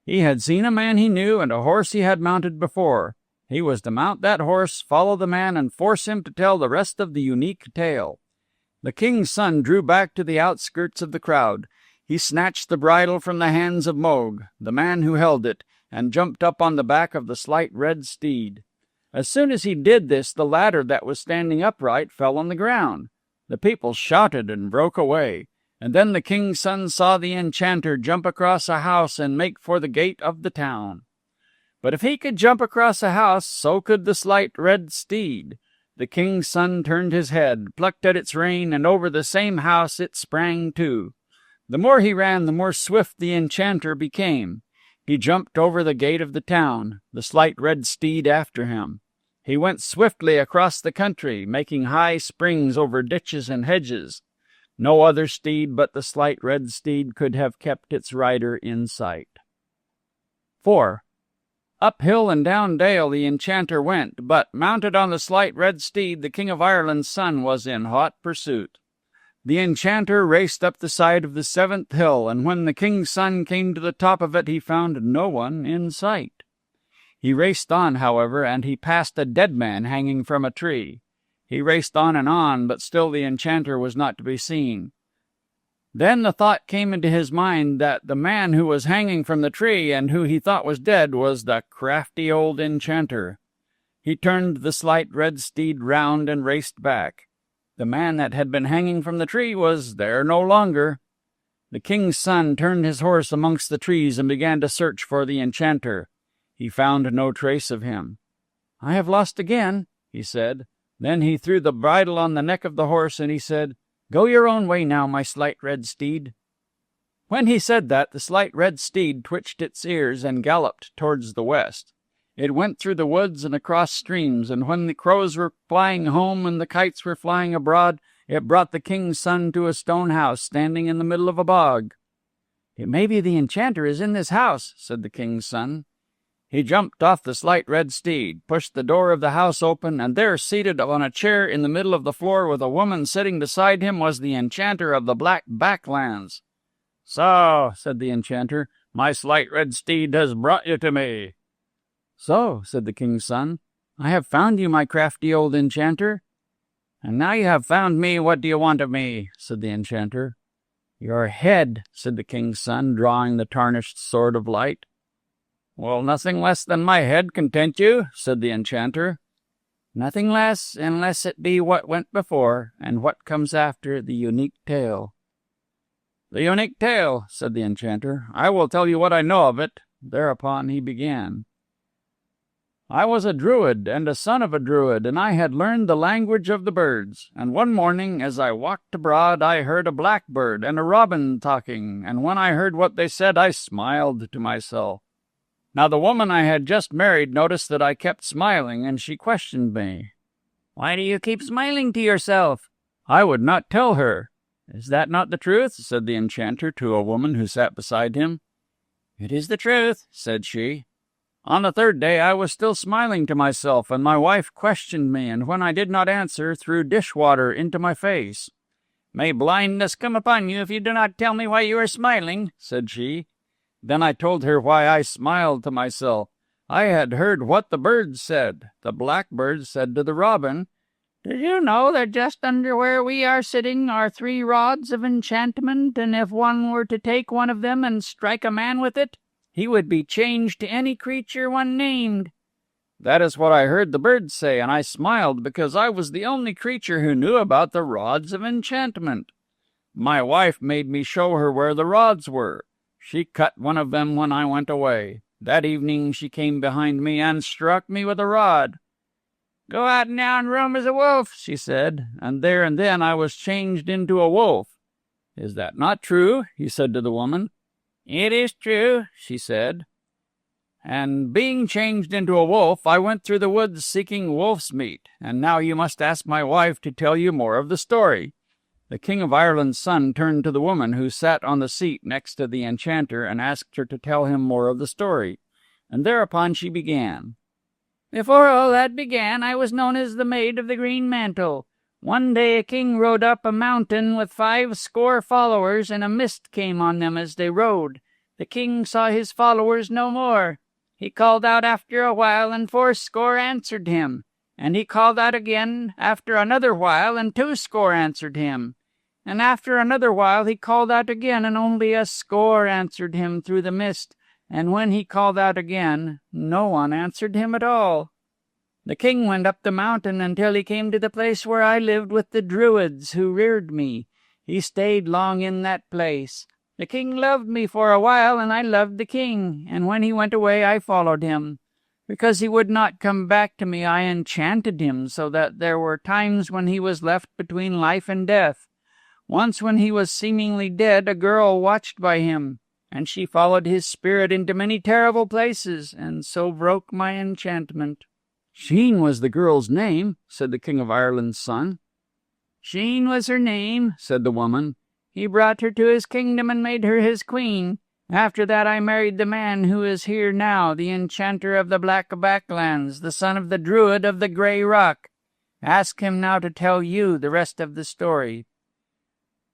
He had seen a man he knew and a horse he had mounted before. He was to mount that horse, follow the man, and force him to tell the rest of the unique tale. The king's son drew back to the outskirts of the crowd. He snatched the bridle from the hands of Moog, the man who held it, and jumped up on the back of the slight red steed. As soon as he did this, the ladder that was standing upright fell on the ground. The people shouted and broke away. And then the king's son saw the enchanter jump across a house and make for the gate of the town. But if he could jump across a house, so could the slight red steed. The king's son turned his head, plucked at its rein, and over the same house it sprang too. The more he ran, the more swift the enchanter became. He jumped over the gate of the town, the slight red steed after him. He went swiftly across the country, making high springs over ditches and hedges. No other steed but the slight red steed could have kept its rider in sight. 4. Up hill and down dale the enchanter went, but, mounted on the slight red steed, the King of Ireland's son was in hot pursuit. The enchanter raced up the side of the 7th hill, and when the king's son came to the top of it, he found no one in sight. He raced on, however, and he passed a dead man hanging from a tree. He raced on, but still the enchanter was not to be seen. Then the thought came into his mind that the man who was hanging from the tree and who he thought was dead was the crafty old enchanter. He turned the slight red steed round and raced back. The man that had been hanging from the tree was there no longer. The king's son turned his horse amongst the trees and began to search for the enchanter. He found no trace of him. "I have lost again," he said. Then he threw the bridle on the neck of the horse, and he said, "Go your own way now, my slight red steed." When he said that, the slight red steed twitched its ears and galloped towards the west. It went through the woods and across streams, and when the crows were flying home and the kites were flying abroad, it brought the king's son to a stone house standing in the middle of a bog. "It may be the enchanter is in this house," said the king's son. He jumped off the slight red steed, pushed the door of the house open, and there, seated on a chair in the middle of the floor with a woman sitting beside him, was the enchanter of the Black Backlands. "So," said the enchanter, "my slight red steed has brought you to me." "So," said the king's son, "I have found you, my crafty old enchanter." "And now you have found me, what do you want of me?" said the enchanter. "Your head," said the king's son, drawing the tarnished sword of light. "Will nothing less than my head content you?" said the enchanter. "Nothing less, unless it be what went before, and what comes after, the unique tale." "The unique tale," said the enchanter. "I will tell you what I know of it." Thereupon he began. "I was a druid, and a son of a druid, and I had learned the language of the birds. And one morning, as I walked abroad, I heard a blackbird and a robin talking, and when I heard what they said, I smiled to myself. Now the woman I had just married noticed that I kept smiling, and she questioned me. 'Why do you keep smiling to yourself?' I would not tell her. 'Is that not the truth?' said the enchanter to a woman who sat beside him. 'It is the truth,' said she. On the 3rd day I was still smiling to myself, and my wife questioned me, and when I did not answer, threw dishwater into my face. 'May blindness come upon you if you do not tell me why you are smiling,' said she. Then I told her why I smiled to myself. I had heard what the birds said. The blackbird said to the robin, 'Did you know that just under where we are sitting are 3 rods of enchantment, and if one were to take one of them and strike a man with it, he would be changed to any creature one named?' That is what I heard the birds say, and I smiled because I was the only creature who knew about the rods of enchantment. My wife made me show her where the rods were. She cut one of them when I went away. That evening she came behind me and struck me with a rod. 'Go out now and roam as a wolf,' she said, and there and then I was changed into a wolf. 'Is that not true?' he said to the woman. 'It is true,' she said. And being changed into a wolf, I went through the woods seeking wolf's meat, and now you must ask my wife to tell you more of the story." The King of Ireland's son turned to the woman who sat on the seat next to the enchanter and asked her to tell him more of the story. And thereupon she began. "Before all that began, I was known as the Maid of the Green Mantle. One day a king rode up a mountain with 50 followers, and a mist came on them as they rode. The king saw his followers no more. He called out after a while, and 80 answered him. And he called out again after another while, and 20 answered him. And after another while he called out again, and only 10 answered him through the mist. And when he called out again, no one answered him at all. The king went up the mountain until he came to the place where I lived with the Druids who reared me. He stayed long in that place. The king loved me for a while, and I loved the king, and when he went away I followed him. Because he would not come back to me, I enchanted him so that there were times when he was left between life and death. Once when he was seemingly dead, a girl watched by him, and she followed his spirit into many terrible places, and so broke my enchantment. Sheen was the girl's name, said the King of Ireland's son. Sheen was her name, said the woman. He brought her to his kingdom and made her his queen. After that I married the man who is here now, the enchanter of the Black Backlands, the son of the druid of the Grey Rock. Ask him now to tell you the rest of the story.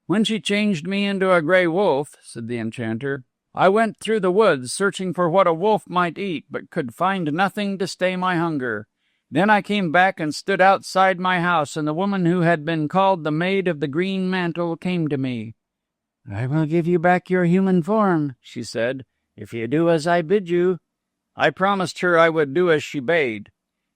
When she changed me into a grey wolf, said the enchanter, I went through the woods searching for what a wolf might eat, but could find nothing to stay my hunger. Then I came back and stood outside my house, and the woman who had been called the Maid of the Green Mantle came to me. I will give you back your human form, she said, if you do as I bid you. I promised her I would do as she bade.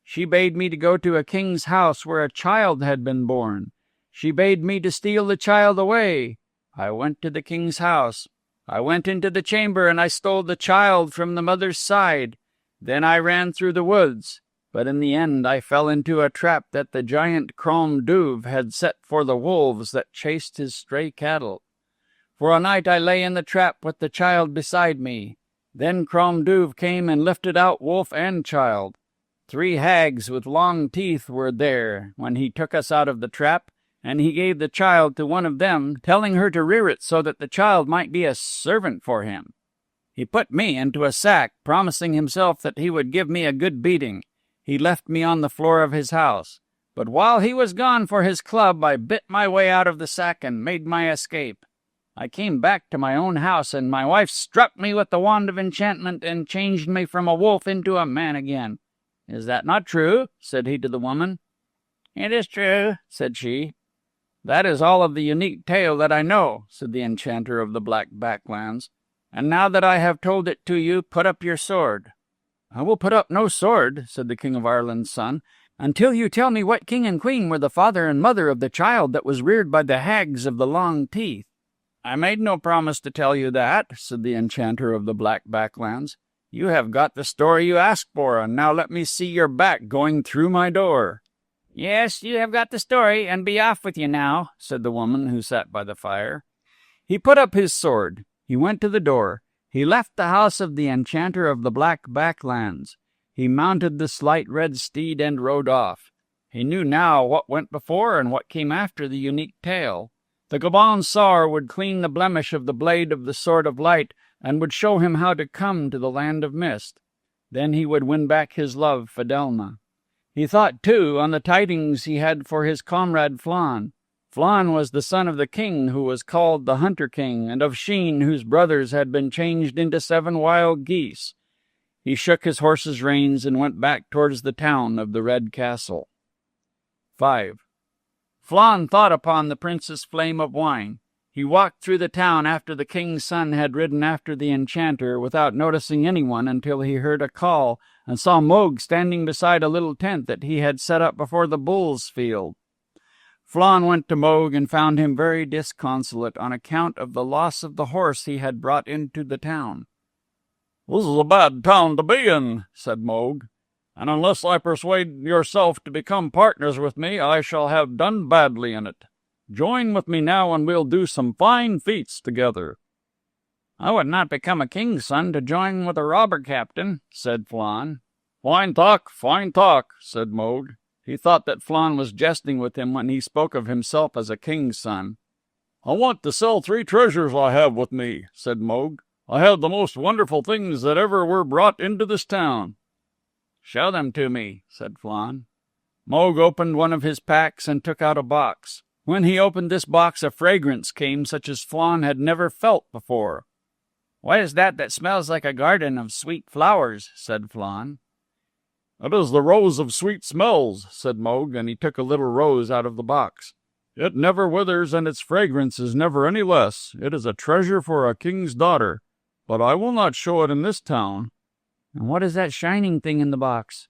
She bade me to go to a king's house where a child had been born. She bade me to steal the child away. I went to the king's house. I went into the chamber, and I stole the child from the mother's side. Then I ran through the woods. But in the end I fell into a trap that the giant Crom Duv had set for the wolves that chased his stray cattle. For a night I lay in the trap with the child beside me. Then Crom Duv came and lifted out wolf and child. 3 hags with long teeth were there when he took us out of the trap, and he gave the child to one of them, telling her to rear it so that the child might be a servant for him. He put me into a sack, promising himself that he would give me a good beating. He left me on the floor of his house. But while he was gone for his club, I bit my way out of the sack and made my escape. I came back to my own house, and my wife struck me with the wand of enchantment and changed me from a wolf into a man again. Is that not true? Said he to the woman. It is true, said she. That is all of the unique tale that I know, said the enchanter of the Black Backlands. And now that I have told it to you, put up your sword. I will put up no sword, said the King of Ireland's son, until you tell me what king and queen were the father and mother of the child that was reared by the hags of the long teeth. I made no promise to tell you that, said the enchanter of the Black Backlands. You have got the story you asked for, and now let me see your back going through my door. Yes, you have got the story, and be off with you now, said the woman who sat by the fire. He put up his sword. He went to the door. He left the house of the enchanter of the Black Backlands. He mounted the slight red steed and rode off. He knew now what went before and what came after the unique tale. The Gaban Sar would clean the blemish of the blade of the Sword of Light and would show him how to come to the Land of Mist. Then he would win back his love, Fidelma. He thought, too, on the tidings he had for his comrade Flann. Flann was the son of the king who was called the Hunter King, and of Sheen, whose brothers had been changed into 7 wild geese. He shook his horse's reins and went back towards the town of the Red Castle. 5. Flann thought upon the Princess Flame of Wine. He walked through the town after the king's son had ridden after the enchanter without noticing anyone until he heard a call and saw Moog standing beside a little tent that he had set up before the bull's field. Flann went to Moog and found him very disconsolate on account of the loss of the horse he had brought into the town. "This is a bad town to be in," said Moog, "and unless I persuade yourself to become partners with me, I shall have done badly in it. Join with me now, and we'll do some fine feats together." "I would not become a king's son to join with a robber captain," said Flann. Fine talk, said Moog. He thought that Flann was jesting with him when he spoke of himself as a king's son. "I want to sell 3 treasures I have with me," said Moog. "I have the most wonderful things that ever were brought into this town." "Show them to me," said Flann. Moog opened one of his packs and took out a box. When he opened this box, a fragrance came such as Flann had never felt before. "What is that smells like a garden of sweet flowers?" said Flann. "It is the Rose of Sweet Smells," said Moog, and he took a little rose out of the box. "It never withers, and its fragrance is never any less. It is a treasure for a king's daughter, but I will not show it in this town." "And what is that shining thing in the box?"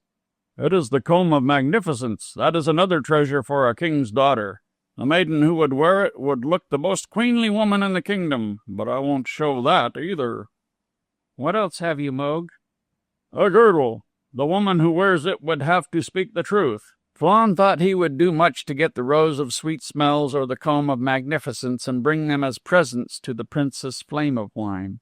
"It is the Comb of Magnificence. That is another treasure for a king's daughter. The maiden who would wear it would look the most queenly woman in the kingdom, but I won't show that either." "What else have you, Moog?" "A girdle. The woman who wears it would have to speak the truth." Flann thought he would do much to get the Rose of Sweet Smells or the Comb of Magnificence and bring them as presents to the Princess Flame of Wine.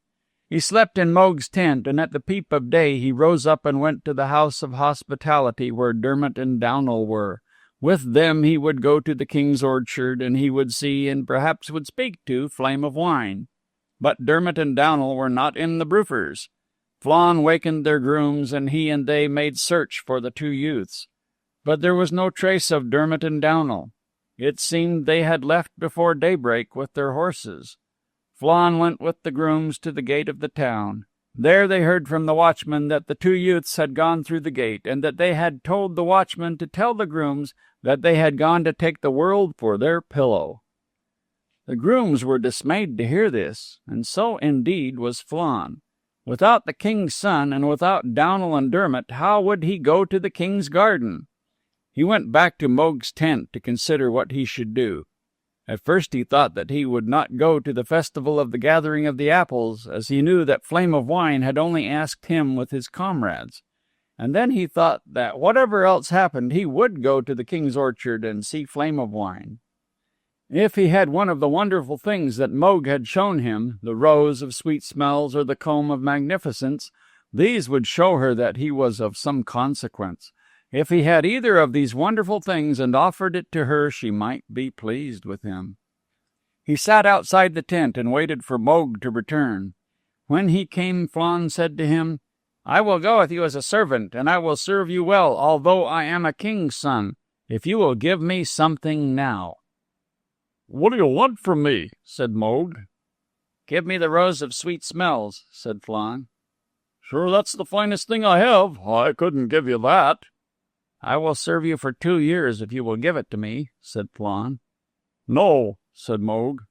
He slept in Mog's tent, and at the peep of day he rose up and went to the house of hospitality where Dermot and Downal were. With them he would go to the king's orchard, and he would see, and perhaps would speak to, Flame of Wine. But Dermot and Downal were not in the Brufers. Flann wakened their grooms, and he and they made search for the two youths. But there was no trace of Dermot and Downal. It seemed they had left before daybreak with their horses. Flann went with the grooms to the gate of the town. There they heard from the watchman that the two youths had gone through the gate, and that they had told the watchman to tell the grooms that they had gone to take the world for their pillow. The grooms were dismayed to hear this, and so indeed was Flann. Without the king's son, and without Downal and Dermot, how would he go to the king's garden? He went back to Mog's tent to consider what he should do. At first he thought that he would not go to the festival of the gathering of the apples, as he knew that Flame of Wine had only asked him with his comrades. And then he thought that whatever else happened, he would go to the king's orchard and see Flame of Wine. If he had one of the wonderful things that Mog had shown him, the rose of sweet smells or the comb of magnificence, these would show her that he was of some consequence. If he had either of these wonderful things and offered it to her, she might be pleased with him. He sat outside the tent and waited for Mog to return. When he came, Flann said to him, "I will go with you as a servant, and I will serve you well, although I am a king's son, if you will give me something now." "What do you want from me?" said Mog. "Give me the rose of sweet smells," said Flann. "Sure, that's the finest thing I have. I couldn't give you that." "I will serve you for 2 years if you will give it to me," said Flann. "No," said Mog.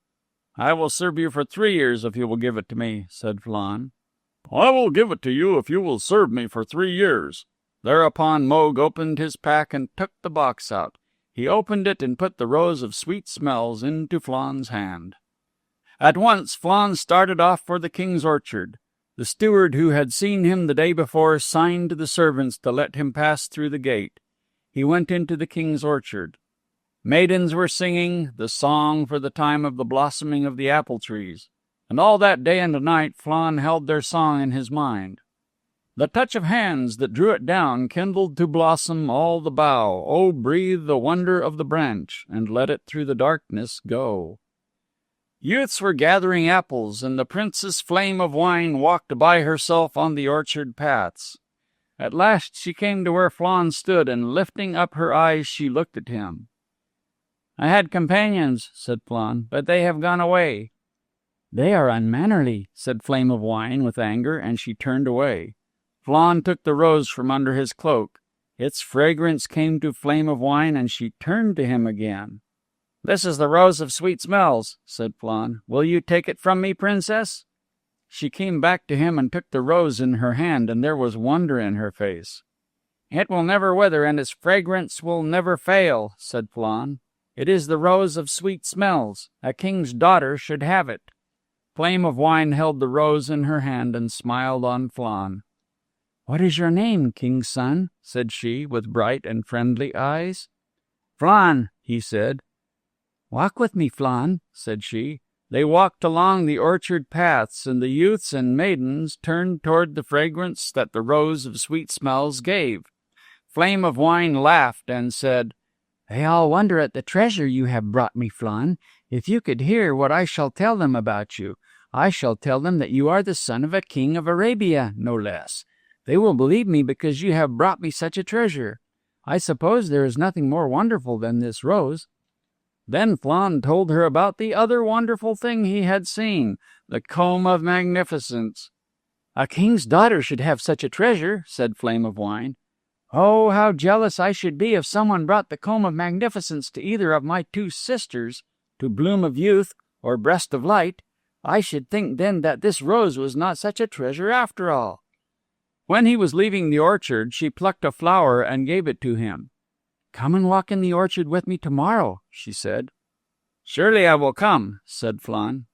"I will serve you for 3 years if you will give it to me," said Flann. "I will give it to you if you will serve me for 3 years." Thereupon Mog opened his pack and took the box out. He opened it and put the rose of sweet smells into Flann's hand. At once Flann started off for the king's orchard. The steward who had seen him the day before signed to the servants to let him pass through the gate. He went into the king's orchard. Maidens were singing the song for the time of the blossoming of the apple trees, and all that day and night Flann held their song in his mind. The touch of hands that drew it down kindled to blossom all the bough. Oh, breathe the wonder of the branch, and let it through the darkness go. Youths were gathering apples, and the Princess Flame of Wine walked by herself on the orchard paths. At last she came to where Flann stood, and lifting up her eyes she looked at him. "I had companions," said Flann, "but they have gone away." "They are unmannerly," said Flame of Wine with anger, and she turned away. Flann took the rose from under his cloak. Its fragrance came to Flame of Wine, and she turned to him again. "This is the rose of sweet smells," said Flann. "Will you take it from me, princess?" She came back to him and took the rose in her hand, and there was wonder in her face. "It will never wither, and its fragrance will never fail," said Flann. "It is the rose of sweet smells. A king's daughter should have it." Flame of Wine held the rose in her hand and smiled on Flann. "What is your name, king's son?" said she, with bright and friendly eyes. "Flann," he said. "Walk with me, Flann," said she. They walked along the orchard paths, and the youths and maidens turned toward the fragrance that the rose of sweet smells gave. Flame of Wine laughed and said, "They all wonder at the treasure you have brought me, Flann. If you could hear what I shall tell them about you, I shall tell them that you are the son of a king of Arabia, no less. They will believe me because you have brought me such a treasure. I suppose there is nothing more wonderful than this rose." Then Flann told her about the other wonderful thing he had seen, the comb of magnificence. "A king's daughter should have such a treasure," said Flame of Wine. "Oh, how jealous I should be if someone brought the comb of magnificence to either of my 2 sisters, to Bloom of Youth or Breast of Light. I should think then that this rose was not such a treasure after all." When he was leaving the orchard, she plucked a flower and gave it to him. "Come and walk in the orchard with me tomorrow," she said. "Surely I will come," said Flann.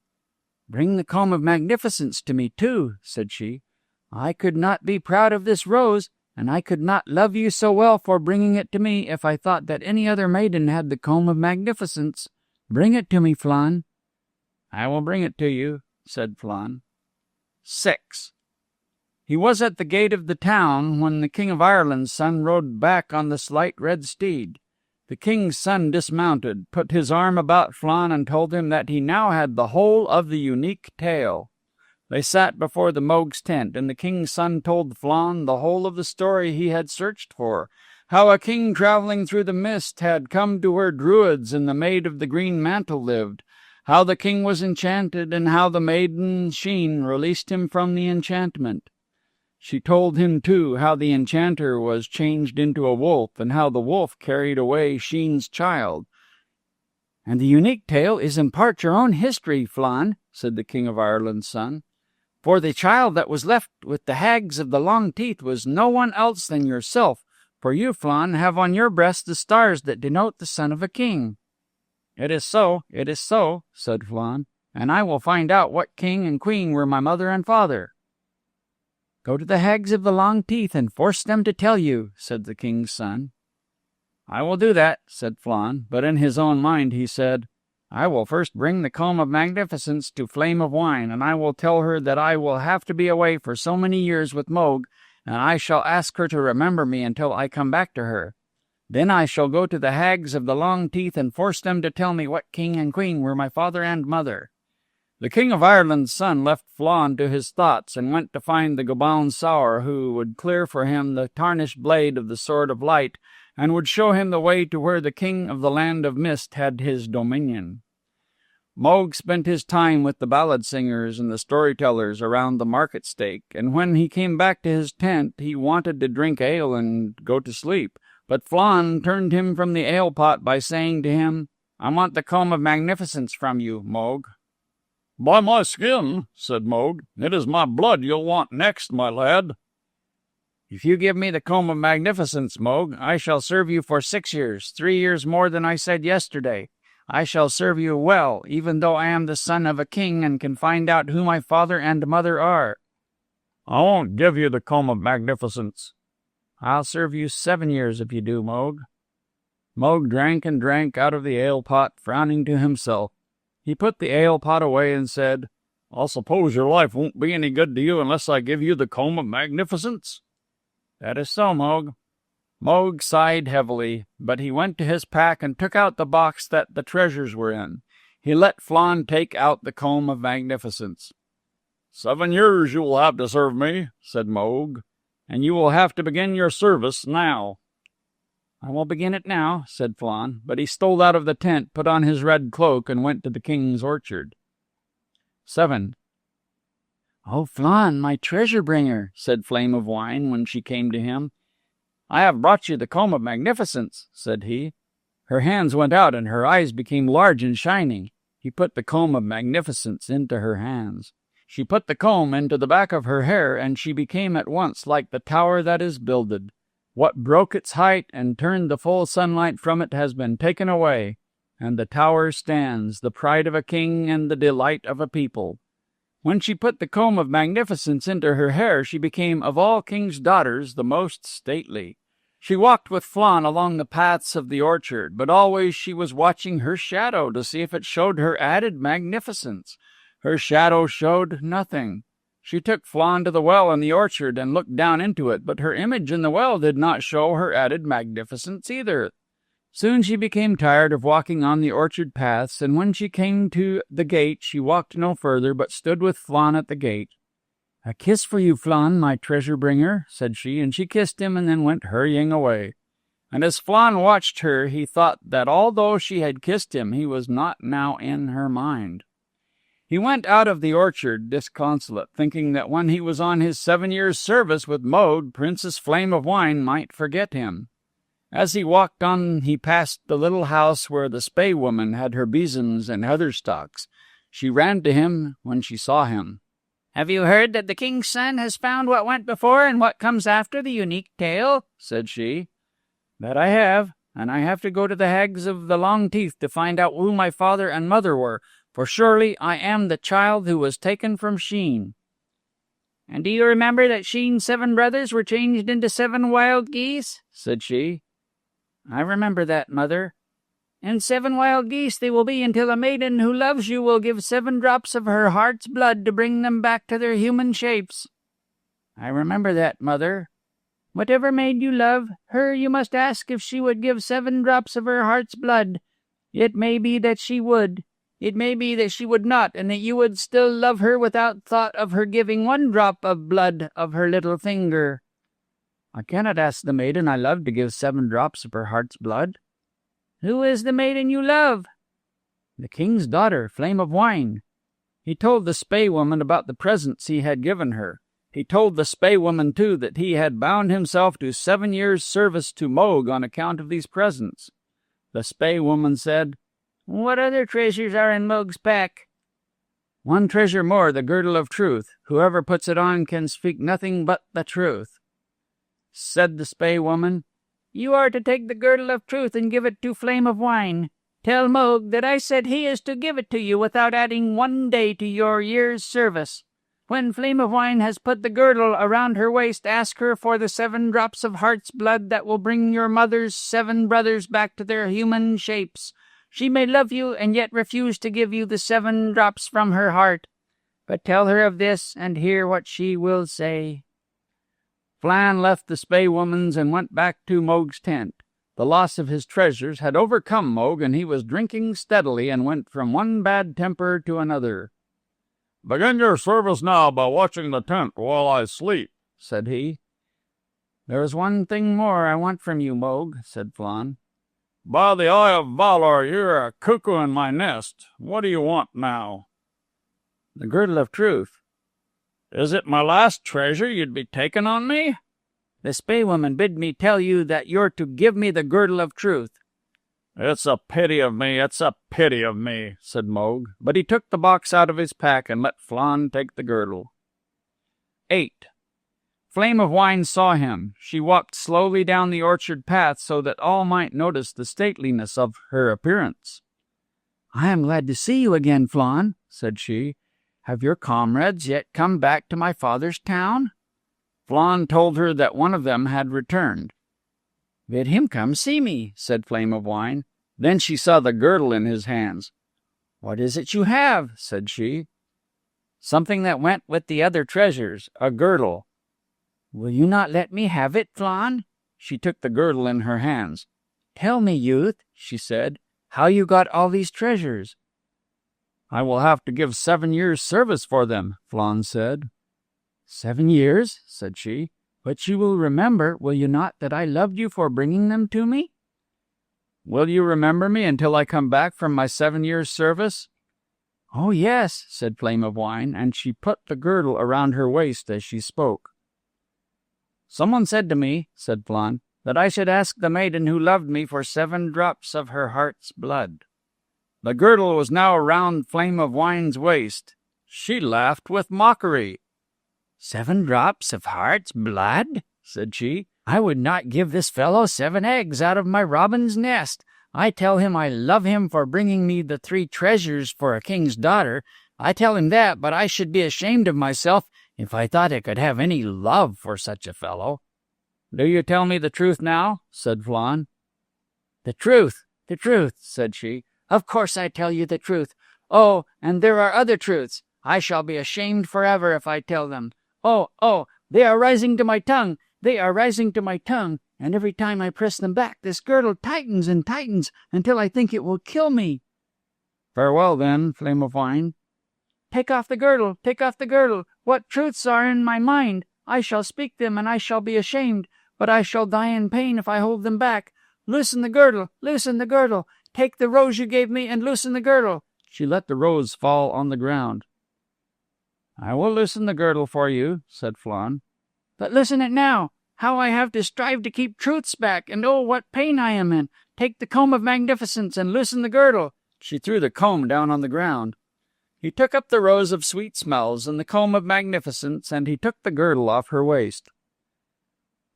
"Bring the comb of magnificence to me, too," said she. "I could not be proud of this rose, and I could not love you so well for bringing it to me if I thought that any other maiden had the comb of magnificence. Bring it to me, Flann." "I will bring it to you," said Flann. 6. He was at the gate of the town when the King of Ireland's son rode back on the slight red steed. The king's son dismounted, put his arm about Flann, and told him that he now had the whole of the unique tale. They sat before the Moog's tent, and the king's son told Flann the whole of the story he had searched for, how a king travelling through the mist had come to where Druids and the Maid of the Green Mantle lived, how the king was enchanted, and how the maiden Sheen released him from the enchantment. She told him, too, how the enchanter was changed into a wolf, and how the wolf carried away Sheen's child. "And the unique tale is in part your own history, Flann," said the King of Ireland's son. "For the child that was left with the hags of the long teeth was no one else than yourself, for you, Flann, have on your breast the stars that denote the son of a king." It is so," said Flann, "and I will find out what king and queen were my mother and father." "Go to the hags of the long teeth and force them to tell you," said the king's son. "I will do that," said Flann, but in his own mind he said, "I will first bring the comb of magnificence to Flame of Wine, and I will tell her that I will have to be away for so many years with Moog, and I shall ask her to remember me until I come back to her. Then I shall go to the hags of the long teeth and force them to tell me what king and queen were my father and mother." The King of Ireland's son left Flann to his thoughts, and went to find the Gobaun Saor, who would clear for him the tarnished blade of the Sword of Light, and would show him the way to where the King of the Land of Mist had his dominion. Moog spent his time with the ballad singers and the storytellers around the market stake, and when he came back to his tent he wanted to drink ale and go to sleep, but Flann turned him from the ale pot by saying to him, "I want the comb of magnificence from you, Moog." "By my skin," said Moog, "it is my blood you'll want next, my lad." "If you give me the comb of magnificence, Moog, I shall serve you for 6 years, 3 years more than I said yesterday. I shall serve you well, even though I am the son of a king and can find out who my father and mother are." "I won't give you the comb of magnificence." "I'll serve you 7 years if you do, Moog." Moog drank and drank out of the ale pot, frowning to himself. He put the ale pot away and said, "I suppose your life won't be any good to you unless I give you the comb of magnificence?" "That is so, Moog." Moog sighed heavily, but he went to his pack and took out the box that the treasures were in. He let Flann take out the comb of magnificence. 7 years you will have to serve me," said Moog, "and you will have to begin your service now." "I will begin it now," said Flann, but he stole out of the tent, put on his red cloak, and went to the king's orchard. 7. "Oh, Flann, my treasure bringer," said Flame of Wine when she came to him. "I have brought you the comb of magnificence," said he. Her hands went out, and her eyes became large and shining. He put the comb of magnificence into her hands. She put the comb into the back of her hair, and she became at once like the tower that is builded. What broke its height and turned the full sunlight from it has been taken away, and the tower stands, the pride of a king and the delight of a people. When she put the comb of magnificence into her hair, she became of all kings' daughters the most stately. She walked with Flann along the paths of the orchard, but always she was watching her shadow to see if it showed her added magnificence. Her shadow showed nothing. She took Flann to the well in the orchard and looked down into it, but her image in the well did not show her added magnificence either. Soon she became tired of walking on the orchard paths, and when she came to the gate she walked no further, but stood with Flann at the gate. "A kiss for you, Flann, my treasure bringer," said she, and she kissed him and then went hurrying away. And as Flann watched her, he thought that although she had kissed him, he was not now in her mind. He went out of the orchard disconsolate, thinking that when he was on his 7 years' service with Moog, Princess Flame of Wine might forget him. As he walked on, he passed the little house where the Spey woman had her besoms and heather stalks. She ran to him when she saw him. "Have you heard that the king's son has found what went before and what comes after the unique tale?" said she. "That I have, and I have to go to the hags of the long teeth to find out who my father and mother were, for surely I am the child who was taken from Sheen." "And do you remember that Sheen's 7 brothers were changed into 7 wild geese?" said she. "I remember that, mother." and 7 wild geese they will be until a maiden who loves you will give 7 drops of her heart's blood to bring them back to their human shapes." "I remember that, Mother." "Whatever maid you love, her you must ask if she would give 7 drops of her heart's blood. It may be that she would. It may be that she would not, and that you would still love her without thought of her giving 1 drop of blood of her little finger." "I cannot ask the maiden I love to give 7 drops of her heart's blood." "Who is the maiden you love?" "The king's daughter, Flame of Wine." He told the Spey Woman about the presents he had given her. He told the Spey Woman, too, that he had bound himself to 7 years' service to Moog on account of these presents. The Spey Woman said, "What other treasures are in Moog's pack?" "1 treasure more, the Girdle of Truth. Whoever puts it on can speak nothing but the truth." Said the Spey Woman, "You are to take the Girdle of Truth and give it to Flame of Wine. Tell Moog that I said he is to give it to you without adding 1 day to your year's service. When Flame of Wine has put the girdle around her waist, ask her for the 7 drops of heart's blood that will bring your mother's 7 brothers back to their human shapes. She may love you and yet refuse to give you the 7 drops from her heart. But tell her of this and hear what she will say." Flann left the Spey Woman's and went back to Moog's tent. The loss of his treasures had overcome Moog, and he was drinking steadily and went from one bad temper to another. "Begin your service now by watching the tent while I sleep," said he. "There is one thing more I want from you, Moog," said Flann. "By the eye of Valor, you're a cuckoo in my nest. What do you want now?" "The Girdle of Truth." "Is it my last treasure you'd be taking on me?" "The Spey Woman bid me tell you that you're to give me the Girdle of Truth." "It's a pity of me, it's a pity of me," said Moog, but he took the box out of his pack and let Flann take the girdle. 8. Flame of Wine saw him. She walked slowly down the orchard path so that all might notice the stateliness of her appearance. "I am glad to see you again, Flann," said she. "Have your comrades yet come back to my father's town?" Flann told her that one of them had returned. "Bid him come see me," said Flame of Wine. Then she saw the girdle in his hands. "What is it you have?" said she. "Something that went with the other treasures, a girdle." "Will you not let me have it, Flann?" She took the girdle in her hands. "Tell me, youth," she said, "how you got all these treasures." "I will have to give 7 years' service for them," Flann said. 7 years?" said she. "But you will remember, will you not, that I loved you for bringing them to me?" "Will you remember me until I come back from my 7 years' service?" "Oh, yes," said Flame of Wine, and she put the girdle around her waist as she spoke. "Someone said to me," said Flann, "that I should ask the maiden who loved me for 7 drops of her heart's blood." The girdle was now around Flame of Wine's waist. She laughed with mockery. 7 drops of heart's blood?" said she. "I would not give this fellow 7 eggs out of my robin's nest. I tell him I love him for bringing me the 3 treasures for a king's daughter. I tell him that, but I should be ashamed of myself if I thought I could have any love for such a fellow." "Do you tell me the truth now?" said Flann. The truth, said she. "Of course I tell you the truth. Oh, and there are other truths. I shall be ashamed forever if I tell them. Oh, they are rising to my tongue. They are rising to my tongue, and every time I press them back, this girdle tightens and tightens until I think it will kill me." "Farewell, then, Flame of Wine." Take off the girdle, take off the girdle. What truths are in my mind? I shall speak them, and I shall be ashamed, but I shall die in pain if I hold them back. Loosen the girdle, loosen the girdle. Take the rose you gave me and loosen the girdle." She let the rose fall on the ground. "I will loosen the girdle for you," said Flann. "But listen it now. How I have to strive to keep truths back, and oh, what pain I am in. Take the comb of magnificence and loosen the girdle." She threw the comb down on the ground. He took up the rose of sweet smells and the comb of magnificence, and he took the girdle off her waist.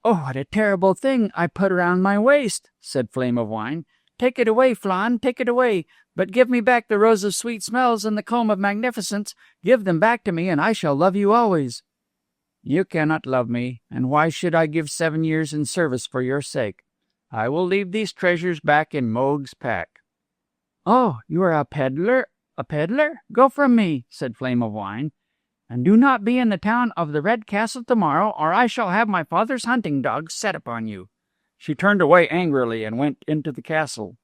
"Oh, what a terrible thing I put around my waist," said Flame of Wine. "Take it away, Flann, take it away. But give me back the rose of sweet smells and the comb of magnificence. Give them back to me, and I shall love you always." "You cannot love me, and why should I give 7 years in service for your sake? I will leave these treasures back in Moog's pack." "Oh, you are a peddler? A peddler? Go from me," said Flame of Wine, "and do not be in the town of the Red Castle tomorrow, or I shall have my father's hunting dogs set upon you." She turned away angrily and went into the castle.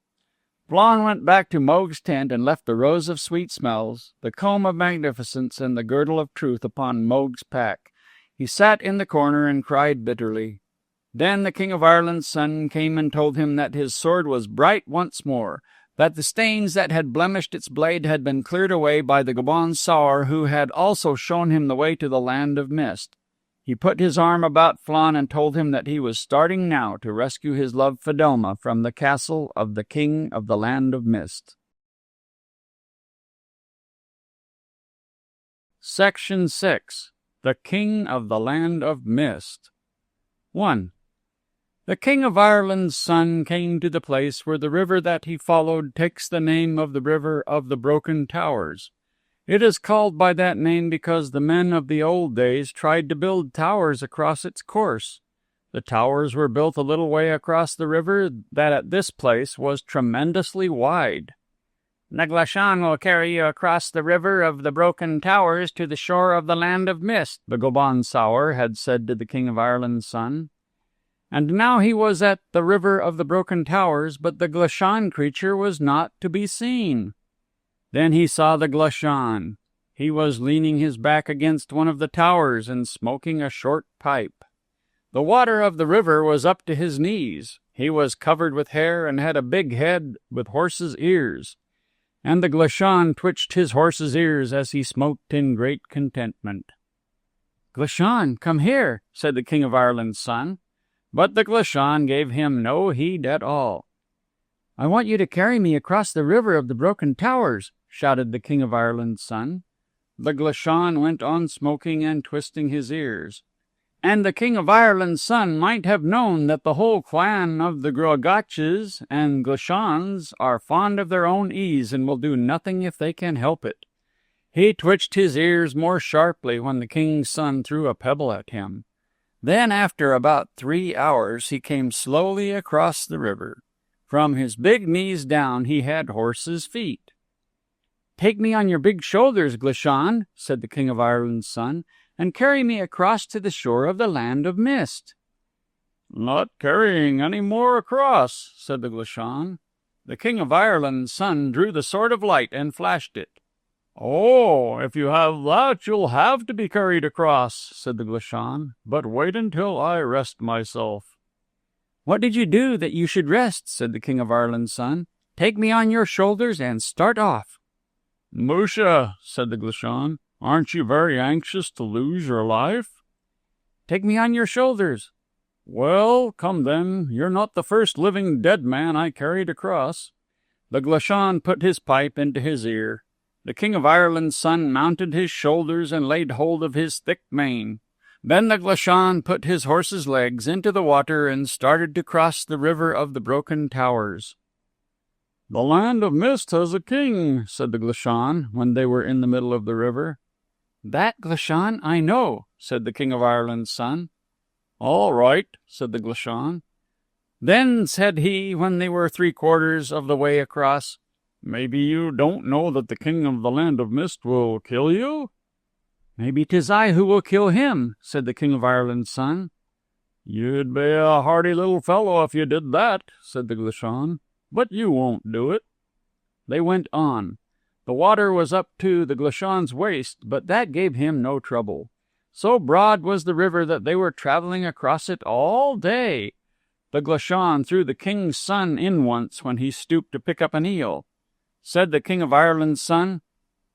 Flann went back to Moog's tent and left the rose of sweet smells, the comb of magnificence, and the girdle of truth upon Moog's pack. He sat in the corner and cried bitterly. Then the King of Ireland's son came and told him that his sword was bright once more, that the stains that had blemished its blade had been cleared away by the Gobon Saur, who had also shown him the way to the land of mist. He put his arm about Flann and told him that he was starting now to rescue his love Fedelma from the castle of the King of the Land of Mist. Section 6. The King of the Land of Mist. 1. The King of Ireland's son came to the place where the river that he followed takes the name of the River of the Broken Towers. It is called by that name because the men of the old days tried to build towers across its course. The towers were built a little way across the river that at this place was tremendously wide. "The Glashan will carry you across the River of the Broken Towers to the shore of the Land of Mist," the Gobon Saur had said to the King of Ireland's son. And now he was at the River of the Broken Towers, but the Glashan creature was not to be seen. Then he saw the Glashan. He was leaning his back against one of the towers and smoking a short pipe. The water of the river was up to his knees. He was covered with hair and had a big head with horse's ears. And the Glashan twitched his horse's ears as he smoked in great contentment. "Glashan, come here," said the King of Ireland's son. But the Glashan gave him no heed at all. "I want you to carry me across the River of the Broken Towers," shouted the King of Ireland's son. The Glashan went on smoking and twisting his ears. And the King of Ireland's son might have known that the whole clan of the Gruagachs and Glashans are fond of their own ease and will do nothing if they can help it. He twitched his ears more sharply when the king's son threw a pebble at him. Then, after about 3 hours, he came slowly across the river. From his big knees down he had horse's feet. "Take me on your big shoulders, Glashan," said the King of Ireland's son, "and carry me across to the shore of the Land of Mist." "Not carrying any more across," said the Glashan. The King of Ireland's son drew the Sword of Light and flashed it. "Oh, if you have that, you'll have to be carried across," said the Glashan. "But wait until I rest myself." "What did you do that you should rest?" said the King of Ireland's son. "Take me on your shoulders and start off." "Musha," said the Glashan, "aren't you very anxious to lose your life?" "Take me on your shoulders." "Well, come then. You're not the first living dead man I carried across." The Glashan put his pipe into his ear. The King of Ireland's son mounted his shoulders and laid hold of his thick mane. Then the Glashan put his horse's legs into the water and started to cross the River of the Broken Towers. "The Land of Mist has a king," said the Glashan, when they were in the middle of the river. "That, Glashan, I know," said the King of Ireland's son. "All right," said the Glashan. Then said he, when they were 3/4 of the way across, "Maybe you don't know that the King of the Land of Mist will kill you?" "Maybe 'tis I who will kill him," said the King of Ireland's son. "You'd be a hardy little fellow if you did that," said the Glashan. "But you won't do it." They went on. The water was up to the Glashan's waist, but that gave him no trouble. So broad was the river that they were traveling across it all day. The Glashan threw the king's son in once when he stooped to pick up an eel. Said the King of Ireland's son,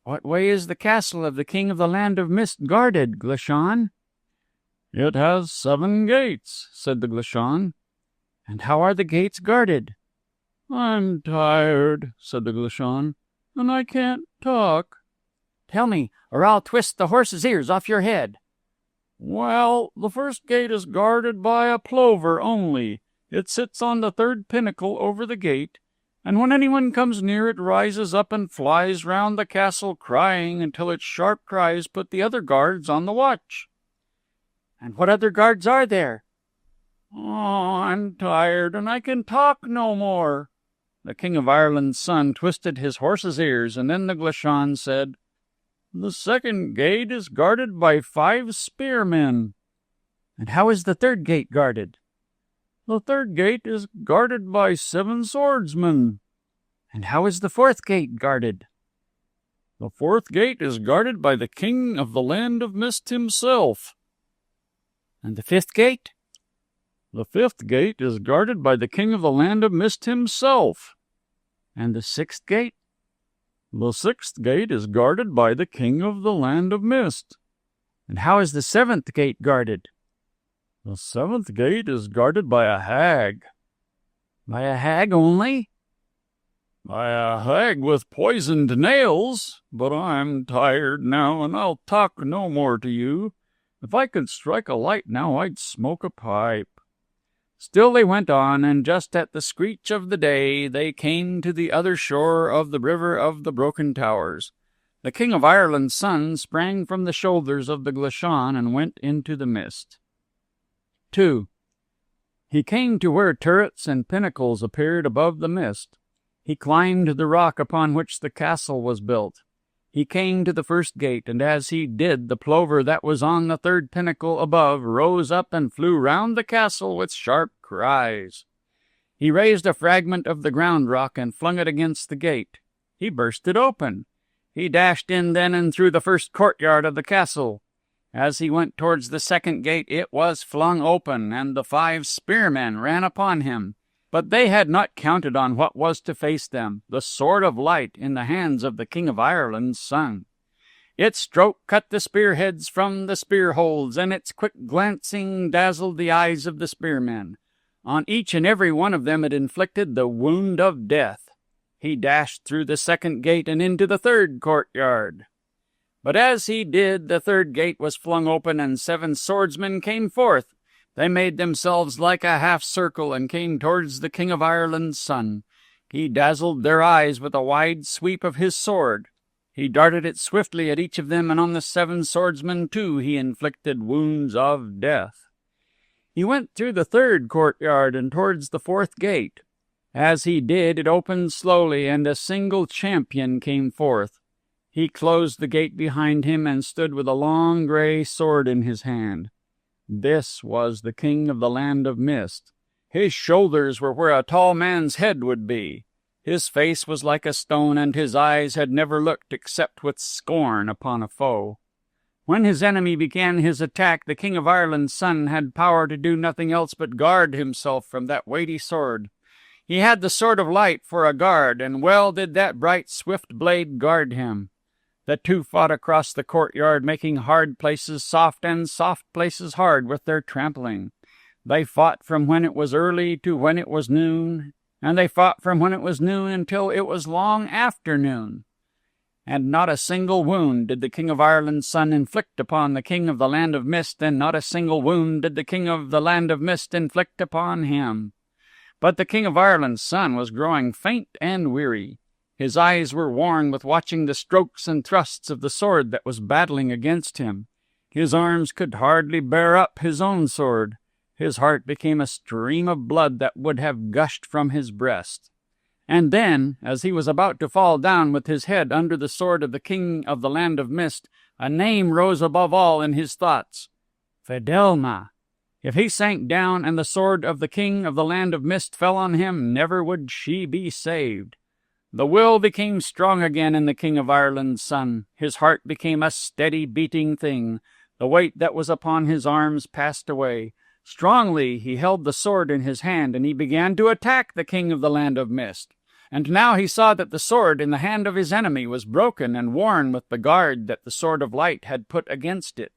"What way is the castle of the King of the Land of Mist guarded, Glashan?" "It has 7 gates," said the Glashan. "And how are the gates guarded?" "I'm tired," said the Glashan, "and I can't talk." "Tell me, or I'll twist the horse's ears off your head." "Well, the first gate is guarded by a plover only. It sits on the 3rd pinnacle over the gate, and when anyone comes near it rises up and flies round the castle crying until its sharp cries put the other guards on the watch." "And what other guards are there?" "Oh, I'm tired, and I can talk no more." The King of Ireland's son twisted his horse's ears, and then the Glashon said, "The second gate is guarded by 5 spearmen." "And how is the third gate guarded?" "The third gate is guarded by 7 swordsmen." "And how is the fourth gate guarded?" "The fourth gate is guarded by the King of the Land of Mist himself." "And the fifth gate?" "The fifth gate is guarded by the King of the Land of Mist himself." "And the sixth gate?" "The sixth gate is guarded by the King of the Land of Mist." "And how is the seventh gate guarded?" "The seventh gate is guarded by a hag." "By a hag only?" "By a hag with poisoned nails. But I'm tired now, and I'll talk no more to you. If I could strike a light now, I'd smoke a pipe." Still they went on, and just at the screech of the day they came to the other shore of the river of the broken towers. The King of Ireland's son sprang from the shoulders of the Glashon and went into the mist. 2. He came to where turrets and pinnacles appeared above the mist. He climbed the rock upon which the castle was built. He came to the first gate, and as he did, the plover that was on the third pinnacle above rose up and flew round the castle with sharp cries. He raised a fragment of the ground rock and flung it against the gate. He burst it open. He dashed in then and through the first courtyard of the castle. As he went towards the second gate, it was flung open, and the 5 spearmen ran upon him. But they had not counted on what was to face them, the sword of light in the hands of the King of Ireland's son. Its stroke cut the spearheads from the spear holds, and its quick glancing dazzled the eyes of the spearmen. On each and every one of them it inflicted the wound of death. He dashed through the second gate and into the third courtyard. But as he did, the third gate was flung open, and 7 swordsmen came forth. They made themselves like a half-circle and came towards the King of Ireland's son. He dazzled their eyes with a wide sweep of his sword. He darted it swiftly at each of them, and on the 7 swordsmen too he inflicted wounds of death. He went through the third courtyard and towards the fourth gate. As he did, it opened slowly, and a single champion came forth. He closed the gate behind him and stood with a long grey sword in his hand. This was the King of the Land of Mist. His shoulders were where a tall man's head would be. His face was like a stone, and his eyes had never looked except with scorn upon a foe. When his enemy began his attack, the King of Ireland's son had power to do nothing else but guard himself from that weighty sword. He had the sword of light for a guard, and well did that bright, swift blade guard him. The two fought across the courtyard, making hard places soft and soft places hard with their trampling. They fought from when it was early to when it was noon, and they fought from when it was noon until it was long afternoon. And not a single wound did the King of Ireland's son inflict upon the King of the Land of Mist, and not a single wound did the King of the Land of Mist inflict upon him. But the King of Ireland's son was growing faint and weary. His eyes were worn with watching the strokes and thrusts of the sword that was battling against him. His arms could hardly bear up his own sword. His heart became a stream of blood that would have gushed from his breast. And then, as he was about to fall down with his head under the sword of the King of the Land of Mist, a name rose above all in his thoughts: Fidelma. If he sank down and the sword of the King of the Land of Mist fell on him, never would she be saved. The will became strong again in the King of Ireland's son. His heart became a steady beating thing. The weight that was upon his arms passed away. Strongly he held the sword in his hand, and he began to attack the King of the Land of Mist. And now he saw that the sword in the hand of his enemy was broken and worn with the guard that the sword of light had put against it.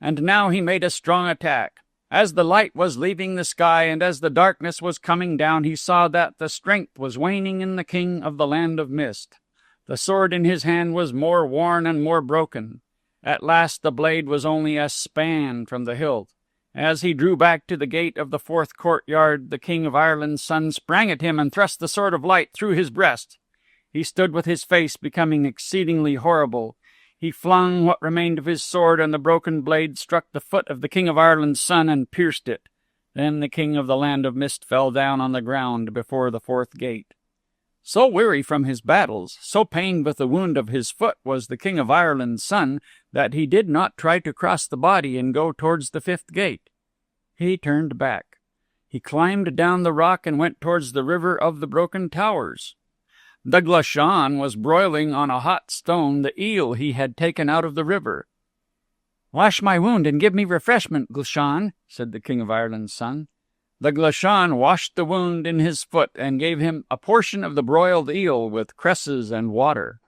And now he made a strong attack. As the light was leaving the sky and as the darkness was coming down, he saw that the strength was waning in the King of the Land of Mist. The sword in his hand was more worn and more broken. At last the blade was only a span from the hilt. As he drew back to the gate of the fourth courtyard, the King of Ireland's son sprang at him and thrust the sword of light through his breast. He stood with his face becoming exceedingly horrible. He flung what remained of his sword, and the broken blade struck the foot of the King of Ireland's son and pierced it. Then the King of the Land of Mist fell down on the ground before the fourth gate. So weary from his battles, so pained with the wound of his foot was the King of Ireland's son, that he did not try to cross the body and go towards the fifth gate. He turned back. He climbed down the rock and went towards the river of the broken towers. The Glachan was broiling on a hot stone the eel he had taken out of the river. "Wash my wound and give me refreshment, Glachan," said the King of Ireland's son. The Glachan washed the wound in his foot and gave him a portion of the broiled eel with cresses and water.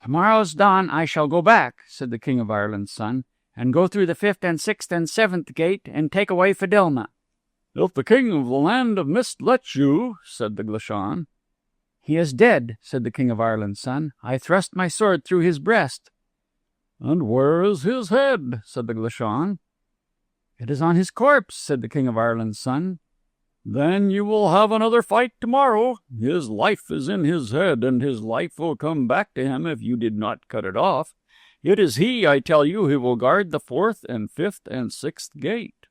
"Tomorrow's dawn I shall go back," said the King of Ireland's son, "and go through the fifth and sixth and seventh gate and take away Fidelma." "If the King of the Land of Mist lets you," said the Glachan. "He is dead," said the King of Ireland's son. "I thrust my sword through his breast." "And where is his head?" said the Glachan. "It is on his corpse," said the King of Ireland's son. "Then you will have another fight tomorrow. His life is in his head, and his life will come back to him if you did not cut it off. It is he, I tell you, who will guard the fourth and fifth and sixth gate."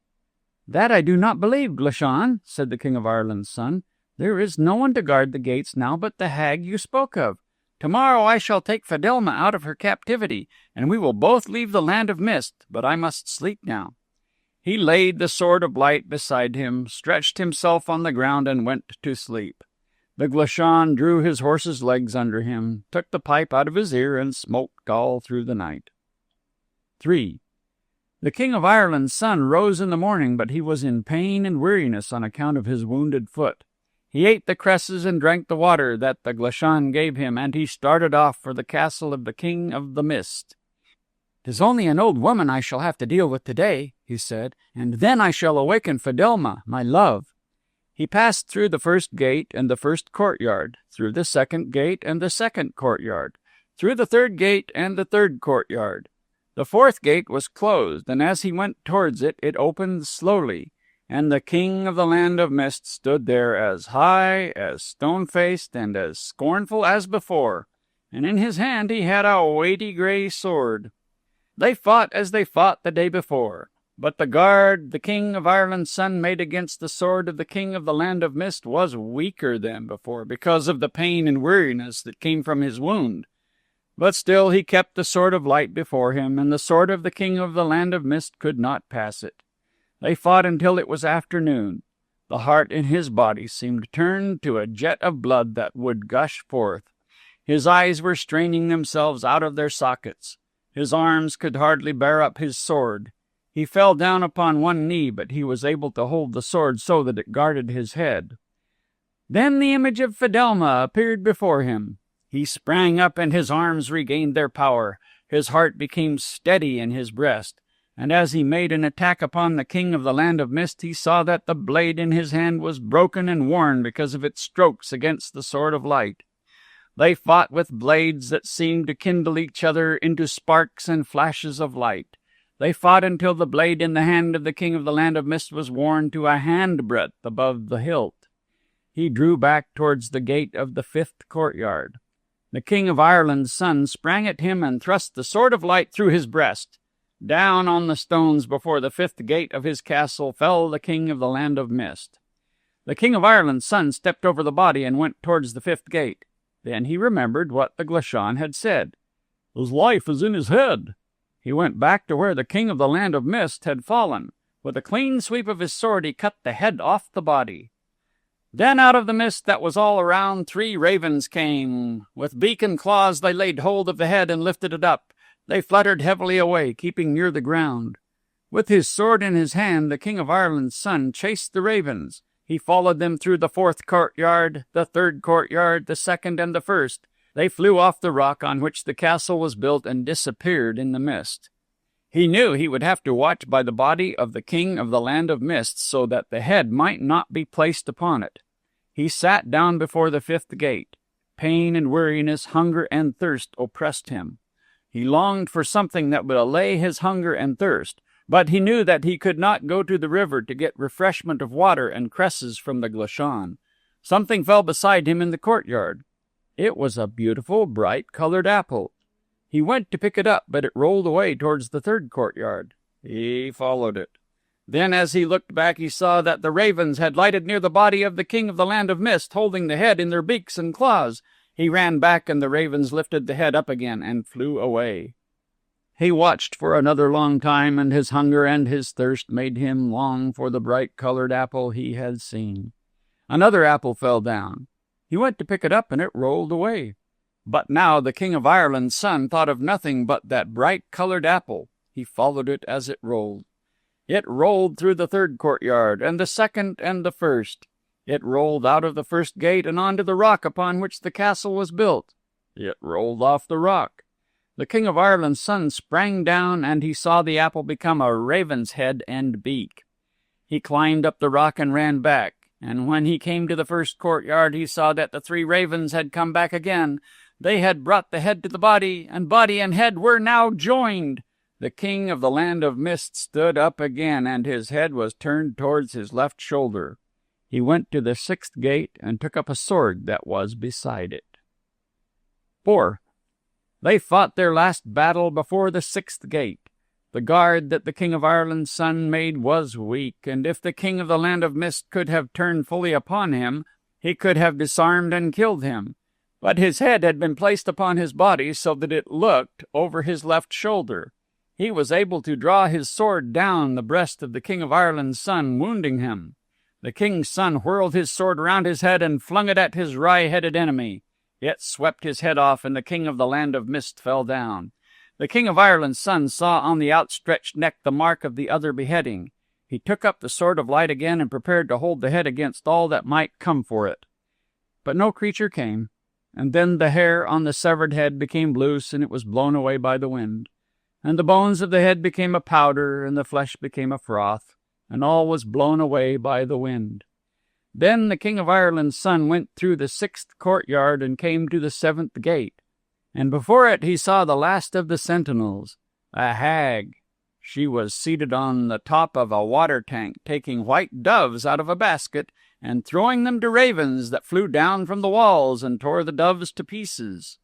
"That I do not believe, Glachan," said the King of Ireland's son. "There is no one to guard the gates now but the hag you spoke of. Tomorrow I shall take Fidelma out of her captivity, and we will both leave the land of mist, but I must sleep now." He laid the sword of light beside him, stretched himself on the ground, and went to sleep. The Glachan drew his horse's legs under him, took the pipe out of his ear, and smoked all through the night. 3. The King of Ireland's son rose in the morning, but he was in pain and weariness on account of his wounded foot. He ate the cresses and drank the water that the Glachan gave him, and he started off for the castle of the King of the Mist. "'Tis only an old woman I shall have to deal with today," he said, "and then I shall awaken Fidelma, my love." He passed through the first gate and the first courtyard, through the second gate and the second courtyard, through the third gate and the third courtyard. The fourth gate was closed, and as he went towards it, it opened slowly, and the King of the Land of Mist stood there as high, as stone-faced, and as scornful as before, and in his hand he had a weighty grey sword. They fought as they fought the day before, but the guard the King of Ireland's son made against the sword of the King of the Land of Mist was weaker than before, because of the pain and weariness that came from his wound. But still he kept the sword of light before him, and the sword of the King of the Land of Mist could not pass it. They fought until it was afternoon. The heart in his body seemed turned to a jet of blood that would gush forth. His eyes were straining themselves out of their sockets. His arms could hardly bear up his sword. He fell down upon one knee, but he was able to hold the sword so that it guarded his head. Then the image of Fidelma appeared before him. He sprang up, and his arms regained their power. His heart became steady in his breast, and as he made an attack upon the King of the Land of Mist, he saw that the blade in his hand was broken and worn because of its strokes against the sword of light. They fought with blades that seemed to kindle each other into sparks and flashes of light. They fought until the blade in the hand of the King of the Land of Mist was worn to a handbreadth above the hilt. He drew back towards the gate of the fifth courtyard. The King of Ireland's son sprang at him and thrust the sword of light through his breast. Down on the stones before the fifth gate of his castle fell the King of the Land of Mist. The King of Ireland's son stepped over the body and went towards the fifth gate. Then he remembered what the Glachan had said. "His life is in his head." He went back to where the King of the Land of Mist had fallen. With a clean sweep of his sword he cut the head off the body. Then out of the mist that was all around 3 ravens came. With beak and claws they laid hold of the head and lifted it up. They fluttered heavily away, keeping near the ground. With his sword in his hand, the King of Ireland's son chased the ravens. He followed them through the fourth courtyard, the third courtyard, the second, and the first. They flew off the rock on which the castle was built and disappeared in the mist. He knew he would have to watch by the body of the King of the Land of Mist so that the head might not be placed upon it. He sat down before the fifth gate. Pain and weariness, hunger and thirst oppressed him. He longed for something that would allay his hunger and thirst, but he knew that he could not go to the river to get refreshment of water and cresses from the Glachan. Something fell beside him in the courtyard. It was a beautiful, bright-colored apple. He went to pick it up, but it rolled away towards the third courtyard. He followed it. Then as he looked back he saw that the ravens had lighted near the body of the king of the land of mist, holding the head in their beaks and claws. He ran back, and the ravens lifted the head up again and flew away. He watched for another long time, and his hunger and his thirst made him long for the bright-colored apple he had seen. Another apple fell down. He went to pick it up, and it rolled away. But now the King of Ireland's son thought of nothing but that bright-colored apple. He followed it as it rolled. It rolled through the third courtyard, and the second, and the first. It rolled out of the first gate and onto the rock upon which the castle was built. It rolled off the rock. The King of Ireland's son sprang down, and he saw the apple become a raven's head and beak. He climbed up the rock and ran back, and when he came to the first courtyard he saw that the 3 ravens had come back again. They had brought the head to the body and head were now joined. The king of the land of mist stood up again, and his head was turned towards his left shoulder. He went to the 6th gate and took up a sword that was beside it. 4. They fought their last battle before the 6th gate. The guard that the King of Ireland's son made was weak, and if the king of the land of mist could have turned fully upon him, he could have disarmed and killed him. But his head had been placed upon his body so that it looked over his left shoulder. He was able to draw his sword down the breast of the King of Ireland's son, wounding him. The king's son whirled his sword around his head and flung it at his wry-headed enemy. It swept his head off, and the king of the land of mist fell down. The King of Ireland's son saw on the outstretched neck the mark of the other beheading. He took up the sword of light again and prepared to hold the head against all that might come for it. But no creature came, and then the hair on the severed head became loose, and it was blown away by the wind. And the bones of the head became a powder, and the flesh became a froth, and all was blown away by the wind. Then the King of Ireland's son went through the 6th courtyard and came to the 7th gate. And before it he saw the last of the sentinels, a hag. She was seated on the top of a water tank, taking white doves out of a basket and throwing them to ravens that flew down from the walls and tore the doves to pieces.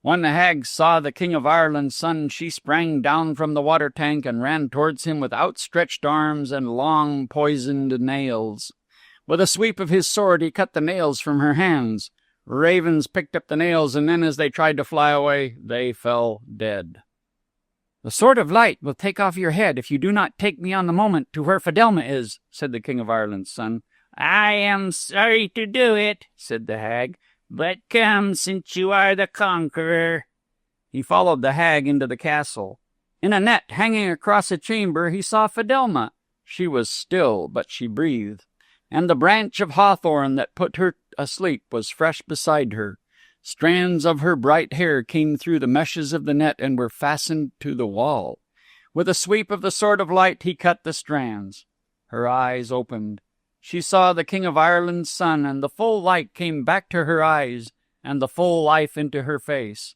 When the hag saw the King of Ireland's son, she sprang down from the water tank and ran towards him with outstretched arms and long poisoned nails. With a sweep of his sword he cut the nails from her hands. Ravens picked up the nails, and then as they tried to fly away, they fell dead. "The sword of light will take off your head if you do not take me on the moment to where Fidelma is," said the King of Ireland's son. "I am sorry to do it," said the hag, "but come, since you are the conqueror." He followed the hag into the castle. In a net hanging across a chamber he saw Fidelma. She was still, but she breathed, and the branch of hawthorn that put her asleep was fresh beside her. Strands of her bright hair came through the meshes of the net and were fastened to the wall. With a sweep of the sword of light he cut the strands. Her eyes opened. She saw the King of Ireland's son, and the full light came back to her eyes, and the full life into her face.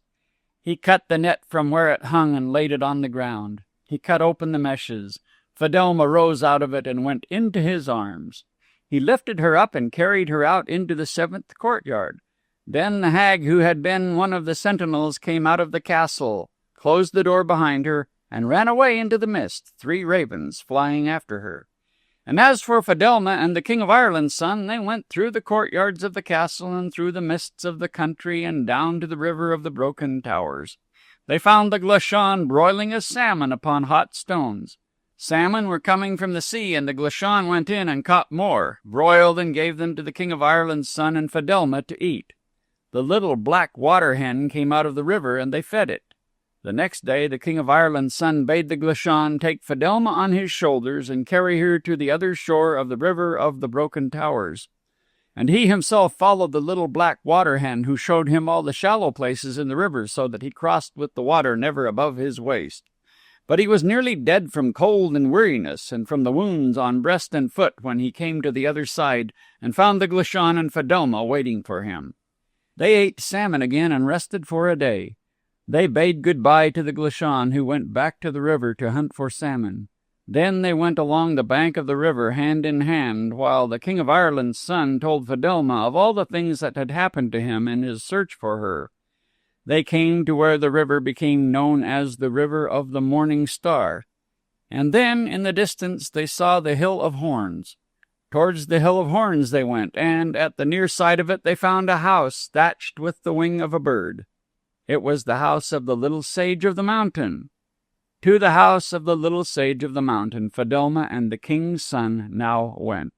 He cut the net from where it hung and laid it on the ground. He cut open the meshes. Fidelma rose out of it and went into his arms. He lifted her up and carried her out into the 7th courtyard. Then the hag who had been one of the sentinels came out of the castle, closed the door behind her, and ran away into the mist, 3 ravens flying after her. And as for Fidelma and the King of Ireland's son, they went through the courtyards of the castle and through the mists of the country and down to the river of the broken towers. They found the Glashon broiling a salmon upon hot stones. Salmon were coming from the sea, and the Glashon went in and caught more, broiled, and gave them to the King of Ireland's son and Fidelma to eat. The little black water hen came out of the river, and they fed it. The next day the King of Ireland's son bade the Glashon take Fidelma on his shoulders and carry her to the other shore of the river of the broken towers. And he himself followed the little black water hen, who showed him all the shallow places in the river, so that he crossed with the water never above his waist. But he was nearly dead from cold and weariness, and from the wounds on breast and foot, when he came to the other side and found the Glashon and Fidelma waiting for him. They ate salmon again and rested for a day. They bade good-bye to the Glashon, who went back to the river to hunt for salmon. Then they went along the bank of the river hand in hand, while the King of Ireland's son told Fidelma of all the things that had happened to him in his search for her. They came to where the river became known as the River of the Morning Star. And then in the distance they saw the Hill of Horns. Towards the Hill of Horns they went, and at the near side of it they found a house thatched with the wing of a bird. It was the house of the little sage of the mountain. To the house of the little sage of the mountain Fedelma and the king's son now went.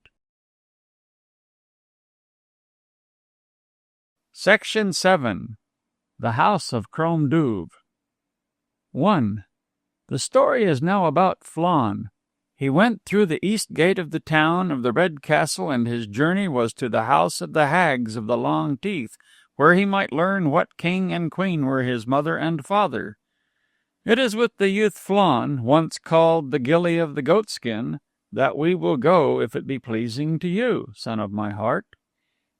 Section 7. The House of Crom Duv. 1. The story is now about Flann. He went through the east gate of the town of the Red Castle, and his journey was to the house of the hags of the long teeth, where he might learn what king and queen were his mother and father. It is with the youth Flann, once called the Gilly of the Goatskin, that we will go, if it be pleasing to you, son of my heart.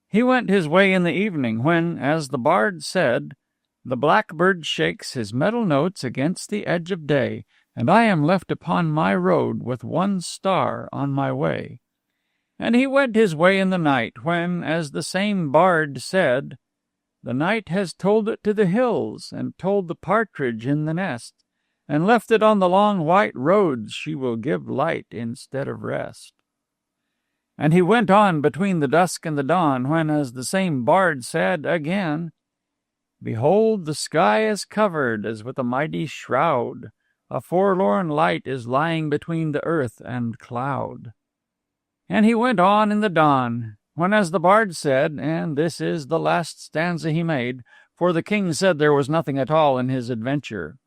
He went his way in the evening, when, as the bard said, the blackbird shakes his metal notes against the edge of day, and I am left upon my road with one star on my way. And he went his way in the night, when, as the same bard said, the night has told it to the hills, and told the partridge in the nest, and left it on the long white roads she will give light instead of rest. And he went on between the dusk and the dawn, when, as the same bard said again, behold, the sky is covered as with a mighty shroud. A forlorn light is lying between the earth and cloud. And he went on in the dawn, when, as the bard said, and this is the last stanza he made, for the king said there was nothing at all in his adventure.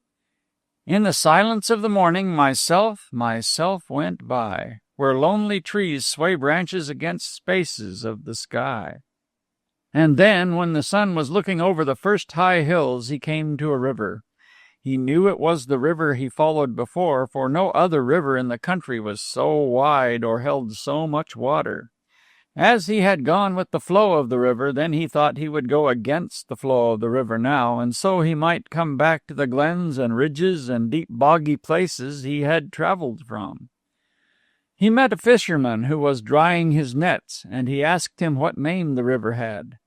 In the silence of the morning myself went by, where lonely trees sway branches against spaces of the sky. And then, when the sun was looking over the first high hills, he came to a river. He knew it was the river he followed before, for no other river in the country was so wide or held so much water. As he had gone with the flow of the river, then he thought he would go against the flow of the river now, and so he might come back to the glens and ridges and deep boggy places he had traveled from. He met a fisherman who was drying his nets, and he asked him what name the river had.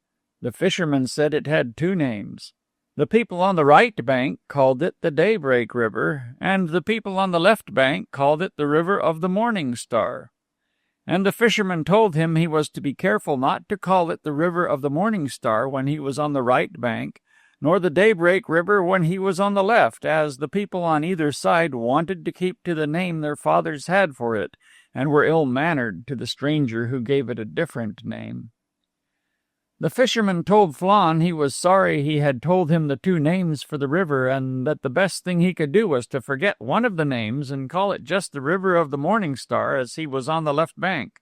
The fisherman said it had two names. The people on the right bank called it the Daybreak River, and the people on the left bank called it the River of the Morning Star. And the fisherman told him he was to be careful not to call it the River of the Morning Star when he was on the right bank, nor the Daybreak River when he was on the left, as the people on either side wanted to keep to the name their fathers had for it, and were ill-mannered to the stranger who gave it a different name. The fisherman told Flann he was sorry he had told him the two names for the river, and that the best thing he could do was to forget one of the names and call it just the River of the Morning Star, as he was on the left bank.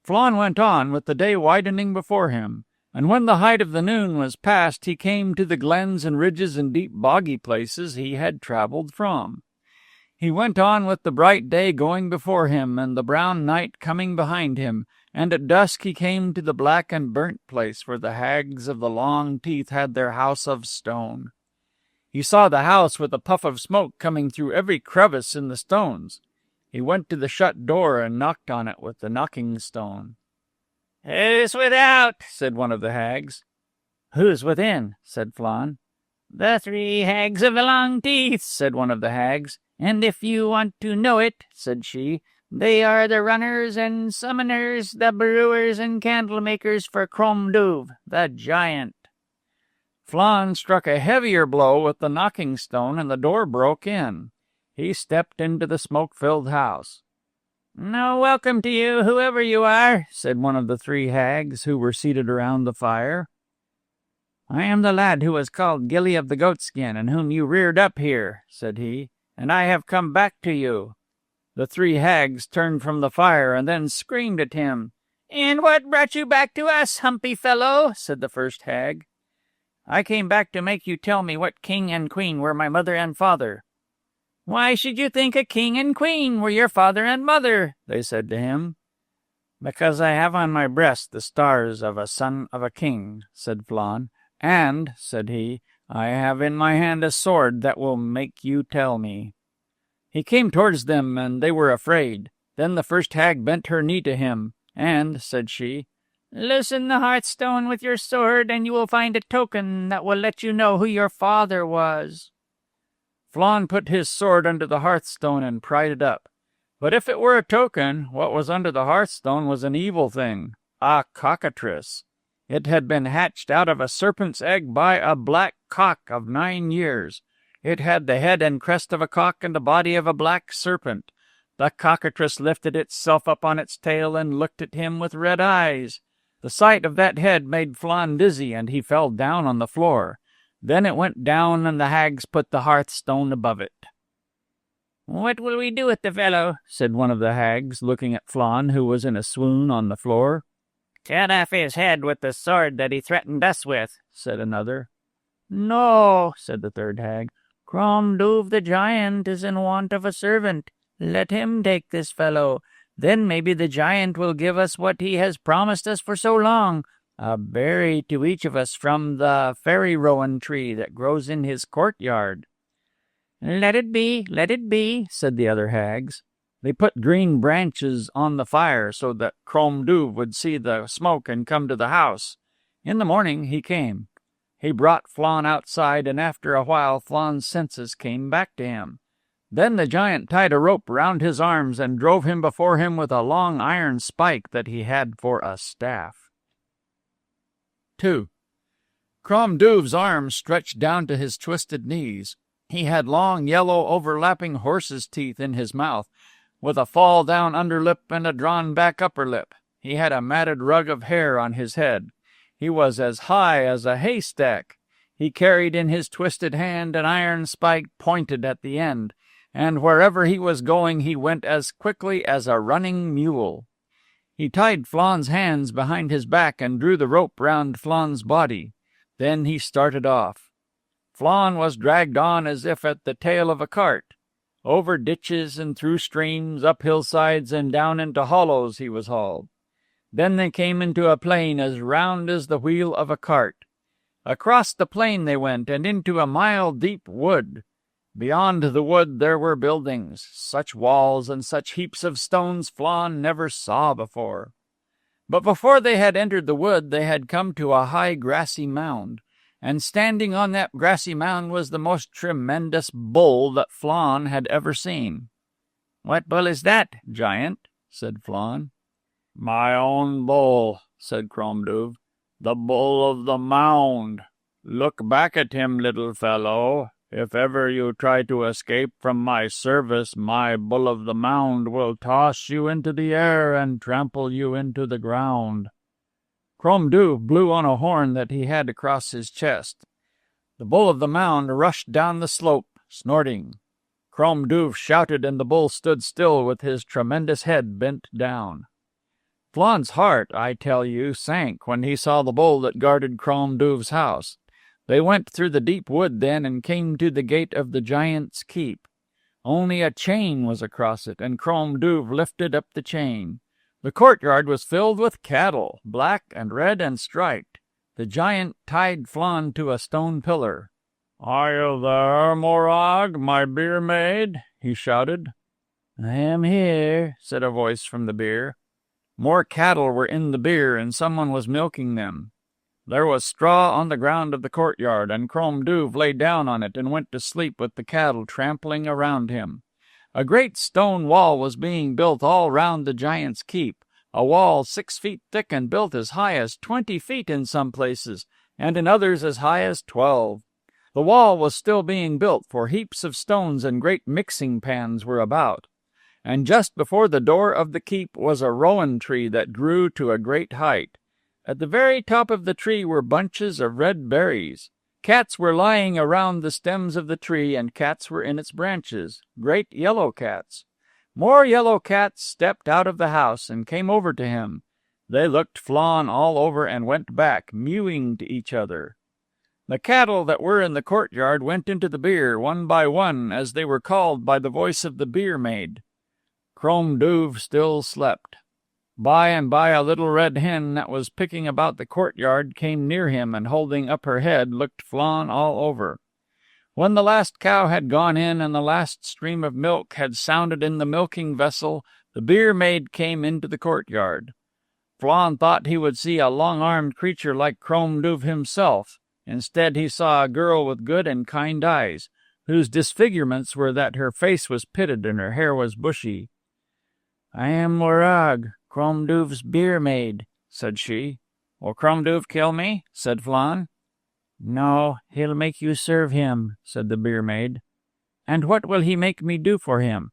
Flann went on, with the day widening before him, and when the height of the noon was past, he came to the glens and ridges and deep boggy places he had traveled from. He went on with the bright day going before him, and the brown night coming behind him, and at dusk he came to the black and burnt place where the hags of the long teeth had their house of stone. He saw the house with a puff of smoke coming through every crevice in the stones. He went to the shut door and knocked on it with the knocking stone. "Who's without?" said one of the hags. "Who's within?" said Flann. "The three hags of the long teeth," said one of the hags. "And if you want to know it," said she, "they are the runners and summoners, the brewers and candle-makers for Crom Duv, the giant." Flann struck a heavier blow with the knocking stone, and the door broke in. He stepped into the smoke-filled house. "No welcome to you, whoever you are," said one of the three hags who were seated around the fire. "I am the lad who was called Gilly of the Goatskin, and whom you reared up here," said he, "and I have come back to you." The three hags turned from the fire and then screamed at him. "And what brought you back to us, humpy fellow?" said the first hag. "I came back to make you tell me what king and queen were my mother and father." "Why should you think a king and queen were your father and mother?" they said to him. "Because I have on my breast the stars of a son of a king," said Flann. "And," said he, "I have in my hand a sword that will make you tell me." He came towards them, and they were afraid. Then the first hag bent her knee to him, and, said she, "Loosen the hearthstone with your sword, and you will find a token that will let you know who your father was." Flann put his sword under the hearthstone and pried it up. But if it were a token, what was under the hearthstone was an evil thing, a cockatrice. It had been hatched out of a serpent's egg by a black cock of 9 years. It had the head and crest of a cock and the body of a black serpent. The cockatrice lifted itself up on its tail and looked at him with red eyes. The sight of that head made Flann dizzy, and he fell down on the floor. Then it went down, and the hags put the hearthstone above it. "What will we do with the fellow?" said one of the hags, looking at Flann, who was in a swoon on the floor. "Cut off his head with the sword that he threatened us with," said another. "No," said the third hag. "Crom Duv the giant is in want of a servant. Let him take this fellow. Then maybe the giant will give us what he has promised us for so long, a berry to each of us from the fairy rowan tree that grows in his courtyard." Let it be, said the other hags. They put green branches on the fire so that Crom Duv would see the smoke and come to the house. In the morning he came. He brought Flann outside, and after a while Flann's senses came back to him. Then the giant tied a rope round his arms and drove him before him with a long iron spike that he had for a staff. 2. Crom Duv's arms stretched down to his twisted knees. He had long, yellow, overlapping horse's teeth in his mouth, with a fall-down underlip and a drawn-back upper lip. He had a matted rug of hair on his head. He was as high as a haystack. He carried in his twisted hand an iron spike pointed at the end, and wherever he was going he went as quickly as a running mule. He tied Flann's hands behind his back and drew the rope round Flann's body. Then he started off. Flann was dragged on as if at the tail of a cart. Over ditches and through streams, up hillsides and down into hollows he was hauled. Then they came into a plain as round as the wheel of a cart. Across the plain they went, and into a mile-deep wood. Beyond the wood there were buildings, such walls and such heaps of stones Flann never saw before. But before they had entered the wood they had come to a high grassy mound. And standing on that grassy mound was the most tremendous bull that Flann had ever seen. "What bull is that, giant?" said Flann. "My own bull," said Crom Duv. "The bull of the mound. Look back at him, little fellow. If ever you try to escape from my service, my bull of the mound will toss you into the air and trample you into the ground." Crom Duv blew on a horn that he had across his chest. The bull of the mound rushed down the slope, snorting. Crom Duv shouted, and the bull stood still with his tremendous head bent down. Flann's heart, I tell you, sank when he saw the bull that guarded Crom Duv's house. They went through the deep wood then and came to the gate of the giant's keep. Only a chain was across it, and Crom Duv lifted up the chain. The courtyard was filled with cattle, black and red and striped. The giant tied Flann to a stone pillar. "Are you there, Morag, my beer maid?" he shouted. "I am here," said a voice from the byre. More cattle were in the byre, and someone was milking them. There was straw on the ground of the courtyard, and Crom Duv lay down on it and went to sleep with the cattle trampling around him. A great stone wall was being built all round the giant's keep, a wall 6 feet thick and built as high as 20 feet in some places, and in others as high as 12. The wall was still being built, for heaps of stones and great mixing pans were about. And just before the door of the keep was a rowan tree that grew to a great height. At the very top of the tree were bunches of red berries. Cats were lying around the stems of the tree, and cats were in its branches, great yellow cats. More yellow cats stepped out of the house and came over to him. They looked Flann all over and went back, mewing to each other. The cattle that were in the courtyard went into the byre, one by one, as they were called by the voice of the byre maid. Crom Duv still slept. By and by a little red hen that was picking about the courtyard came near him, and holding up her head looked Flann all over. When the last cow had gone in and the last stream of milk had sounded in the milking vessel, the byre maid came into the courtyard. Flann thought he would see a long-armed creature like Crom Duv himself. Instead he saw a girl with good and kind eyes. whose disfigurements were that her face was pitted and her hair was bushy. "I am Morag, Crom Duv's beer maid," said she. "Will Crom Duv kill me?" said Flann. "No, he'll make you serve him," said the beer maid. "And what will he make me do for him?"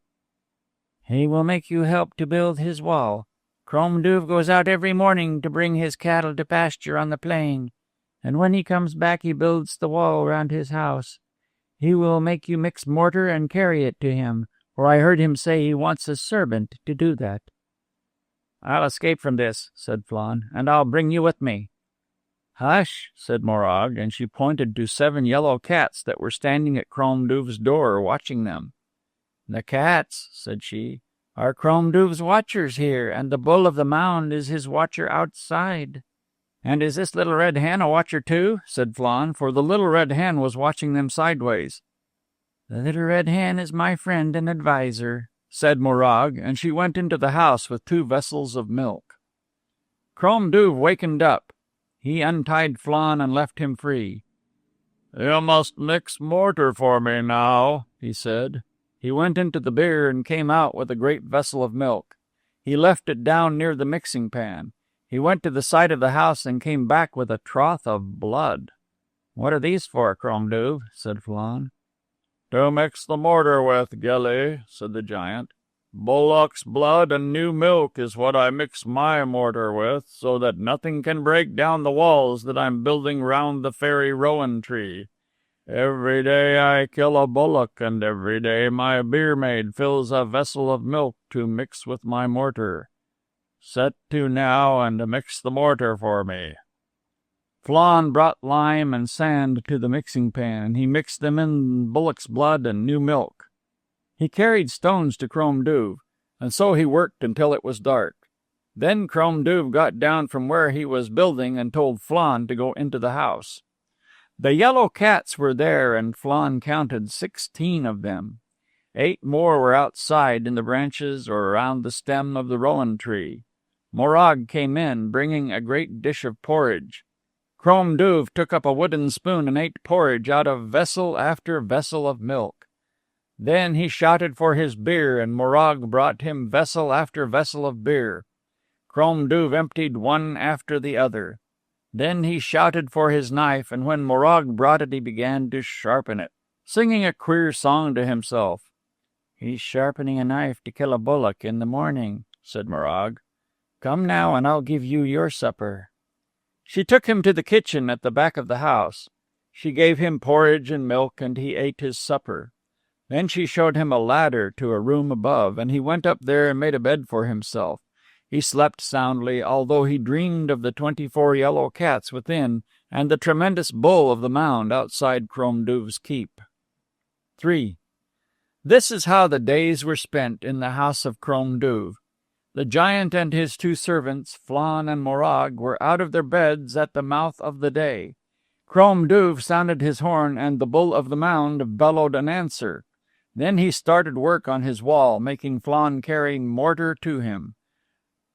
"He will make you help to build his wall. Crom Duv goes out every morning to bring his cattle to pasture on the plain, and when he comes back he builds the wall round his house. He will make you mix mortar and carry it to him, for I heard him say he wants a servant to do that." "I'll escape from this," said Flann, "and I'll bring you with me." "Hush," said Morag, and she pointed to 7 yellow cats that were standing at Crom Duv's door watching them. "The cats," said she, "are Crom Duv's watchers here, and the bull of the mound is his watcher outside." "And is this little red hen a watcher too?" said Flann, for the little red hen was watching them sideways. "The little red hen is my friend and adviser," said Morag, and she went into the house with 2 vessels of milk. Crom Duv wakened up. He untied Flann and left him free. "You must mix mortar for me now," he said. He went into the beer and came out with a great vessel of milk. He left it down near the mixing pan. He went to the side of the house and came back with a trough of blood. "What are these for, Crom Duv?" said Flann. "To mix the mortar with, Gilly," said the giant. "Bullock's blood and new milk is what I mix my mortar with, so that nothing can break down the walls that I'm building round the fairy rowan tree. Every day I kill a bullock, and every day my beer maid fills a vessel of milk to mix with my mortar. Set to now and mix the mortar for me." Flann brought lime and sand to the mixing pan, and he mixed them in bullock's blood and new milk. He carried stones to Crom Duv, and so he worked until it was dark. Then Crom Duv got down from where he was building and told Flann to go into the house. The yellow cats were there, and Flann counted 16 of them. 8 more were outside in the branches or around the stem of the rowan tree. Morag came in, bringing a great dish of porridge. Crom Duv took up a wooden spoon and ate porridge out of vessel after vessel of milk. Then he shouted for his beer, and Morag brought him vessel after vessel of beer. Crom Duv emptied one after the other. Then he shouted for his knife, and when Morag brought it he began to sharpen it, singing a queer song to himself. "He's sharpening a knife to kill a bullock in the morning," said Morag. "Come now, and I'll give you your supper." She took him to the kitchen at the back of the house. She gave him porridge and milk, and he ate his supper. Then she showed him a ladder to a room above, and he went up there and made a bed for himself. He slept soundly, although he dreamed of the 24 yellow cats within and the tremendous bull of the mound outside Crom Duv's keep. 3. This is how the days were spent in the house of Crom Duv. The giant and his 2 servants, Flann and Morag, were out of their beds at the mouth of the day. Crom Duv sounded his horn, and the bull of the mound bellowed an answer. Then he started work on his wall, making Flann carry mortar to him.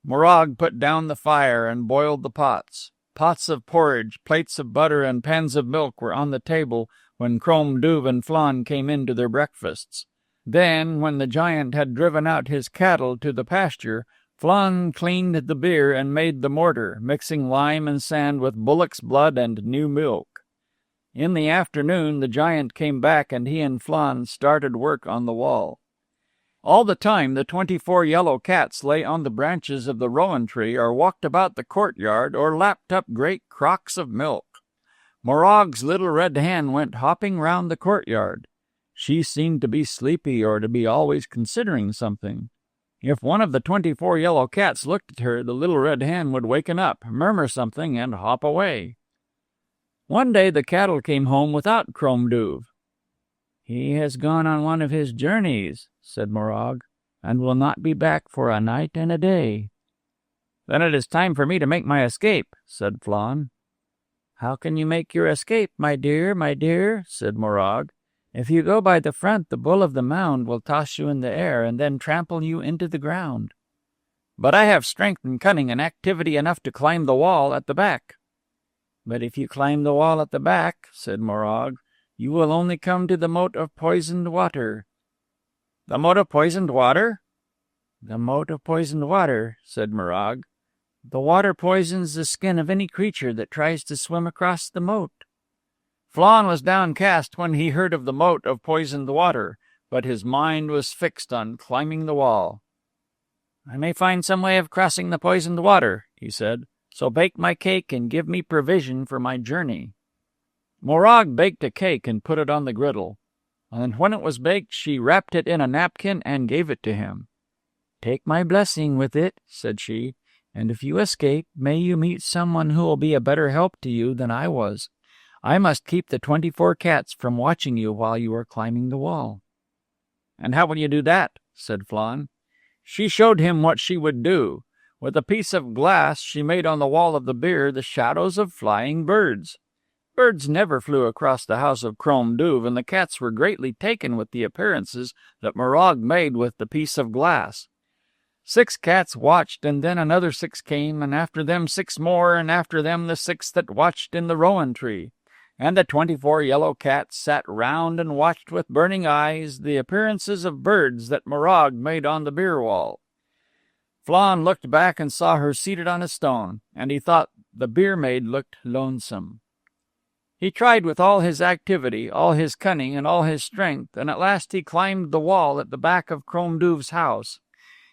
Morag put down the fire and boiled the pots. Pots of porridge, plates of butter, and pans of milk were on the table when Crom Duv and Flann came in to their breakfasts. Then, when the giant had driven out his cattle to the pasture, Flann cleaned the beer and made the mortar, mixing lime and sand with bullock's blood and new milk. In the afternoon the giant came back, and he and Flann started work on the wall. All the time the 24 yellow cats lay on the branches of the rowan tree or walked about the courtyard or lapped up great crocks of milk. Morag's little red hen went hopping round the courtyard. She seemed to be sleepy or to be always considering something. If one of the 24 yellow cats looked at her, the little red hen would waken up, murmur something, and hop away. One day the cattle came home without Crom Duv. "He has gone on one of his journeys," said Morag, "and will not be back for a night and a day." "Then it is time for me to make my escape," said Flann. "How can you make your escape, my dear," said Morag. "If you go by the front, the bull of the mound will toss you in the air and then trample you into the ground." "But I have strength and cunning and activity enough to climb the wall at the back." "But if you climb the wall at the back," said Morag, You will only come to the moat of poisoned water." "The moat of poisoned water?" "The moat of poisoned water," said Morag. "The water poisons the skin of any creature that tries to swim across the moat." Flann was downcast when he heard of the moat of poisoned water, but his mind was fixed on climbing the wall. "I may find some way of crossing the poisoned water," he said, "so bake my cake and give me provision for my journey." Morag baked a cake and put it on the griddle, and when it was baked she wrapped it in a napkin and gave it to him. "Take my blessing with it," said she, "and if you escape, may you meet someone who will be a better help to you than I was. I must keep the 24 cats from watching you while you are climbing the wall." "And how will you do that?" said Flann. She showed him what she would do. With a piece of glass she made on the wall of the byre the shadows of flying birds. Birds never flew across the house of Crom Duv, and the cats were greatly taken with the appearances that Morag made with the piece of glass. 6 cats watched, and then another 6 came, and after them 6 more, and after them the 6 that watched in the rowan tree. And the 24 yellow cats sat round and watched with burning eyes the appearances of birds that Morag made on the byre wall. Flann looked back and saw her seated on a stone, and he thought the byre maid looked lonesome. He tried with all his activity, all his cunning, and all his strength, and at last he climbed the wall at the back of Crom Duv's house.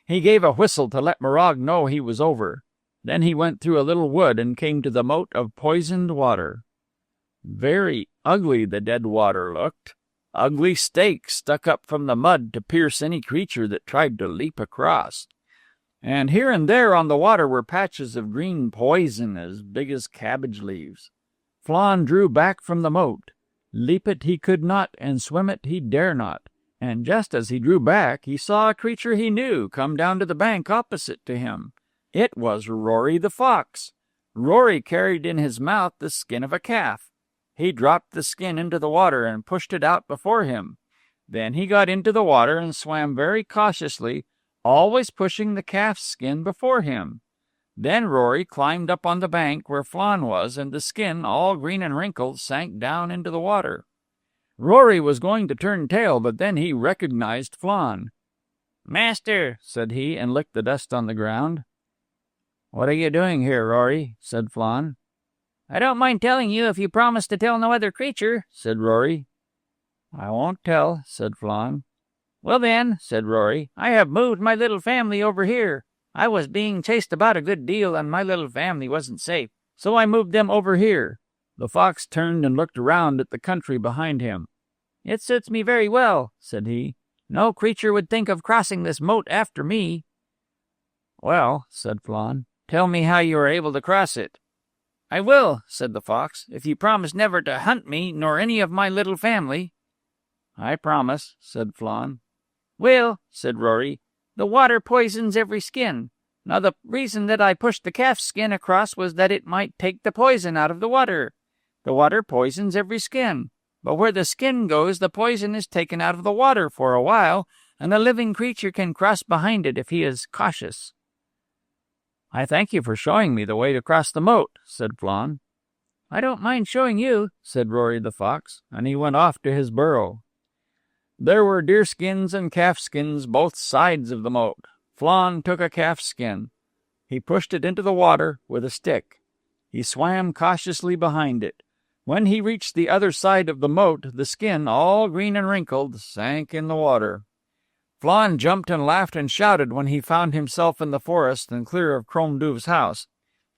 He gave a whistle to let Morag know he was over. Then he went through a little wood and came to the moat of poisoned water. Very ugly the dead water looked. Ugly stakes stuck up from the mud to pierce any creature that tried to leap across. And here and there on the water were patches of green poison as big as cabbage leaves. Flann drew back from the moat. Leap it he could not, and swim it he dare not. And just as he drew back, he saw a creature he knew come down to the bank opposite to him. It was Rory the fox. Rory carried in his mouth the skin of a calf. He dropped the skin into the water and pushed it out before him. Then he got into the water and swam very cautiously, always pushing the calf's skin before him. Then Rory climbed up on the bank where Flann was, and the skin, all green and wrinkled, sank down into the water. Rory was going to turn tail, but then he recognized Flann. "Master," said he, and licked the dust on the ground. "What are you doing here, Rory?" said Flann. "I don't mind telling you if you promise to tell no other creature," said Rory. "I won't tell," said Flann. "Well then," said Rory, "I have moved my little family over here. I was being chased about a good deal, and my little family wasn't safe, so I moved them over here." The fox turned and looked around at the country behind him. "It suits me very well," said he. "No creature would think of crossing this moat after me." "Well," said Flann, "tell me how you are able to cross it." "I will," said the fox, "if you promise never to hunt me nor any of my little family." "I promise," said Flann. "Well," said Rory, "the water poisons every skin. Now the reason that I pushed the calf's skin across was that it might take the poison out of the water. The water poisons every skin, but where the skin goes, the poison is taken out of the water for a while, and a living creature can cross behind it if he is cautious." "I thank you for showing me the way to cross the moat," said Flann. "I don't mind showing you," said Rory the fox, and he went off to his burrow. There were deerskins and calfskins both sides of the moat. Flann took a calf's skin. He pushed it into the water with a stick. He swam cautiously behind it. When he reached the other side of the moat, the skin, all green and wrinkled, sank in the water. Flann jumped and laughed and shouted when he found himself in the forest and clear of Crom Duv's house.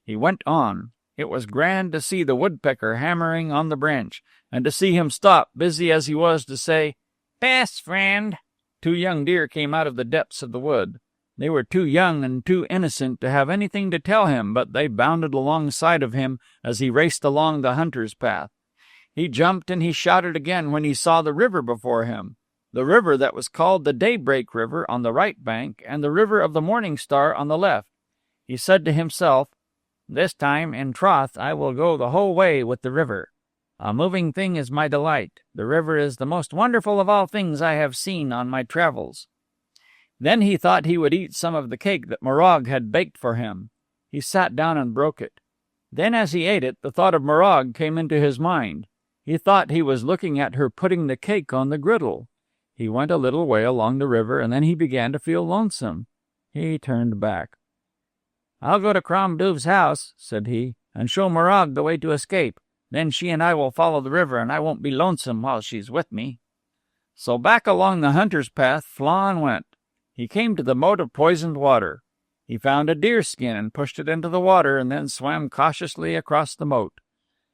He went on. It was grand to see the woodpecker hammering on the branch, and to see him stop, busy as he was, to say, "Pass, friend." 2 young deer came out of the depths of the wood. They were too young and too innocent to have anything to tell him, but they bounded alongside of him as he raced along the hunter's path. He jumped and he shouted again when he saw the river before him, the river that was called the Daybreak River on the right bank, and the river of the Morning Star on the left. He said to himself, "This time, in troth, I will go the whole way with the river. A moving thing is my delight. The river is the most wonderful of all things I have seen on my travels." Then he thought he would eat some of the cake that Morag had baked for him. He sat down and broke it. Then as he ate it, the thought of Morag came into his mind. He thought he was looking at her putting the cake on the griddle. He went a little way along the river, and then he began to feel lonesome. He turned back. "I'll go to Crom Dubh's house," said he, "and show Morag the way to escape. Then she and I will follow the river, and I won't be lonesome while she's with me." So back along the hunter's path Flann went. He came to the moat of poisoned water. He found a deer skin and pushed it into the water, and then swam cautiously across the moat.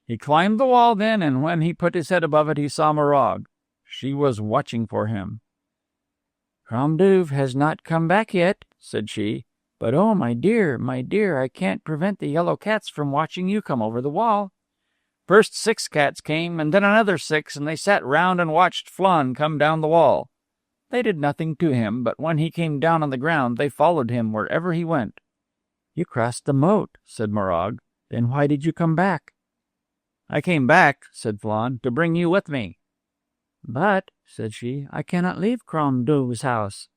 He climbed the wall then, and when he put his head above it, he saw Morag. She was watching for him. "Crom Dubh has not come back yet," said she. "But oh, my dear, I can't prevent the yellow cats from watching you come over the wall." First 6 cats came, and then another 6, and they sat round and watched Flann come down the wall. They did nothing to him, but when he came down on the ground, they followed him wherever he went. "You crossed the moat," said Morag. "Then why did you come back?" "I came back," said Flann, "to bring you with me." "But," said she, "I cannot leave Crom Dubh's house."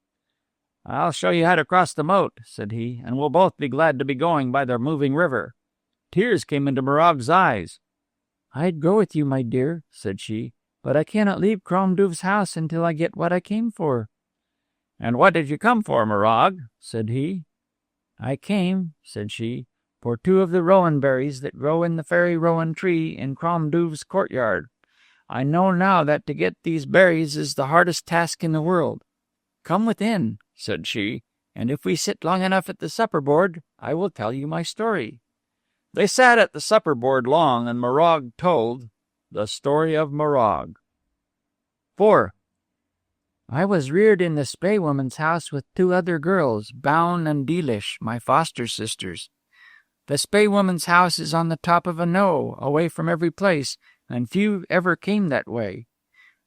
"I'll show you how to cross the moat," said he, "and we'll both be glad to be going by the moving river." Tears came into Morag's eyes. "I'd go with you, my dear," said she, "but I cannot leave Crom Dubh's house until I get what I came for." "And what did you come for, Morag?" said he. "I came," said she, "for 2 of the rowan berries that grow in the fairy rowan tree in Crom Dubh's courtyard. I know now that to get these berries is the hardest task in the world. Come within," said she, "and if we sit long enough at the supper board, I will tell you my story." They sat at the supper board long, and Morag told the story of Morag. 4. I was reared in the Spey woman's house with 2 other girls, Baun and Deelish, my foster sisters. The Spey woman's house is on the top of a knowe, away from every place, and few ever came that way.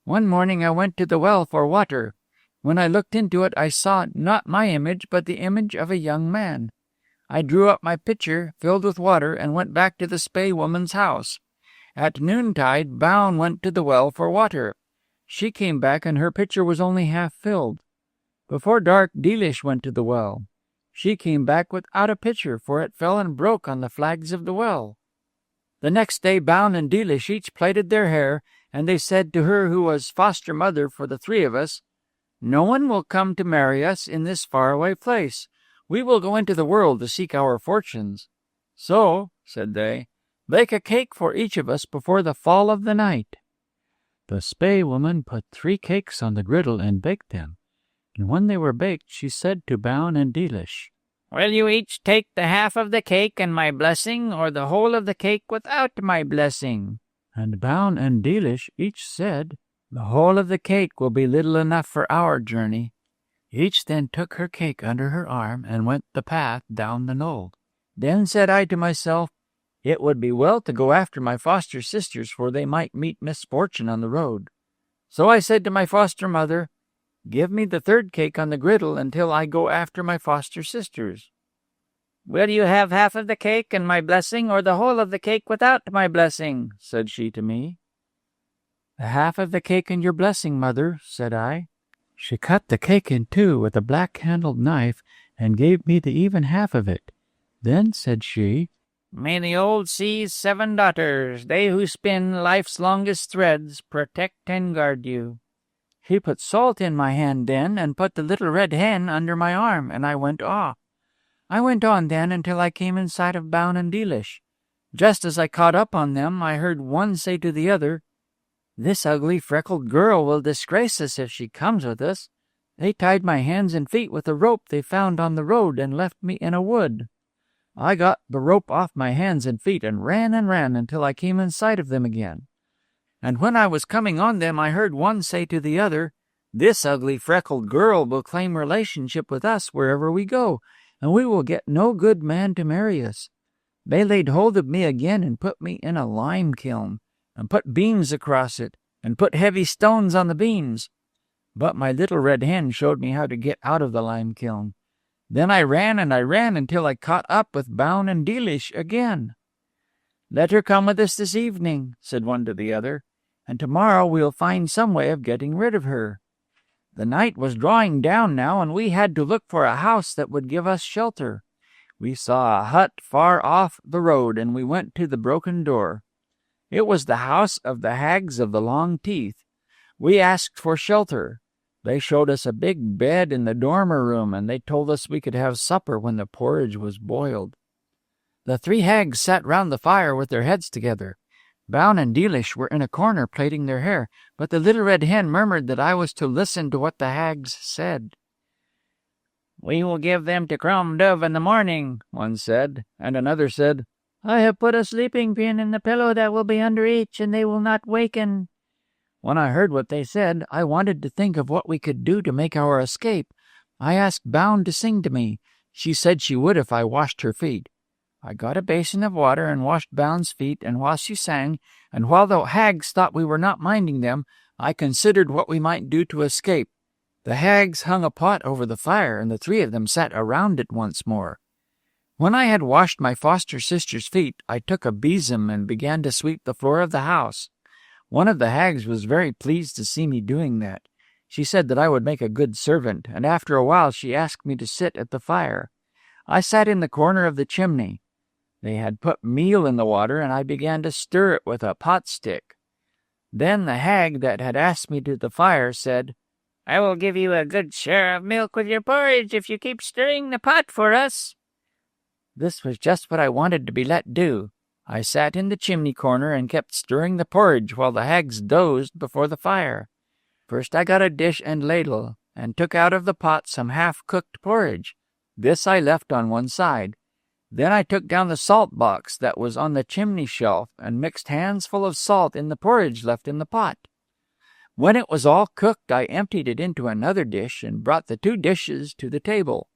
One morning I went to the well for water. When I looked into it, I saw not my image, but the image of a young man. I drew up my pitcher, filled with water, and went back to the Spey woman's house. At noontide, Baun went to the well for water. She came back, and her pitcher was only half filled. Before dark, Deelish went to the well. She came back without a pitcher, for it fell and broke on the flags of the well. The next day, Baun and Deelish each plaited their hair, and they said to her who was foster mother for the 3 of us, "No one will come to marry us in this faraway place. We will go into the world to seek our fortunes. So," said they, "bake a cake for each of us before the fall of the night." The Spey woman put 3 cakes on the griddle and baked them, and when they were baked, she said to Baun and Deelish, "Will you each take the half of the cake and my blessing, or the whole of the cake without my blessing?" And Baun and Deelish each said, "The whole of the cake will be little enough for our journey." Each then took her cake under her arm and went the path down the knoll. Then said I to myself, it would be well to go after my foster sisters, for they might meet misfortune on the road. So I said to my foster mother, "Give me the 3rd cake on the griddle until I go after my foster sisters." "Will you have half of the cake and my blessing, or the whole of the cake without my blessing?" said she to me. "The half of the cake and your blessing, mother," said I. She cut the cake in 2 with a black-handled knife and gave me the even half of it. Then said she, "May the old sea's 7 daughters, they who spin life's longest threads, protect and guard you." She put salt in my hand then, and put the little red hen under my arm, and I went off. I went on then until I came in sight of Baun and Deelish. Just as I caught up on them, I heard one say to the other, "This ugly freckled girl will disgrace us if she comes with us." They tied my hands and feet with a rope they found on the road and left me in a wood. I got the rope off my hands and feet and ran until I came in sight of them again. And when I was coming on them, I heard one say to the other, "This ugly freckled girl will claim relationship with us wherever we go, and we will get no good man to marry us." They laid hold of me again and put me in a lime kiln, and put beams across it, and put heavy stones on the beams. But my little red hen showed me how to get out of the lime kiln. Then I ran until I caught up with Baun and Deelish again. "Let her come with us this evening," said one to the other, "and tomorrow we'll find some way of getting rid of her." The night was drawing down now, and we had to look for a house that would give us shelter. We saw a hut far off the road, and we went to the broken door. It was the house of the hags of the long teeth. We asked for shelter. They showed us a big bed in the dormer room, and they told us we could have supper when the porridge was boiled. The 3 hags sat round the fire with their heads together. Boun and Delish were in a corner plaiting their hair, but the little red hen murmured that I was to listen to what the hags said. "We will give them to Crom Dubh in the morning," one said, and another said, "I have put a sleeping pin in the pillow that will be under each, and they will not waken." When I heard what they said, I wanted to think of what we could do to make our escape. I asked Boun to sing to me. She said she would if I washed her feet. I got a basin of water and washed Boun's feet, and while she sang, and while the hags thought we were not minding them, I considered what we might do to escape. The hags hung a pot over the fire, and the 3 of them sat around it once more. When I had washed my foster sister's feet, I took a besom and began to sweep the floor of the house. One of the hags was very pleased to see me doing that. She said that I would make a good servant, and after a while she asked me to sit at the fire. I sat in the corner of the chimney. They had put meal in the water, and I began to stir it with a pot stick. Then the hag that had asked me to the fire said, "I will give you a good share of milk with your porridge if you keep stirring the pot for us." This was just what I wanted to be let do. I sat in the chimney corner and kept stirring the porridge while the hags dozed before the fire. First I got a dish and ladle, and took out of the pot some half-cooked porridge. This I left on one side. Then I took down the salt box that was on the chimney shelf and mixed handsful of salt in the porridge left in the pot. When it was all cooked, I emptied it into another dish and brought the 2 dishes to the table.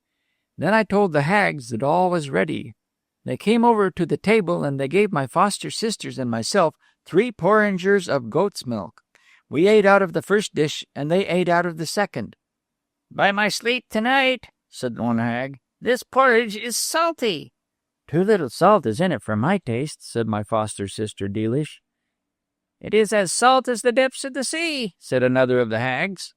Then I told the hags that all was ready. They came over to the table, and they gave my foster sisters and myself 3 porringers of goat's milk. We ate out of the first dish, and they ate out of the second. "By my sleep tonight," said one hag, "this porridge is salty." "Too little salt is in it for my taste," said my foster sister Delish. "It is as salt as the depths of the sea," said another of the hags.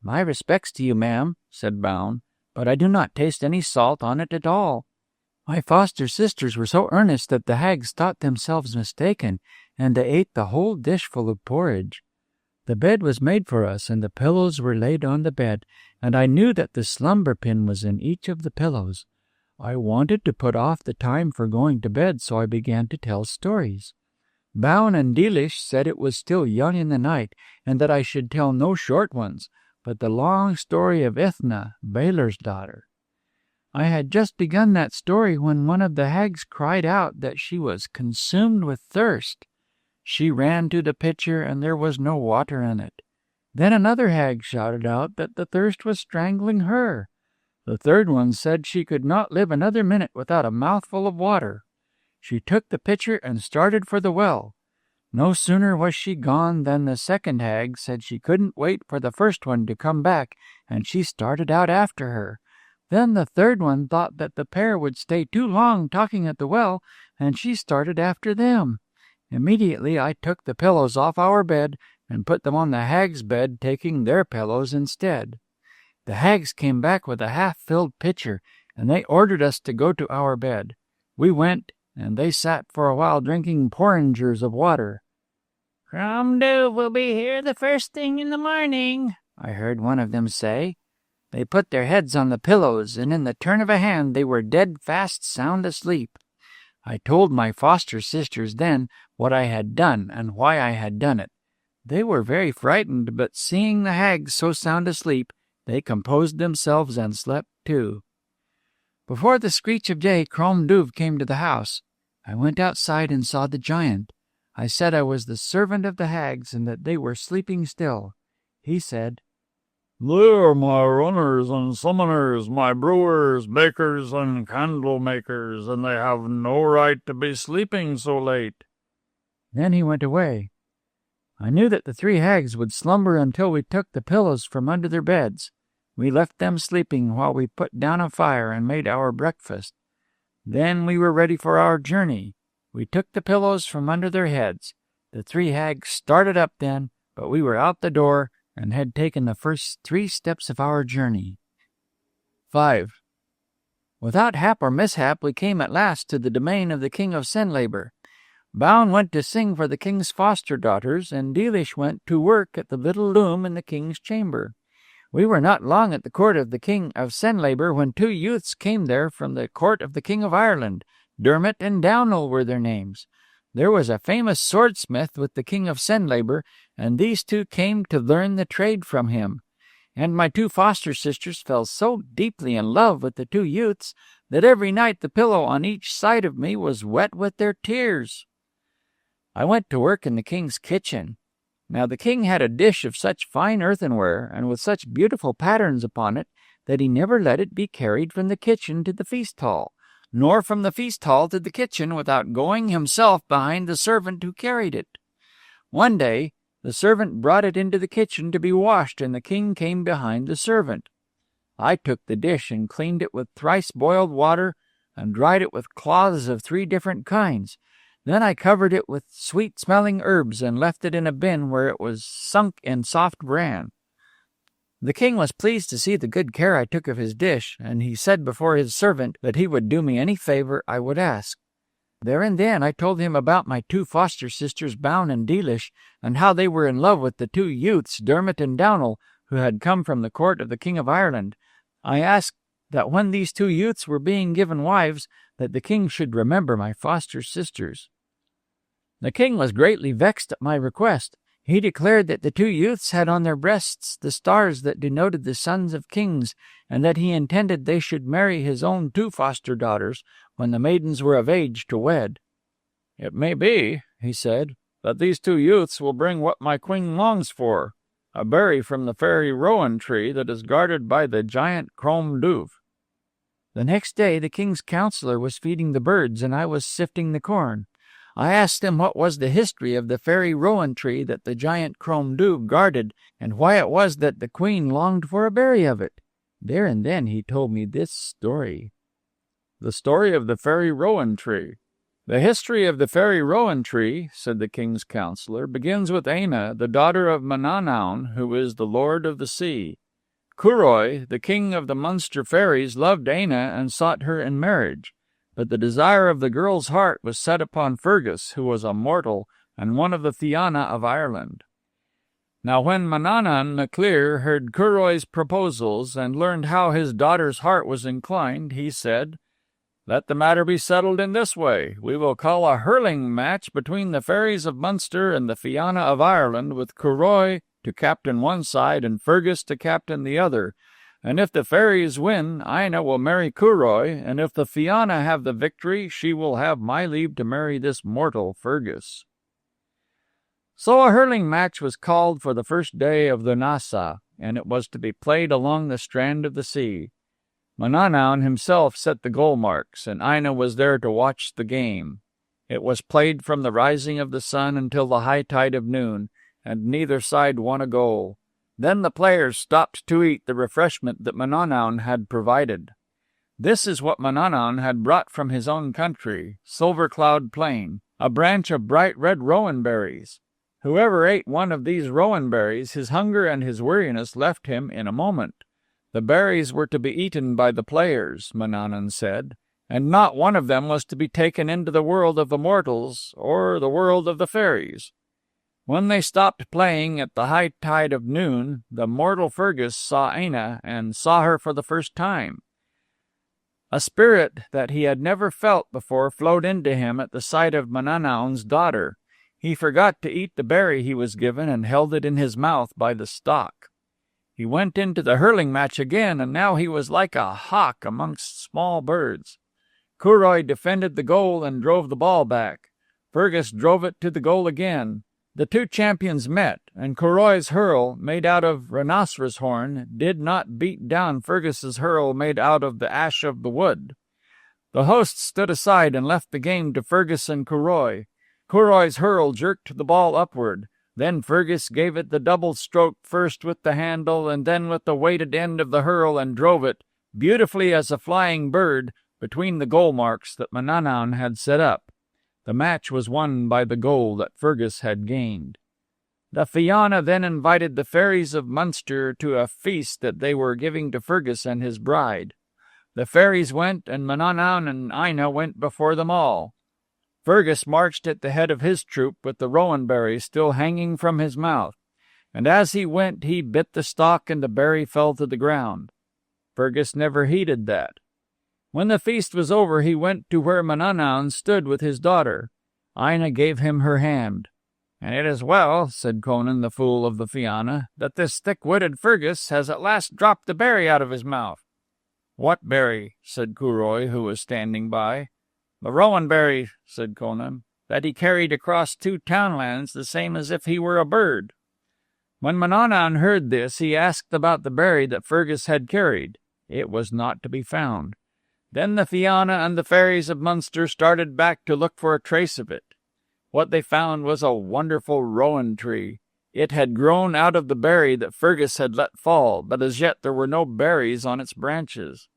"My respects to you, ma'am," said Boun, "but I do not taste any salt on it at all." My foster sisters were so earnest that the hags thought themselves mistaken, and they ate the whole dish full of porridge. The bed was made for us, and the pillows were laid on the bed, and I knew that the slumber pin was in each of the pillows. I wanted to put off the time for going to bed, so I began to tell stories. Boun and Delish said it was still young in the night, and that I should tell no short ones, but the long story of Ithna, Baler's daughter. I had just begun that story when one of the hags cried out that she was consumed with thirst. She ran to the pitcher, and there was no water in it. Then another hag shouted out that the thirst was strangling her. The third one said she could not live another minute without a mouthful of water. She took the pitcher and started for the well. No sooner was she gone than the second hag said she couldn't wait for the first one to come back, and she started out after her. Then the third one thought that the pair would stay too long talking at the well, and she started after them. Immediately I took the pillows off our bed and put them on the hag's bed, taking their pillows instead. The hags came back with a half-filled pitcher, and they ordered us to go to our bed. We went, and they sat for a while drinking porringers of water. "Crom Dubh will be here the first thing in the morning," I heard one of them say. They put their heads on the pillows, and in the turn of a hand they were dead fast sound asleep. I told my foster sisters then what I had done and why I had done it. They were very frightened, but seeing the hags so sound asleep, they composed themselves and slept too. Before the screech of day, Crom Dubh came to the house. I went outside and saw the giant. I said I was the servant of the hags and that they were sleeping still. He said, "They are my runners and summoners, my brewers, bakers, and candle makers, and they have no right to be sleeping so late." Then he went away. I knew that the 3 hags would slumber until we took the pillows from under their beds. We left them sleeping while we put down a fire and made our breakfast. Then we were ready for our journey. We took the pillows from under their heads. The 3 hags started up then, but we were out the door and had taken the first 3 steps of our journey. 5. Without hap or mishap, we came at last to the domain of the king of Senlabor. Boun went to sing for the king's foster daughters, and Delish went to work at the little loom in the king's chamber. We were not long at the court of the king of Senlaber when two youths came there from the court of the king of Ireland. Dermot and Downal were their names. There was a famous swordsmith with the king of Senlaber, and these two came to learn the trade from him. And my two foster sisters fell so deeply in love with the two youths that every night the pillow on each side of me was wet with their tears. I went to work in the king's kitchen. Now the king had a dish of such fine earthenware, and with such beautiful patterns upon it, that he never let it be carried from the kitchen to the feast hall, nor from the feast hall to the kitchen without going himself behind the servant who carried it. One day the servant brought it into the kitchen to be washed, and the king came behind the servant. I took the dish and cleaned it with thrice boiled water, and dried it with cloths of 3 different kinds. Then I covered it with sweet-smelling herbs and left it in a bin where it was sunk in soft bran. The king was pleased to see the good care I took of his dish, and he said before his servant that he would do me any favor I would ask. There and then I told him about my two foster sisters, Boun and Delish, and how they were in love with the two youths, Dermot and Downal, who had come from the court of the king of Ireland. I asked that when these two youths were being given wives, that the king should remember my foster sisters. The king was greatly vexed at my request. He declared that the two youths had on their breasts the stars that denoted the sons of kings, and that he intended they should marry his own 2 foster daughters when the maidens were of age to wed. "It may be," he said, "that these 2 youths will bring what my queen longs for, a berry from the fairy rowan tree that is guarded by the giant Crom Duv." The next day the king's counselor was feeding the birds, and I was sifting the corn. I asked him what was the history of the fairy rowan tree that the giant Crom Duv guarded, and why it was that the queen longed for a berry of it. There and then he told me this story. The story of the fairy rowan tree. "The history of the fairy rowan tree," said the king's counselor, "begins with Aina, the daughter of Mananaun, who is the lord of the sea. Curoi, the king of the Munster fairies, loved Aina and sought her in marriage. But the desire of the girl's heart was set upon Fergus, who was a mortal and one of the Fianna of Ireland. Now when Manannán mac Lir heard Curoi's proposals and learned how his daughter's heart was inclined, he said, 'Let the matter be settled in this way. We will call a hurling match between the fairies of Munster and the Fianna of Ireland, with Curoi to captain one side and Fergus to captain the other. And if the fairies win, Aina will marry Curoi, and if the Fianna have the victory, she will have my leave to marry this mortal Fergus.' So a hurling match was called for the first day of the Nasa, and it was to be played along the strand of the sea. Manannán himself set the goal marks, and Aina was there to watch the game. It was played from the rising of the sun until the high tide of noon, and neither side won a goal. Then the players stopped to eat the refreshment that Manannán had provided. This is what Manannán had brought from his own country, Silver Cloud Plain, a branch of bright red rowan berries. Whoever ate one of these rowan berries, his hunger and his weariness left him in a moment. The berries were to be eaten by the players, Manannán said, and not one of them was to be taken into the world of the mortals or the world of the fairies. When they stopped playing at the high tide of noon, the mortal Fergus saw Aina, and saw her for the first time. A spirit that he had never felt before flowed into him at the sight of Manannán's daughter. He forgot to eat the berry he was given, and held it in his mouth by the stalk. He went into the hurling match again, and now he was like a hawk amongst small birds. Curoi defended the goal and drove the ball back. Fergus drove it to the goal again. The 2 champions met, and Curoi's hurl, made out of rhinoceros horn, did not beat down Fergus's hurl made out of the ash of the wood. The hosts stood aside and left the game to Fergus and Curoi. Curoi's hurl jerked the ball upward. Then Fergus gave it the double stroke, first with the handle and then with the weighted end of the hurl, and drove it, beautifully as a flying bird, between the goal marks that Manannán had set up. The match was won by the goal that Fergus had gained. The Fianna then invited the fairies of Munster to a feast that they were giving to Fergus and his bride. The fairies went, and Manannán and Aina went before them all. Fergus marched at the head of his troop with the rowan berry still hanging from his mouth, and as he went he bit the stalk and the berry fell to the ground. Fergus never heeded that. When the feast was over he went to where Manannan stood with his daughter. Ina gave him her hand. "And it is well," said Conan, the fool of the Fianna, "that this thick-witted Fergus has at last dropped the berry out of his mouth." "What berry?" said Curoi, who was standing by. "The rowan berry," said Conan, "that he carried across 2 townlands, the same as if he were a bird." When Manannan heard this, he asked about the berry that Fergus had carried. It was not to be found. Then the Fianna and the fairies of Munster started back to look for a trace of it. What they found was a wonderful rowan tree. It had grown out of the berry that Fergus had let fall, but as yet there were no berries on its branches.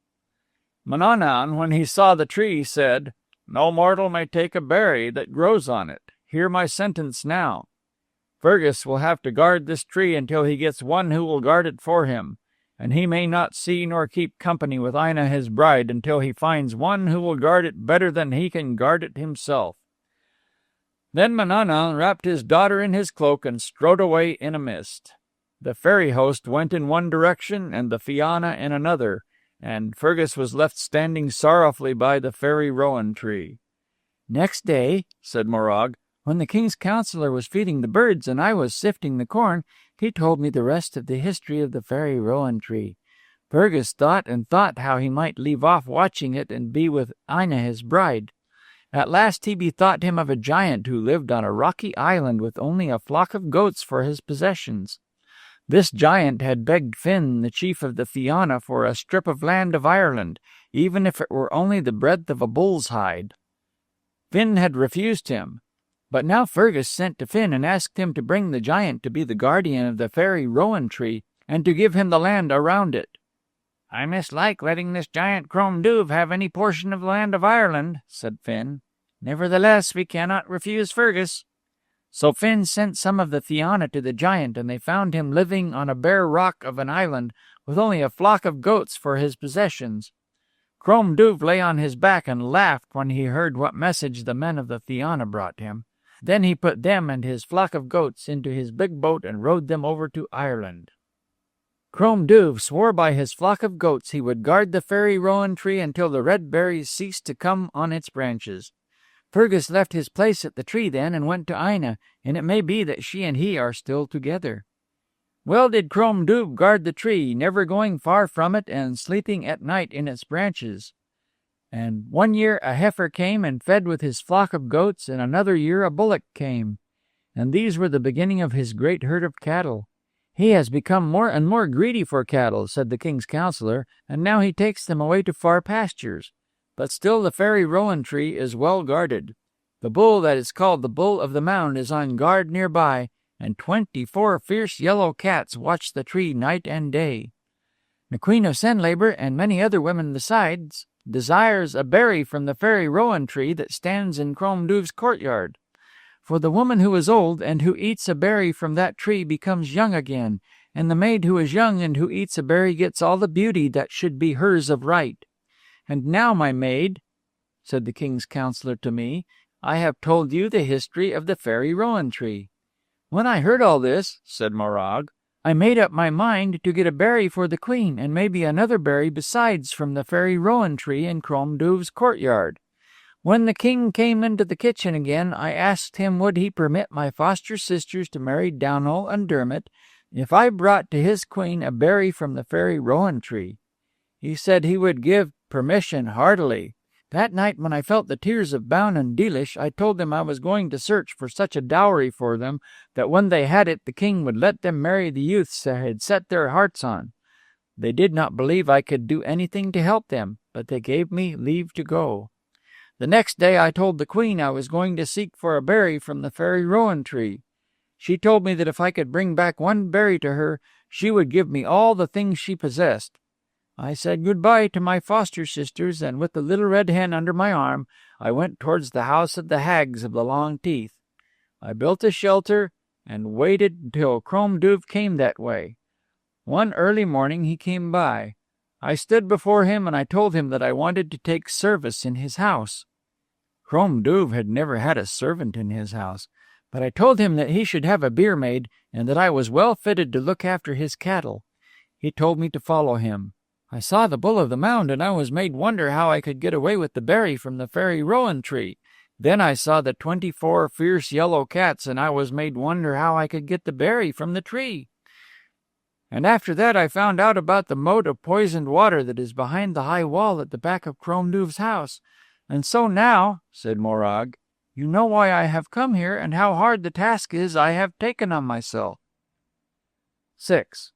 Manannan, when he saw the tree, said, "No mortal may take a berry that grows on it. Hear my sentence now. Fergus will have to guard this tree until he gets one who will guard it for him, and he may not see nor keep company with Ina his bride until he finds one who will guard it better than he can guard it himself." Then Manannan wrapped his daughter in his cloak and strode away in a mist. The fairy host went in one direction and the Fianna in another, and Fergus was left standing sorrowfully by the fairy rowan tree. "Next day," said Morag, "when the king's counselor was feeding the birds and I was sifting the corn, he told me the rest of the history of the fairy rowan tree. Fergus thought and thought how he might leave off watching it and be with Ina his bride. At last he bethought him of a giant who lived on a rocky island with only a flock of goats for his possessions. This giant had begged Finn, the chief of the Fianna, for a strip of land of Ireland, even if it were only the breadth of a bull's hide. Finn had refused him. But now Fergus sent to Finn and asked him to bring the giant to be the guardian of the fairy rowan tree, and to give him the land around it. "I mislike letting this giant Crom Duv have any portion of the land of Ireland," said Finn. "Nevertheless, we cannot refuse Fergus." So Finn sent some of the Fianna to the giant, and they found him living on a bare rock of an island, with only a flock of goats for his possessions. Crom Duv lay on his back and laughed when he heard what message the men of the Fianna brought him. Then he put them and his flock of goats into his big boat and rowed them over to Ireland. Crom Duv swore by his flock of goats he would guard the fairy rowan tree until the red berries ceased to come on its branches. Fergus left his place at the tree then and went to Ina, and it may be that she and he are still together. Well did Crom Duv guard the tree, never going far from it and sleeping at night in its branches. And one year a heifer came and fed with his flock of goats, and another year a bullock came. And these were the beginning of his great herd of cattle. "He has become more and more greedy for cattle," said the king's counselor, "and now he takes them away to far pastures. But still the fairy rowan tree is well guarded. The bull that is called the Bull of the Mound is on guard nearby, and 24 fierce yellow cats watch the tree night and day. The Queen of Senlaber, and many other women besides, desires a berry from the fairy rowan tree that stands in Crom Duv's courtyard. For the woman who is old and who eats a berry from that tree becomes young again, and the maid who is young and who eats a berry gets all the beauty that should be hers of right. And now, my maid," said the king's counselor to me, "I have told you the history of the fairy rowan tree." "When I heard all this," said Morag, "I made up my mind to get a berry for the queen, and maybe another berry besides from the fairy rowan tree in Crom Duv's courtyard. When the king came into the kitchen again, I asked him would he permit my foster sisters to marry Downall and Dermot if I brought to his queen a berry from the fairy rowan tree. He said he would give permission heartily. That night when I felt the tears of Baun and Dealish, I told them I was going to search for such a dowry for them that when they had it the king would let them marry the youths they had set their hearts on. They did not believe I could do anything to help them, but they gave me leave to go. The next day I told the queen I was going to seek for a berry from the fairy rowan tree. She told me that if I could bring back one berry to her, she would give me all the things she possessed. I said good-bye to my foster sisters, and with the little red hen under my arm, I went towards the house of the hags of the long teeth. I built a shelter and waited till Crom Duv came that way. One early morning he came by. I stood before him, and I told him that I wanted to take service in his house. Crom Duv had never had a servant in his house, but I told him that he should have a beer maid and that I was well fitted to look after his cattle. He told me to follow him. I saw the bull of the mound, and I was made wonder how I could get away with the berry from the fairy rowan tree. Then I saw the 24 fierce yellow cats, and I was made wonder how I could get the berry from the tree. And after that I found out about the moat of poisoned water that is behind the high wall at the back of Crom Duv's house. And so now, said Morag, you know why I have come here, and how hard the task is I have taken on myself. 6.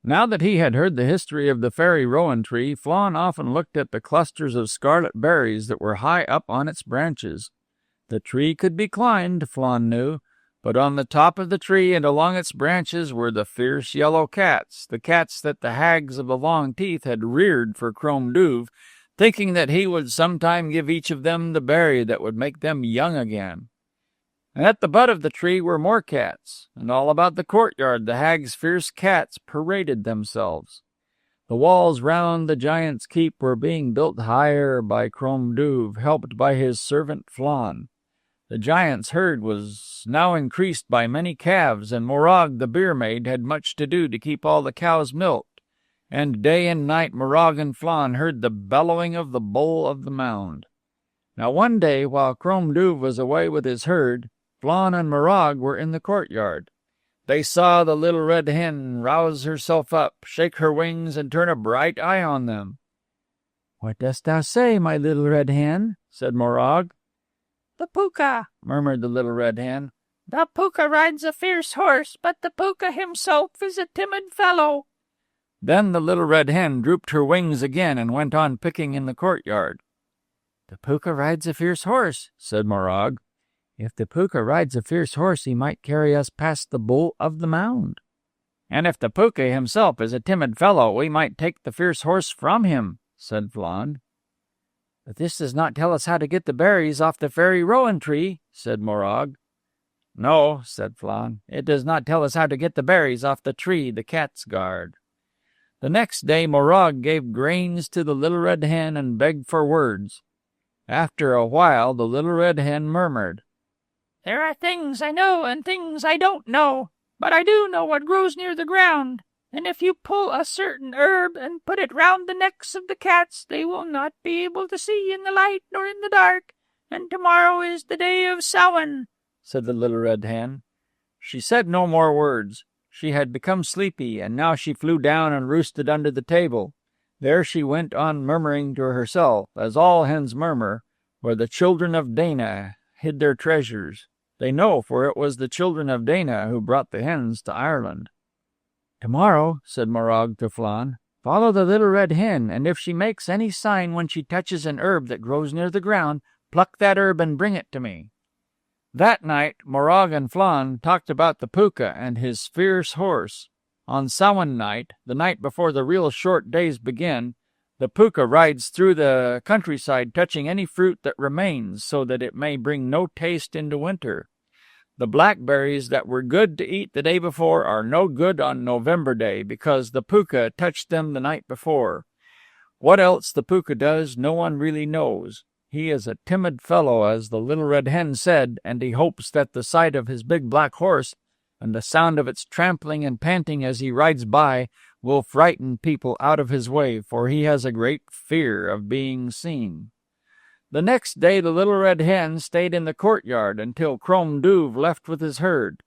Now that he had heard the history of the fairy rowan tree, Flann often looked at the clusters of scarlet berries that were high up on its branches. The tree could be climbed, Flann knew, but on the top of the tree and along its branches were the fierce yellow cats, the cats that the hags of the long teeth had reared for Crom Duv, thinking that he would sometime give each of them the berry that would make them young again. And at the butt of the tree were more cats, and all about the courtyard the hag's fierce cats paraded themselves. The walls round the giant's keep were being built higher by Crom Duv, helped by his servant Flann. The giant's herd was now increased by many calves, and Morag the beer maid had much to do to keep all the cows milked. And day and night Morag and Flann heard the bellowing of the bull of the mound. Now one day, while Crom Duv was away with his herd, Flann and Morag were in the courtyard. They saw the little red hen rouse herself up, shake her wings, and turn a bright eye on them. "What dost thou say, my little red hen?" said Morag. "The Pooka," murmured the little red hen. "The Pooka rides a fierce horse, but the Pooka himself is a timid fellow." Then the little red hen drooped her wings again and went on picking in the courtyard. "The Pooka rides a fierce horse," said Morag. "If the Pooka rides a fierce horse, he might carry us past the bull of the mound." "And if the Pooka himself is a timid fellow, we might take the fierce horse from him," said Flann. "But this does not tell us how to get the berries off the fairy rowan tree," said Morag. "No," said Flann, "it does not tell us how to get the berries off the tree the cats guard." The next day Morag gave grains to the little red hen and begged for words. After a while the little red hen murmured, "There are things I know and things I don't know, but I do know what grows near the ground. And if you pull a certain herb and put it round the necks of the cats, they will not be able to see in the light nor in the dark. And tomorrow is the day of Samhain," said the little red hen. She said no more words. She had become sleepy, and now she flew down and roosted under the table. There she went on murmuring to herself, as all hens murmur, where the children of Dana hid their treasures. They know, for it was the children of Dana who brought the hens to Ireland. "Tomorrow," said Morag to Flann, "follow the little red hen, and if she makes any sign when she touches an herb that grows near the ground, pluck that herb and bring it to me." That night Morag and Flann talked about the Pooka and his fierce horse. On Samhain night, the night before the real short days begin, the Pooka rides through the countryside touching any fruit that remains, so that it may bring no taste into winter. The blackberries that were good to eat the day before are no good on November Day, because the Pooka touched them the night before. What else the Pooka does, no one really knows. He is a timid fellow, as the little red hen said, and he hopes that the sight of his big black horse and the sound of its trampling and panting as he rides by will frighten people out of his way, for he has a great fear of being seen. The next day the little red hen stayed in the courtyard until Crom Duv left with his herd.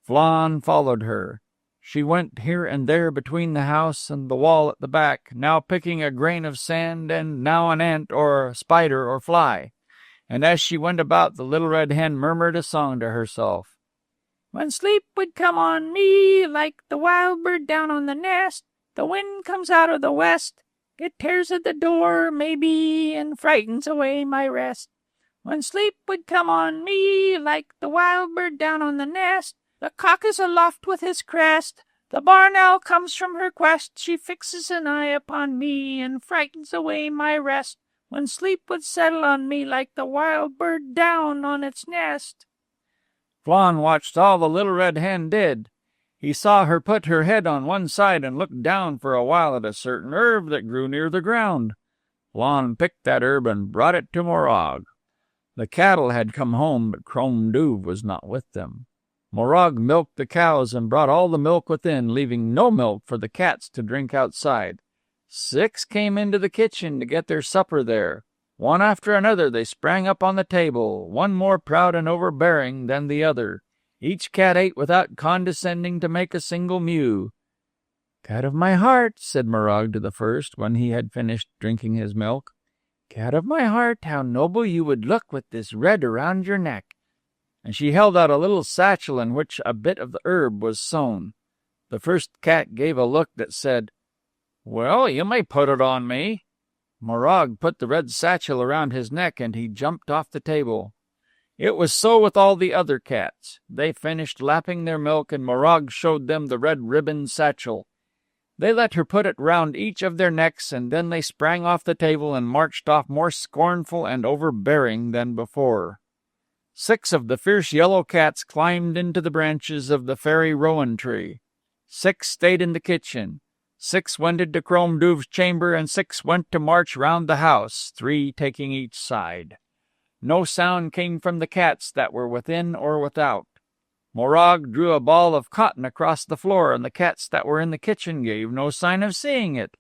Flann followed her. She went here and there between the house and the wall at the back, now picking a grain of sand and now an ant or a spider or fly. And as she went about, the little red hen murmured a song to herself. "When sleep would come on me, like the wild bird down on the nest, the wind comes out of the west. It tears at the door, maybe, and frightens away my rest. When sleep would come on me, like the wild bird down on the nest, the cock is aloft with his crest. The barn owl comes from her quest. She fixes an eye upon me and frightens away my rest. When sleep would settle on me like the wild bird down on its nest." Flann watched all the little red hen did. He saw her put her head on one side and look down for a while at a certain herb that grew near the ground. Flann picked that herb and brought it to Morag. The cattle had come home, but Crom Duv was not with them. Morag milked the cows and brought all the milk within, leaving no milk for the cats to drink outside. 6 came into the kitchen to get their supper there. One after another they sprang up on the table, one more proud and overbearing than the other. Each cat ate without condescending to make a single mew. "Cat of my heart," said Morag to the first, when he had finished drinking his milk, "cat of my heart, how noble you would look with this red around your neck." And she held out a little satchel in which a bit of the herb was sewn. The first cat gave a look that said, "Well, you may put it on me." Morag put the red satchel around his neck, and he jumped off the table. It was so with all the other cats. They finished lapping their milk, and Morag showed them the red ribbon satchel. They let her put it round each of their necks, and then they sprang off the table and marched off more scornful and overbearing than before. 6 of the fierce yellow cats climbed into the branches of the fairy rowan tree. 6 stayed in the kitchen. 6 went into Crom Duv's chamber, and 6 went to march round the house, 3 taking each side. No sound came from the cats that were within or without. Morag drew a ball of cotton across the floor, and the cats that were in the kitchen gave no sign of seeing it.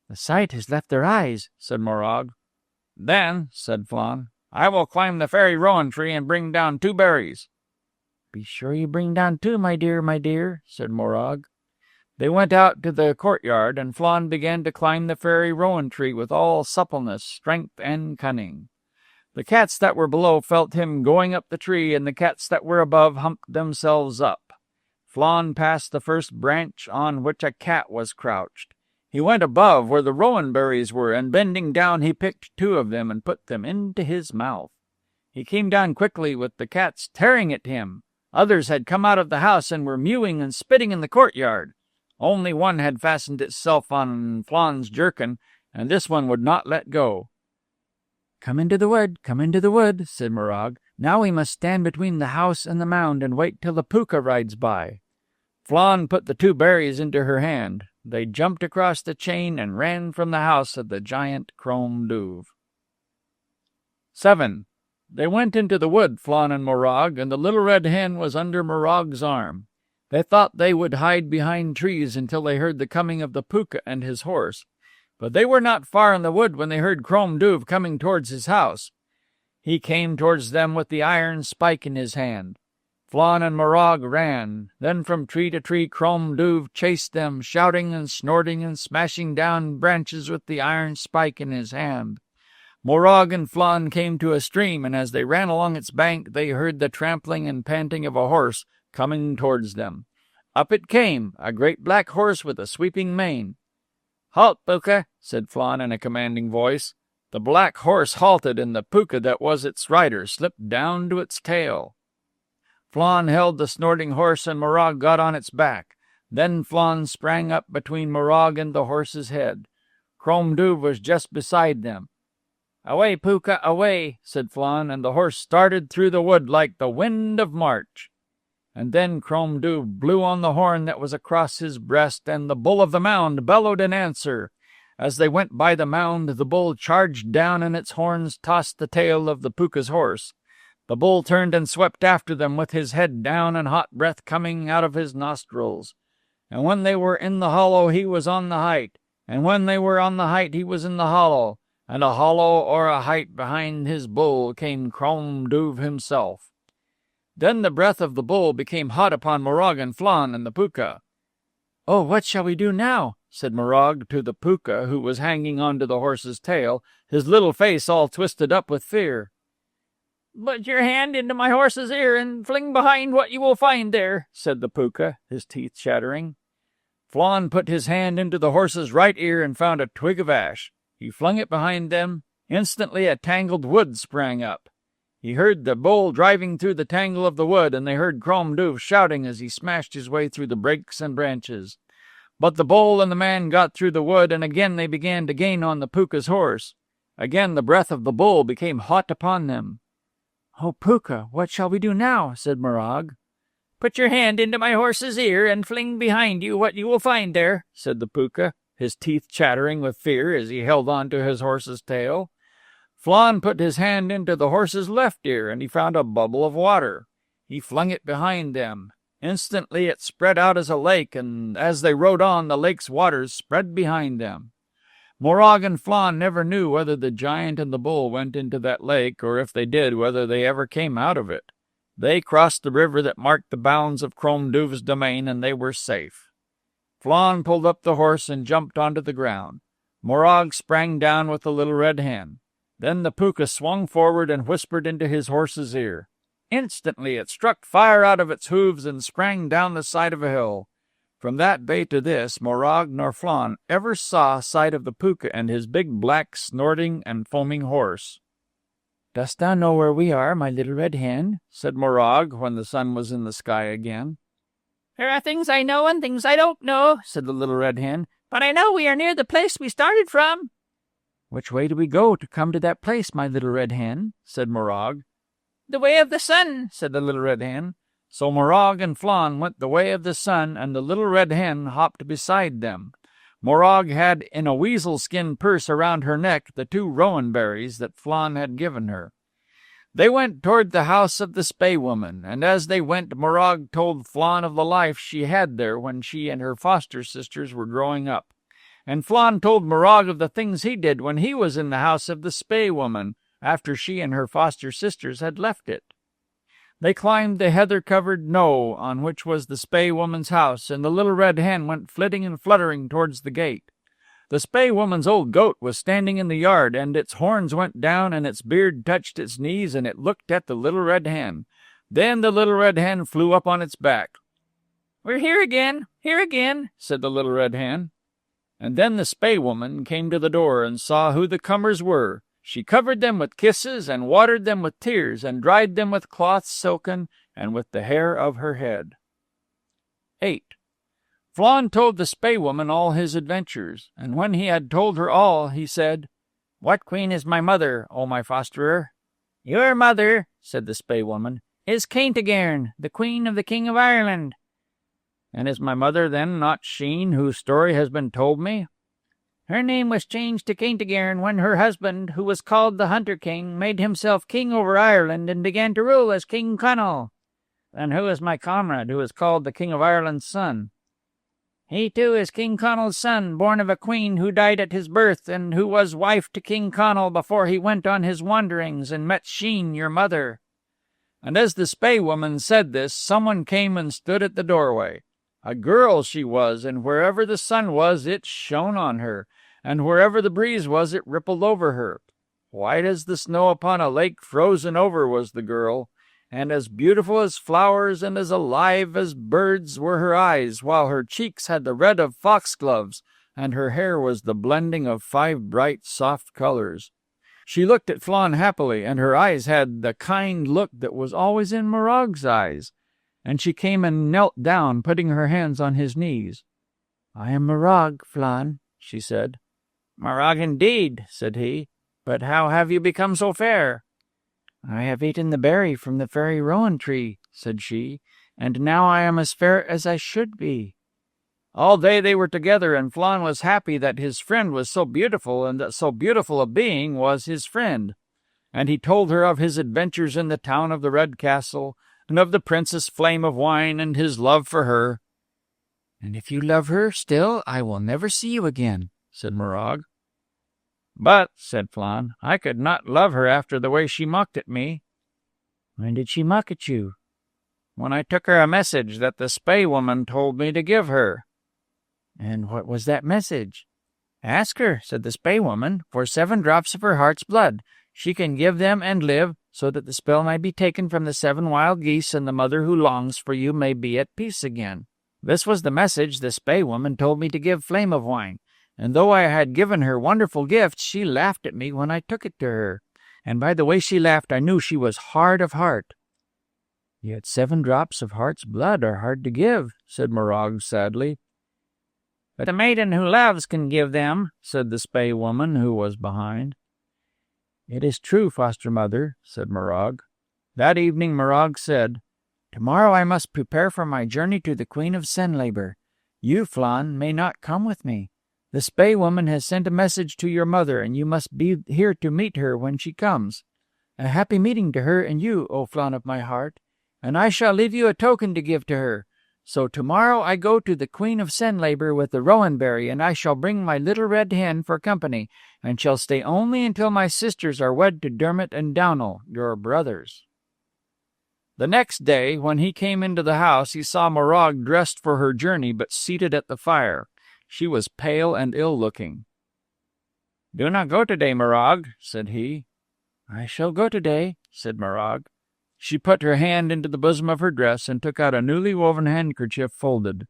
"The sight has left their eyes," said Morag. "Then," said Flann, "I will climb the fairy rowan tree and bring down 2 berries." "Be sure you bring down 2, my dear," said Morag. They went out to the courtyard, and Flann began to climb the fairy rowan tree with all suppleness, strength, and cunning. The cats that were below felt him going up the tree, and the cats that were above humped themselves up. Flann passed the first branch on which a cat was crouched. He went above where the rowan berries were, and bending down he picked 2 of them and put them into his mouth. He came down quickly with the cats tearing at him. Others had come out of the house and were mewing and spitting in the courtyard. Only one had fastened itself on Flann's jerkin, and this one would not let go. Come into the wood, said Morag. "Now we must stand between the house and the mound and wait till the Pooka rides by." Flann put the 2 berries into her hand. They jumped across the chain and ran from the house of the giant Crom Duv. 7. They went into the wood, Flann and Morag, and the little red hen was under Morag's arm. They thought they would hide behind trees until they heard the coming of the Pooka and his horse. But they were not far in the wood when they heard Crom Duv coming towards his house. He came towards them with the iron spike in his hand. Flann and Morag ran. Then from tree to tree Crom Duv chased them, shouting and snorting and smashing down branches with the iron spike in his hand. Morag and Flann came to a stream, and as they ran along its bank they heard the trampling and panting of a horse coming towards them. Up it came, a great black horse with a sweeping mane. "Halt, Pooka," said Flann in a commanding voice. The black horse halted, and the Pooka that was its rider slipped down to its tail. Flann held the snorting horse, and Morag got on its back. Then Flann sprang up between Morag and the horse's head. Crom Duv was just beside them. "Away, Pooka, away," said Flann, and the horse started through the wood like the wind of March. And then Crom Duv blew on the horn that was across his breast, and the bull of the mound bellowed in answer. As they went by the mound, the bull charged down, and its horns tossed the tail of the Pooka's horse. The bull turned and swept after them with his head down and hot breath coming out of his nostrils. And when they were in the hollow, he was on the height. And when they were on the height, he was in the hollow. And a hollow or a height behind his bull came Crom Duv himself. Then the breath of the bull became hot upon Morag and Flann and the Pooka. "Oh, what shall we do now?" said Morag to the Pooka, who was hanging on to the horse's tail, his little face all twisted up with fear. "Put your hand into my horse's ear and fling behind what you will find there," said the Pooka, his teeth chattering. Flann put his hand into the horse's right ear and found a twig of ash. He flung it behind them. Instantly a tangled wood sprang up. He heard the bull driving through the tangle of the wood, and they heard Crom Duv shouting as he smashed his way through the brakes and branches. But the bull and the man got through the wood, and again they began to gain on the Pooka's horse. Again the breath of the bull became hot upon them. "Oh, Pooka, what shall we do now?" said Morag. "Put your hand into my horse's ear and fling behind you what you will find there," said the Pooka, his teeth chattering with fear as he held on to his horse's tail. Flann put his hand into the horse's left ear, and he found a bubble of water. He flung it behind them. Instantly it spread out as a lake, and as they rode on, the lake's waters spread behind them. Morag and Flann never knew whether the giant and the bull went into that lake, or if they did, whether they ever came out of it. They crossed the river that marked the bounds of Crom Duv's domain, and they were safe. Flann pulled up the horse and jumped onto the ground. Morag sprang down with the little red hen. Then the puka swung forward and whispered into his horse's ear. Instantly it struck fire out of its hooves and sprang down the side of a hill. From that day to this, Morag nor Flann ever saw sight of the puka and his big black snorting and foaming horse. "Dost thou know where we are, my little red hen?" said Morag when the sun was in the sky again. "There are things I know and things I don't know," said the little red hen, "but I know we are near the place we started from." "Which way do we go to come to that place, my little red hen?" said Morag. "The way of the sun," said the little red hen. So Morag and Flann went the way of the sun, and the little red hen hopped beside them. Morag had in a weasel-skin purse around her neck the 2 rowan berries that Flann had given her. They went toward the house of the Spey Woman, and as they went, Morag told Flann of the life she had there when she and her foster sisters were growing up. And Flann told Morag of the things he did when he was in the house of the Spey Woman, after she and her foster sisters had left it. They climbed the heather-covered knowe on which was the Spey Woman's house, and the little red hen went flitting and fluttering towards the gate. The Spey Woman's old goat was standing in the yard, and its horns went down, and its beard touched its knees, and it looked at the little red hen. Then the little red hen flew up on its back. "We're here again, said the little red hen. And then the Spey Woman came to the door and saw who the comers were. She covered them with kisses, and watered them with tears, and dried them with cloths silken, and with the hair of her head. 8. Flann told the Spey Woman all his adventures, and when he had told her all, he said, "What queen is my mother, O my fosterer?" "Your mother," said the Spey Woman, "is Caintigern, the queen of the King of Ireland." "And is my mother then not Sheen, whose story has been told me?" "Her name was changed to Caintigern when her husband, who was called the Hunter King, made himself king over Ireland and began to rule as King Conall." "Then who is my comrade, who is called the King of Ireland's son?" "He too is King Conall's son, born of a queen who died at his birth, and who was wife to King Conall before he went on his wanderings and met Sheen, your mother." And as the Spey Woman said this, someone came and stood at the doorway. A girl she was, and wherever the sun was, it shone on her, and wherever the breeze was, it rippled over her. White as the snow upon a lake frozen over was the girl, and as beautiful as flowers and as alive as birds were her eyes, while her cheeks had the red of foxgloves, and her hair was the blending of 5 bright, soft colors. She looked at Flann happily, and her eyes had the kind look that was always in Morag's eyes. And she came and knelt down, putting her hands on his knees. "I am Morag, Flann," she said. "Morag indeed," said he. "But how have you become so fair?" "I have eaten the berry from the fairy rowan tree," said she, "and now I am as fair as I should be." All day they were together, and Flann was happy that his friend was so beautiful, and that so beautiful a being was his friend. And he told her of his adventures in the town of the Red Castle, and of the Princess Flame of Wine, and his love for her. "And if you love her still, I will never see you again," said Morag. "But," said Flann, "I could not love her after the way she mocked at me." "When did she mock at you?" "When I took her a message that the Spey Woman told me to give her." "And what was that message?" "Ask her," said the Spey Woman, "for 7 drops of her heart's blood. She can give them and live, so that the spell may be taken from the 7 wild geese, and the mother who longs for you may be at peace again. This was the message the Spey Woman told me to give Flame of Wine, and though I had given her wonderful gifts, she laughed at me when I took it to her, and by the way she laughed I knew she was hard of heart." "Yet 7 drops of heart's blood are hard to give," said Morag sadly. "But the maiden who loves can give them," said the Spey Woman, who was behind. "It is true, foster mother," said Morag. That evening Morag said, "Tomorrow I must prepare for my journey to the Queen of Senlaber. You, Flann, may not come with me. The Spey woman has sent a message to your mother, and you must be here to meet her when she comes. A happy meeting to her and you, O Flann of my heart, and I shall leave you a token to give to her. So tomorrow I go to the Queen of Senlaber with the rowan berry, and I shall bring my little red hen for company, and shall stay only until my sisters are wed to Dermot and Downal, your brothers." The next day, when he came into the house, he saw Morag dressed for her journey, but seated at the fire. She was pale and ill-looking. "Do not go today, Morag," said he. "I shall go today," said Morag. She put her hand into the bosom of her dress and took out a newly woven handkerchief folded.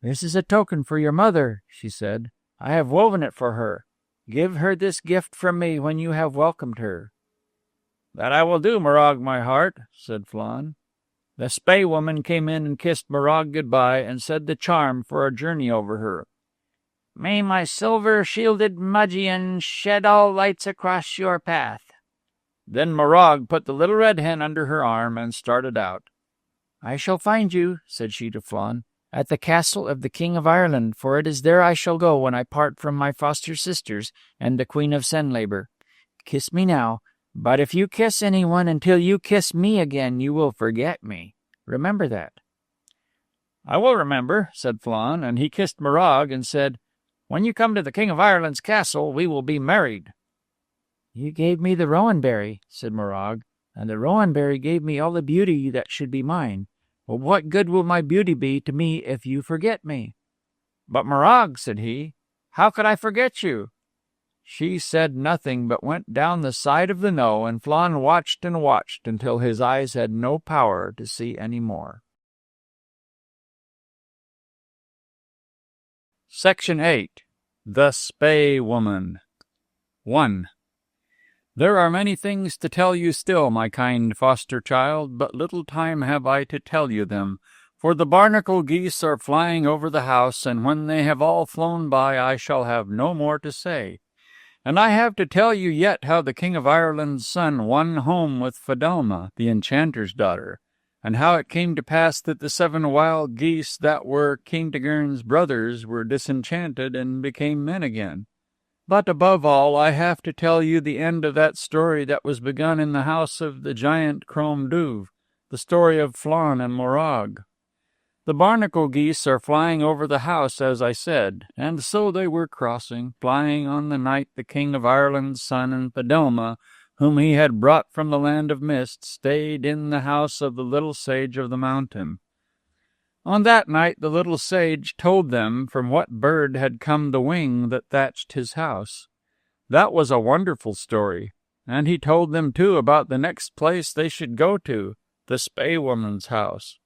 "This is a token for your mother," she said. "I have woven it for her. Give her this gift from me when you have welcomed her." "That I will do, Morag, my heart," said Flann. The Spey woman came in and kissed Morag good-bye and said the charm for a journey over her. "May my silver-shielded Mudgeon shed all lights across your path." Then Morag put the little red hen under her arm and started out. "I shall find you," said she to Flann, "at the castle of the King of Ireland, for it is there I shall go when I part from my foster sisters and the Queen of Senlaber. Kiss me now, but if you kiss anyone until you kiss me again, you will forget me. Remember that." "I will remember," said Flann, and he kissed Morag and said, "When you come to the King of Ireland's castle, we will be married." "You gave me the rowan berry," said Morag, "and the rowan berry gave me all the beauty that should be mine. Well, what good will my beauty be to me if you forget me?" "But, Morag," said he, "how could I forget you?" She said nothing, but went down the side of the knowe, and Flann watched and watched until his eyes had no power to see any more. Section 8. The Spey Woman. 1. There are many things to tell you still, my kind foster child, but little time have I to tell you them, for the barnacle geese are flying over the house, and when they have all flown by I shall have no more to say. And I have to tell you yet how the King of Ireland's son won home with Fedelma, the enchanter's daughter, and how it came to pass that the 7 wild geese that were Kentigern's brothers were disenchanted and became men again. But above all, I have to tell you the end of that story that was begun in the house of the giant Crom Duv, the story of Flann and Morag. The barnacle geese are flying over the house, as I said, and so they were crossing, flying on the night the King of Ireland's son and Fedelma, whom he had brought from the land of mist, stayed in the house of the little sage of the mountain. On that night the little sage told them from what bird had come the wing that thatched his house. That was a wonderful story, and he told them too about the next place they should go to, the Spey woman's house.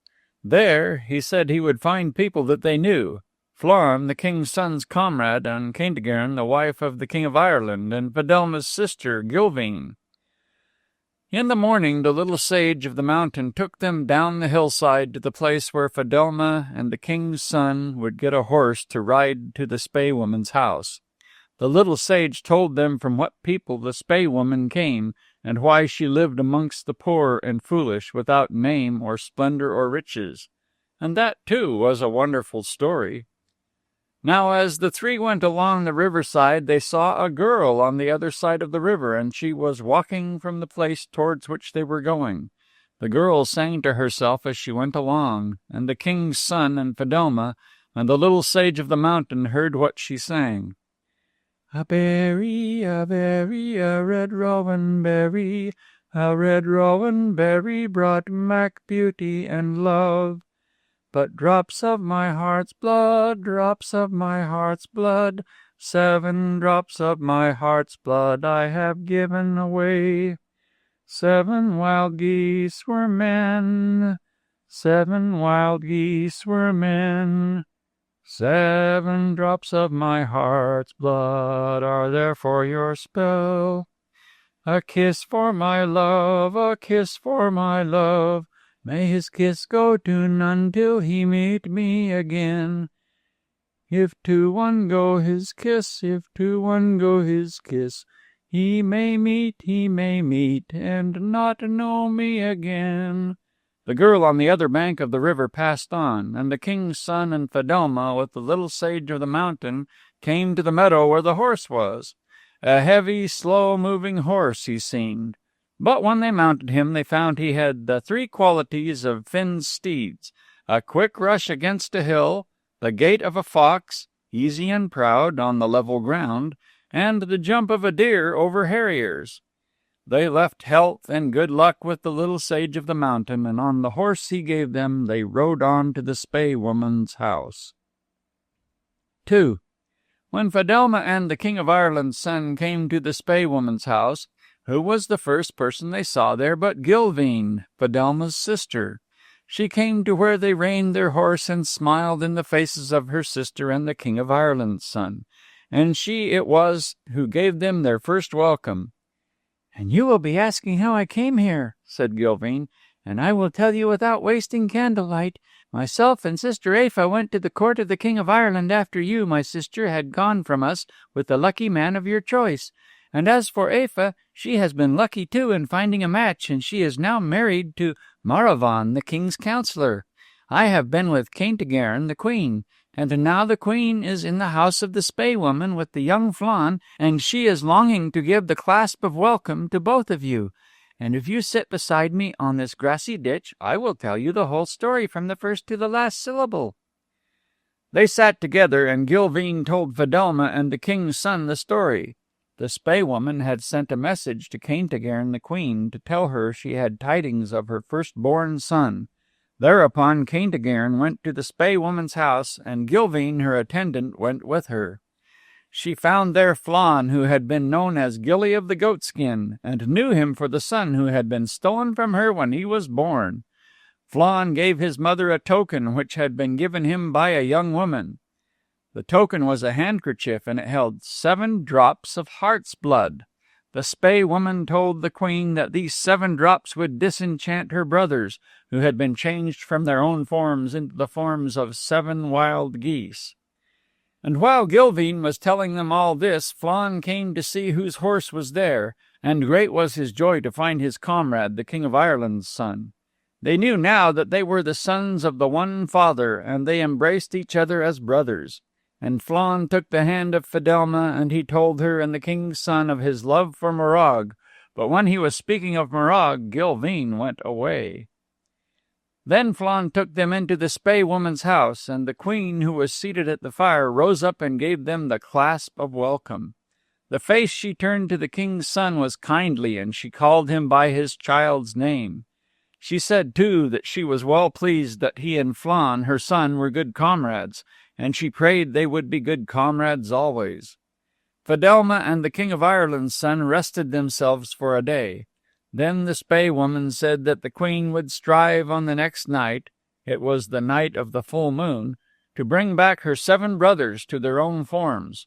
There, he said he would find people that they knew, Flann, the king's son's comrade, and Kentigern, the wife of the King of Ireland, and Fedelma's sister, Gilvine. In the morning the little sage of the mountain took them down the hillside to the place where Fedelma and the king's son would get a horse to ride to the Spey woman's house. The little sage told them from what people the Spey woman came, and why she lived amongst the poor and foolish, without name or splendor or riches. And that, too, was a wonderful story. Now, as the 3 went along the riverside, they saw a girl on the other side of the river, and she was walking from the place towards which they were going. The girl sang to herself as she went along, and the king's son and Fedelma and the little sage of the mountain heard what she sang. A berry, a red rowan berry, a red rowan berry brought Mac beauty and love. But drops of my heart's blood, 7 drops of my heart's blood I have given away. 7 wild geese were men, 7 wild geese were men. 7 drops of my heart's blood are there for your spell. A kiss for my love, a kiss for my love. May his kiss go to none till he meet me again. If to one go his kiss, if to one go his kiss, he may meet, and not know me again. The girl on the other bank of the river passed on, and the king's son and Fidelma, with the little sage of the mountain, came to the meadow where the horse was. A heavy, slow-moving horse he seemed. But when they mounted him, they found he had the three qualities of Finn's steeds: a quick rush against a hill, the gait of a fox, easy and proud on the level ground, and the jump of a deer over harriers. They left health and good luck with the little sage of the mountain, and on the horse he gave them they rode on to the spae-woman's house. 2. When Fidelma and the King of Ireland's son came to the spae-woman's house, who was the first person they saw there but Gilveen, Fidelma's sister? She came to where they reined their horse and smiled in the faces of her sister and the King of Ireland's son, and she it was who gave them their first welcome. "And you will be asking how I came here," said Gilveen, "and I will tell you without wasting candlelight. Myself and Sister Aoife went to the court of the King of Ireland after you, my sister, had gone from us with the lucky man of your choice. And as for Aoife, she has been lucky too in finding a match, and she is now married to Maravan, the king's counselor. I have been with Caintigern, the queen, and now the queen is in the house of the spae-woman with the young Flann, and she is longing to give the clasp of welcome to both of you. And if you sit beside me on this grassy ditch, I will tell you the whole story from the first to the last syllable." They sat together, and Gilveen told Fidelma and the king's son the story. The spae-woman had sent a message to Caintigern the queen to tell her she had tidings of her first-born son. Thereupon Caintigern went to the spae-woman's house, and Gilveen, her attendant, went with her. She found there Flann, who had been known as Gilly of the Goatskin, and knew him for the son who had been stolen from her when he was born. Flann gave his mother a token which had been given him by a young woman. The token was a handkerchief, and it held 7 drops of heart's blood. The spae-woman told the queen that these 7 drops would disenchant her brothers, who had been changed from their own forms into the forms of 7 wild geese. And while Gilveen was telling them all this, Flann came to see whose horse was there, and great was his joy to find his comrade, the King of Ireland's son. They knew now that they were the sons of the one father, and they embraced each other as brothers. And Flann took the hand of Fidelma, and he told her and the king's son of his love for Morag. But when he was speaking of Morag, Gilveen went away. Then Flann took them into the spae-woman's house, and the queen, who was seated at the fire, rose up and gave them the clasp of welcome. The face she turned to the king's son was kindly, and she called him by his child's name. She said, too, that she was well pleased that he and Flann, her son, were good comrades, and she prayed they would be good comrades always. Fidelma and the King of Ireland's son rested themselves for a day. Then the spae-woman said that the queen would strive on the next night, it was the night of the full moon, to bring back her 7 brothers to their own forms.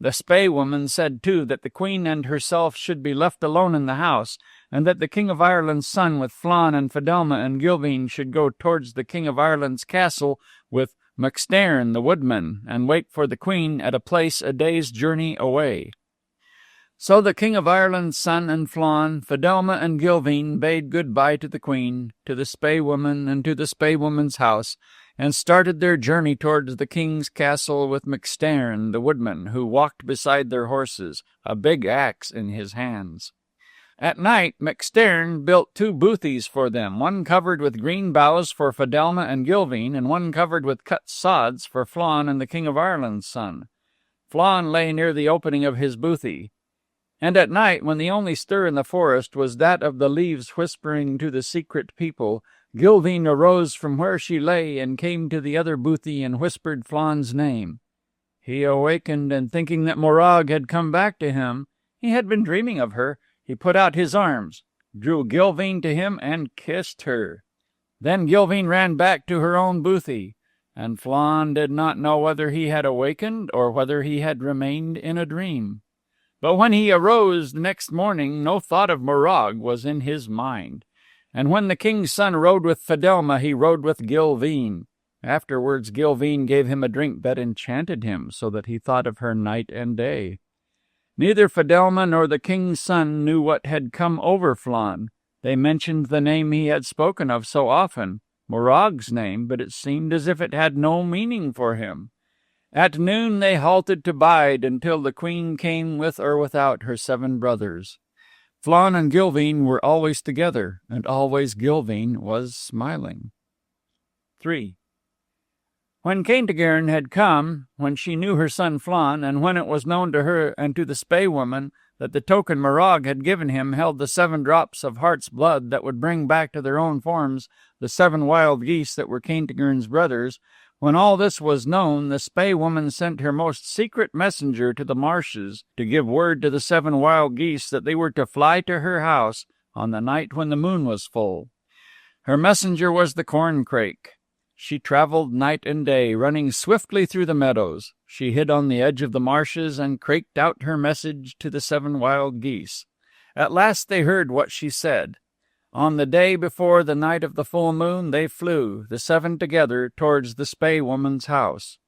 The spae-woman said, too, that the queen and herself should be left alone in the house, and that the King of Ireland's son with Flann and Fidelma and Gilveen should go towards the King of Ireland's castle with MacStairn the woodman, and wait for the queen at a place a day's journey away. So the King of Ireland's son and Flann, Fidelma and Gilveen bade good-bye to the queen, to the spae-woman, and to the spae-woman's house, and started their journey towards the king's castle with MacStairn the woodman, who walked beside their horses, a big axe in his hands. At night, MacStairn built 2 boothies for them, one covered with green boughs for Fidelma and Gilveen, and one covered with cut sods for Flann and the King of Ireland's son. Flann lay near the opening of his boothie. And at night, when the only stir in the forest was that of the leaves whispering to the secret people, Gilveen arose from where she lay and came to the other boothie and whispered Flann's name. He awakened, and thinking that Morag had come back to him, he had been dreaming of her, he put out his arms, drew Gilveen to him, and kissed her. Then Gilveen ran back to her own boothie, and Flann did not know whether he had awakened or whether he had remained in a dream. But when he arose the next morning, no thought of Morag was in his mind. And when the king's son rode with Fidelma, he rode with Gilveen. Afterwards Gilveen gave him a drink that enchanted him, so that he thought of her night and day. Neither Fidelma nor the king's son knew what had come over Flann, They mentioned the name he had spoken of so often, Morag's name, but it seemed as if it had no meaning for him. At noon they halted to bide until the queen came with or without her 7 brothers. Flann and Gilvain were always together, and always Gilvain was smiling. 3. When Kentigern had come, when she knew her son Flann, and when it was known to her and to the Spae-woman that the token Morag had given him held the 7 drops of heart's blood that would bring back to their own forms the 7 wild geese that were Kentigern's brothers, when all this was known, the Spae-woman sent her most secret messenger to the marshes to give word to the 7 wild geese that they were to fly to her house on the night when the moon was full. Her messenger was the corncrake. She traveled night and day, running swiftly through the meadows. She hid on the edge of the marshes and craked out her message to the 7 wild geese. At last they heard what she said. On the day before the night of the full moon, they flew, the 7 together, towards the Spae-woman's house.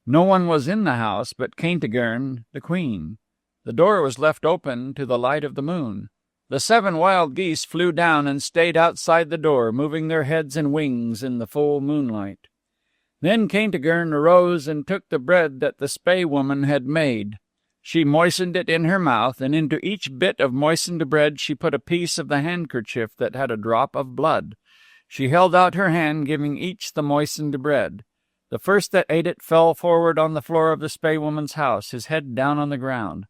No one was in the house but Kentigern, the queen. The door was left open to the light of the moon. The 7 wild geese flew down and stayed outside the door, moving their heads and wings in the full moonlight. Then Kentigern arose and took the bread that the Spae-woman had made. She moistened it in her mouth, and into each bit of moistened bread she put a piece of the handkerchief that had a drop of blood. She held out her hand, giving each the moistened bread. The first that ate it fell forward on the floor of the Spae-woman's house, his head down on the ground.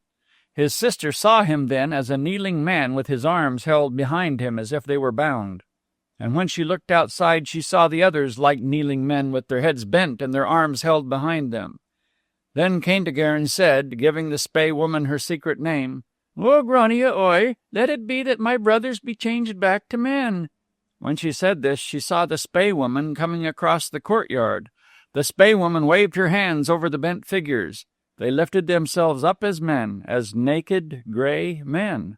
His sister saw him then as a kneeling man with his arms held behind him as if they were bound. And when she looked outside, she saw the others like kneeling men with their heads bent and their arms held behind them. Then Kentigern said, giving the Spae-woman her secret name, "O Grania Oi, let it be that my brothers be changed back to men." When she said this, she saw the Spae-woman coming across the courtyard. The Spae-woman waved her hands over the bent figures. They lifted themselves up as men, as naked, gray men.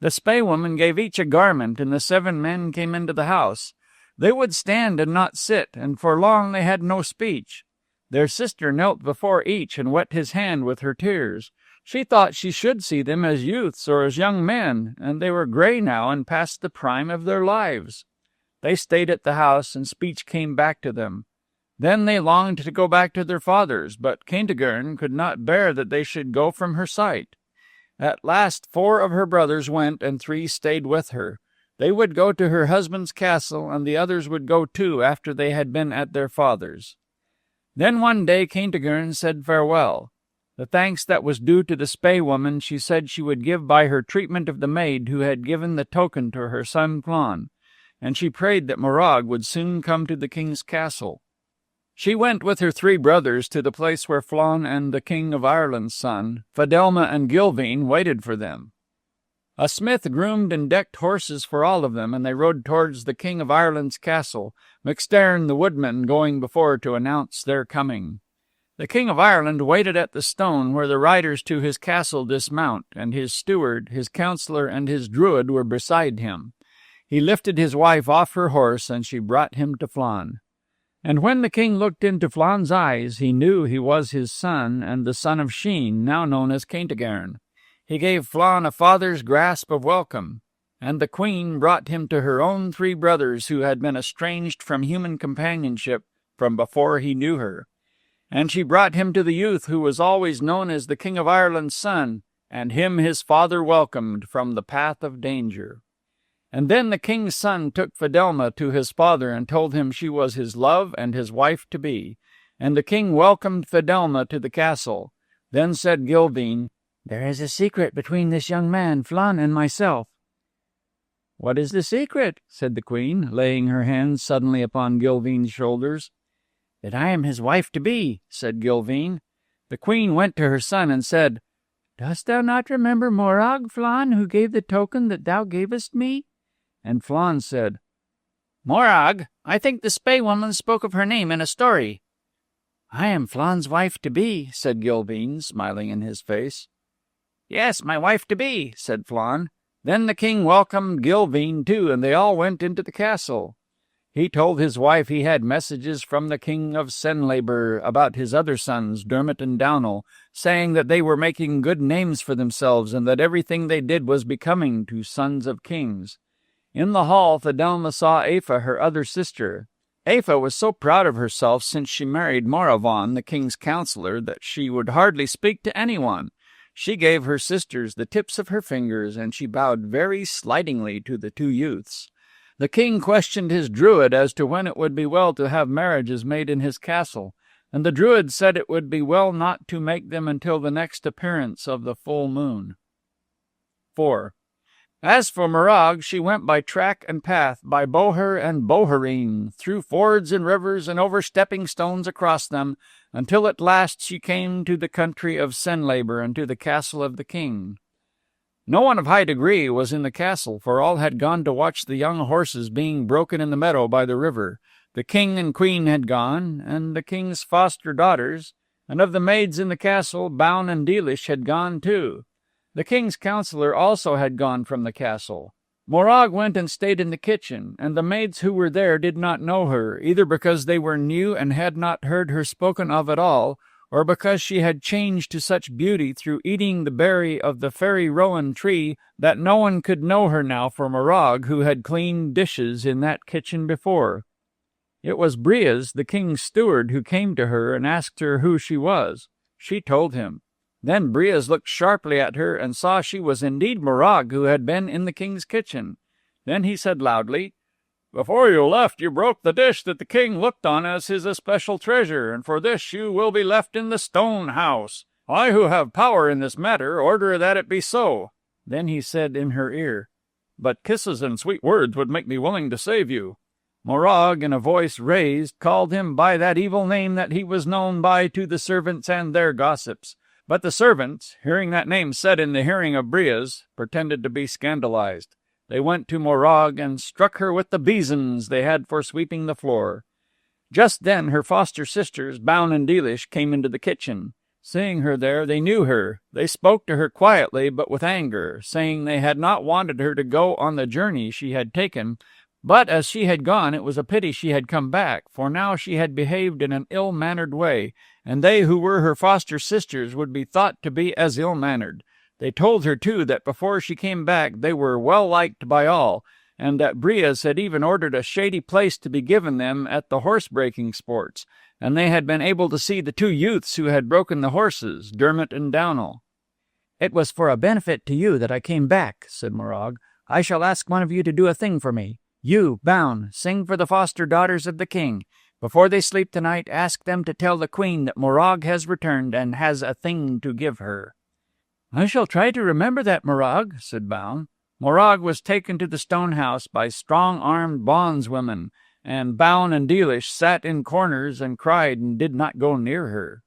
The Spae-woman gave each a garment, and the 7 men came into the house. They would stand and not sit, and for long they had no speech. Their sister knelt before each and wet his hand with her tears. She thought she should see them as youths or as young men, and they were gray now and past the prime of their lives. They stayed at the house, and speech came back to them. Then they longed to go back to their fathers, but Kentigern could not bear that they should go from her sight. At last 4 of her brothers went, and 3 stayed with her. They would go to her husband's castle, and the others would go too after they had been at their father's. Then one day Kentigern said farewell. The thanks that was due to the Spae-woman she said she would give by her treatment of the maid who had given the token to her son Flann, and she prayed that Morag would soon come to the king's castle. She went with her 3 brothers to the place where Flann and the King of Ireland's son, Fidelma and Gilvain, waited for them. A smith groomed and decked horses for all of them, and they rode towards the King of Ireland's castle, MacStairn the woodman going before to announce their coming. The King of Ireland waited at the stone where the riders to his castle dismount, and his steward, his counsellor, and his druid were beside him. He lifted his wife off her horse, and she brought him to Flann. And when the king looked into Flann's eyes, he knew he was his son, and the son of Sheen, now known as Kentigern. He gave Flann a father's grasp of welcome, and the queen brought him to her own 3 brothers who had been estranged from human companionship from before he knew her. And she brought him to the youth who was always known as the King of Ireland's son, and him his father welcomed from the path of danger. And then the king's son took Fidelma to his father and told him she was his love and his wife-to-be. And the king welcomed Fidelma to the castle. Then said Gilvain, "There is a secret between this young man, Flann, and myself." "What is the secret?" said the queen, laying her hands suddenly upon Gilvain's shoulders. "That I am his wife-to-be," said Gilvain. The queen went to her son and said, "Dost thou not remember Morag, Flann, who gave the token that thou gavest me?" And Flann said, "Morag, I think the Spae-woman spoke of her name in a story." "I am Flann's wife-to-be," said Gilvain, smiling in his face. "Yes, my wife-to-be," said Flann. Then the king welcomed Gilvain too, and they all went into the castle. He told his wife he had messages from the king of Senlaber about his other sons, Dermot and Downal, saying that they were making good names for themselves and that everything they did was becoming to sons of kings. In the hall, Thedelma saw Aoife, her other sister. Aoife was so proud of herself since she married Moravon, the king's counselor, that she would hardly speak to anyone. She gave her sisters the tips of her fingers, and she bowed very slightingly to the two youths. The king questioned his druid as to when it would be well to have marriages made in his castle, and the druid said it would be well not to make them until the next appearance of the full moon. 4. As for Morag, she went by track and path, by Boher and Bohereen, through fords and rivers, and over stepping stones across them, until at last she came to the country of Senlaber and to the castle of the king. No one of high degree was in the castle, for all had gone to watch the young horses being broken in the meadow by the river. The king and queen had gone, and the king's foster daughters, and of the maids in the castle, Baun and Delish had gone too. The king's counselor also had gone from the castle. Morag went and stayed in the kitchen, and the maids who were there did not know her, either because they were new and had not heard her spoken of at all, or because she had changed to such beauty through eating the berry of the fairy rowan tree that no one could know her now for Morag, who had cleaned dishes in that kitchen before. It was Breas, the king's steward, who came to her and asked her who she was. She told him. Then Breas looked sharply at her and saw she was indeed Morag, who had been in the king's kitchen. Then he said loudly, "Before you left, you broke the dish that the king looked on as his especial treasure, and for this you will be left in the stone house. I, who have power in this matter, order that it be so." Then he said in her ear, "But kisses and sweet words would make me willing to save you." Morag, in a voice raised, called him by that evil name that he was known by to the servants and their gossips. But the servants, hearing that name said in the hearing of Breas, pretended to be scandalized. They went to Morag and struck her with the besoms they had for sweeping the floor. Just then her foster sisters, Baun and Delish, came into the kitchen. Seeing her there, they knew her. They spoke to her quietly, but with anger, saying they had not wanted her to go on the journey she had taken, but as she had gone, it was a pity she had come back, for now she had behaved in an ill-mannered way, and they who were her foster sisters would be thought to be as ill-mannered. They told her, too, that before she came back they were well liked by all, and that Breas had even ordered a shady place to be given them at the horse-breaking sports, and they had been able to see the two youths who had broken the horses, Dermot and Downall. "It was for a benefit to you that I came back," said Morag. "I shall ask one of you to do a thing for me. You, Baun, sing for the foster daughters of the king. Before they sleep tonight, ask them to tell the queen that Morag has returned and has a thing to give her." "I shall try to remember that, Morag," said Baun. Morag was taken to the stone house by strong-armed bondswomen, and Baun and Delish sat in corners and cried and did not go near her.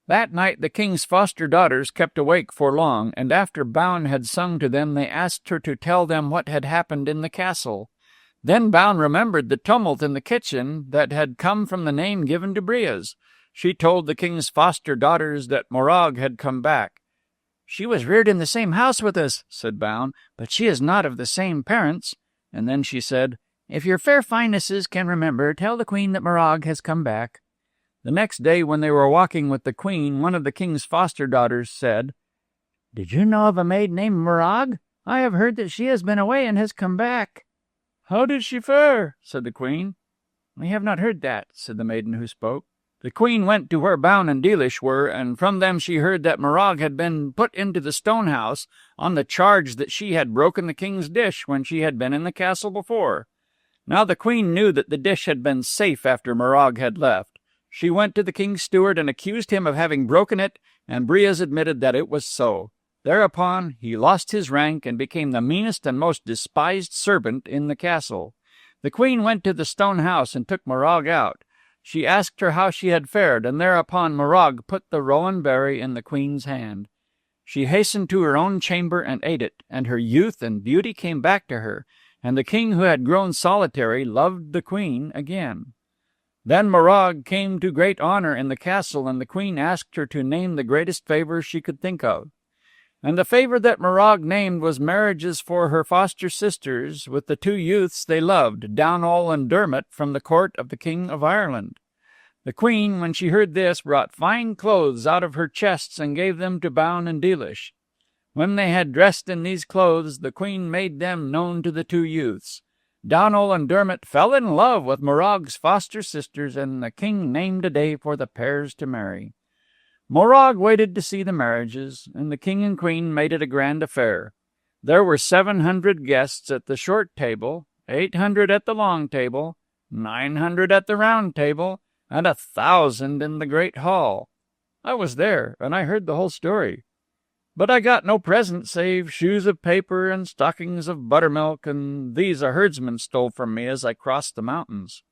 That night the king's foster daughters kept awake for long, and after Baun had sung to them they asked her to tell them what had happened in the castle. Then Baun remembered the tumult in the kitchen that had come from the name given to Breas. She told the king's foster daughters that Morag had come back. "She was reared in the same house with us," said Baun, "but she is not of the same parents." And then she said, "If your fair finenesses can remember, tell the queen that Morag has come back." The next day, when they were walking with the queen, one of the king's foster daughters said, "Did you know of a maid named Morag? I have heard that she has been away and has come back." "How did she fare?" said the queen. "We have not heard that," said the maiden who spoke. The queen went to where Baun and Delish were, and from them she heard that Morag had been put into the stone house on the charge that she had broken the king's dish when she had been in the castle before. Now the queen knew that the dish had been safe after Morag had left. She went to the king's steward and accused him of having broken it, and Breas admitted that it was so. Thereupon he lost his rank and became the meanest and most despised servant in the castle. The queen went to the stone house and took Morag out. She asked her how she had fared, and thereupon Morag put the rowan berry in the queen's hand. She hastened to her own chamber and ate it, and her youth and beauty came back to her, and the king, who had grown solitary, loved the queen again. Then Morag came to great honor in the castle, and the queen asked her to name the greatest favor she could think of. And the favor that Morag named was marriages for her foster sisters with the two youths they loved, Downall and Dermot, from the court of the King of Ireland. The queen, when she heard this, brought fine clothes out of her chests and gave them to Baun and Delish. When they had dressed in these clothes, the queen made them known to the two youths. Donal and Dermot fell in love with Morag's foster sisters, and the king named a day for the pairs to marry. Morag waited to see the marriages, and the king and queen made it a grand affair. There were 700 guests at the short table, 800 at the long table, 900 at the round table, and 1,000 in the great hall. I was there, and I heard the whole story. But I got no present save shoes of paper and stockings of buttermilk, and these a herdsman stole from me as I crossed the mountains.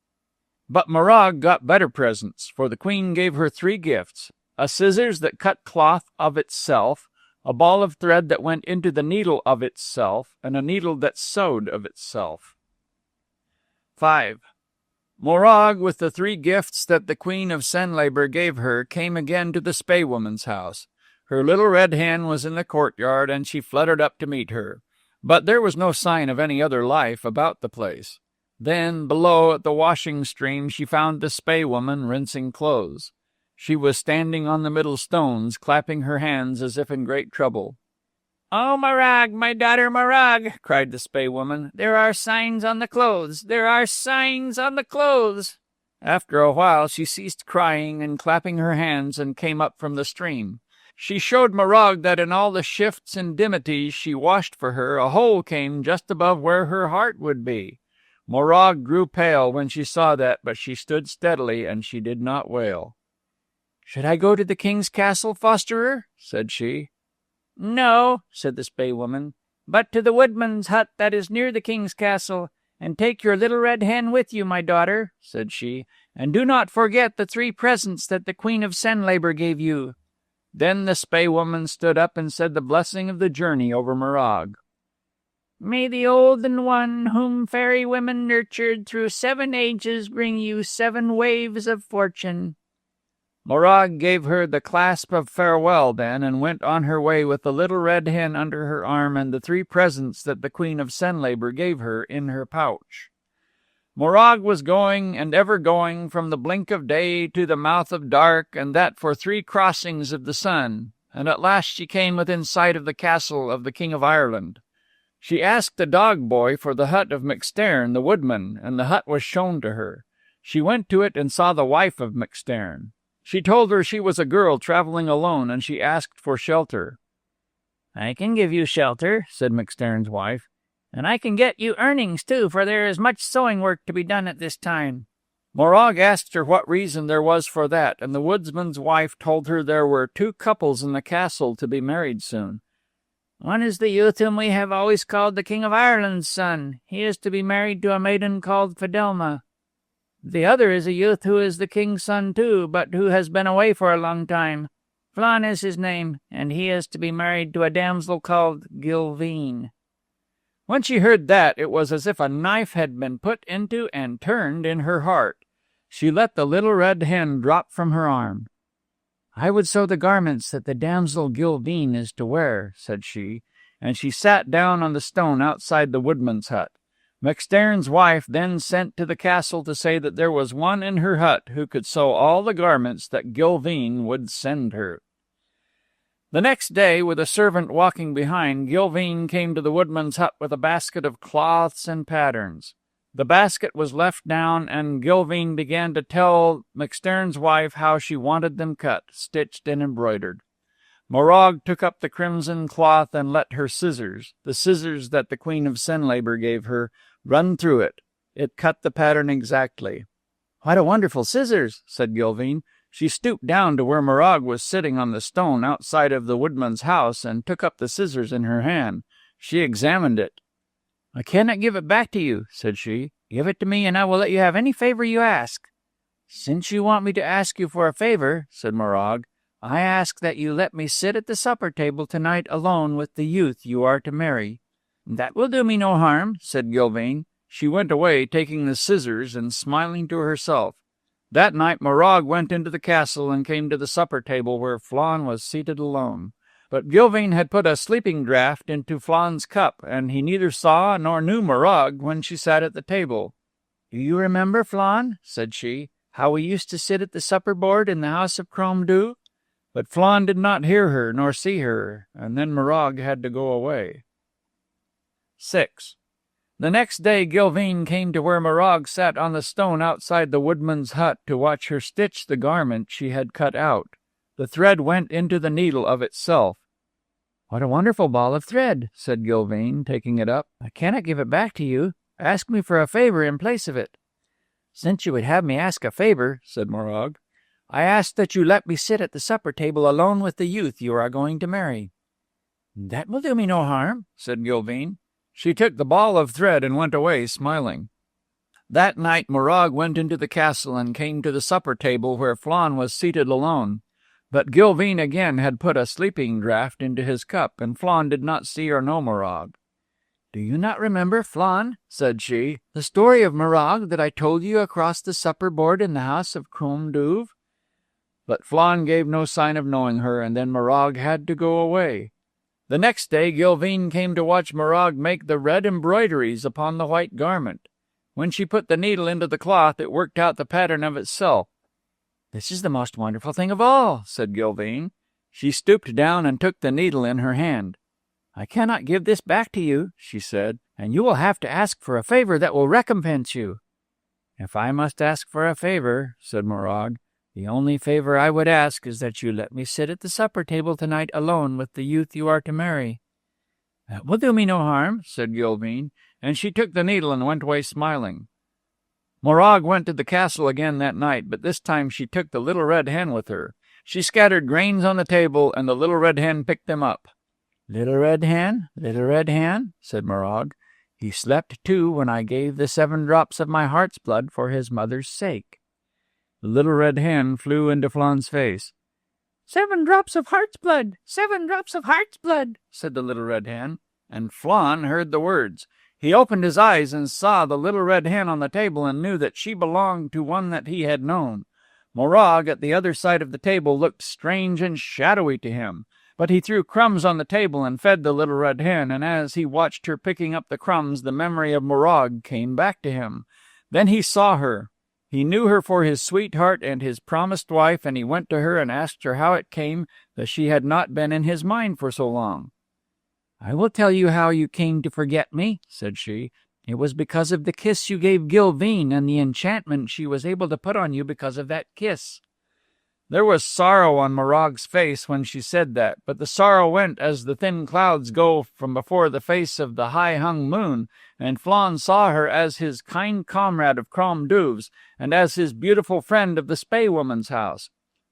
But Morag got better presents, for the queen gave her 3 gifts: a scissors that cut cloth of itself, a ball of thread that went into the needle of itself, and a needle that sewed of itself. 5. Morag, with the 3 gifts that the Queen of Senlaber gave her, came again to the spae-woman's house. Her little red hen was in the courtyard, and she fluttered up to meet her. But there was no sign of any other life about the place. Then, below at the washing stream, she found the spae-woman rinsing clothes. She was standing on the middle stones, clapping her hands as if in great trouble. "Oh, Morag, my daughter Morag," cried the spae-woman, "there are signs on the clothes! There are signs on the clothes!" After a while she ceased crying and clapping her hands and came up from the stream. She showed Morag that in all the shifts and dimities she washed for her, a hole came just above where her heart would be. Morag grew pale when she saw that, but she stood steadily, and she did not wail. "Should I go to the king's castle, fosterer?" said she. "No," said the spae-woman, "but to the woodman's hut that is near the king's castle, and take your little red hen with you, my daughter," said she, "and do not forget the 3 presents that the Queen of Senlaber gave you." Then the spae-woman stood up and said the blessing of the journey over Morag. "May the Olden One, whom fairy women nurtured through 7 ages, bring you 7 waves of fortune." Morag gave her the clasp of farewell then, and went on her way with the little red hen under her arm and the 3 presents that the Queen of Senlaber gave her in her pouch. Morag was going and ever going from the blink of day to the mouth of dark, and that for 3 crossings of the sun, and at last she came within sight of the castle of the King of Ireland. She asked the dog-boy for the hut of MacStairn, the woodman, and the hut was shown to her. She went to it and saw the wife of MacStairn. She told her she was a girl traveling alone, and she asked for shelter. "I can give you shelter," said MacStairn's wife, "and I can get you earnings, too, for there is much sewing work to be done at this time." Morag asked her what reason there was for that, and the woodsman's wife told her there were 2 couples in the castle to be married soon. "One is the youth whom we have always called the King of Ireland's son. He is to be married to a maiden called Fidelma. The other is a youth who is the king's son too, but who has been away for a long time. Flann is his name, and he is to be married to a damsel called Gilveen." When she heard that, it was as if a knife had been put into and turned in her heart. She let the little red hen drop from her arm. "I would sew the garments that the damsel Gilveen is to wear," said she, and she sat down on the stone outside the woodman's hut. MacStairn's wife then sent to the castle to say that there was one in her hut who could sew all the garments that Gilveen would send her. The next day, with a servant walking behind, Gilveen came to the woodman's hut with a basket of cloths and patterns. The basket was left down, and Gilveen began to tell MacStairn's wife how she wanted them cut, stitched, and embroidered. Morag took up the crimson cloth and let her scissors, the scissors that the Queen of Senlaber gave her, run through it. It cut the pattern exactly. "What a wonderful scissors!" said Gilveen. She stooped down to where Morag was sitting on the stone outside of the woodman's house and took up the scissors in her hand. She examined it. "I cannot give it back to you," said she. "Give it to me, and I will let you have any favor you ask." "Since you want me to ask you for a favor," said Morag, "I ask that you let me sit at the supper table tonight alone with the youth you are to marry." "That will do me no harm," said Gilveen. She went away, taking the scissors and smiling to herself. That night Morag went into the castle and came to the supper table where Flann was seated alone. But Gilveen had put a sleeping draught into Flann's cup, and he neither saw nor knew Morag when she sat at the table. "Do you remember, Flann," said she, "how we used to sit at the supper board in the house of Crom Duw?" But Flann did not hear her nor see her, and then Morag had to go away. 6. The next day Gilvain came to where Morag sat on the stone outside the woodman's hut to watch her stitch the garment she had cut out. The thread went into the needle of itself. "What a wonderful ball of thread," said Gilvain, taking it up. "I cannot give it back to you. Ask me for a favor in place of it." "Since you would have me ask a favor," said Morag, "I ask that you let me sit at the supper table alone with the youth you are going to marry." "That will do me no harm," said Gilvain. She took the ball of thread and went away, smiling. That night Morag went into the castle and came to the supper table where Flann was seated alone. But Gilvain again had put a sleeping draught into his cup, and Flann did not see or know Morag. "Do you not remember, Flann," said she, "the story of Morag that I told you across the supper board in the house of Crom Duv?" But Flann gave no sign of knowing her, and then Morag had to go away. The next day Gilvain came to watch Morag make the red embroideries upon the white garment. When she put the needle into the cloth, it worked out the pattern of itself. "This is the most wonderful thing of all," said Gilvain. She stooped down and took the needle in her hand. "I cannot give this back to you," she said, "and you will have to ask for a favor that will recompense you." "If I must ask for a favor," said Morag, "the only favor I would ask is that you let me sit at the supper table tonight alone with the youth you are to marry." "That will do me no harm," said Gilvain, and she took the needle and went away smiling. Morag went to the castle again that night, but this time she took the little red hen with her. She scattered grains on the table, and the little red hen picked them up. Little red hen," said Morag. "He slept too when I gave the 7 drops of my heart's blood for his mother's sake." The little red hen flew into Flann's face. 7 drops of heart's blood, 7 drops of heart's blood, said the little red hen, and Flann heard the words. He opened his eyes and saw the little red hen on the table and knew that she belonged to one that he had known. Morag, at the other side of the table, looked strange and shadowy to him, but he threw crumbs on the table and fed the little red hen, and as he watched her picking up the crumbs, the memory of Morag came back to him. Then he saw her. He knew her for his sweetheart and his promised wife, and he went to her and asked her how it came that she had not been in his mind for so long. "I will tell you how you came to forget me," said she. "It was because of the kiss you gave Gilvain and the enchantment she was able to put on you because of that kiss." There was sorrow on Morag's face when she said that, but the sorrow went as the thin clouds go from before the face of the high-hung moon, and Flann saw her as his kind comrade of Crom Duv's, and as his beautiful friend of the Spae-Woman's house.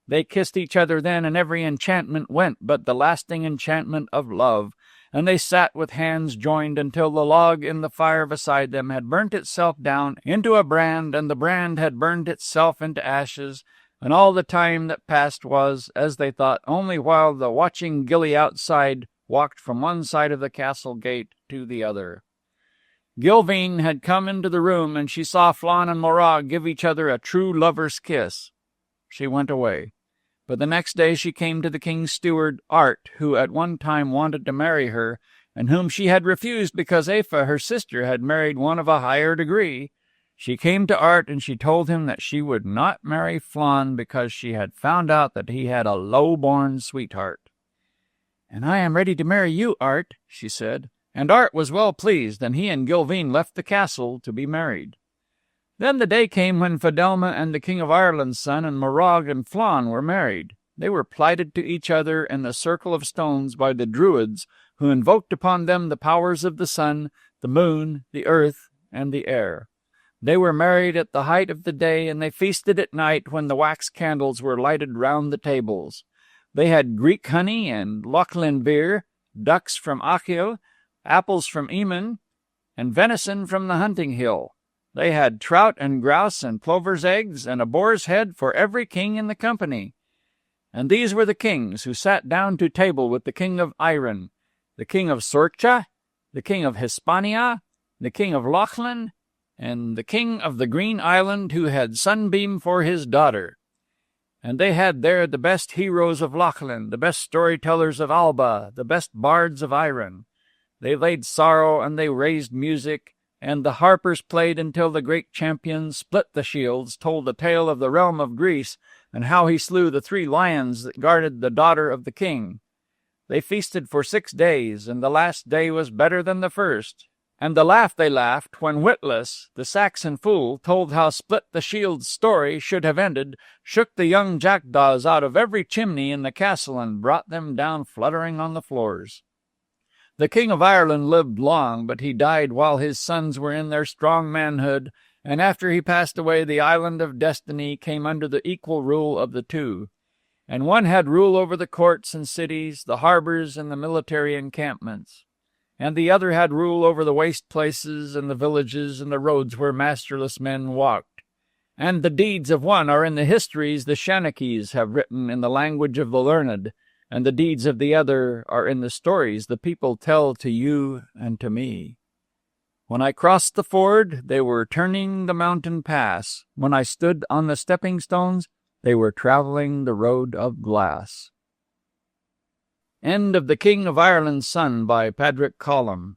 They kissed each other then, and every enchantment went but the lasting enchantment of love, and they sat with hands joined until the log in the fire beside them had burnt itself down into a brand, and the brand had burned itself into ashes, and all the time that passed was, as they thought, only while the watching gilly outside walked from one side of the castle gate to the other. Gilvain had come into the room, and she saw Flann and Morag give each other a true lover's kiss. She went away. But the next day she came to the king's steward, Art, who at one time wanted to marry her, and whom she had refused because Aoife, her sister, had married one of a higher degree. She came to Art, and she told him that she would not marry Flann because she had found out that he had a low-born sweetheart. "And I am ready to marry you, Art," she said. And Art was well pleased, and he and Gilvain left the castle to be married. Then the day came when Fidelma and the King of Ireland's son and Morag and Flann were married. They were plighted to each other in the circle of stones by the Druids, who invoked upon them the powers of the sun, the moon, the earth, and the air. They were married at the height of the day, and they feasted at night when the wax candles were lighted round the tables. They had Greek honey and Lochlin beer, ducks from Achill, apples from Eamon, and venison from the hunting hill. They had trout and grouse and plover's eggs and a boar's head for every king in the company. And these were the kings who sat down to table with the king of Iron, the king of Sorcha, the king of Hispania, the king of Lochlin, and the king of the Green Island who had Sunbeam for his daughter. And they had there the best heroes of Lochlin, the best storytellers of Alba, the best bards of Iron. They laid sorrow and they raised music, and the harpers played until the great champions split the shields, told the tale of the realm of Greece, and how he slew the 3 lions that guarded the daughter of the king. They feasted for 6 days, and the last day was better than the first. And the laugh they laughed when Witless, the Saxon fool, told how Split the Shield's story should have ended, shook the young jackdaws out of every chimney in the castle and brought them down fluttering on the floors. The King of Ireland lived long, but he died while his sons were in their strong manhood, and after he passed away the island of Destiny came under the equal rule of the 2. And one had rule over the courts and cities, the harbors and the military encampments. And the other had rule over the waste places and the villages and the roads where masterless men walked. And the deeds of one are in the histories the Shanachies have written in the language of the learned, and the deeds of the other are in the stories the people tell to you and to me. When I crossed the ford, they were turning the mountain pass. When I stood on the stepping stones, they were traveling the road of glass. End of The King of Ireland's Son by Padraic Colum.